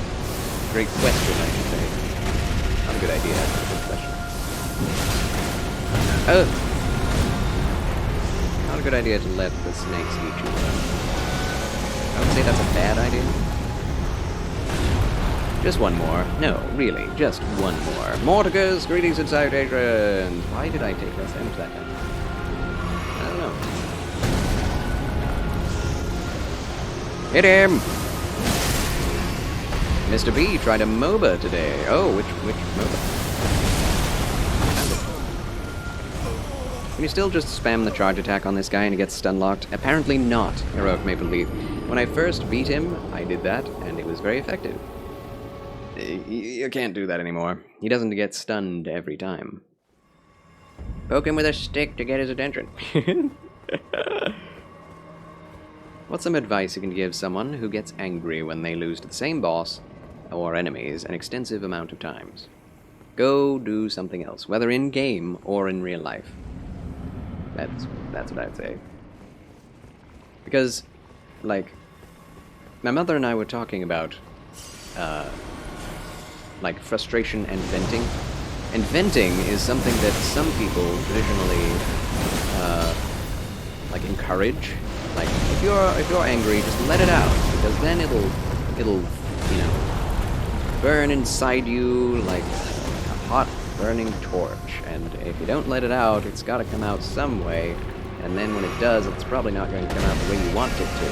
Great question, I should say. Not a good idea, that's a good question. Oh! Not a good idea to let the snakes eat you. I would say that's a bad idea. Just one more. No, really, just one more. Morticus, greetings and salutations! Why did I take less damage that time? I don't know. Hit him! Mr. B tried a MOBA today. Oh, which MOBA? Can you still just spam the charge attack on this guy and he gets stun locked? Apparently not, Heroic Maple Leaf. When I first beat him, I did that, and it was very effective. You can't do that anymore. He doesn't get stunned every time. Poke him with a stick to get his attention. What's some advice you can give someone who gets angry when they lose to the same boss or enemies an extensive amount of times? Go do something else, whether in-game or in real life. That's what I'd say. Because, like, my mother and I were talking about, like, frustration and venting. And venting is something that some people traditionally, like, encourage. Like, if you're angry, just let it out, because then it'll, you know, burn inside you like a hot burning torch. And if you don't let it out, it's got to come out some way. And then when it does, it's probably not going to come out the way you want it to.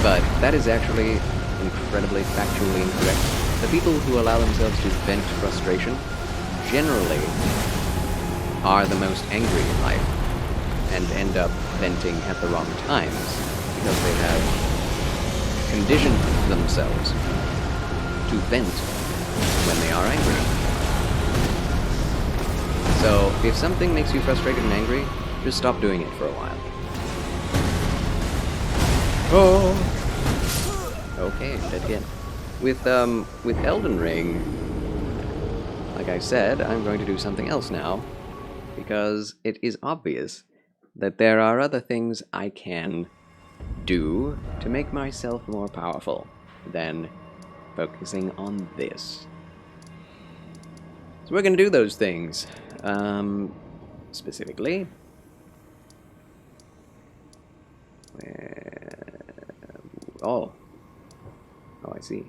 But that is actually incredibly factually incorrect. The people who allow themselves to vent frustration generally are the most angry in life and end up venting at the wrong times because they have conditioned themselves to vent when they are angry. So if something makes you frustrated and angry, just stop doing it for a while. Oh! Okay, dead again. With Elden Ring, like I said, I'm going to do something else now, because it is obvious that there are other things I can do to make myself more powerful than focusing on this. So we're going to do those things. Specifically, oh, I see.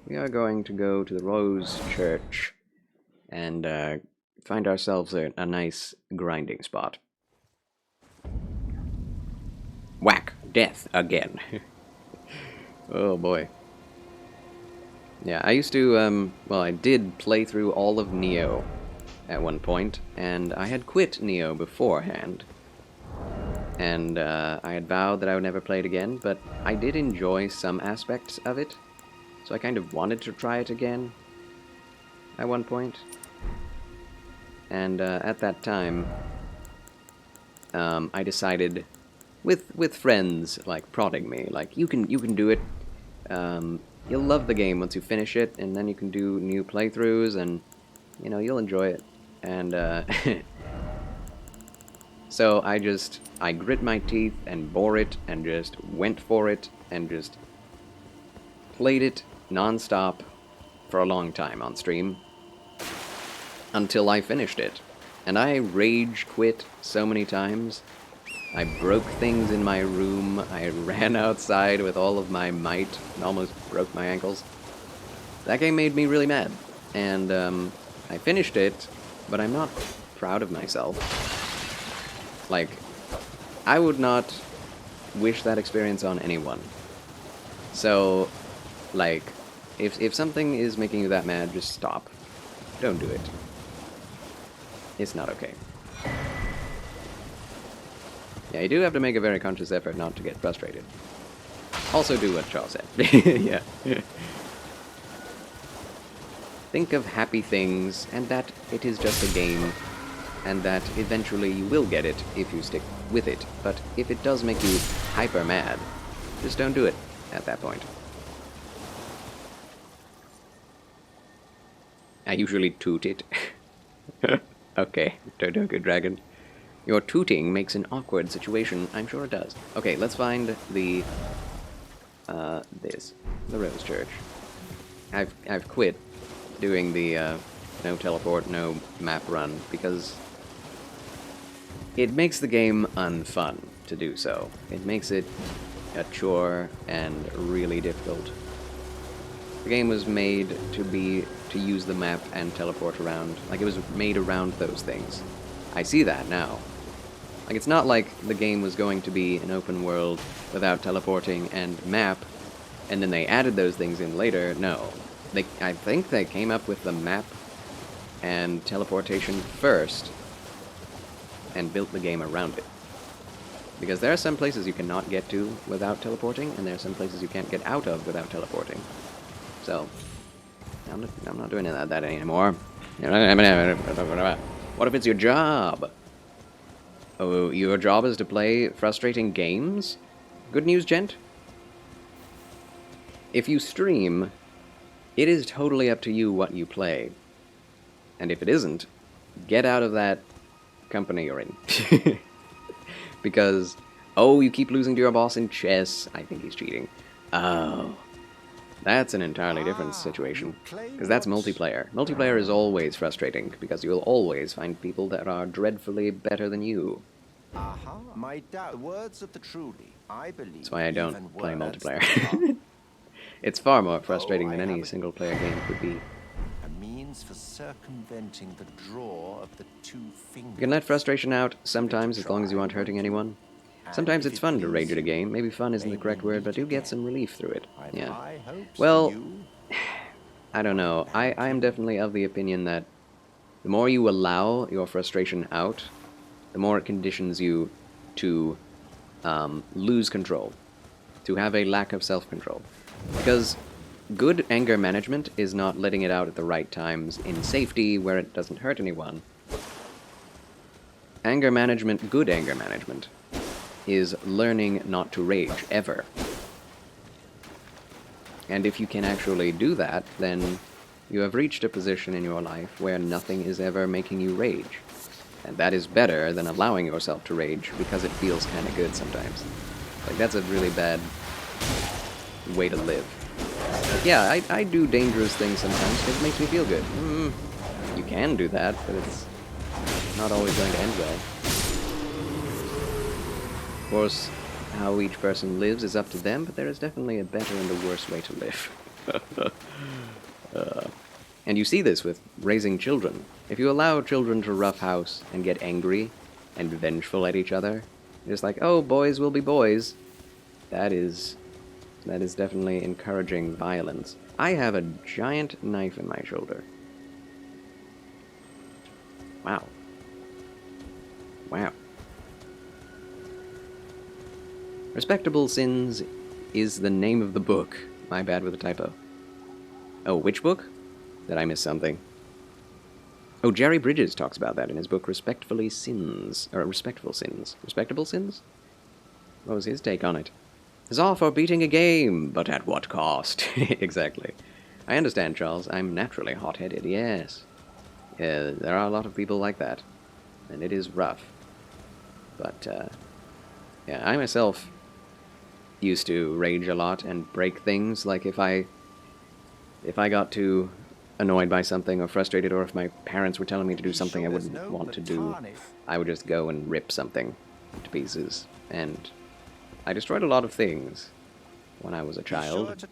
We are going to go to the Rose Church and find ourselves a nice grinding spot. Whack! Death again. Oh boy. Yeah, I used to, well, I did play through all of Neo at one point, and I had quit Neo beforehand. And I had vowed that I would never play it again, but I did enjoy some aspects of it, so I kind of wanted to try it again at one point. And at that time, I decided, with friends like prodding me, like you can do it. You'll love the game once you finish it, and then you can do new playthroughs, and you know you'll enjoy it. And so I grit my teeth and bore it, and just went for it, and just played it non-stop for a long time on stream until I finished it. And I rage quit so many times. I broke things in my room. I ran outside with all of my might and almost broke my ankles. That game made me really mad. And I finished it, but I'm not proud of myself. Like, I would not wish that experience on anyone. So, like, if something is making you that mad, just stop. Don't do it. It's not okay. Yeah, you do have to make a very conscious effort not to get frustrated. Also do what Shaw said. Yeah. Think of happy things, and that it is just a game, and that eventually you will get it if you stick with it. But if it does make you hyper mad, just don't do it at that point. I usually toot it. Okay, Dodoku Dragon. Your tooting makes an awkward situation. I'm sure it does. Okay, let's find the Rose Church. I've quit doing the no teleport, no map run because it makes the game unfun to do so. It makes it a chore and really difficult. The game was made to use the map and teleport around. Like, it was made around those things. I see that now. Like, it's not like the game was going to be an open world without teleporting and map, and then they added those things in later. No. I think they came up with the map and teleportation first, and built the game around it. Because there are some places you cannot get to without teleporting, and there are some places you can't get out of without teleporting. So, I'm not doing that anymore. What if it's your job? Oh, your job is to play frustrating games? Good news, gent? If you stream, it is totally up to you what you play. And if it isn't, get out of that company you're in. Because, oh, you keep losing to your boss in chess. I think he's cheating. Oh. That's an entirely different situation, because that's multiplayer. Multiplayer is always frustrating, because you'll always find people that are dreadfully better than you. Words of the truly, I believe. That's why I don't play multiplayer. It's far more frustrating than any single-player game could be. A means for circumventing the draw of the two fingers. You can let frustration out sometimes, as long as you aren't hurting anyone. Sometimes it's fun to rage at a game. Maybe fun isn't the correct word, but do get some relief through it. Yeah. Well, I don't know. I am definitely of the opinion that the more you allow your frustration out, the more it conditions you to lose control, to have a lack of self-control. Because good anger management is not letting it out at the right times in safety where it doesn't hurt anyone. Anger management, good anger management, is learning not to rage, ever. And if you can actually do that, then you have reached a position in your life where nothing is ever making you rage. And that is better than allowing yourself to rage, because it feels kind of good sometimes. Like, that's a really bad way to live. But yeah, I do dangerous things sometimes because it makes me feel good. You can do that, but it's not always going to end well. Of course, how each person lives is up to them, but there is definitely a better and a worse way to live. And you see this with raising children. If you allow children to roughhouse and get angry and vengeful at each other, it's like, oh, boys will be boys. That is definitely encouraging violence. I have a giant knife in my shoulder. Wow. Wow. Respectable Sins is the name of the book. My bad with a typo. Oh, which book? Did I miss something? Oh, Jerry Bridges talks about that in his book Respectful Sins. Respectable Sins? What was his take on it? Huzzah for beating a game, but at what cost? Exactly. I understand, Charles. I'm naturally hot-headed, yes. There are a lot of people like that. And it is rough. But, yeah, I myself used to rage a lot and break things. Like, if I got too annoyed by something or frustrated, or if my parents were telling me to do something I wouldn't want to do, I would just go and rip something to pieces. And I destroyed a lot of things when I was a child,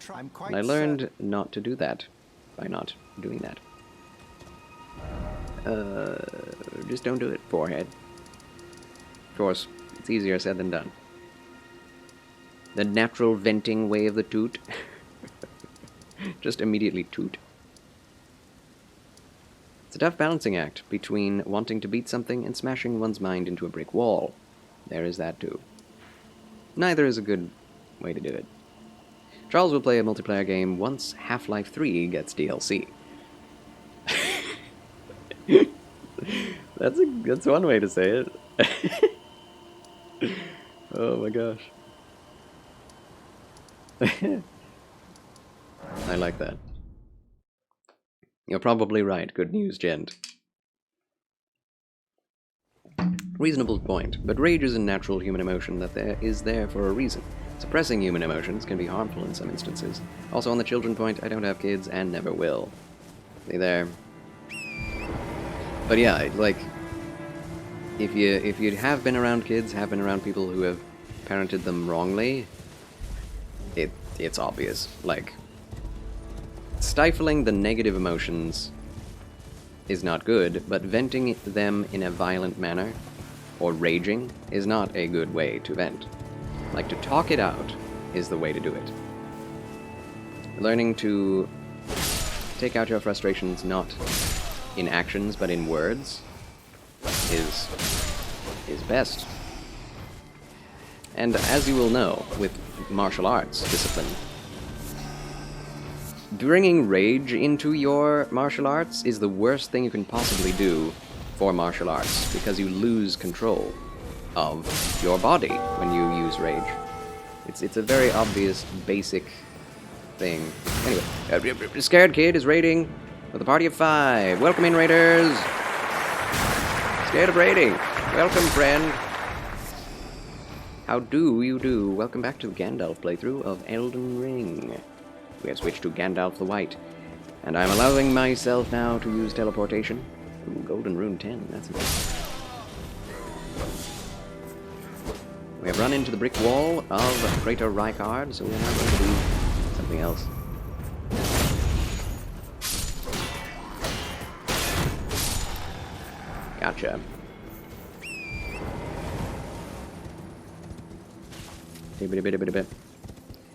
and I learned not to do that by not doing that. Just don't do it, forehead. Of course, it's easier said than done. The natural venting way of the toot. Just immediately toot. It's a tough balancing act between wanting to beat something and smashing one's mind into a brick wall. There is that too. Neither is a good way to do it. Charles will play a multiplayer game once Half-Life 3 gets DLC. That's one way to say it. Oh my gosh. I like that. You're probably right. Good news, gent. Reasonable point, but rage is a natural human emotion that is there for a reason. Suppressing human emotions can be harmful in some instances. Also, on the children point, I don't have kids and never will. See there. But yeah, like, if you have been around kids, have been around people who have parented them wrongly, it's obvious. Like, stifling the negative emotions is not good, but venting them in a violent manner, or raging, is not a good way to vent. Like, to talk it out is the way to do it. Learning to take out your frustrations not in actions, but in words, is best. And as you will know, with martial arts discipline, bringing rage into your martial arts is the worst thing you can possibly do for martial arts, because you lose control of your body when you use rage. It's a very obvious, basic thing. Anyway, Scared Kid is raiding with a party of 5. Welcome in, raiders! Scared of raiding. Welcome, friend. How do you do? Welcome back to the Gandalf playthrough of Elden Ring. We have switched to Gandalf the White, and I'm allowing myself now to use teleportation. Ooh, Golden Rune 10, that's nice. We have run into the brick wall of Crater Rykard, so we're now going to do something else. Gotcha.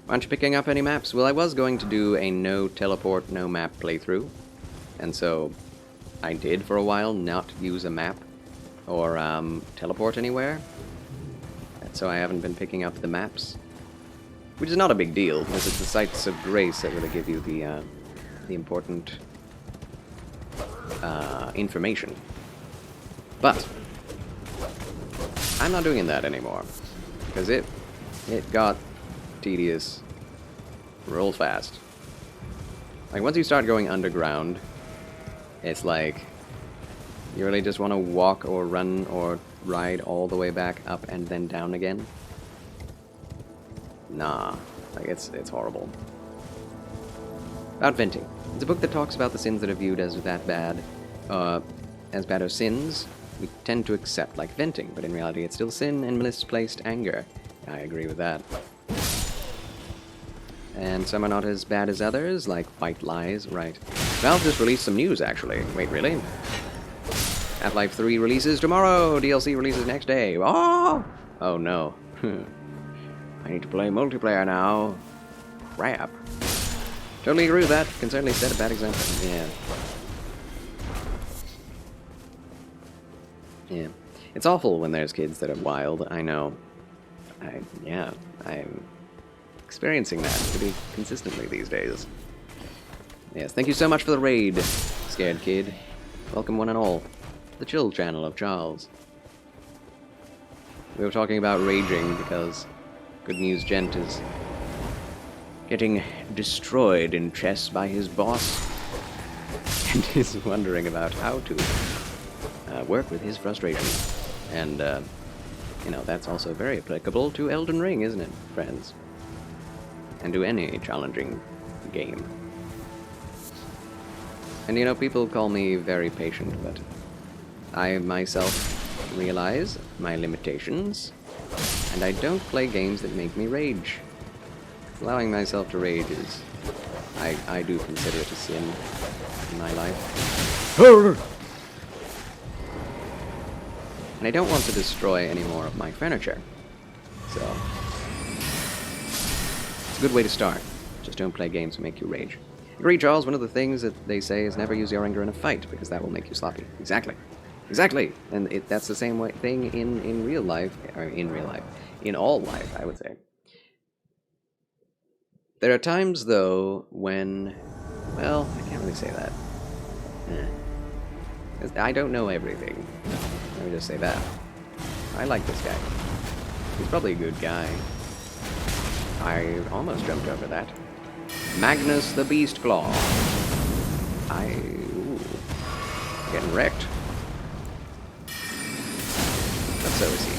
Aren't you picking up any maps? Well, I was going to do a no teleport, no map playthrough, and so I did for a while not use a map or teleport anywhere, and so I haven't been picking up the maps, which is not a big deal, because it's the sites of grace that really give you the important information. But I'm not doing that anymore. Because it got tedious real fast. Like, once you start going underground, it's like you really just want to walk or run or ride all the way back up and then down again. Nah, like it's horrible. About venting. It's a book that talks about the sins that are viewed as bad as sins we tend to accept, like venting, but in reality it's still sin and misplaced anger. I agree with that. And some are not as bad as others, like white lies, right. Valve just released some news, actually. Wait, really? Half-Life 3 releases tomorrow! DLC releases next day. Oh! Oh no. I need to play multiplayer now. Crap. Totally agree with that. Can certainly set a bad example. Yeah. Yeah. It's awful when there's kids that are wild, I know. I'm experiencing that pretty consistently these days. Yes, thank you so much for the raid, Scared Kid. Welcome one and all. The chill channel of Charles. We were talking about raging because Good News Gent is getting destroyed in chess by his boss and is wondering about how to work with his frustration. And, you know, that's also very applicable to Elden Ring, isn't it, friends? And to any challenging game. And, you know, people call me very patient, but I myself realize my limitations, and I don't play games that make me rage. Allowing myself to rage is... I do consider it a sin in my life. And I don't want to destroy any more of my furniture. So... it's a good way to start. Just don't play games that make you rage. Agree, Charles, one of the things that they say is never use your anger in a fight, because that will make you sloppy. Exactly. Exactly! And that's the same thing in real life, or in real life. In all life, I would say. There are times, though, when... well, I can't really say that. I don't know everything. Let me just say that. I like this guy. He's probably a good guy. I almost jumped over that. Magnus the Beast Claw. Ooh. Getting wrecked. Let's so see.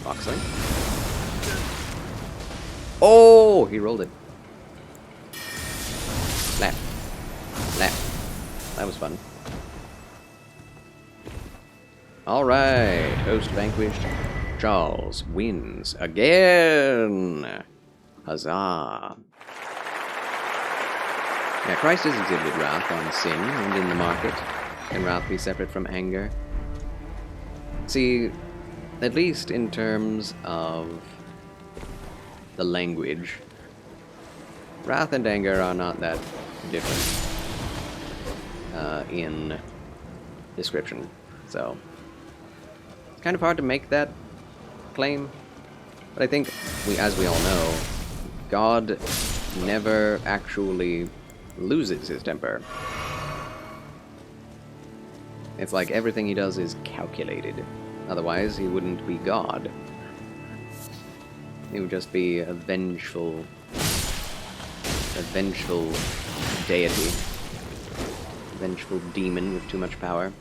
Boxing. Oh, he rolled it. Left. Left. That was fun. Alright, host vanquished. Charles wins again. Huzzah. Yeah, Christ has exhibited wrath on sin and in the market. Can wrath be separate from anger? See, at least in terms of the language, wrath and anger are not that different in description. So, it's kind of hard to make that claim. But I think, as we all know, God never actually loses his temper. It's like everything he does is calculated. Otherwise, he wouldn't be God. He would just be a vengeful deity. A vengeful demon with too much power.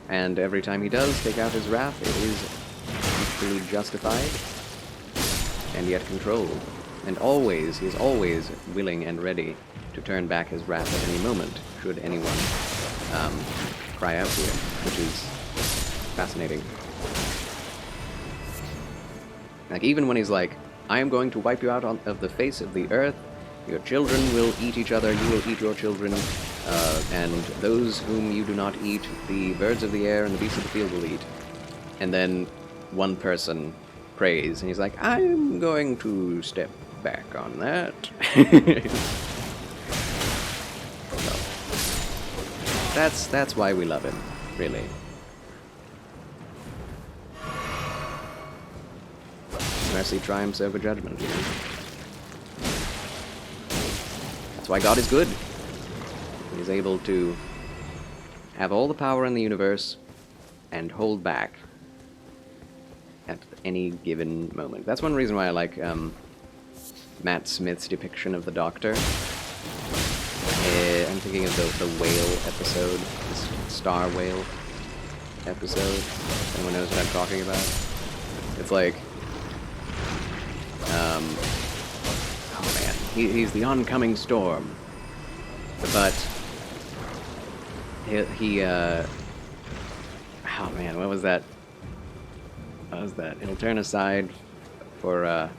And every time he does take out his wrath, it is equally justified and yet controlled. And always, he's always willing and ready to turn back his wrath at any moment, should anyone cry out to him, which is fascinating. Like, even when he's like, I am going to wipe you out of the face of the earth, your children will eat each other, you will eat your children, and those whom you do not eat, the birds of the air and the beasts of the field will eat. And then one person prays, and he's like, I'm going to step back on that. So, that's why we love him, really. Mercy triumphs over judgment, you know? That's why God is good. He's able to have all the power in the universe and hold back at any given moment. That's one reason why I like Matt Smith's depiction of the Doctor. I'm thinking of the whale episode, this star whale episode. Anyone knows what I'm talking about? It's like, oh man, he's the oncoming storm, but oh man, what was that? What was that? He'll turn aside for a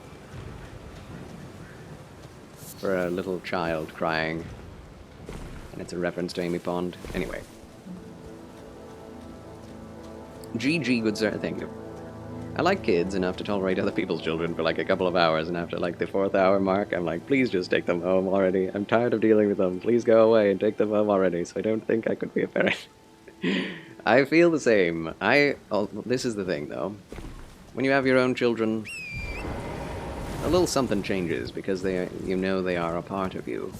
little child crying, and it's a reference to Amy Pond. Anyway. GG, good sir, thank you. I like kids enough to tolerate other people's children for like a couple of hours, and after like the 4th hour mark, I'm like, please just take them home already. I'm tired of dealing with them. Please go away and take them home already, so I don't think I could be a parent. I feel the same. This is the thing, though. When you have your own children, a little something changes, because you know they are a part of you.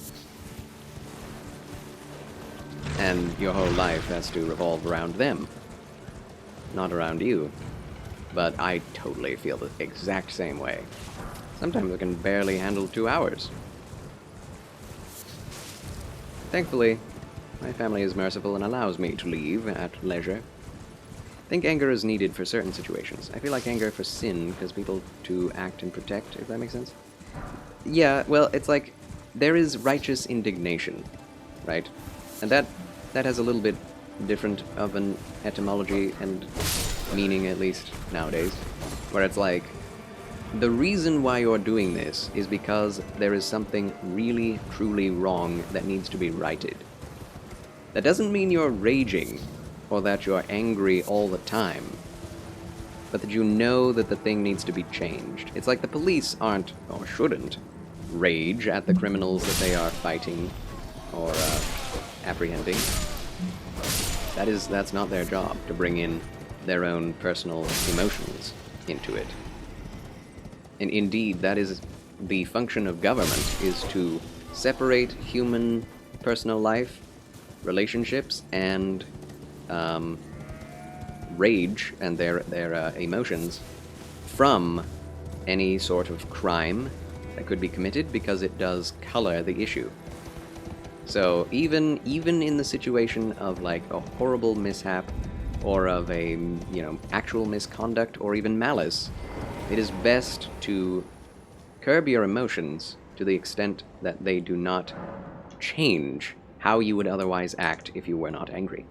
And your whole life has to revolve around them, not around you. But I totally feel the exact same way. Sometimes I can barely handle 2 hours. Thankfully, my family is merciful and allows me to leave at leisure. I think anger is needed for certain situations. I feel like anger for sin, because people to act and protect, if that makes sense. Yeah, well, it's like, there is righteous indignation, right? And that has a little bit different of an etymology and meaning, at least nowadays, where it's like, the reason why you're doing this is because there is something really, truly wrong that needs to be righted. That doesn't mean you're raging, or that you're angry all the time, but that you know that the thing needs to be changed. It's like the police aren't, or shouldn't, rage at the criminals that they are fighting or apprehending. That's not their job, to bring in their own personal emotions into it. And indeed, that is the function of government, is to separate human personal life, relationships, and rage and their emotions from any sort of crime that could be committed, because it does color the issue. So even in the situation of like a horrible mishap, or of a, actual misconduct, or even malice, it is best to curb your emotions to the extent that they do not change how you would otherwise act if you were not angry.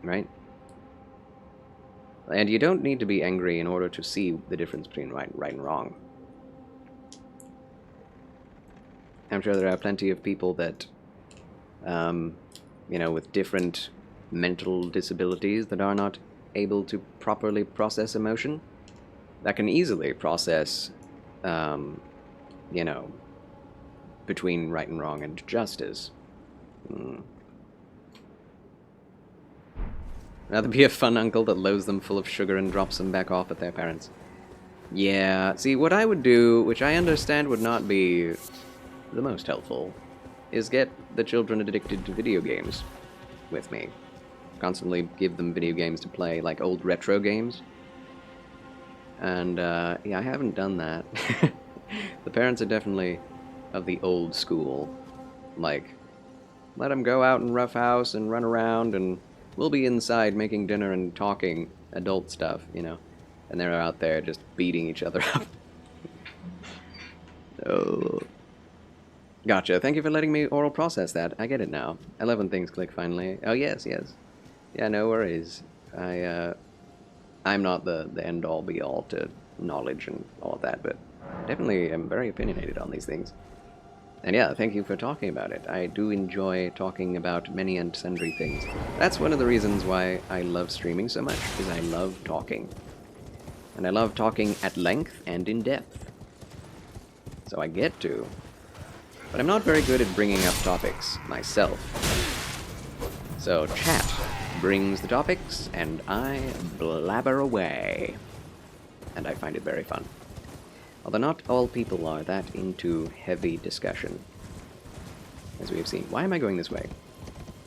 Right? And you don't need to be angry in order to see the difference between right and wrong. I'm sure there are plenty of people that, with different mental disabilities that are not able to properly process emotion, that can easily process, between right and wrong and justice. Rather be a fun uncle that loads them full of sugar and drops them back off at their parents. Yeah, see, what I would do, which I understand would not be the most helpful, is get the children addicted to video games with me. Constantly give them video games to play, like old retro games. And, yeah, I haven't done that. The parents are definitely of the old school. Like, let them go out and roughhouse and run around, and we'll be inside making dinner and talking adult stuff, And they're out there just beating each other up. Oh. Gotcha. Thank you for letting me oral process that. I get it now. I love when things click finally. Oh, yes. Yeah, no worries. I'm not the end-all, be-all to knowledge and all of that, but I definitely am very opinionated on these things. And yeah, thank you for talking about it. I do enjoy talking about many and sundry things. That's one of the reasons why I love streaming so much, is I love talking. And I love talking at length and in depth. So I get to. But I'm not very good at bringing up topics myself. So chat brings the topics, and I blabber away. And I find it very fun. Although not all people are that into heavy discussion. as we have seen. Why am I going this way?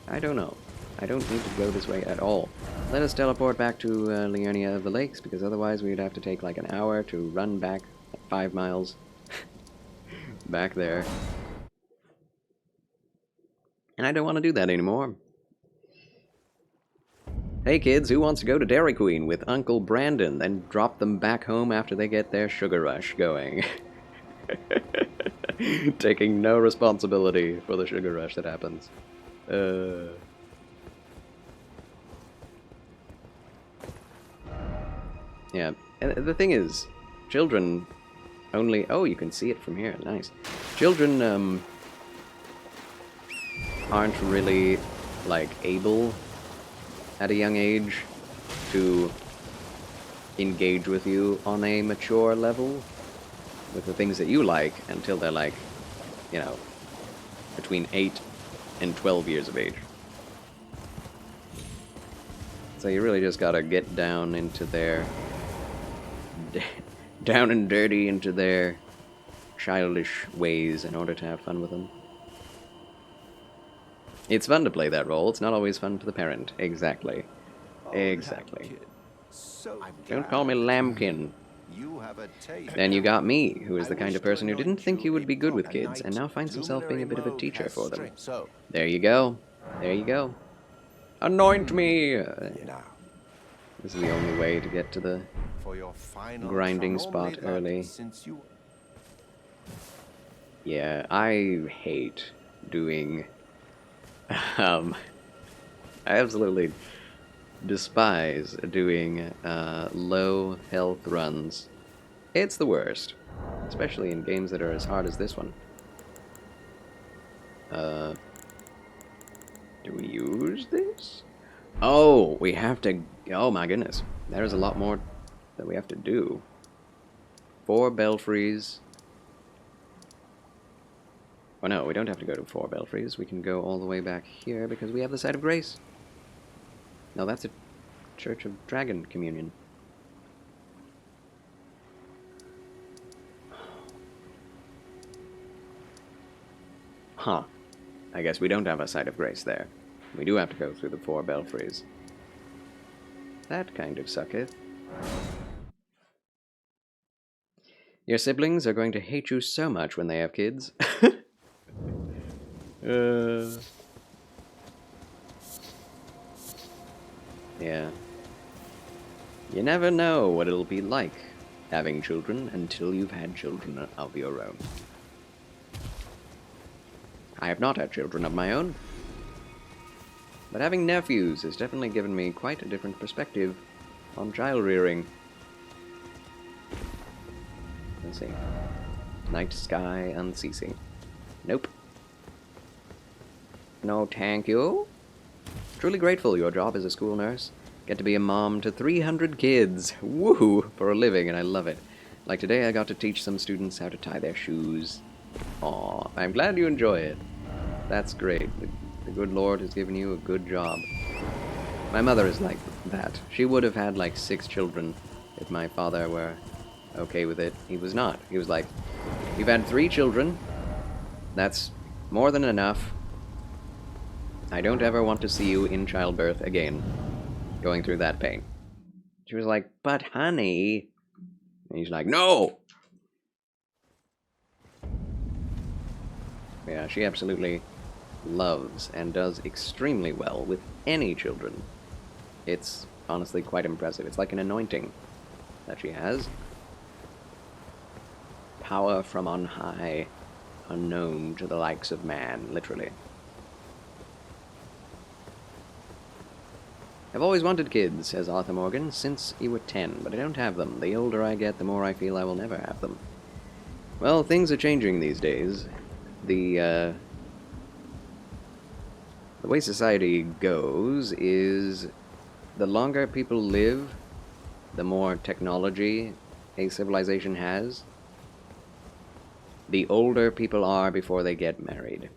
I don't know. I don't need to go this way at all. Let us teleport back to Liurnia of the Lakes, because otherwise we'd have to take like an hour to run back 5 miles back there. And I don't want to do that anymore. Hey kids, who wants to go to Dairy Queen with Uncle Brandon, then drop them back home after they get their sugar rush going? Taking no responsibility for the sugar rush that happens. Yeah, and the thing is, children only... Oh, you can see it from here. Nice. Children, aren't really, like, able at a young age to engage with you on a mature level with the things that you like until they're like, you know, between 8 and 12 years of age. So you really just gotta get down into their... down and dirty into their childish ways in order to have fun with them. It's fun to play that role, it's not always fun for the parent. Exactly. Exactly. Don't call me Lambkin. Then you got me, who is the kind of person who didn't think he would be good with kids, and now finds himself being a bit of a teacher for them. There you go. There you go. Anoint me! This is the only way to get to the grinding spot early. Yeah, I hate doing... I absolutely despise doing low health runs. It's the worst, especially in games that are as hard as this one. Do we use this? Oh, we have to... Oh my goodness, there's a lot more that we have to do. 4 belfries. Oh no, we don't have to go to 4 belfries. We can go all the way back here because we have the Site of Grace. No, that's a Church of Dragon Communion. Huh. I guess we don't have a Site of Grace there. We do have to go through the 4 belfries. That kind of sucketh. Your siblings are going to hate you so much when they have kids. Yeah. You never know what it'll be like having children until you've had children of your own. I have not had children of my own, but having nephews has definitely given me quite a different perspective on child rearing. Let's see. Night sky unceasing. Nope. No thank you. Truly grateful your job as a school nurse. Get to be a mom to 300 kids. Woohoo! For a living, and I love it. Like today I got to teach some students how to tie their shoes. Aw, I'm glad you enjoy it. That's great. The good Lord has given you a good job. My mother is like that. She would have had like 6 children if my father were okay with it. He was not. He was like, you've had 3 children. That's more than enough. I don't ever want to see you in childbirth again, going through that pain. She was like, but honey... And he's like, no! Yeah, she absolutely loves and does extremely well with any children. It's honestly quite impressive. It's like an anointing that she has. Power from on high, unknown to the likes of man, literally. I've always wanted kids, says Arthur Morgan, since you were 10, but I don't have them. The older I get, the more I feel I will never have them. Well, things are changing these days. The way society goes is the longer people live, the more technology a civilization has. The older people are before they get married.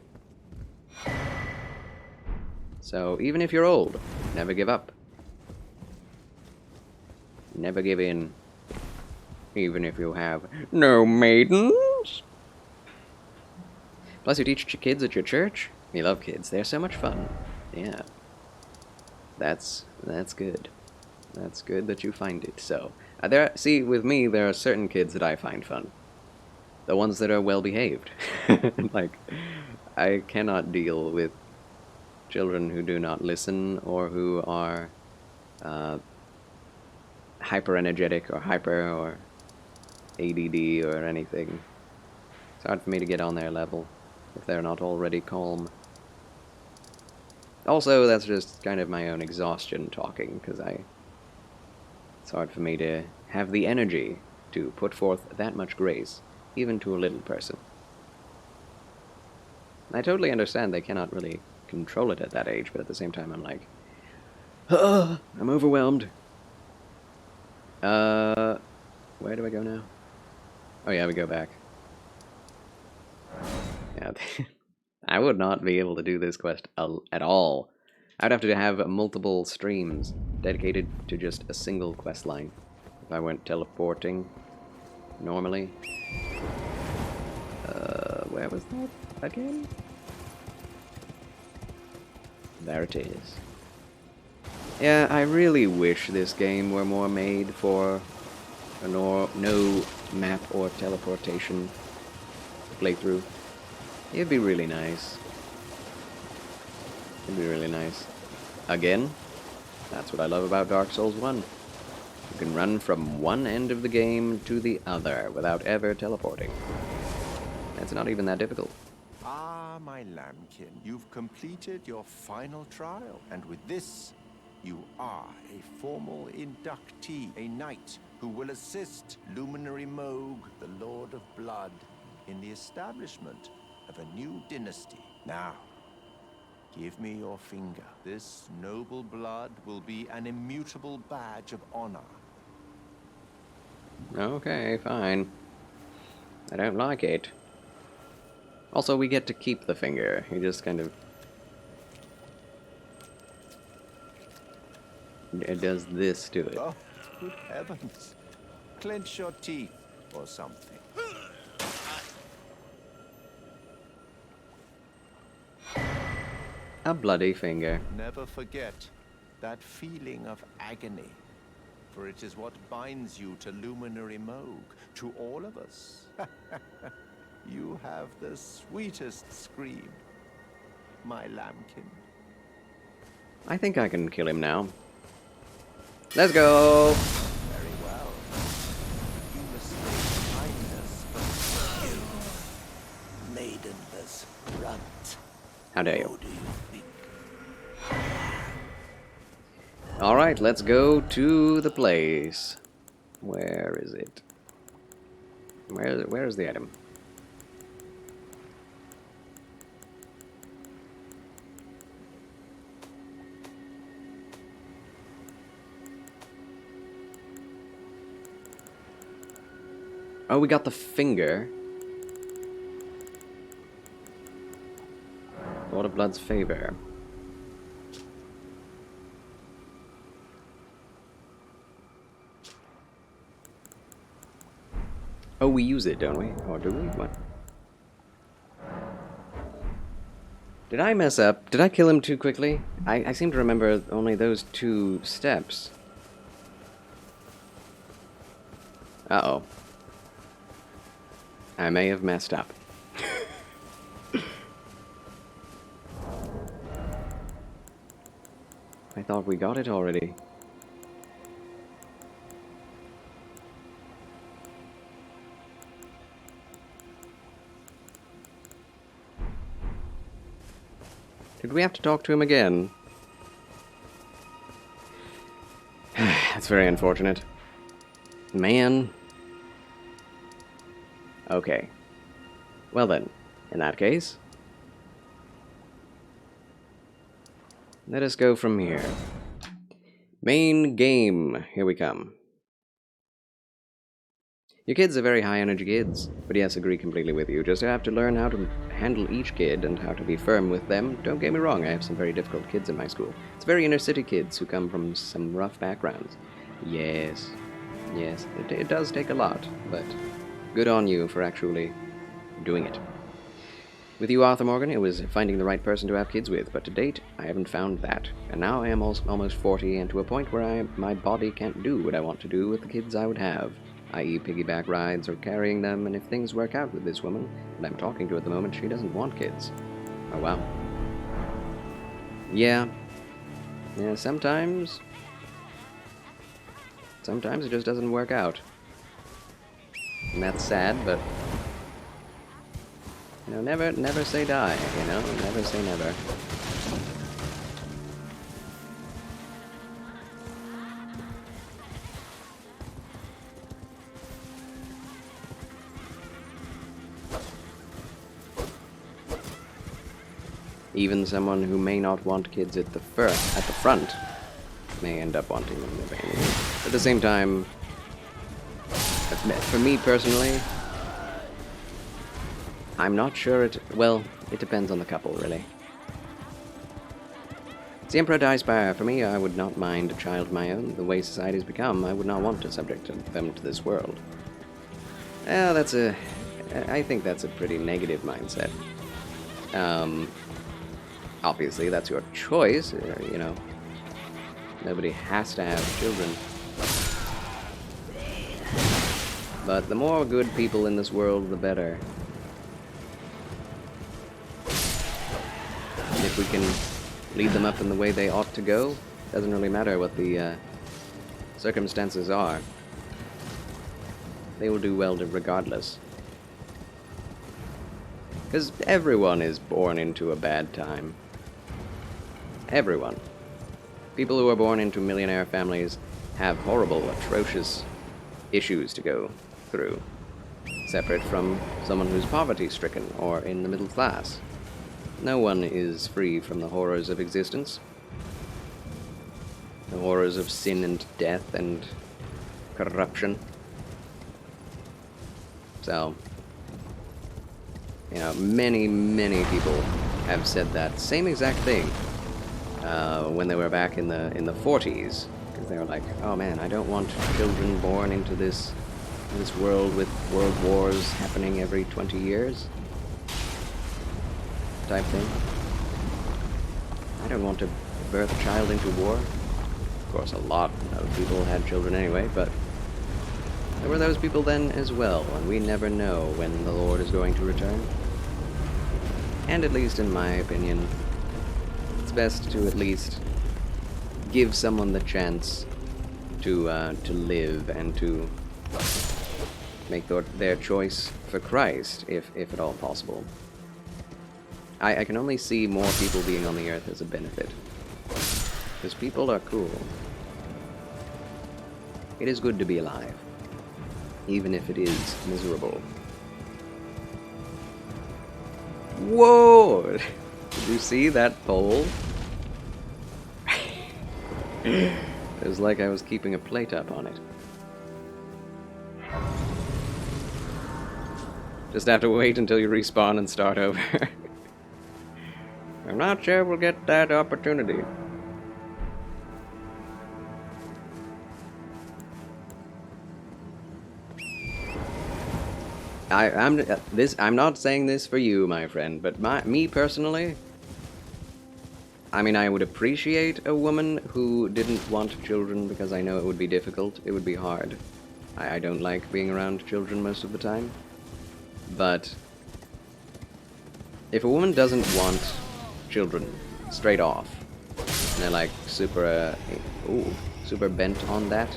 So, even if you're old, never give up. Never give in. Even if you have no maidens. Plus, you teach kids at your church? We love kids. They're so much fun. Yeah. That's good. That's good that you find it so. See, with me, there are certain kids that I find fun. The ones that are well behaved. Like, I cannot deal with children who do not listen or who are hyper energetic or hyper or ADD or anything. It's hard for me to get on their level if they're not already calm. Also, that's just kind of my own exhaustion talking, because it's hard for me to have the energy to put forth that much grace, even to a little person. I totally understand they cannot really control it at that age, but at the same time I'm like, I'm overwhelmed. Where do I go now? Oh yeah, we go back. Yeah, I would not be able to do this quest at all. I'd have to have multiple streams dedicated to just a single quest line if I went teleporting normally. Where was that again? There it is. Yeah, I really wish this game were more made for a no map or teleportation playthrough. It'd be really nice. It'd be really nice. Again, that's what I love about Dark Souls 1. You can run from one end of the game to the other without ever teleporting. It's not even that difficult. Ah, my lambkin, you've completed your final trial, and with this, you are a formal inductee, a knight who will assist Luminary Moog, the Lord of Blood, in the establishment of a new dynasty. Now, give me your finger. This noble blood will be an immutable badge of honor. Okay, fine. I don't like it. Also, we get to keep the finger. He just kind of... It does this to it. Oh, good heavens. Clench your teeth or something. A bloody finger. Never forget that feeling of agony, for it is what binds you to Luminary Moog, to all of us. You have the sweetest scream, my lambkin. I think I can kill him now. Let's go! Very well. You mistake kindness for you, maidenless runt. How dare you? Who do you think? Alright, let's go to the place. Where is it? Where is the item? Oh, we got the finger. Lord of Blood's favor. Oh, we use it, don't we? Or do we? What? Did I mess up? Did I kill him too quickly? I seem to remember only those 2 steps. Uh-oh. I may have messed up. I thought we got it already. Did we have to talk to him again? That's very unfortunate. Man. Okay. Well then, in that case, let us go from here. Main game. Here we come. Your kids are very high energy kids, but yes, agree completely with you. Just have to learn how to handle each kid and how to be firm with them. Don't get me wrong, I have some very difficult kids in my school. It's very inner city kids who come from some rough backgrounds. Yes, it does take a lot, but good on you for actually doing it. With you, Arthur Morgan, it was finding the right person to have kids with, but to date, I haven't found that. And now I am almost 40 and to a point where my body can't do what I want to do with the kids I would have, i.e. piggyback rides or carrying them, and if things work out with this woman that I'm talking to at the moment, she doesn't want kids. Oh, wow. Yeah, sometimes it just doesn't work out. And that's sad, but you know, never say die, you know? Never say never. Even someone who may not want kids at the front may end up wanting them eventually. At the same time, for me personally, I'm not sure well, it depends on the couple, really. As the Emperor dies by, for me, I would not mind a child of my own. The way society's become, I would not want to subject them to this world. I think that's a pretty negative mindset. Obviously, that's your choice, you know. Nobody has to have children. But the more good people in this world, the better. And if we can lead them up in the way they ought to go, doesn't really matter what the circumstances are. They will do well regardless. Because everyone is born into a bad time. Everyone. People who are born into millionaire families have horrible, atrocious issues to go through, separate from someone who's poverty-stricken or in the middle class. No one is free from the horrors of existence. The horrors of sin and death and corruption. So, you know, many, many people have said that same exact thing when they were back in the 40s, because they were like, "Oh man, I don't want children born into this world with world wars happening every 20 years," type thing. I don't want to birth a child into war. Of course, a lot of people had children anyway, but there were those people then as well, and we never know when the Lord is going to return. And at least in my opinion, it's best to at least give someone the chance to live and to make their choice for Christ, if at all possible. I can only see more people being on the earth as a benefit. Because people are cool. It is good to be alive, even if it is miserable. Whoa! Did you see that pole? It was like I was keeping a plate up on it. Just have to wait until you respawn and start over. I'm not sure we'll get that opportunity. I'm not saying this for you, my friend, but me personally, I mean, I would appreciate a woman who didn't want children because I know it would be difficult. It would be hard. I don't like being around children most of the time. But if a woman doesn't want children straight off, and they're like super bent on that,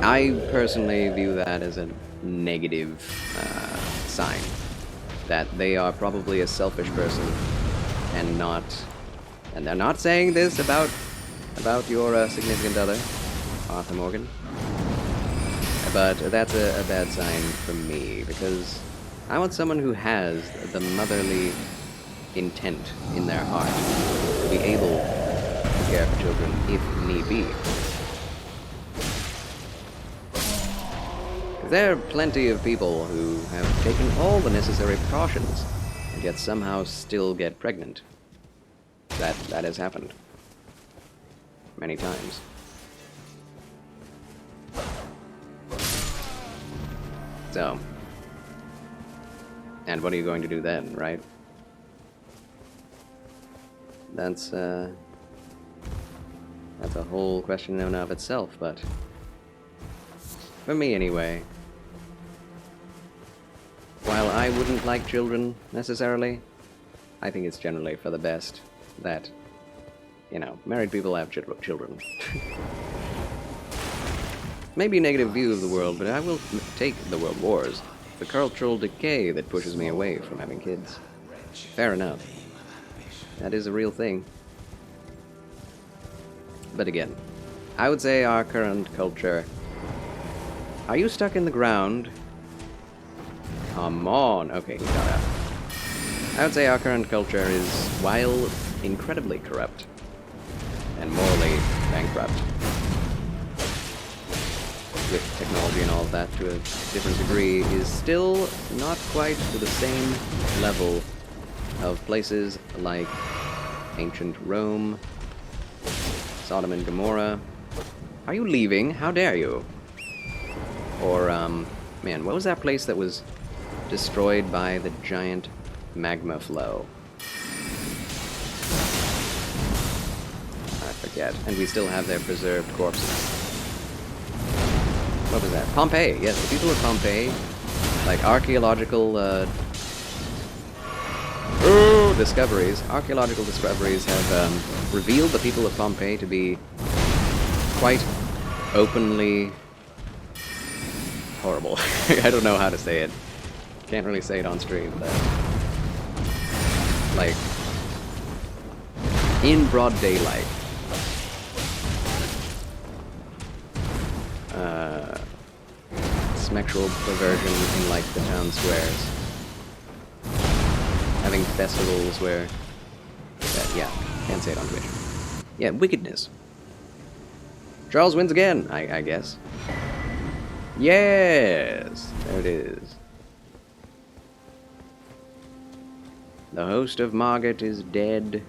I personally view that as a negative sign that they are probably a selfish person and they're not saying this about your significant other, Arthur Morgan, but that's a bad sign for me, because I want someone who has the motherly intent in their heart to be able to care for children if need be. There are plenty of people who have taken all the necessary precautions and yet somehow still get pregnant. That has happened many times. So, And what are you going to do then, right? That's a whole question in and of itself, but for me anyway, while I wouldn't like children necessarily, I think it's generally for the best that, you know, married people have children. Maybe a negative view of the world, but I will take the world wars. The cultural decay that pushes me away from having kids. Fair enough. That is a real thing. But again, I would say our current culture... Are you stuck in the ground? Come on. Okay, he got out. I would say our current culture is, while incredibly corrupt and morally bankrupt, with technology and all of that to a different degree, is still not quite to the same level of places like ancient Rome, Sodom and Gomorrah. Are you leaving? How dare you? Or, man, what was that place that was destroyed by the giant magma flow? I forget. And we still have their preserved corpses. What was that? Pompeii! Yes, the people of Pompeii, like archaeological archaeological discoveries have revealed the people of Pompeii to be quite openly horrible. I don't know how to say it. Can't really say it on stream, but like in broad daylight. Sexual perversion in like the town squares. Having festivals where yeah, can't say it on Twitch. Yeah, wickedness. Charles wins again, I guess. Yes! There it is. The host of Margate is dead.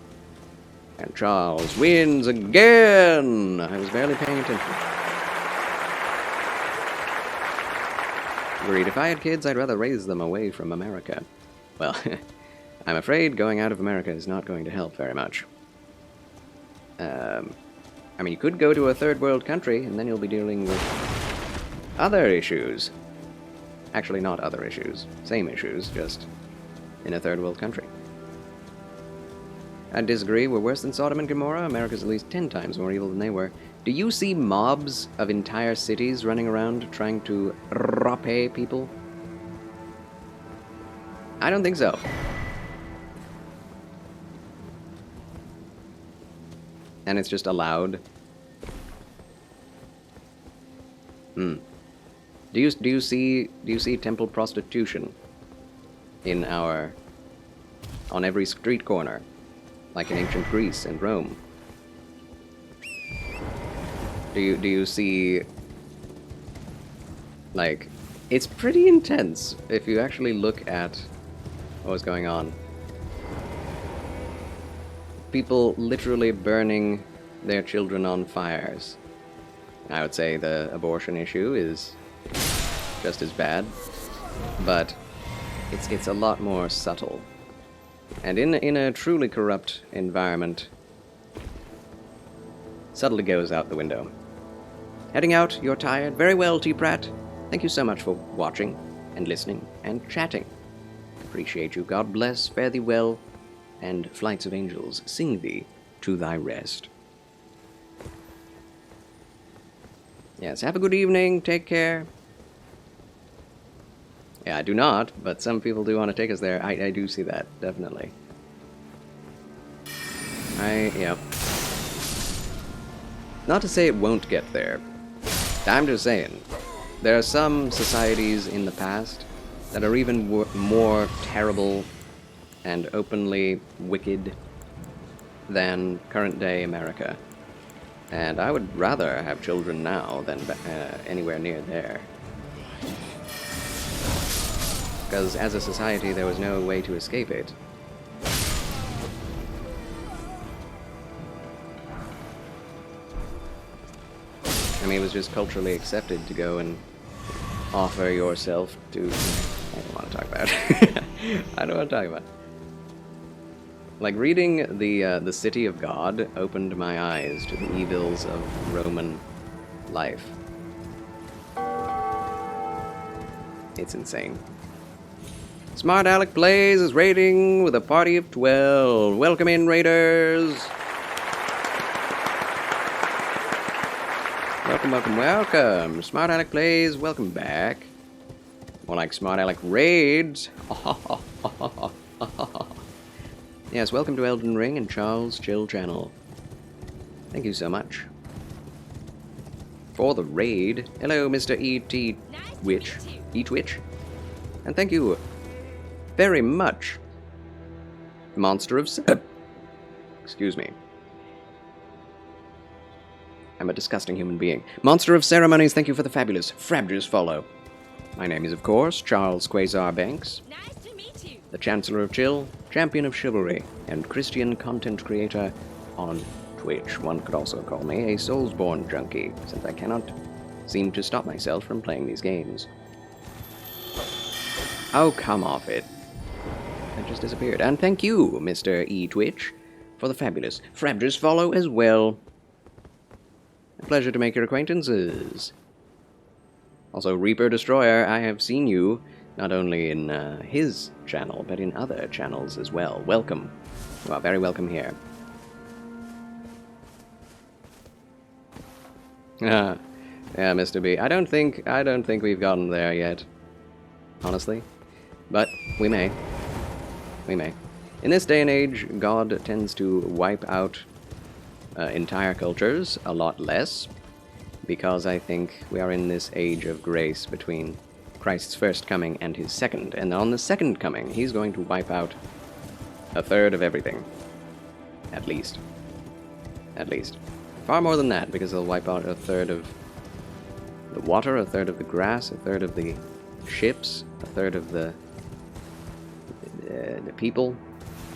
And Charles wins again! I was barely paying attention. Agreed. If I had kids, I'd rather raise them away from America. Well, I'm afraid going out of America is not going to help very much. I mean, you could go to a third world country, and then you'll be dealing with other issues. Actually, not other issues. Same issues, just in a third world country. I disagree. We're worse than Sodom and Gomorrah. America's at least 10 times more evil than they were. Do you see mobs of entire cities running around trying to rape people? I don't think so. And it's just allowed. Do you see temple prostitution in on every street corner, like in ancient Greece and Rome? Do you see, like, it's pretty intense if you actually look at what was going on. People literally burning their children on fires. I would say the abortion issue is just as bad, but it's a lot more subtle. And in a truly corrupt environment, subtlety goes out the window. Heading out, you're tired? Very well, T-Prat. Thank you so much for watching, and listening, and chatting. Appreciate you. God bless, fare thee well, and flights of angels sing thee to thy rest. Yes, have a good evening, take care. Yeah, I do not, but some people do want to take us there. I do see that, definitely. Yeah. Not to say it won't get there. I'm just saying, there are some societies in the past that are even more terrible and openly wicked than current-day America. And I would rather have children now than anywhere near there. Because as a society, there was no way to escape it. I mean, it was just culturally accepted to go and offer yourself to don't want to talk about it. I don't want to talk about it. Like, reading the City of God opened my eyes to the evils of Roman life. It's insane. Smart Alec Plays is raiding with a party of 12. Welcome in, raiders! Welcome, welcome, welcome. Smart Alec Plays, welcome back. More like Smart Alec Raids. Yes, welcome to Elden Ring and Charles' Chill channel. Thank you so much for the raid. Hello, Mr. E.T. Witch. E-Twitch. And thank you very much, Monster of... Excuse me. I'm a disgusting human being. Monster of Ceremonies, thank you for the fabulous Frabjous follow. My name is, of course, Charles Quasar Banks. Nice to meet you. The Chancellor of Chill, champion of chivalry, and Christian content creator on Twitch. One could also call me a Soulsborne junkie, since I cannot seem to stop myself from playing these games. Oh, come off it. That just disappeared. And thank you, Mr. E-Twitch, for the fabulous Frabjous follow as well. A pleasure to make your acquaintances. Also, Reaper Destroyer, I have seen you not only in his channel, but in other channels as well. Welcome. You are very welcome here. Yeah, Mr. B. I don't think we've gotten there yet, honestly. But we may. We may. In this day and age, God tends to wipe out entire cultures a lot less, because I think we are in this age of grace between Christ's first coming and his second. And on the second coming, he's going to wipe out a third of everything. At least. At least. Far more than that, because he'll wipe out a third of the water, a third of the grass, a third of the ships, a third of the people,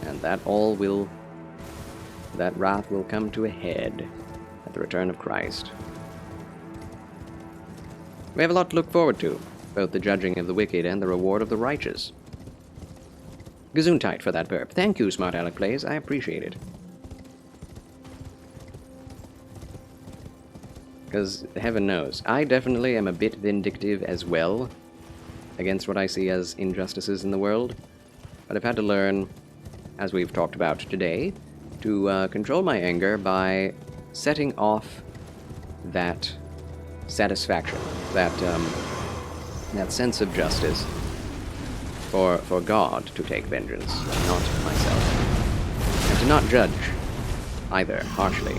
and that wrath will come to a head at the return of Christ. We have a lot to look forward to, both the judging of the wicked and the reward of the righteous. Gesundheit for that burp. Thank you, Smart Alec Plays. I appreciate it. Because, heaven knows, I definitely am a bit vindictive as well against what I see as injustices in the world, but I've had to learn, as we've talked about today, to control my anger by setting off that satisfaction, that sense of justice for God to take vengeance, not myself. And to not judge either harshly.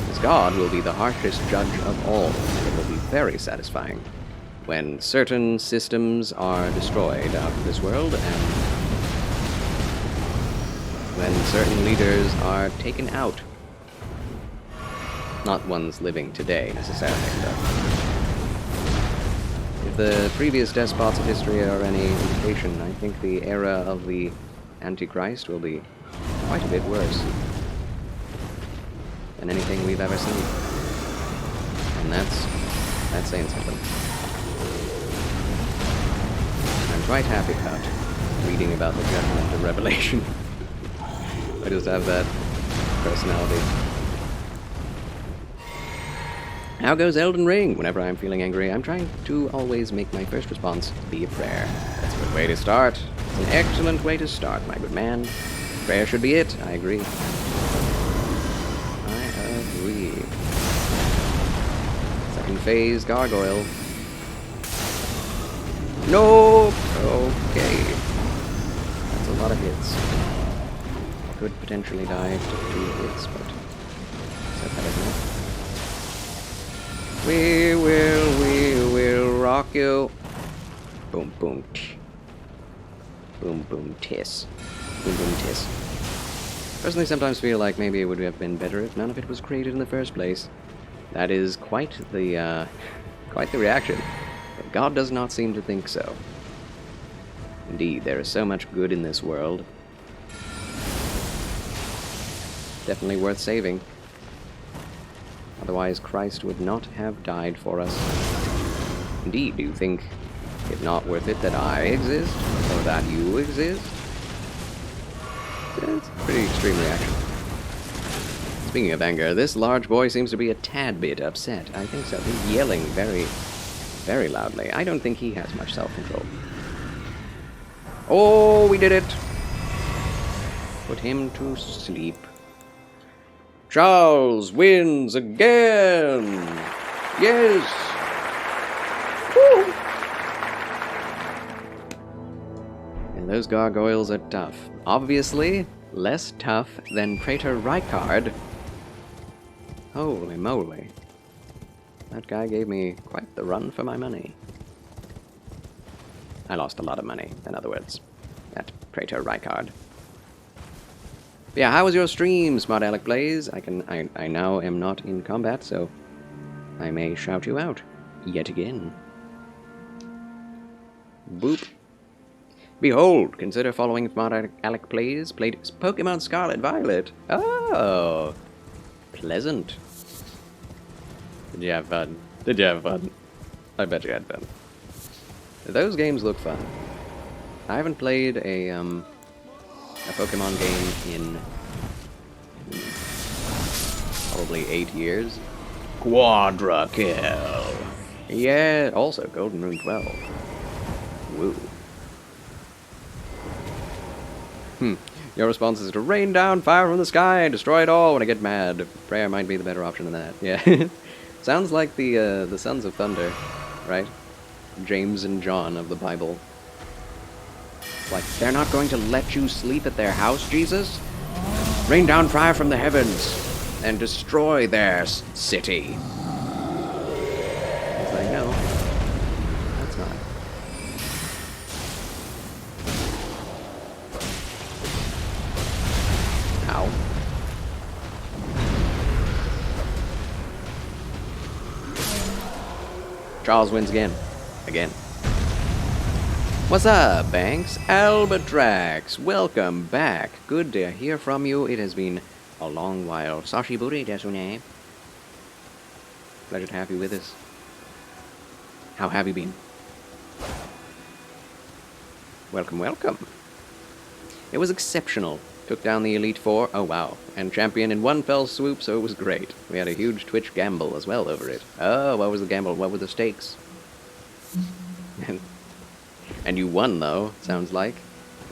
Because God will be the harshest judge of all, and it will be very satisfying when certain systems are destroyed out of this world and when certain leaders are taken out. Not ones living today, necessarily, though. If the previous despots of history are any indication, I think the era of the Antichrist will be quite a bit worse than anything we've ever seen. And that's saying something. I'm quite happy about reading about the judgment of Revelation. I just have that personality. How goes Elden Ring? Whenever I'm feeling angry, I'm trying to always make my first response be a prayer. That's a good way to start. It's an excellent way to start, my good man. Prayer should be it. I agree. I agree. Second phase, gargoyle. No! Okay. That's a lot of hits. Could potentially die to 2 hits, but is that better than that? We will rock you. Boom, boom, boom, boom, tiss. Boom, boom, tiss. Personally, sometimes feel like maybe it would have been better if none of it was created in the first place. That is quite the reaction. But God does not seem to think so. Indeed, there is so much good in this world. Definitely worth saving. Otherwise, Christ would not have died for us. Indeed, do you think it Not worth it that I exist, or that you exist. It's a pretty extreme reaction. Speaking of anger, this large boy seems to be a tad bit upset. I think so. He's yelling very, very loudly. I don't think he has much self-control. Oh, we did it! Put him to sleep. Charles wins again! Yes! Woo! And those gargoyles are tough. Obviously, less tough than Praetor Rykard. Holy moly. That guy gave me quite the run for my money. I lost a lot of money, in other words, at Praetor Rykard. Yeah, how was your stream, Smart Alec Blaze? I now am not in combat, so I may shout you out yet again. Boop. Behold, consider following Smart Alec Blaze. Played Pokemon Scarlet Violet. Oh, pleasant. Did you have fun? Did you have fun? I bet you had fun. Those games look fun. I haven't played a Pokemon game in probably 8 years. Quadra kill. Yeah, also Golden Rune 12. Woo. Your response is to rain down fire from the sky and destroy it all when I get mad. Prayer might be the better option than that. Yeah. Sounds like the Sons of Thunder, right? James and John of the Bible. Like, they're not going to let you sleep at their house, Jesus? Rain down fire from the heavens and destroy their city. It's like, no, that's not. Ow. Charles wins again. Again. What's up, Banks? Albatrax, welcome back. Good to hear from you. It has been a long while. Sashiburi desune. Pleasure to have you with us. How have you been? Welcome, welcome. It was exceptional. Took down the Elite Four. Oh, wow. And champion in one fell swoop, so it was great. We had a huge Twitch gamble as well over it. Oh, what was the gamble? What were the stakes? And you won, though, sounds like.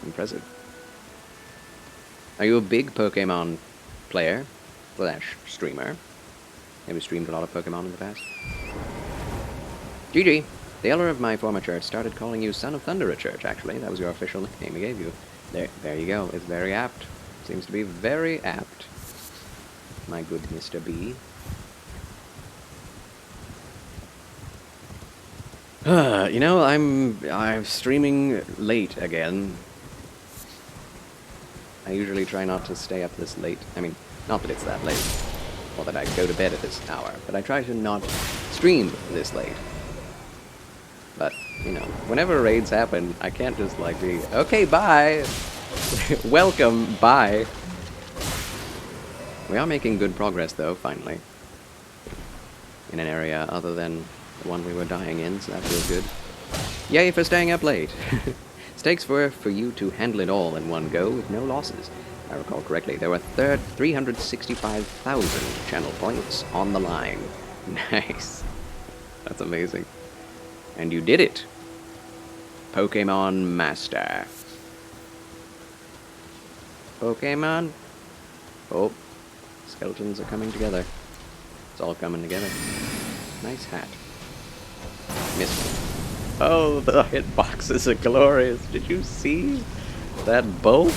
Impressive. Are you a big Pokemon player? / streamer? Have you streamed a lot of Pokemon in the past? GG. The elder of my former church started calling you Son of Thunder at church, actually. That was your official nickname he gave you. There you go. It's very apt. Seems to be very apt. My good Mr. B. You know, I'm streaming late again. I usually try not to stay up this late. I mean, not that it's that late, or that I go to bed at this hour, but I try to not stream this late. But, you know, whenever raids happen, I can't just, like, be, okay, bye! Welcome, bye! We are making good progress, though, finally. In an area other than the one we were dying in, so that feels good. Yay for staying up late! Stakes were for you to handle it all in one go with no losses. If I recall correctly, there were 365,000 channel points on the line. Nice. That's amazing. And you did it! Pokemon Master. Pokemon? Oh, skeletons are coming together. It's all coming together. Nice hat. Missed me. Oh, the hitboxes are glorious. Did you see that bolt?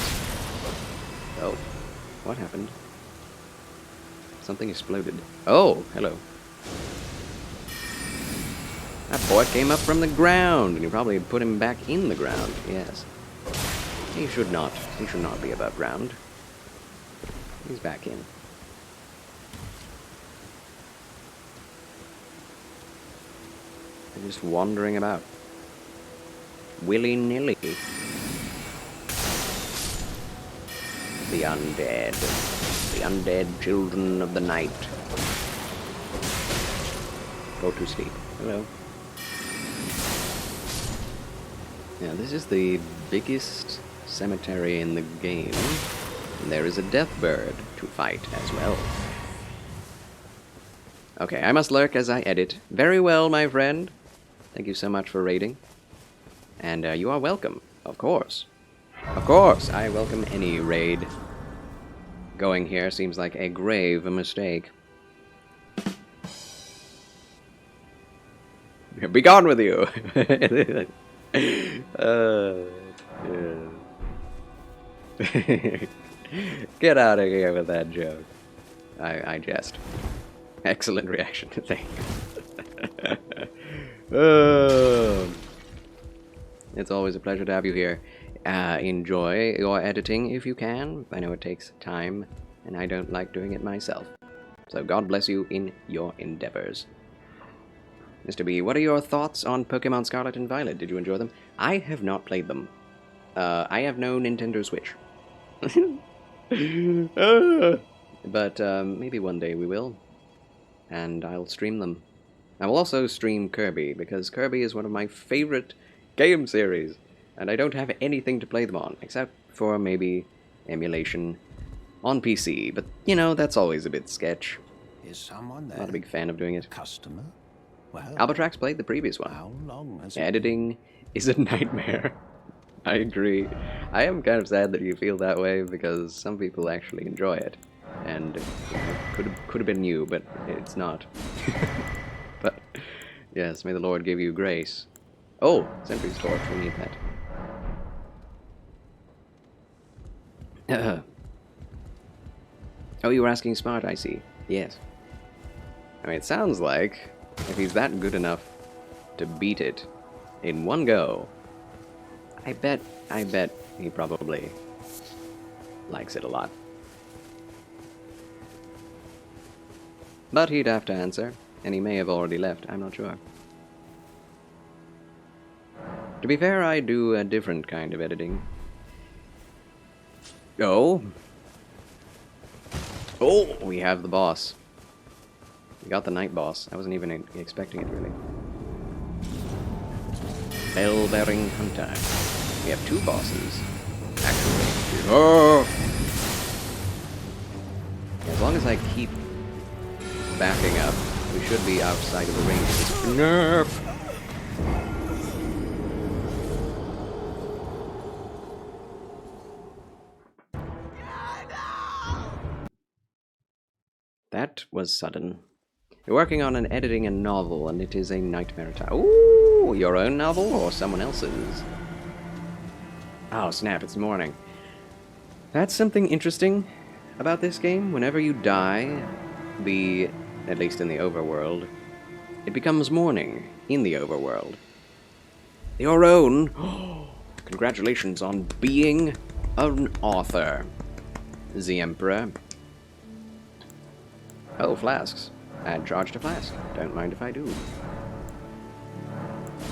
Oh, what happened? Something exploded. Oh, hello. That boy came up from the ground, and you probably put him back in the ground. Yes. He should not be above ground. He's back in. They're just wandering about. Willy-nilly. The undead. The undead children of the night. Go to sleep. Hello. Now, this is the biggest cemetery in the game, and there is a death bird to fight as well. Okay, I must lurk as I edit. Very well, my friend. Thank you so much for raiding. And you are welcome, of course. Of course, I welcome any raid. Going here seems like a grave mistake. Be gone with you! Yeah. Get out of here with that joke. I jest. Excellent reaction, thank you. It's always a pleasure to have you here. Enjoy your editing if you can. I know it takes time, and I don't like doing it myself. So God bless you in your endeavors. Mr. B, what are your thoughts on Pokemon Scarlet and Violet? Did you enjoy them? I have not played them. I have no Nintendo Switch. But maybe one day we will. And I'll stream them. I will also stream Kirby, because Kirby is one of my favorite game series. And I don't have anything to play them on, except for maybe emulation on PC. But, you know, that's always a bit sketch. Is someone there? Not a big fan of doing it. Customer? Well, Albatrax played the previous one. how long has Editing is a nightmare. I agree. I am kind of sad that you feel that way, because some people actually enjoy it. And you know, could have been you, but it's not. But, yes, may the Lord give you grace. Oh, Sentry's Torch, we need that. Oh, you were asking Smart, I see. Yes. I mean, it sounds like if he's that good enough to beat it in one go, I bet he probably likes it a lot. But he'd have to answer, and he may have already left, I'm not sure. To be fair, I do a different kind of editing. Oh! Oh, we have the boss. We got the night boss. I wasn't even expecting it, really. Bell-bearing hunter. We have two bosses, actually. Oh! As long as I keep backing up, we should be outside of the range of this. Nerf! That was sudden. You're working on and editing a novel, and it is a nightmare attack. Ooh, your own novel or someone else's? Oh, snap, it's morning. That's something interesting about this game. Whenever you die, at least in the overworld, it becomes morning in the overworld. Your own? Congratulations on being an author, the Emperor. Oh, flasks. Add charge to flask. Don't mind if I do.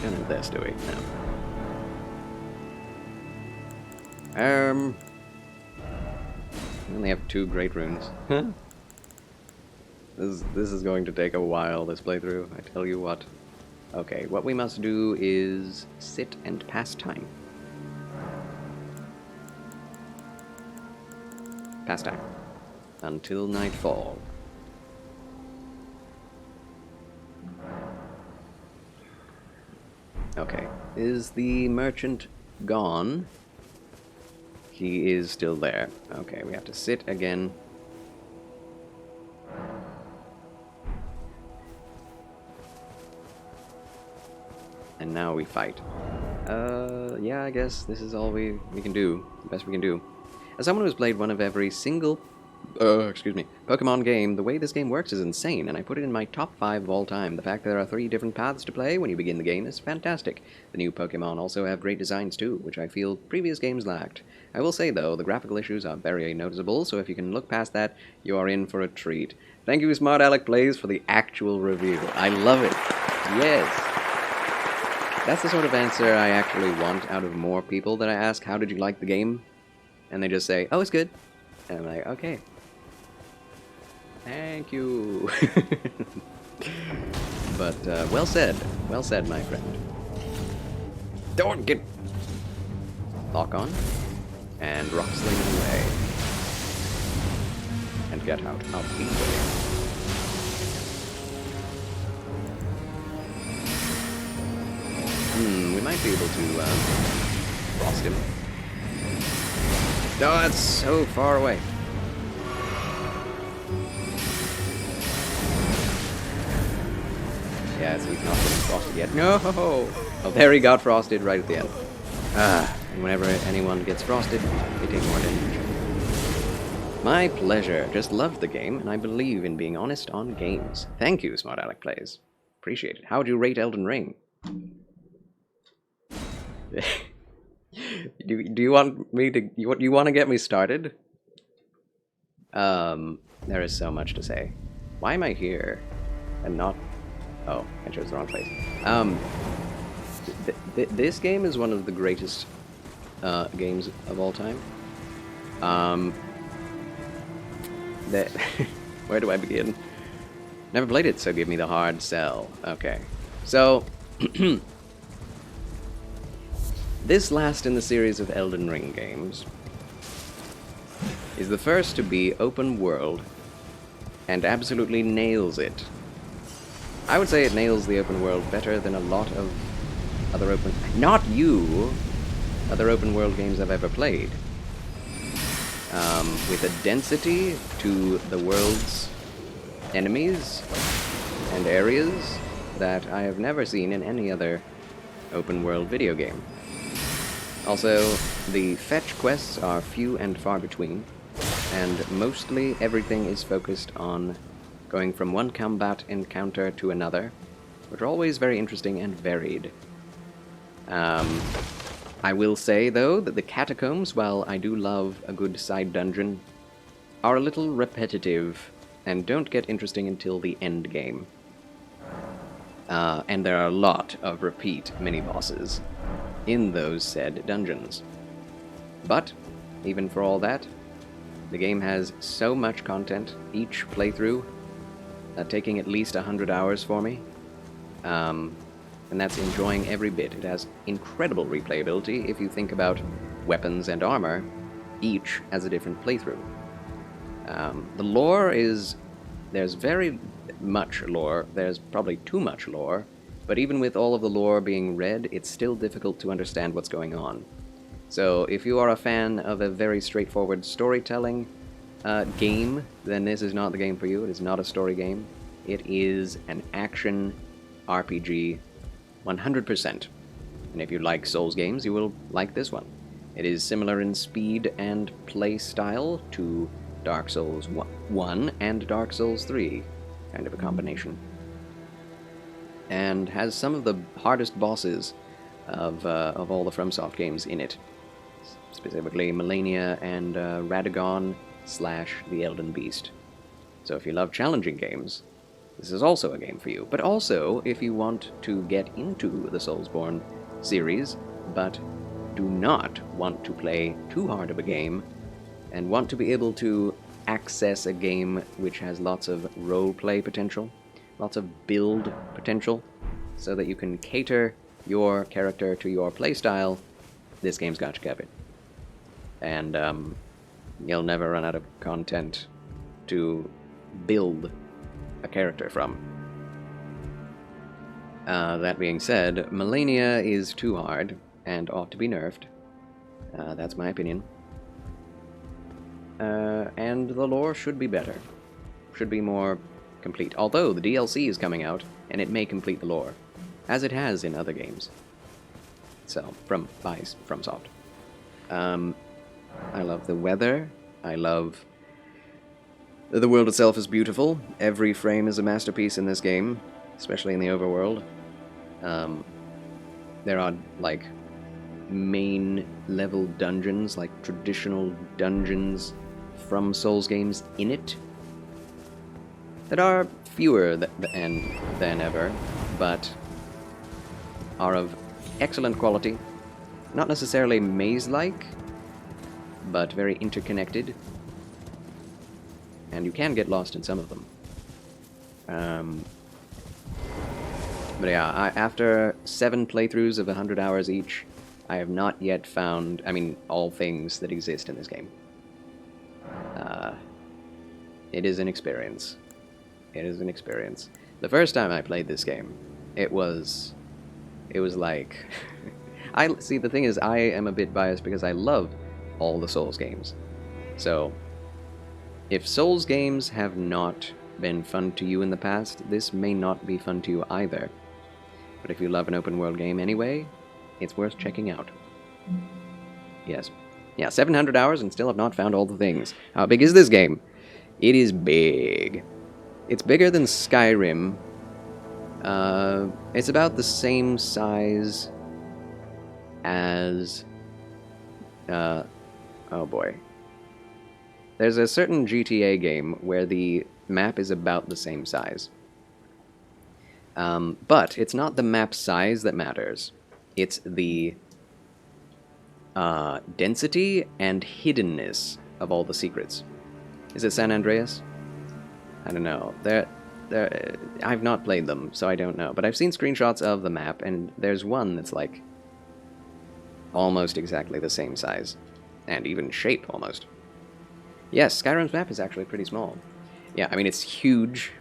Don't have this, do we? No. We only have 2 great runes. This is going to take a while, this playthrough, I tell you what. Okay, what we must do is sit and pass time. Pass time. Until nightfall. Okay, is the merchant gone? He is still there. Okay, we have to sit again. And now we fight. Yeah, I guess this is all we can do. The best we can do. As someone who's played one of every single Pokemon game, the way this game works is insane, and I put it in my top 5 of all time. The fact that there are 3 different paths to play when you begin the game is fantastic. The new Pokemon also have great designs too, which I feel previous games lacked. I will say, though, the graphical issues are very noticeable, so if you can look past that, you are in for a treat. Thank you, Smart Alec Plays, for the actual review. I love it. Yes. That's the sort of answer I actually want out of more people that I ask, how did you like the game? And they just say, oh, it's good. And I'm like, okay. Thank you. But, well said, my friend. Don't get Lock on. And rock slinging away. And get out of the way. We might be able to frost him. Oh, that's so far away. Yeah, so he's not getting frosted yet. No! Oh, there he got frosted right at the end. And whenever anyone gets frosted, they take more damage. My pleasure. Just loved the game, and I believe in being honest on games. Thank you, Smart Alec Plays. Appreciate it. How would you rate Elden Ring? do you want me to... You want to get me started? There is so much to say. Why am I here? And not... Oh, I chose the wrong place. This game is one of the greatest games of all time. Where do I begin? Never played it, so give me the hard sell. Okay. So, this last in the series of Elden Ring games is the first to be open world and absolutely nails it. I would say it nails the open world better than a lot of other open... Not you! Other open world games I've ever played. With a density to the world's enemies and areas that I have never seen in any other open world video game. Also, the fetch quests are few and far between, and mostly everything is focused on going from one combat encounter to another, which are always very interesting and varied. I will say, though, that the catacombs, while I do love a good side dungeon, are a little repetitive and don't get interesting until the end game. And there are a lot of repeat mini-bosses in those said dungeons. But, even for all that, the game has so much content, each playthrough taking at least 100 hours for me, and that's enjoying every bit. It has incredible replayability if you think about weapons and armor, each has a different playthrough. The lore is... There's very much lore, there's probably too much lore, but even with all of the lore being read, it's still difficult to understand what's going on. So if you are a fan of a very straightforward storytelling game, then this is not the game for you. It is not a story game. It is an action RPG 100%. And if you like Souls games, you will like this one. It is similar in speed and play style to Dark Souls 1 and Dark Souls 3, kind of a combination. And has some of the hardest bosses of all the FromSoft games in it. Specifically Melania and Radagon / the Elden Beast. So if you love challenging games, this is also a game for you. But also, if you want to get into the Soulsborne series, but do not want to play too hard of a game, and want to be able to access a game which has lots of role-play potential, lots of build potential, so that you can cater your character to your playstyle, this game's got you covered. And you'll never run out of content to build a character from. That being said, Melania is too hard and ought to be nerfed. That's my opinion. And the lore should be better. Should be more complete. Although the DLC is coming out, and it may complete the lore, as it has in other games. So, from FromSoft. I love the weather. I love... The world itself is beautiful. Every frame is a masterpiece in this game, especially in the overworld. There are, like, main level dungeons, like traditional dungeons from Souls games in it, that are fewer than ever, but are of excellent quality. Not necessarily maze-like, but very interconnected. And you can get lost in some of them. But yeah, after 7 playthroughs of 100 hours each, I have not yet found, I mean, all things that exist in this game. It is an experience. It is an experience. The first time I played this game, it was like... See, the thing is, I am a bit biased because I love all the Souls games. So, if Souls games have not been fun to you in the past, this may not be fun to you either. But if you love an open world game anyway, it's worth checking out. Yes. Yeah, 700 hours and still have not found all the things. How big is this game? It is big. It's bigger than Skyrim. It's about the same size as... oh boy. There's a certain GTA game where the map is about the same size. But it's not the map size that matters. It's the density and hiddenness of all the secrets. Is it San Andreas? I don't know. I've not played them, so I don't know. But I've seen screenshots of the map, and there's one that's like almost exactly the same size. And even shape, almost. Yes, Skyrim's map is actually pretty small. Yeah, I mean, it's huge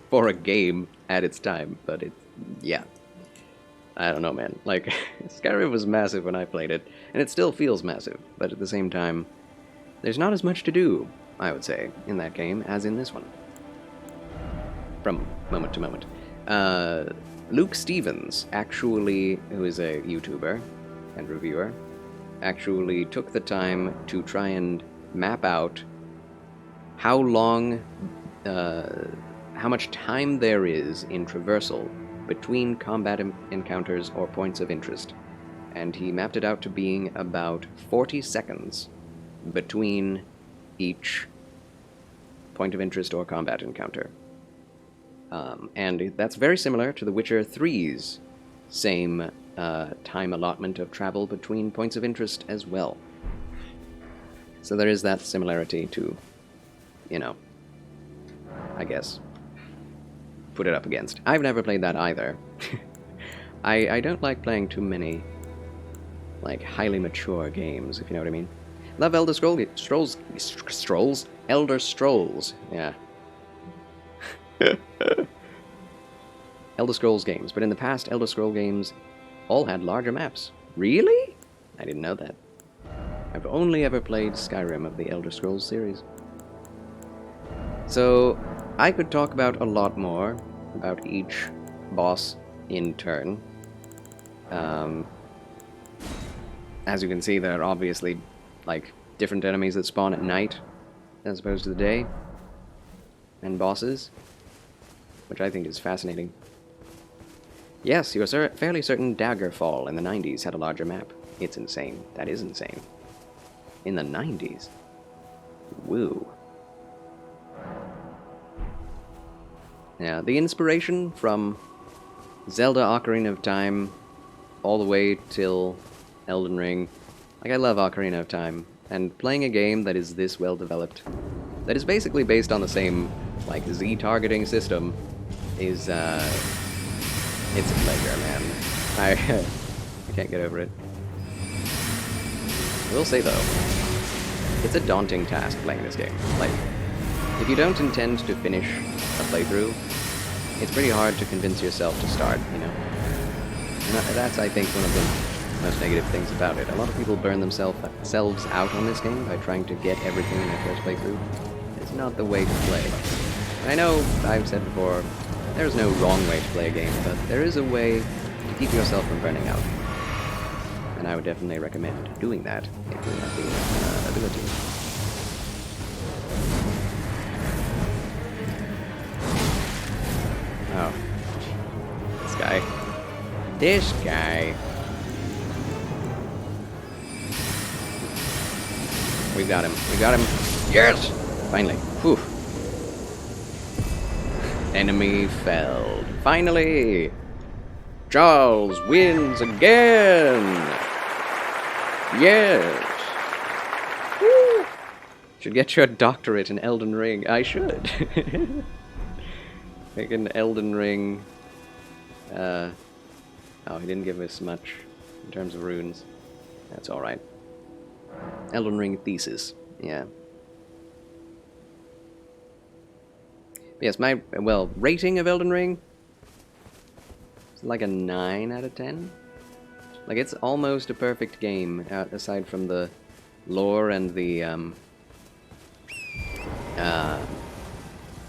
for a game at its time, but yeah. I don't know, man. Like, Skyrim was massive when I played it, and it still feels massive, but at the same time, there's not as much to do, I would say, in that game as in this one. From moment to moment. Luke Stevens, actually, who is a YouTuber and reviewer, actually took the time to try and map out how long, how much time there is in traversal between combat encounters or points of interest. And he mapped it out to being about 40 seconds between each point of interest or combat encounter. And that's very similar to The Witcher 3's same time allotment of travel between points of interest as well. So there is that similarity to, you know, I guess, put it up against. I've never played that either. I don't like playing too many, like, highly mature games, if you know what I mean. Love Elder Scrolls? Elder Scrolls, yeah. Elder Scrolls games, but in the past, Elder Scrolls games all had larger maps. Really? I didn't know that. I've only ever played Skyrim of the Elder Scrolls series. So, I could talk about a lot more about each boss in turn. As you can see, there are obviously, like, different enemies that spawn at night as opposed to the day, and bosses, which I think is fascinating. Yes, you are fairly certain Daggerfall in the 90s had a larger map. It's insane. That is insane. In the 90s? Woo. Yeah, the inspiration from Zelda Ocarina of Time all the way till Elden Ring. Like, I love Ocarina of Time, and playing a game that is this well developed, that is basically based on the same, like, Z-targeting system, is, it's a pleasure, man. I can't get over it. I will say, though, it's a daunting task playing this game. Like, if you don't intend to finish a playthrough, it's pretty hard to convince yourself to start, you know? And that's, I think, one of the most negative things about it. A lot of people burn themselves out on this game by trying to get everything in their first playthrough. It's not the way to play. I know, I've said before, there's no wrong way to play a game, but there is a way to keep yourself from burning out. And I would definitely recommend doing that if you have the ability. Oh. This guy. This guy. We got him. We got him. Yes! Finally. Whew. Enemy felled. Finally! Charles wins again! Yes! Woo! Should get your doctorate in Elden Ring. I should. Like an Elden Ring. Oh, he didn't give us much in terms of runes. That's alright. Elden Ring thesis. Yeah. Yes, my, well, rating of Elden Ring is like a 9 out of 10. Like, it's almost a perfect game, aside from the lore and the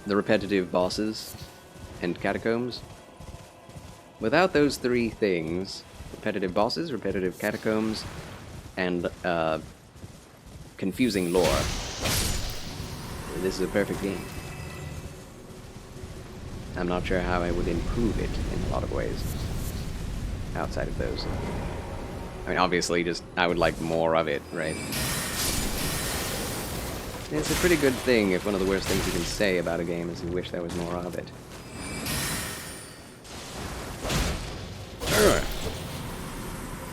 repetitive bosses and catacombs. Without those three things, repetitive bosses, repetitive catacombs, and confusing lore, this is a perfect game. I'm not sure how I would improve it in a lot of ways outside of those. I mean, obviously, just I would like more of it, right? It's a pretty good thing if one of the worst things you can say about a game is you wish there was more of it.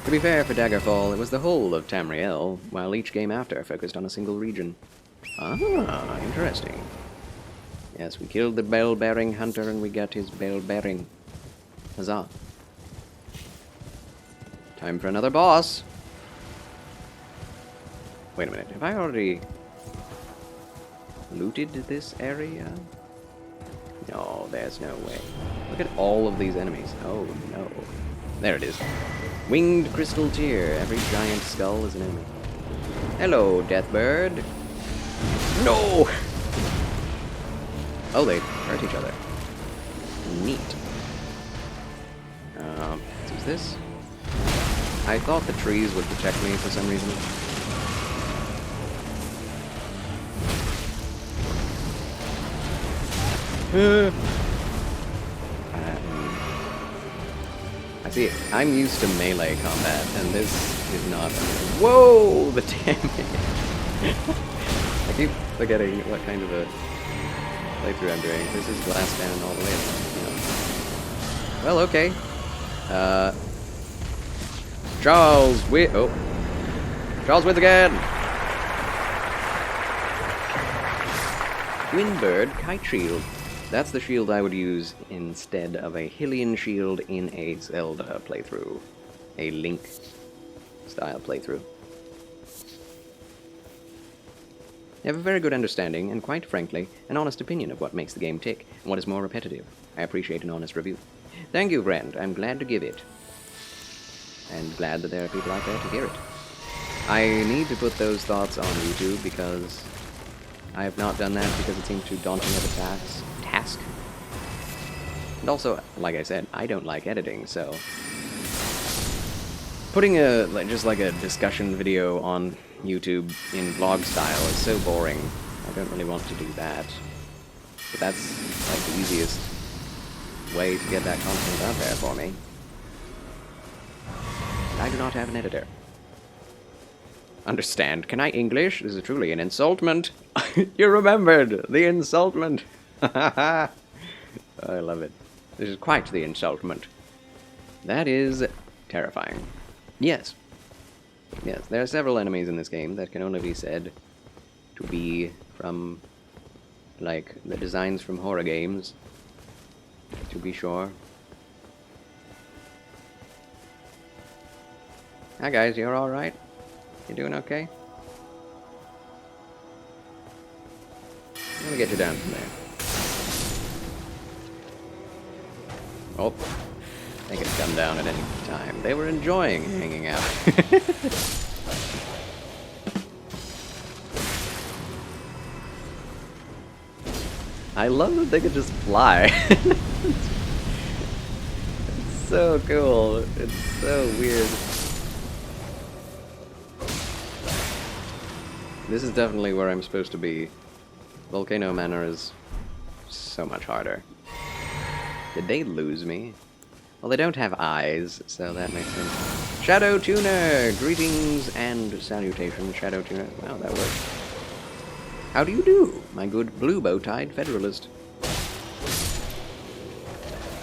To be fair for Daggerfall, it was the whole of Tamriel, while each game after focused on a single region. Ah, interesting. Yes, we killed the bell-bearing hunter and we got his bell-bearing. Huzzah. Time for another boss. Wait a minute, have I already looted this area? No, there's no way. Look at all of these enemies. Oh no. There it is. Winged crystal tear. Every giant skull is an enemy. Hello, Deathbird. No! Oh, they hurt each other. Neat. Let's use this. I thought the trees would protect me for some reason. I see. I'm used to melee combat, and this is not. Whoa! The damage! I keep forgetting what kind of a playthrough I'm doing. This is glass down all the way. You know. Well, okay. Charles with again! Twinbird Kite Shield. That's the shield I would use instead of a Hylian shield in a Zelda playthrough. A Link-style playthrough. I have a very good understanding, and quite frankly, an honest opinion of what makes the game tick, and what is more repetitive. I appreciate an honest review. Thank you, friend. I'm glad to give it. And glad that there are people out there to hear it. I need to put those thoughts on YouTube because I have not done that because it seems too daunting of a task. And also, like I said, I don't like editing, so putting just like a discussion video on YouTube in vlog style is so boring. I don't really want to do that. But that's like the easiest way to get that content out there for me. I do not have an editor. Understand? Can I English? This is truly an insultment. You remembered the insultment. I love it. This is quite the insultment. That is terrifying. Yes. Yes, there are several enemies in this game that can only be said to be from, like, the designs from horror games, to be sure. Hi guys, you're alright? You doing okay? Let me get you down from there. Oh, they could come down at any time. They were enjoying hanging out. I love that they could just fly. It's so cool. It's so weird. This is definitely where I'm supposed to be. Volcano Manor is so much harder. Did they lose me? Well, they don't have eyes, so that makes sense. Shadow Tuner! Greetings and salutations, Shadow Tuner. Wow, that worked. How do you do, my good blue bow-tied Federalist?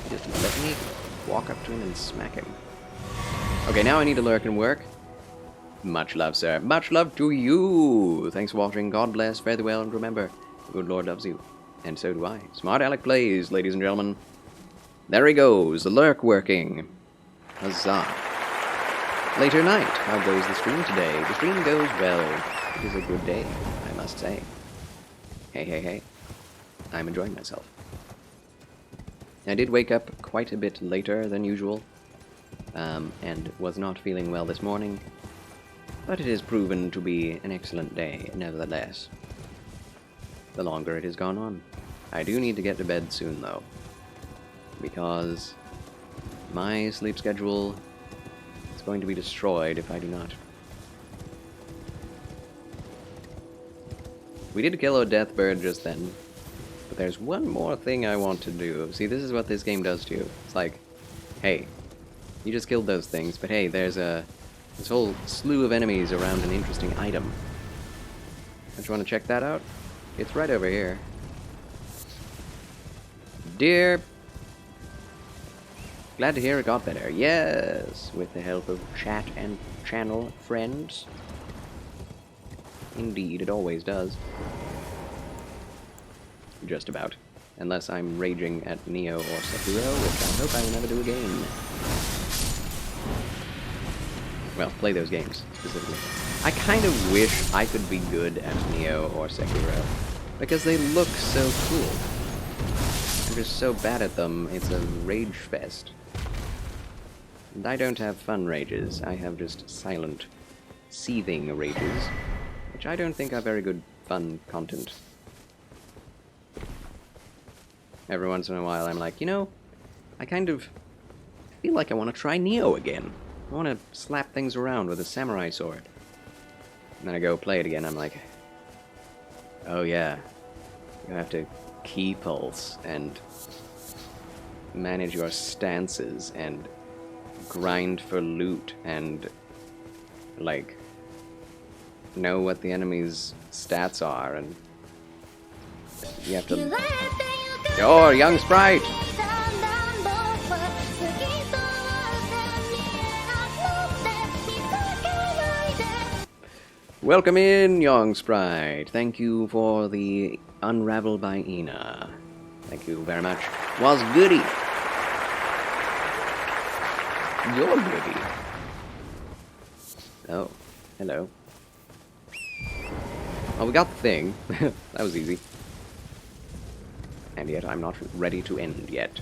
Just let me walk up to him and smack him. Okay, now I need to lurk and work. Much love, sir. Much love to you! Thanks for watching. God bless. Fare thee well, and remember, the good Lord loves you. And so do I. Smart Alec plays, ladies and gentlemen. There he goes, the lurk working. Huzzah. later night. How goes the stream today? The stream goes well. It is a good day, I must say. Hey, hey, hey. I'm enjoying myself. I did wake up quite a bit later than usual, and was not feeling well this morning, but it has proven to be an excellent day, nevertheless. The longer it has gone on. I do need to get to bed soon, though, because my sleep schedule is going to be destroyed if I do not. We did kill a death bird just then, but there's one more thing I want to do. See, this is what this game does to you. It's like, hey, you just killed those things, but hey, there's this whole slew of enemies around an interesting item. Don't you want to check that out? It's right over here. Dear, glad to hear it got better. Yes, with the help of chat and channel friends. Indeed, it always does. Just about. Unless I'm raging at Neo or Sekiro, which I hope I will never do again. Well, play those games, specifically. I kind of wish I could be good at Neo or Sekiro, because they look so cool. I'm just so bad at them, it's a rage fest. And I don't have fun rages, I have just silent, seething rages, which I don't think are very good fun content. Every once in a while I'm like, you know, I kind of feel like I want to try Neo again. I want to slap things around with a samurai sword. And then I go play it again, I'm like, oh yeah, you have to key pulse and manage your stances and grind for loot and like know what the enemy's stats are, and you have to... Oh, young sprite! Welcome in, young sprite. Thank you for the Unravel by Ina. Thank you very much. Was goody. You're goody. Oh, hello. Oh, we got the thing. That was easy. And yet I'm not ready to end yet.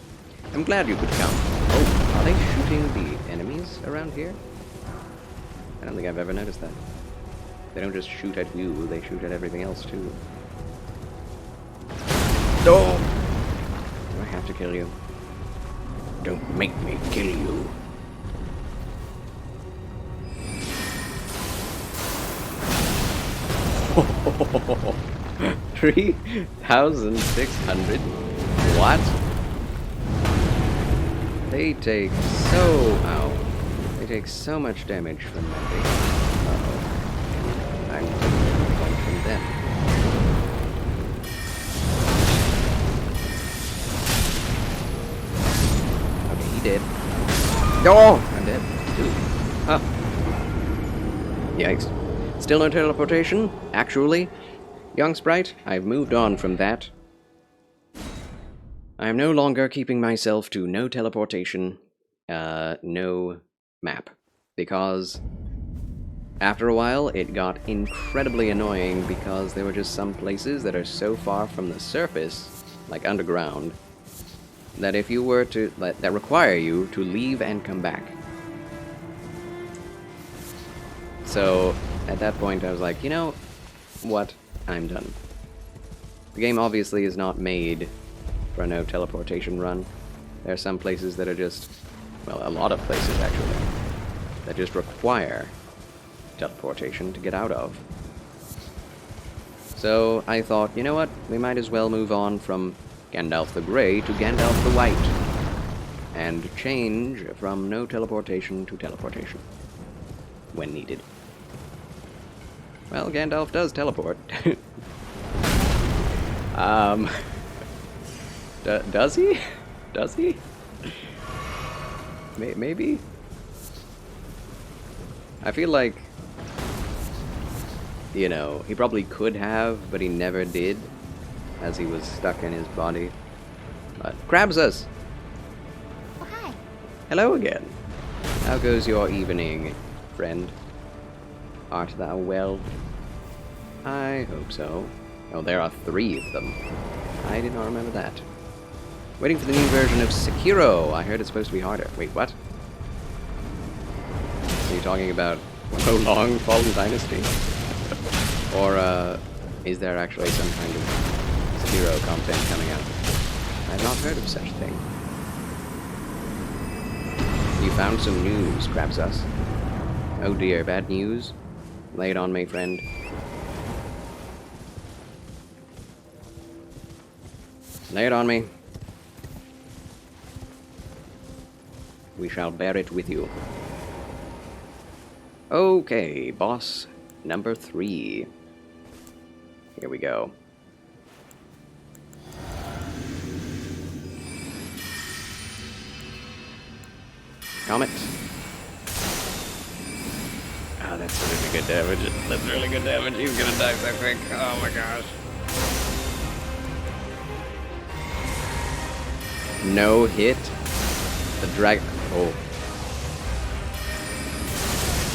I'm glad you could come. Oh, are they shooting the enemies around here? I don't think I've ever noticed that. They don't just shoot at you, they shoot at everything else too. No! Do I have to kill you? Don't make me kill you. 3,600? What? They take so... Ow. They take so much damage from that thing. Uh-oh. I'm taking one from them. Okay, he did. Oh! I'm dead. Too. Huh. Yikes. Still no teleportation? Actually? Young sprite, I've moved on from that. I am no longer keeping myself to no teleportation, no map. Because after a while, it got incredibly annoying because there were just some places that are so far from the surface, like underground, that if you were to, that require you to leave and come back. So, at that point I was like, you know what? I'm done. The game obviously is not made for a no teleportation run. There are some places that are just, well, a lot of places actually, that just require teleportation to get out of. So I thought, you know what? We might as well move on from Gandalf the Grey to Gandalf the White, and change from no teleportation to teleportation when needed. Well, Gandalf does teleport. Does he? Does he? Maybe? I feel like, you know, he probably could have, but he never did, as he was stuck in his body. But grabs us! Oh, hi. Hello again. How goes your evening? friend. Art thou well? I hope so. Oh, there are 3 of them. I did not remember that. Waiting for the new version of Sekiro. I heard it's supposed to be harder. Wait, what? Are you talking about So Long Fallen Dynasty? Or, is there actually some kind of Sekiro content coming out? I've not heard of such a thing. You found some news, Crabsus. Oh dear, bad news? Lay it on me, friend. Lay it on me. We shall bear it with you. Okay, boss number 3. Here we go. Comet. Oh, that's really good damage. That's really good damage. He's gonna die so quick. Oh my gosh. No hit. The dragon. Oh.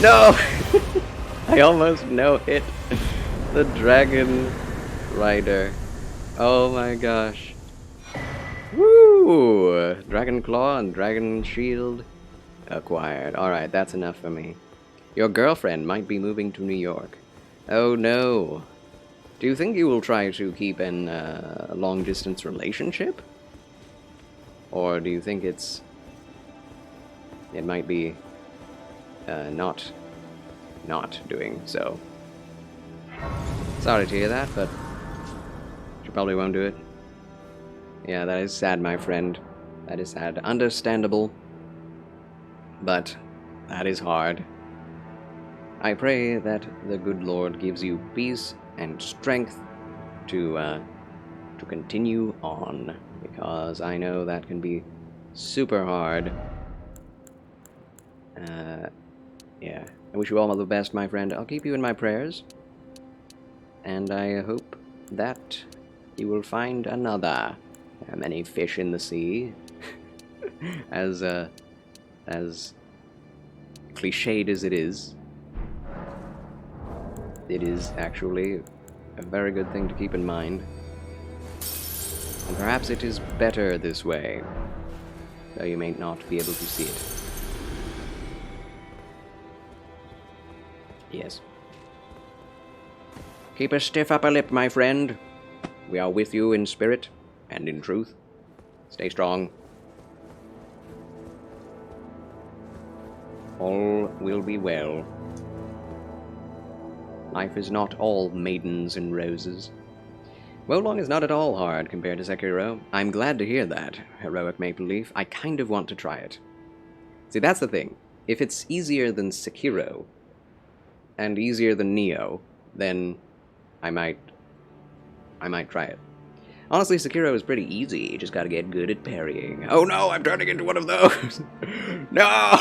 No! I almost no hit the dragon rider. Oh my gosh. Woo! Dragon claw and dragon shield acquired. Alright, that's enough for me. Your girlfriend might be moving to New York. Oh no. Do you think you will try to keep in a long-distance relationship? Or do you think it might be not doing so? Sorry to hear that, but she probably won't do it. Yeah, that is sad, my friend. That is sad. Understandable, but that is hard. I pray that the good Lord gives you peace and strength to continue on, because I know that can be super hard. Yeah. I wish you all the best, my friend. I'll keep you in my prayers, and I hope that you will find another. There are many fish in the sea, as cliched as it is actually a very good thing to keep in mind. And perhaps it is better this way, though you may not be able to see it. Yes. Keep a stiff upper lip, my friend. We are with you in spirit and in truth. Stay strong. All will be well. Life is not all maidens and roses. Wolong is not at all hard compared to Sekiro. I'm glad to hear that, Heroic Maple Leaf. I kind of want to try it. See, that's the thing. If it's easier than Sekiro, and easier than Neo, then I might try it. Honestly, Sekiro is pretty easy. You just gotta get good at parrying. Oh no, I'm turning into one of those! No!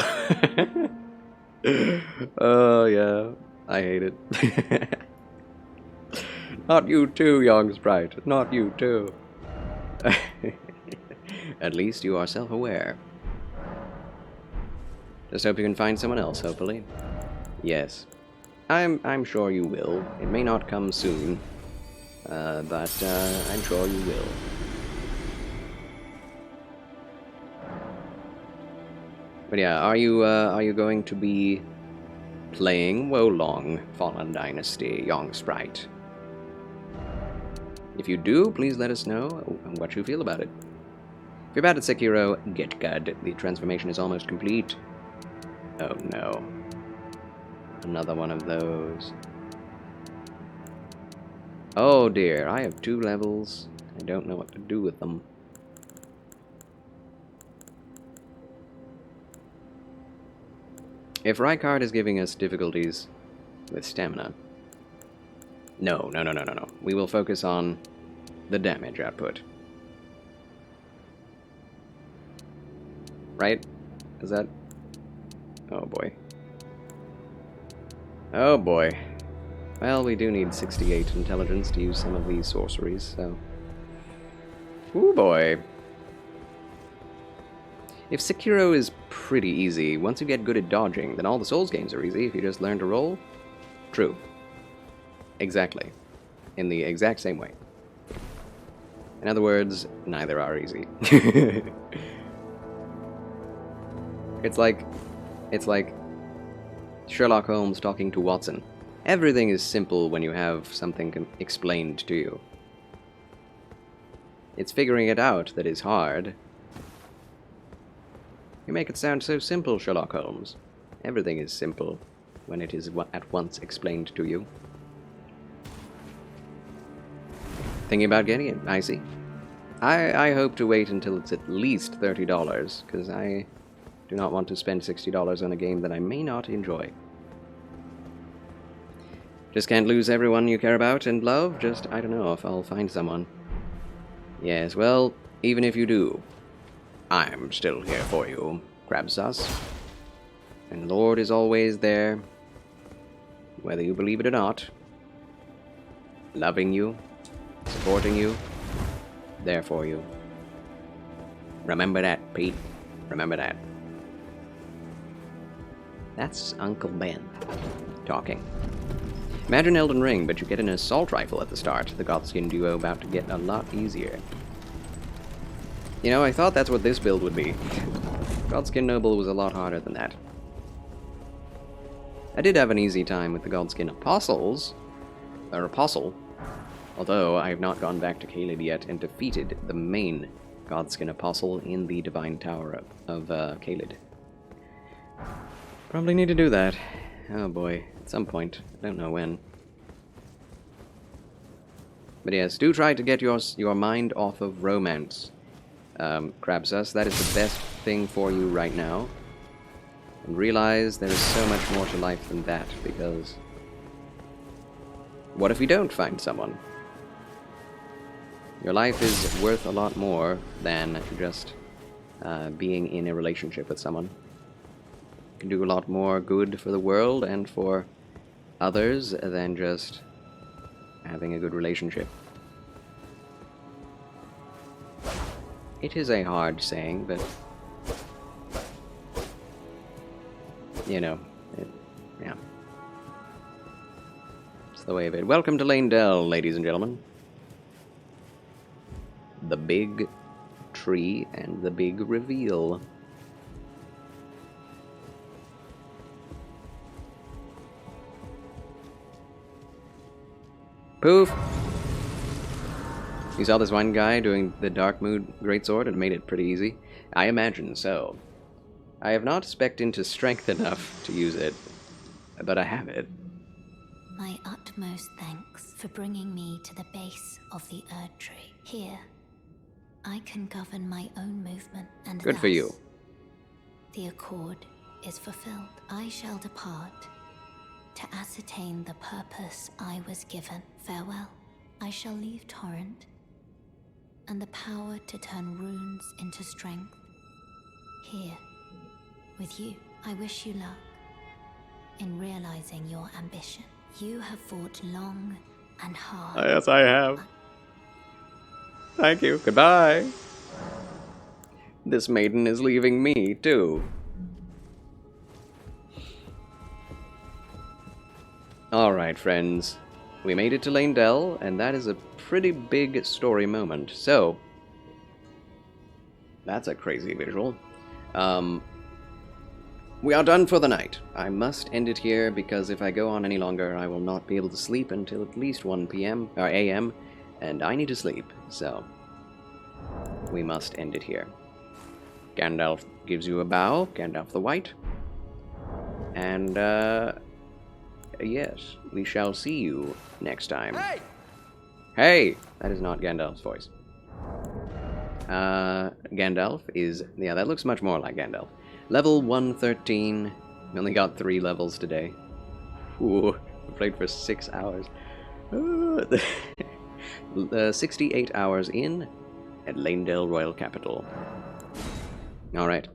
Oh, yeah. I hate it. Not you too, young sprite. Not you too. At least you are self-aware. Just hope you can find someone else, hopefully. Yes. I'm sure you will. It may not come soon, but I'm sure you will. But yeah, are you going to be playing Wolong Fallen Dynasty, young sprite? If you do, please let us know what you feel about it. If you're bad at Sekiro, get good. The transformation is almost complete. Oh no. Another one of those. Oh dear, I have 2 levels. I don't know what to do with them. If Rykard is giving us difficulties with stamina... No. We will focus on the damage output. Right? Is that... Oh boy. Oh boy. Well, we do need 68 intelligence to use some of these sorceries, so... Ooh boy. If Sekiro is pretty easy, once you get good at dodging, then all the Souls games are easy if you just learn to roll. True. Exactly. In the exact same way. In other words, neither are easy. It's like Sherlock Holmes talking to Watson. Everything is simple when you have something explained to you. It's figuring it out that is hard. You make it sound so simple, Sherlock Holmes. Everything is simple when it is at once explained to you. Thinking about getting it, I see. I hope to wait until it's at least $30, because I do not want to spend $60 on a game that I may not enjoy. Just can't lose everyone you care about and love, just I don't know if I'll find someone. Yes, well, even if you do, I'm still here for you, Crab Sauce. And Lord is always there, whether you believe it or not. Loving you, supporting you, there for you. Remember that, Pete. Remember that. That's Uncle Ben talking. Imagine Elden Ring, but you get an assault rifle at the start. The Godskin duo about to get a lot easier. You know, I thought that's what this build would be. Godskin Noble was a lot harder than that. I did have an easy time with the Godskin Apostles, or Apostle, although I have not gone back to Caelid yet and defeated the main Godskin Apostle in the Divine Tower of Caelid. Probably need to do that. Oh boy, at some point. I don't know when. But yes, do try to get your mind off of romance, Crabsus. That is the best thing for you right now. And realize there is so much more to life than that, because what if you don't find someone? Your life is worth a lot more than just being in a relationship with someone. You can do a lot more good for the world and for others than just having a good relationship. It is a hard saying, but you know, yeah. It's the way of it. Welcome to Lane Dell, ladies and gentlemen. The big tree and the big reveal. Poof! You saw this one guy doing the Dark Mood Greatsword and made it pretty easy? I imagine so. I have not specced into strength enough to use it, but I have it. My utmost thanks for bringing me to the base of the Erd Tree. Here, I can govern my own movement, and Good for you. The accord is fulfilled. I shall depart to ascertain the purpose I was given. Farewell. I shall leave Torrent, and the power to turn runes into strength. Here, with you, I wish you luck in realizing your ambition. You have fought long and hard. Yes, I have. Thank you. Goodbye. This maiden is leaving me, too. Alright, friends. We made it to Lane Dell, and that is a pretty big story moment. So, that's a crazy visual. We are done for the night. I must end it here, because if I go on any longer, I will not be able to sleep until at least 1 p.m. or a.m., and I need to sleep, so we must end it here. Gandalf gives you a bow, Gandalf the White, and yes, we shall see you next time. Hey! Hey! That is not Gandalf's voice. Gandalf is... yeah, that looks much more like Gandalf. Level 113. We only got 3 levels today. Ooh, I played for 6 hours. 68 hours in at Lane Dell Royal Capital. Alright.